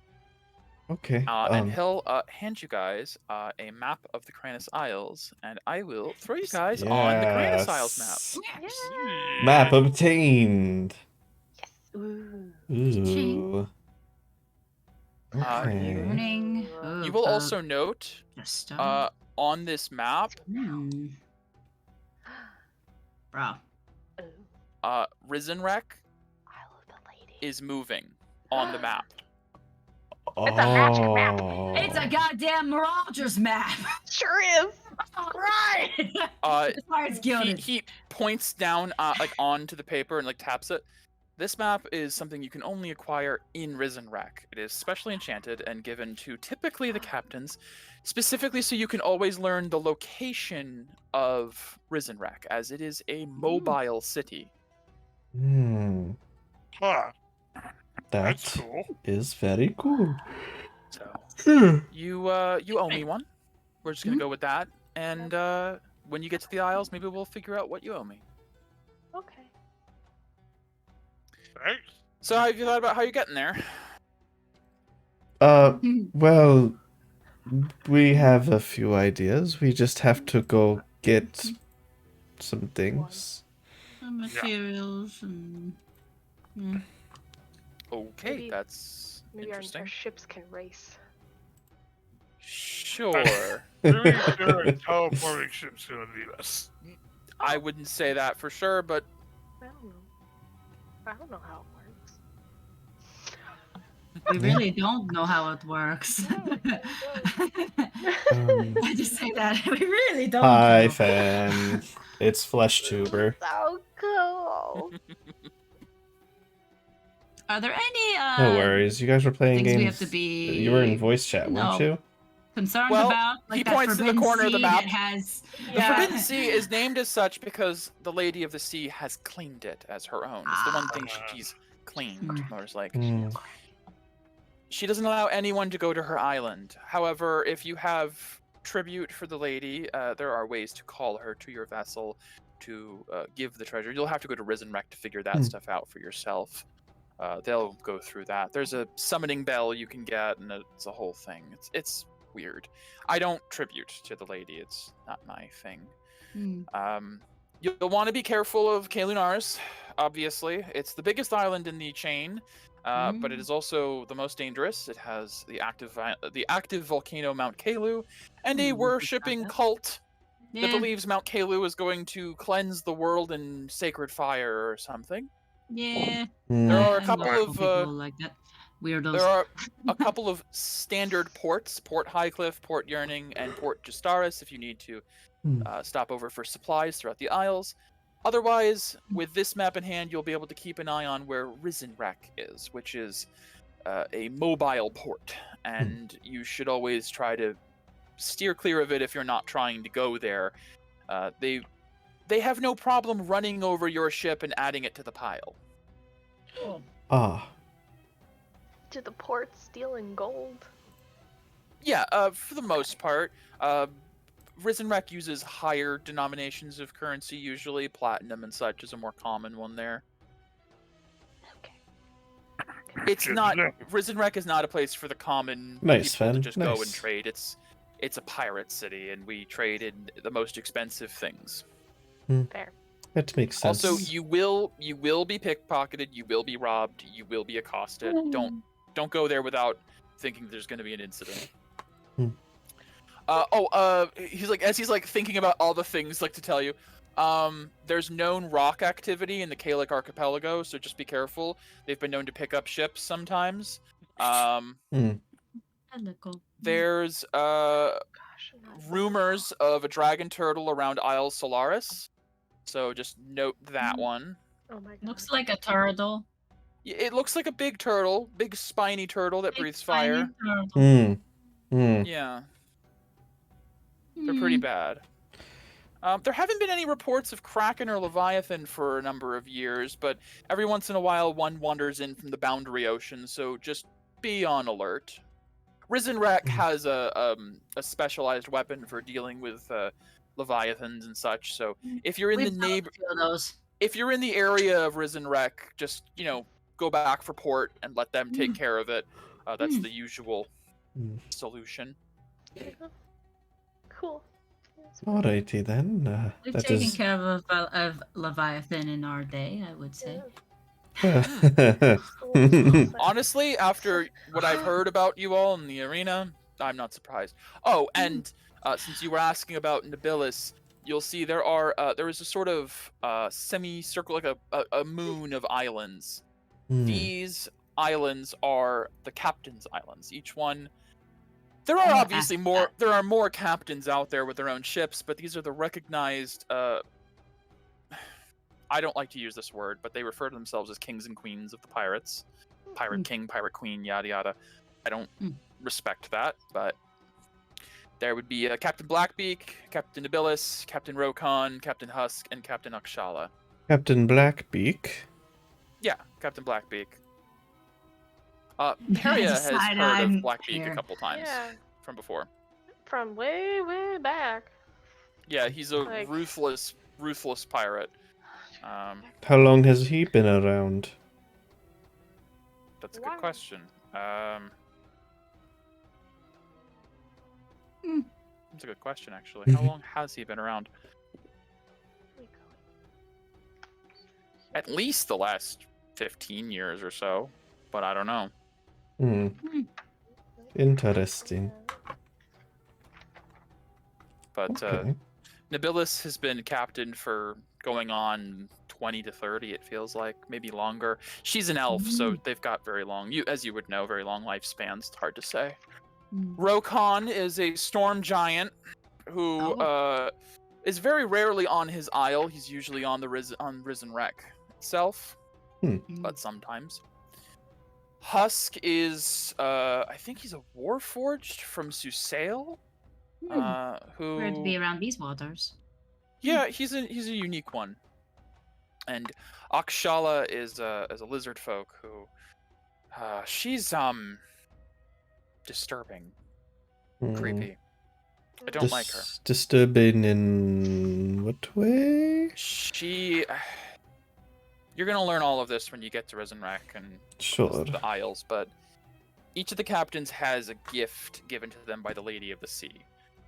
Okay. And he'll hand you guys a map of the Karanis Isles, and I will throw you guys on the Karanis Isles map. yes. Yeah. Map obtained. Yes. Ooh. Ooh. Okay. Learning. You will also note on this map, Bro. Ooh. Risen Wreck Isle of the Lady. is moving on the map. It's a magic map. It's a goddamn Marauders map. Sure is. All right. That's why it's gilded. He points down like onto the paper and like taps it. This map is something you can only acquire in Risen Wreck. It is specially enchanted and given to typically the captains, specifically so you can always learn the location of Risen Wreck, as it is a mobile city. Hmm. Huh. That That's cool. is very cool. So you owe me one. We're just gonna go with that, and when you get to the Isles, maybe we'll figure out what you owe me. Okay. Thanks. So have you thought about how you're getting there? Well, we have a few ideas. We just have to go get some things. Materials and. Yeah. Okay, Maybe- that's Maybe interesting. our ships can race. Sure. Maybe there are teleporting ships gonna need us. I wouldn't say that for sure, but I don't know. I don't know how it works. We really don't know how it works. I just say that we really don't. Hi, know. fan. It's Flesh Tuber. So cool. no. Are there any No worries. You guys were playing things games. we have to be, You were in voice chat, weren't you? concerned Well, about? he Like that points to the Forbidden corner of the Sea map. that has. The Forbidden Sea is named as such because the Lady of the Sea has claimed it as her own. It's the one thing she's claimed. Or it's like, Hmm. she doesn't allow anyone to go to her island. However, if you have tribute for the lady, there are ways to call her to your vessel to give the treasure. You'll have to go to Risen Wreck to figure that stuff out for yourself. They'll go through that. There's a summoning bell you can get, and it's a whole thing. It's weird. I don't tribute to the lady. It's not my thing. You'll want to be careful of Kalunaris, obviously. It's the biggest island in the chain, but it is also the most dangerous. It has the active volcano Mount Kalu, and a worshipping cult that believes Mount Kalu is going to cleanse the world in sacred fire or something. Yeah. There are a I couple know of people like that. Weirdos. there are a couple of standard ports: Port Highcliffe, Port Yearning, and Port Justaris. If you need to stop over for supplies throughout the Isles. Otherwise, with this map in hand, you'll be able to keep an eye on where Risen Wreck is, which is a mobile port, and you should always try to steer clear of it if you're not trying to go there. They have no problem running over your ship and adding it to the pile. Ah. To the port stealing gold. Yeah, for the most part. Risen Wreck uses higher denominations of currency, usually. Platinum and such is a more common one there. Okay. It's not... Risen Wreck is not a place for the common Nice, people to Fen. just go and Nice. trade. It's a pirate city, and we trade in the most expensive things. Fair. That makes sense. Also, you will be pickpocketed, you will be robbed, you will be accosted. Don't go there without thinking there's going to be an incident. He's like, as he's like thinking about all the things like to tell you. There's known rock activity in the Kalik Archipelago, so just be careful. They've been known to pick up ships sometimes. There's rumors of a dragon turtle around Isle Solaris, so just note that one. Oh my god. Looks like a turtle. It looks like a big turtle, big spiny turtle that breathes fire. Yeah, they're pretty bad. There haven't been any reports of Kraken or Leviathan for a number of years, but every once in a while one wanders in from the Boundary Ocean, so just be on alert. Risen Wreck has a specialized weapon for dealing with Leviathans and such, so if you're in if you're in the area of Risen Wreck, just, go back for port and let them take care of it. That's the usual solution. Cool. Alrighty then. We've That taken is. care of Leviathan in our day, I would say. Honestly, after what I've heard about you all in the arena, I'm not surprised. Oh, and since you were asking about Nobilis, you'll see there is a sort of semicircle, like a moon of islands. These islands are the captain's islands. Each one. There are obviously more. There are more captains out there with their own ships, but these are the recognized. I don't like to use this word, but they refer to themselves as kings and queens of the pirates. Pirate king, pirate queen, yada yada. I don't respect that, but there would be Captain Blackbeak, Captain Nobilis, Captain Rokon, Captain Husk, and Captain Akshala. Captain Blackbeak. Yeah, Captain Blackbeak. Peria has heard of Blackbeak a couple times from before. From way, way back. Yeah, he's a Like- ruthless pirate. How long has he been around? That's a good question. That's a good question, actually. How long has he been around? At least the last 15 years or so, but I don't know. Interesting. But Okay. Nobilis has been captain for going on 20 to 30, it feels like, maybe longer. She's an elf, so they've got very long, as you would know, very long lifespans. It's hard to say. Rokon is a storm giant who is very rarely on his isle. He's usually on the Risen Wreck. itself, but sometimes. Husk is, I think he's a Warforged from Susail, who... Rare to be around these waters. Yeah, he's a unique one. And Akshala is a lizard folk who, she's disturbing, creepy. I don't like her. Disturbing in what way? You're gonna learn all of this when you get to Rezenrak and Sure. the Isles, but each of the captains has a gift given to them by the Lady of the Sea.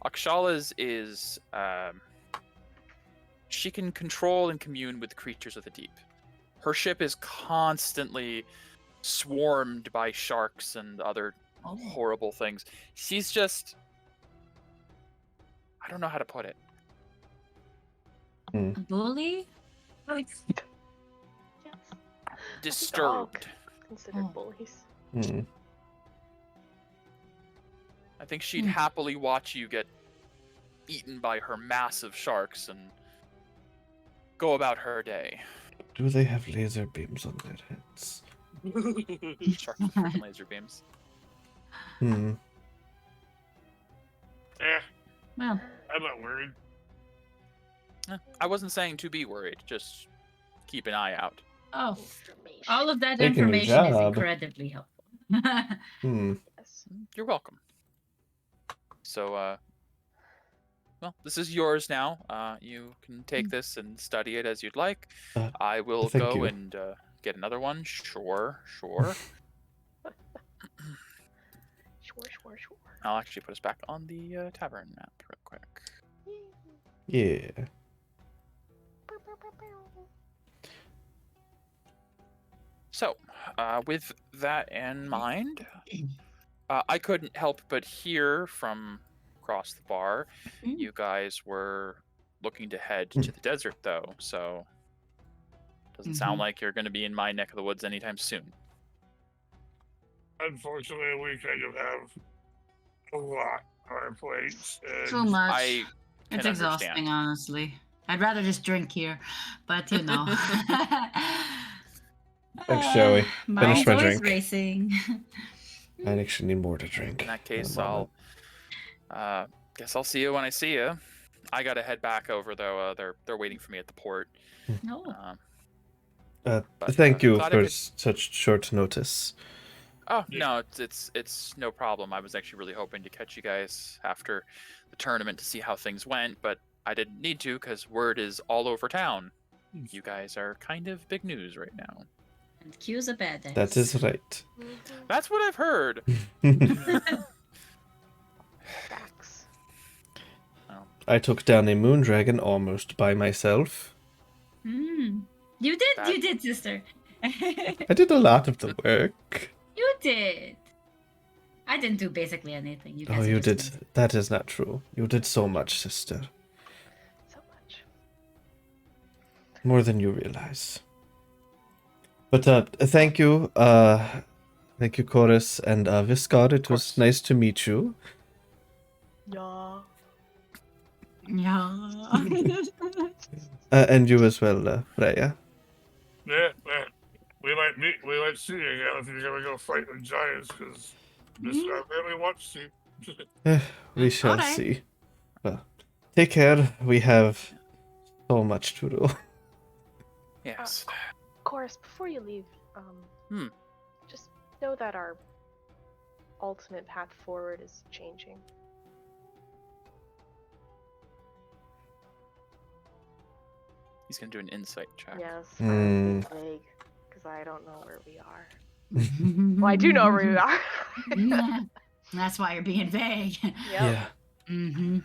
Akshala's is she can control and commune with creatures of the deep. Her ship is constantly swarmed by sharks and other horrible things. She's just... I don't know how to put it. A bully? Yes. Disturbed. Considered bullies. I think she'd happily watch you get eaten by her massive sharks and go about her day. Do they have laser beams on their heads? Sharks with freaking laser beams. Eh, Well, I'm not worried. I wasn't saying to be worried, just keep an eye out. oh, Information. all of that Taking your information is job. incredibly helpful. Yes. You're welcome. So, well, this is yours now. You can take this and study it as you'd like. I will thank go you. and get another one. Sure. Sure. Sure. I'll actually put us back on the tavern map real quick. Yeah. So, with that in mind, I couldn't help but hear from across the bar, you guys were looking to head to the desert, though, so doesn't sound like you're going to be in my neck of the woods anytime soon. Unfortunately, we kind of have a lot on our plates. And Too much. I It's can exhausting, understand. honestly. I'd rather just drink here, but you know. Thanks, Joey. Mine's Finish my always drink. racing. I actually need more to drink. In that case, at the moment. guess I'll see you when I see you. I gotta head back over though. They're waiting for me at the port. No. But, Thank you glad I for could- such short notice. Oh no, it's no problem. I was actually really hoping to catch you guys after the tournament to see how things went, but I didn't need to because word is all over town. You guys are kind of big news right now. And Q's a badass. That is right. That's what I've heard. Facts. I took down a moon dragon almost by myself. You That- did, sister. I did a lot of the work. You did. I didn't do basically anything. You guys Oh, are you just did. That is not true. You did so much, sister. So much. More than you realize. But thank you. Thank you, Chorus and Viscard. It was course. nice to meet you. Yeah. Yeah. And you as well, Freya. yeah, we might meet. We might see you again if you're gonna go fight the giants, because I really want to see. We shall Alright. see. Well, take care. We have so much to do. Yes. Chorus, before you leave, just know that our ultimate path forward is changing. He's gonna do an insight check. Yes, Hmm. vague, because I don't know where we are. Well, I do know where we are. Yeah. That's why you're being vague. Yep. Yeah. Mm-hmm.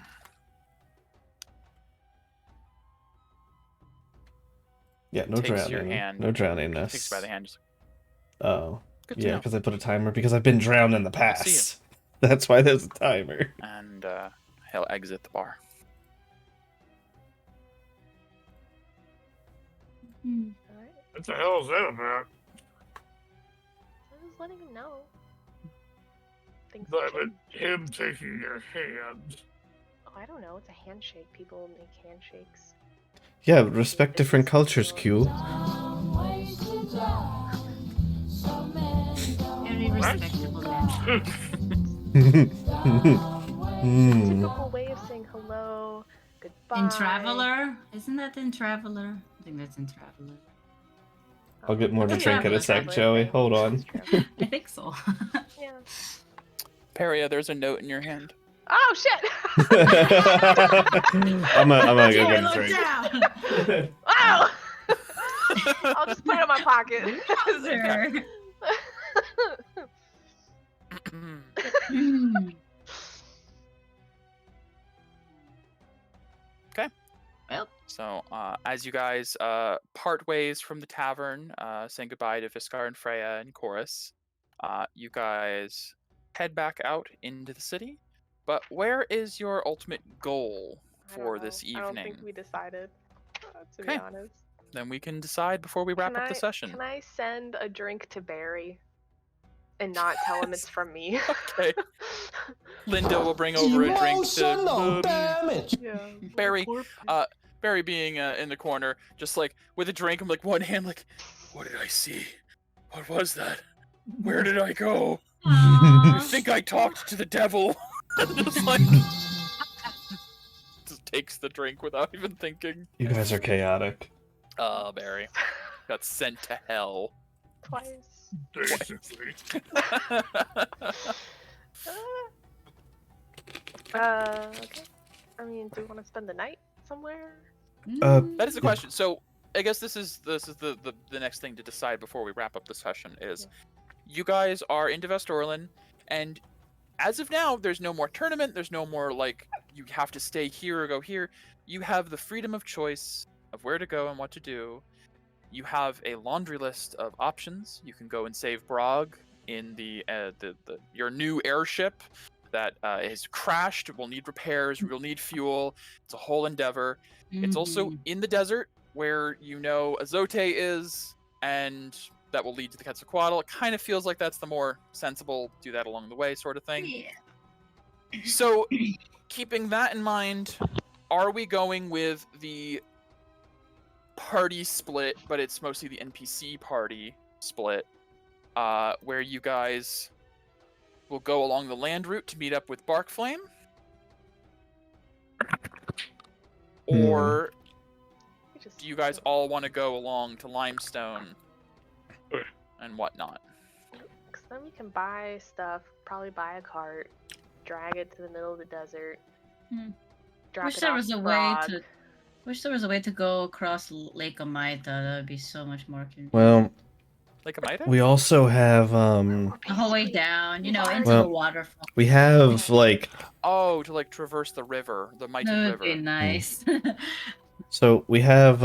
Yeah, no Takes your drowning. hand. No drowning Takes by the hand. Just Oh. good to Yeah, know. because I put a timer because I've been drowned in the See past. That's why there's a timer. And he'll exit the bar. Alright. What the hell is that about? I was letting him know. Things But change. him taking your hand. Oh, I don't know. It's a handshake. People make handshakes. Yeah, respect different cultures, Q. Q. Very respectable man. Typical way of saying hello, goodbye. In Traveler? Isn't that in Traveler? I think that's in Traveler. I'll get more to That's drink in a Traveler, sec, Joey. Hold on. I think so. Yeah. Peria, there's a note in your hand. Oh shit! I'm gonna go Joey, get a look drink. down! Wow! I'll just put it in my pocket. Loser. Well, So, as you guys part ways from the tavern, saying goodbye to Viscar and Freya and Chorus, you guys head back out into the city. But where is your ultimate goal I don't for know. this I don't evening? think we decided, to be Okay. honest. Then we can decide before we wrap up the session. Can I send a drink to Barry and not tell him it's from me? Okay. Linda will bring over a drink Emotional to damage. Yeah. Barry. Barry being in the corner, just like with a drink. I'm like one hand, like, what did I see? What was that? Where did I go? I think I talked to the devil. Just like, just takes the drink without even thinking. You guys are chaotic. Barry got sent to hell. Twice. Basically. Okay. I mean, do you want to spend the night somewhere? That is the question. So I guess this is the next thing to decide before we wrap up the session is, you guys are into Vestorlin, and as of now, there's no more tournament. There's no more like you have to stay here or go here. You have the freedom of choice of where to go and what to do. You have a laundry list of options. You can go and save Brog in your new airship that has crashed. Will need repairs. Will need fuel. It's a whole endeavor. It's also in the desert where you know Azote is, and that will lead to the Quetzalcoatl. It kind of feels like that's the more sensible, do that along the way sort of thing. Yeah. So, keeping that in mind, are we going with the party split, but it's mostly the NPC party split, where you guys will go along the land route to meet up with Barkflame? Or do you guys all want to go along to Limestone and whatnot? Because then we can buy stuff, probably buy a cart, drag it to the middle of the desert. Drop Wish it there off was a to way Brog. to. Wish there was a way to go across Lake Amaita. That would be so much more convenient. Well, Like Amida? we also have The whole way down, into Well, the waterfall. we have like Oh, to like traverse the river, the mighty That would river. be nice. so we have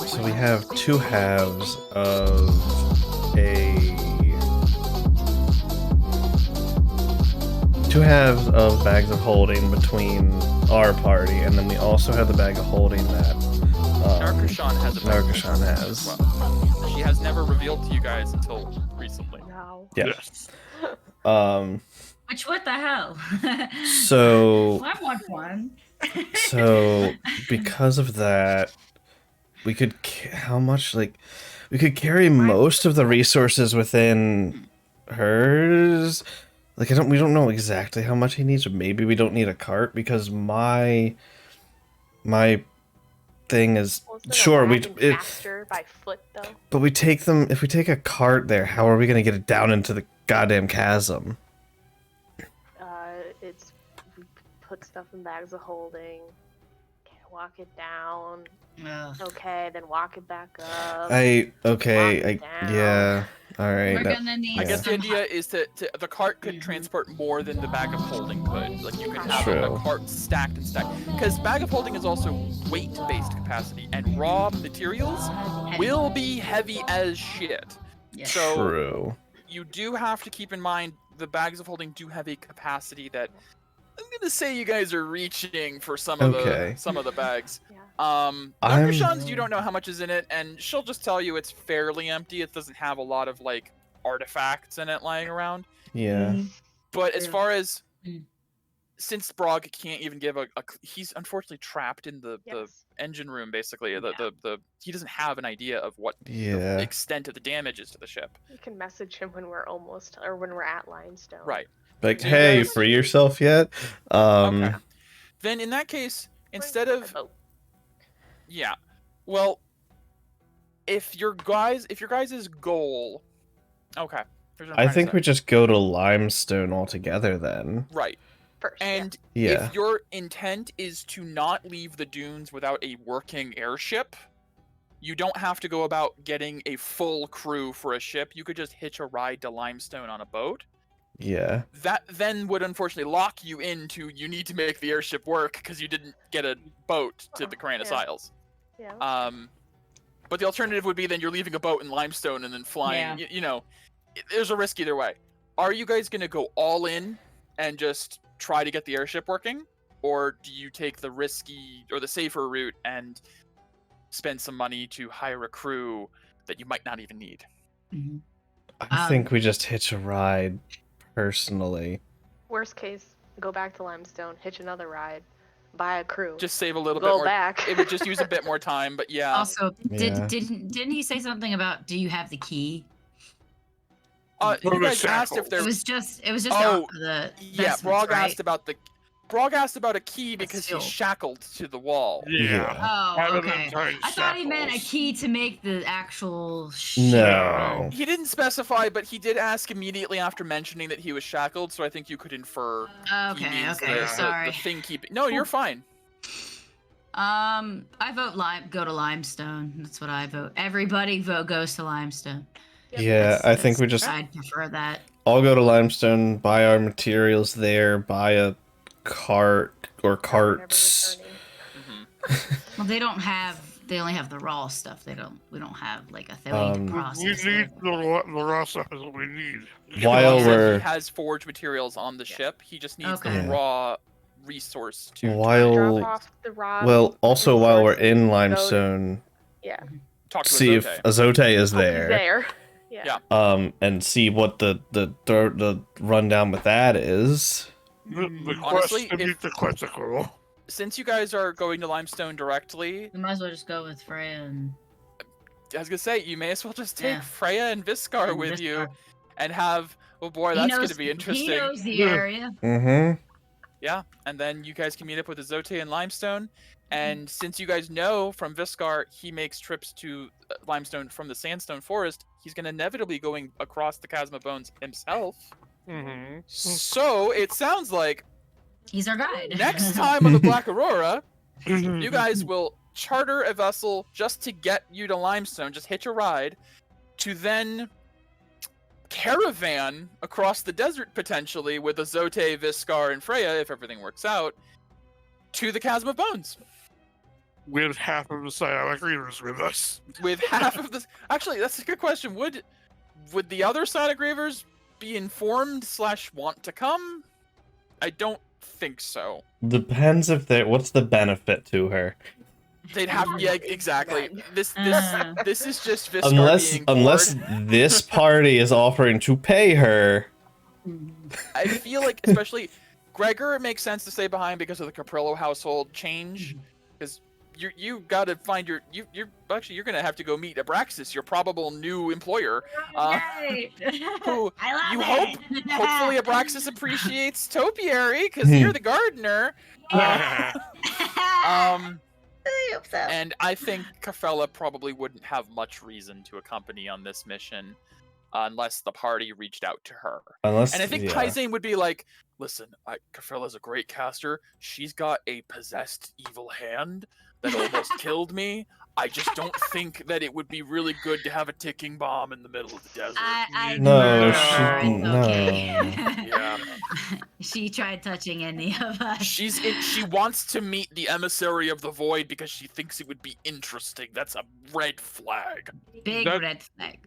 so we have two halves of bags of holding between our party, and then we also have the bag of holding that Narkashan has a bag Narkashan has. as well. She has never revealed to you guys until recently. No. Yeah. Yes. Which, what the hell? So I want one. So because of that, we could we could carry most of the resources within hers. Like we don't know exactly how much he needs, or maybe we don't need a cart because my thing is Well, isn't a sure wagon faster by foot though. but we take them if we take a cart there, how are we gonna get it down into the goddamn chasm? It's we put stuff in bags of holding. Walk it down. Ugh. Okay, then walk it back up. Yeah, all right. We're gonna need. I guess the some idea is to the cart could transport more than the bag of holding could. Like you could have True. a cart stacked and stacked. Because bag of holding is also weight-based capacity, and raw materials will be heavy as shit. Yeah. So True. you do have to keep in mind the bags of holding do have a capacity that I'm gonna say you guys are reaching for some of the bags. Yeah. Narkashan's, you don't know how much is in it, and she'll just tell you it's fairly empty. It doesn't have a lot of like artifacts in it lying around. Yeah. But as far as since Brog can't even give he's unfortunately trapped in the Yes. engine room, basically. Yeah. He doesn't have an idea of what the Yeah. extent of the damage is to the ship. We can message him when we're almost, or when we're at Limestone. Right. Like, So you hey, guys- free yourself yet? Okay. Then in that case, instead of Oh, yeah, well, if your guys' goal, okay. here's what I'm I trying to think say. we just go to Limestone altogether then. Right. first. And Yeah. if your intent is to not leave the dunes without a working airship, you don't have to go about getting a full crew for a ship. You could just hitch a ride to Limestone on a boat. Yeah. That then would unfortunately lock you into you need to make the airship work because you didn't get a boat to the Caranus Yeah. Isles. Yeah. But the alternative would be then you're leaving a boat in Limestone and then flying. Yeah. You know, there's a risk either way. Are you guys gonna go all in and just try to get the airship working, or do you take the risky or the safer route and spend some money to hire a crew that you might not even need? Mhm. I think we just hitch a ride, personally. Worst case, go back to Limestone, hitch another ride, buy a crew, Just save a little bit go more. back. It would just use a bit more time, but yeah. Also, Yeah. didn't he say something about do you have the key? You From the guys asked if shackles. there It was just Oh, the yeah, vestments, Brog right? asked about a key But because still. he's shackled to the wall. Yeah. Oh, Have an okay. entire I thought he meant a shackles. key to make the actual ship No. run. He didn't specify, but he did ask immediately after mentioning that he was shackled, so I think you could infer he Okay, means okay, the sorry. thing keeping. No, you're fine. I vote go to Limestone. That's what I vote. Everybody goes to Limestone. Yeah, I think we just I'd prefer that. all go to Limestone, buy our materials there, buy a cart or Never carts. returning. Well, they only have the raw stuff. We don't have like a thing Um, to We process. need it. the raw stuff is what we need. While Brog said we're- he has forged materials on the ship, he just needs Okay. the Yeah. raw resource to While- Drop off the raw. Well, also while we're resources, in go- Limestone, Yeah. talk to see if Azote. Azote is Hope he's there. there. Yeah. And see what the rundown with that is. The Mm. Honestly, quest to meet the questicle. Since you guys are going to Limestone directly, We might as well just go with Freya and I was gonna say you may as well just take Yeah. Freya and Viscar and with you Viscar. and have. Oh boy, He that's knows- gonna be interesting. He knows the Yeah. area. Mm-hmm. Yeah, and then you guys can meet up with Azote and Limestone. And since you guys know from Viscar, he makes trips to Limestone from the Sandstone Forest, he's going to inevitably going across the Chasm of Bones himself. Mm-hmm. So it sounds like He's our guide. next time on the Black Aurora, you guys will charter a vessel just to get you to Limestone, just hitch a ride, to then caravan across the desert potentially with Azote, Viscar, and Freya, if everything works out, to the Chasm of Bones. With half of the psionic readers with us. With half of this, actually, that's a good question. Would the other Sonic Ravers be informed / want to come? I don't think so. Depends if they. What's the benefit to her? They'd have, yeah, exactly. This is just Viscar Unless being unless bored. this party is offering to pay her. I feel like, especially Gregor, it makes sense to stay behind because of the Caprillo household change. Because you got to find you're gonna have to go meet Abraxas, your probable new employer. Yay! who I love you it. Hopefully, Abraxas appreciates Topiary because you're the gardener. I hope so. And I think Kafella probably wouldn't have much reason to accompany on this mission unless the party reached out to her. Unless And I think yeah. Paizane would be like, listen, Kafella's a great caster. She's got a possessed evil hand that almost killed me. I just don't think that it would be really good to have a ticking bomb in the middle of the desert. I No, murder she- her, it's no. okay. Yeah. She tried touching any of us. She wants to meet the emissary of the void because she thinks it would be interesting. That's a red flag. Big That- red flag.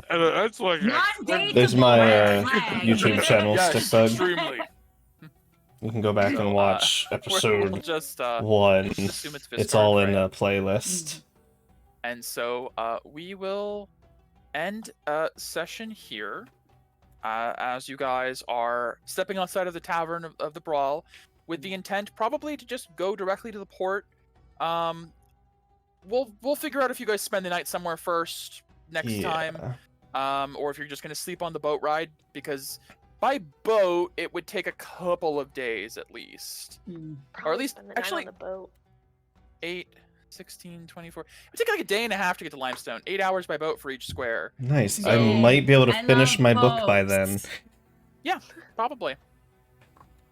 And that's like Non-dateable There's my red flag. YouTube channel, Yes, Stick Bug. extremely. You can go back and watch We'll episode just 1. assume it's It's Viscar all and in Freya. a playlist. And so we will end session here as you guys are stepping outside of the Tavern of the Brawl with the intent probably to just go directly to the port. We'll figure out if you guys spend the night somewhere first next time, or if you're just gonna sleep on the boat ride, because by boat it would take a couple of days at least, or at least Spend the night actually on the boat. 8, 16, 24. It would take like a day and a half to get to Limestone. 8 hours by boat for each square. Nice. So- I might be able to I finish love my book by boats. then. Yeah, probably.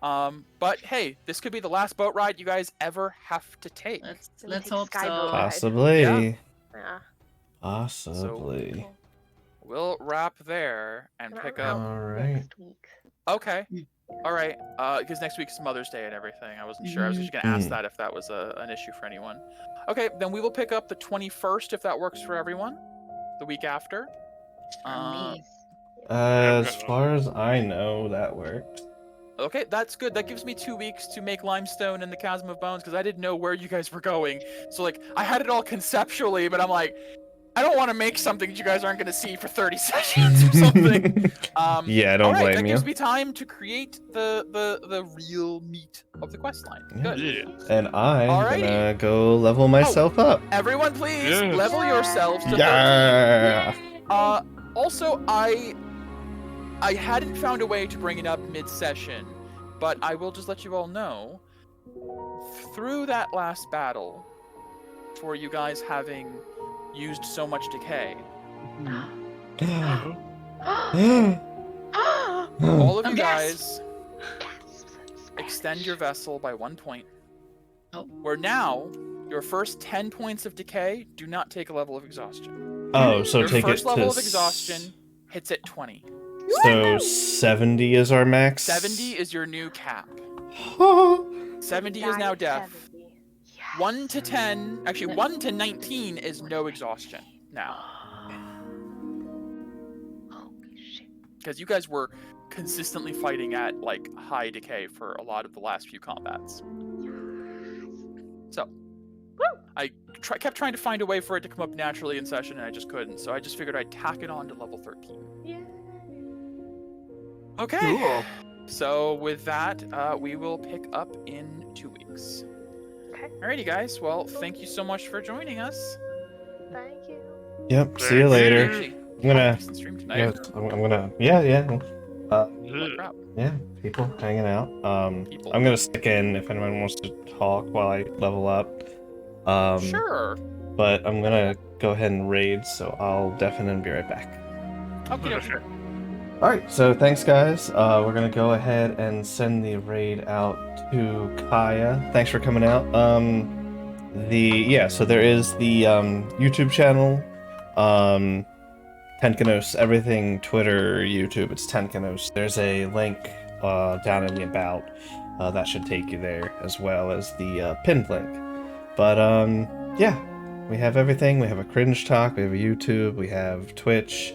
But hey, this could be the last boat ride you guys ever have to take. Let's take hope Skyboat so. ride. Possibly. Yeah. Yeah. Possibly. Cool. We'll wrap there and And pick I'm up. out Alright. next week. Okay. Mm. All right. Because next week's Mother's Day and everything. I wasn't sure. I was just gonna ask Mm. that if that was an issue for anyone. Okay, then we will pick up the 21st if that works for everyone. The week after. For me. As far as I know, that works. Okay, that's good. That gives me 2 weeks to make Limestone and the Chasm of Bones, because I didn't know where you guys were going. So, like, I had it all conceptually, but I'm like, I don't want to make something that you guys aren't going to see for 30 sessions or something. Yeah, I don't alright, blame that you. gives me time to create the real meat of the quest line. Yeah. Good. And I'm Alrighty. gonna go level myself up. Everyone, please Yes. level yourselves to 13. Yeah. Also, I hadn't found a way to bring it up mid-session, but I will just let you all know, through that last battle, for you guys having used so much decay, all of you guys extend your vessel by 1 point. Oh. Where now, your first 10 points of decay do not take a level of exhaustion. Oh, so Your take it first to level of exhaustion hits at 20. So 70 is our max. 70 is your new cap. 70 is Die now at death. 70. Yes. 1 to 10, actually 1 to 19 is no exhaustion now. Holy shit. Because you guys were consistently fighting at like high decay for a lot of the last few combats. So, I kept trying to find a way for it to come up naturally in session and I just couldn't. So I just figured I'd tack it on to level 13. Yeah. Okay. Cool. So with that, we will pick up in 2 weeks. Okay. Alrighty, guys. Well, thank you so much for joining us. Thank you. Yep. See you later. Actually, I'm gonna. decent stream tonight. Yeah, I'm gonna. Yeah. Holy crap. Yeah. People hanging out. People. I'm gonna stick in if anyone wants to talk while I level up. Sure. But I'm gonna go ahead and raid, so I'll definitely be right back. Okay. Okay. Alright, so thanks guys. We're gonna go ahead and send the raid out to Kaya. Thanks for coming out. So there is the YouTube channel. Tenkanos, everything, Twitter, YouTube, it's Tenkanos. There's a link down in the about. That should take you there, as well as the pinned link. But yeah, we have everything. We have a cringe talk, we have a YouTube, we have Twitch.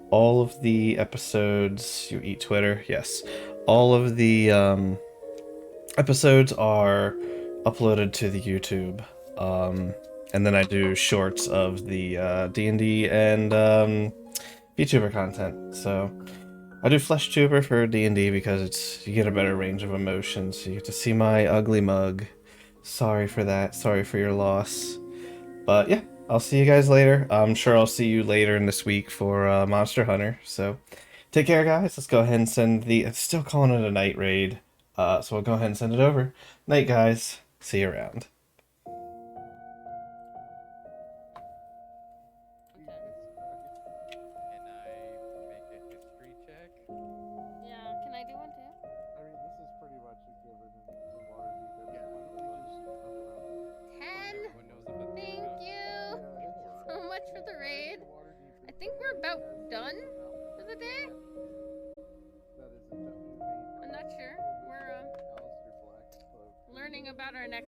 All of the episodes, you eat Twitter, yes. All of the episodes are uploaded to the YouTube. And then I do shorts of the D&D and VTuber content. So I do Flesh Tuber for D&D because you get a better range of emotions. You get to see my ugly mug. Sorry for that. Sorry for your loss. But yeah, I'll see you guys later. I'm sure I'll see you later in this week for Monster Hunter. So take care, guys. Let's go ahead and send the... It's still calling it a night raid. So we'll go ahead and send it over. Night, guys. See you around. Yeah, can I do one too? Ten. Thank you so much for the raid. I think we're about done for the day. I'm not sure. We're learning about our next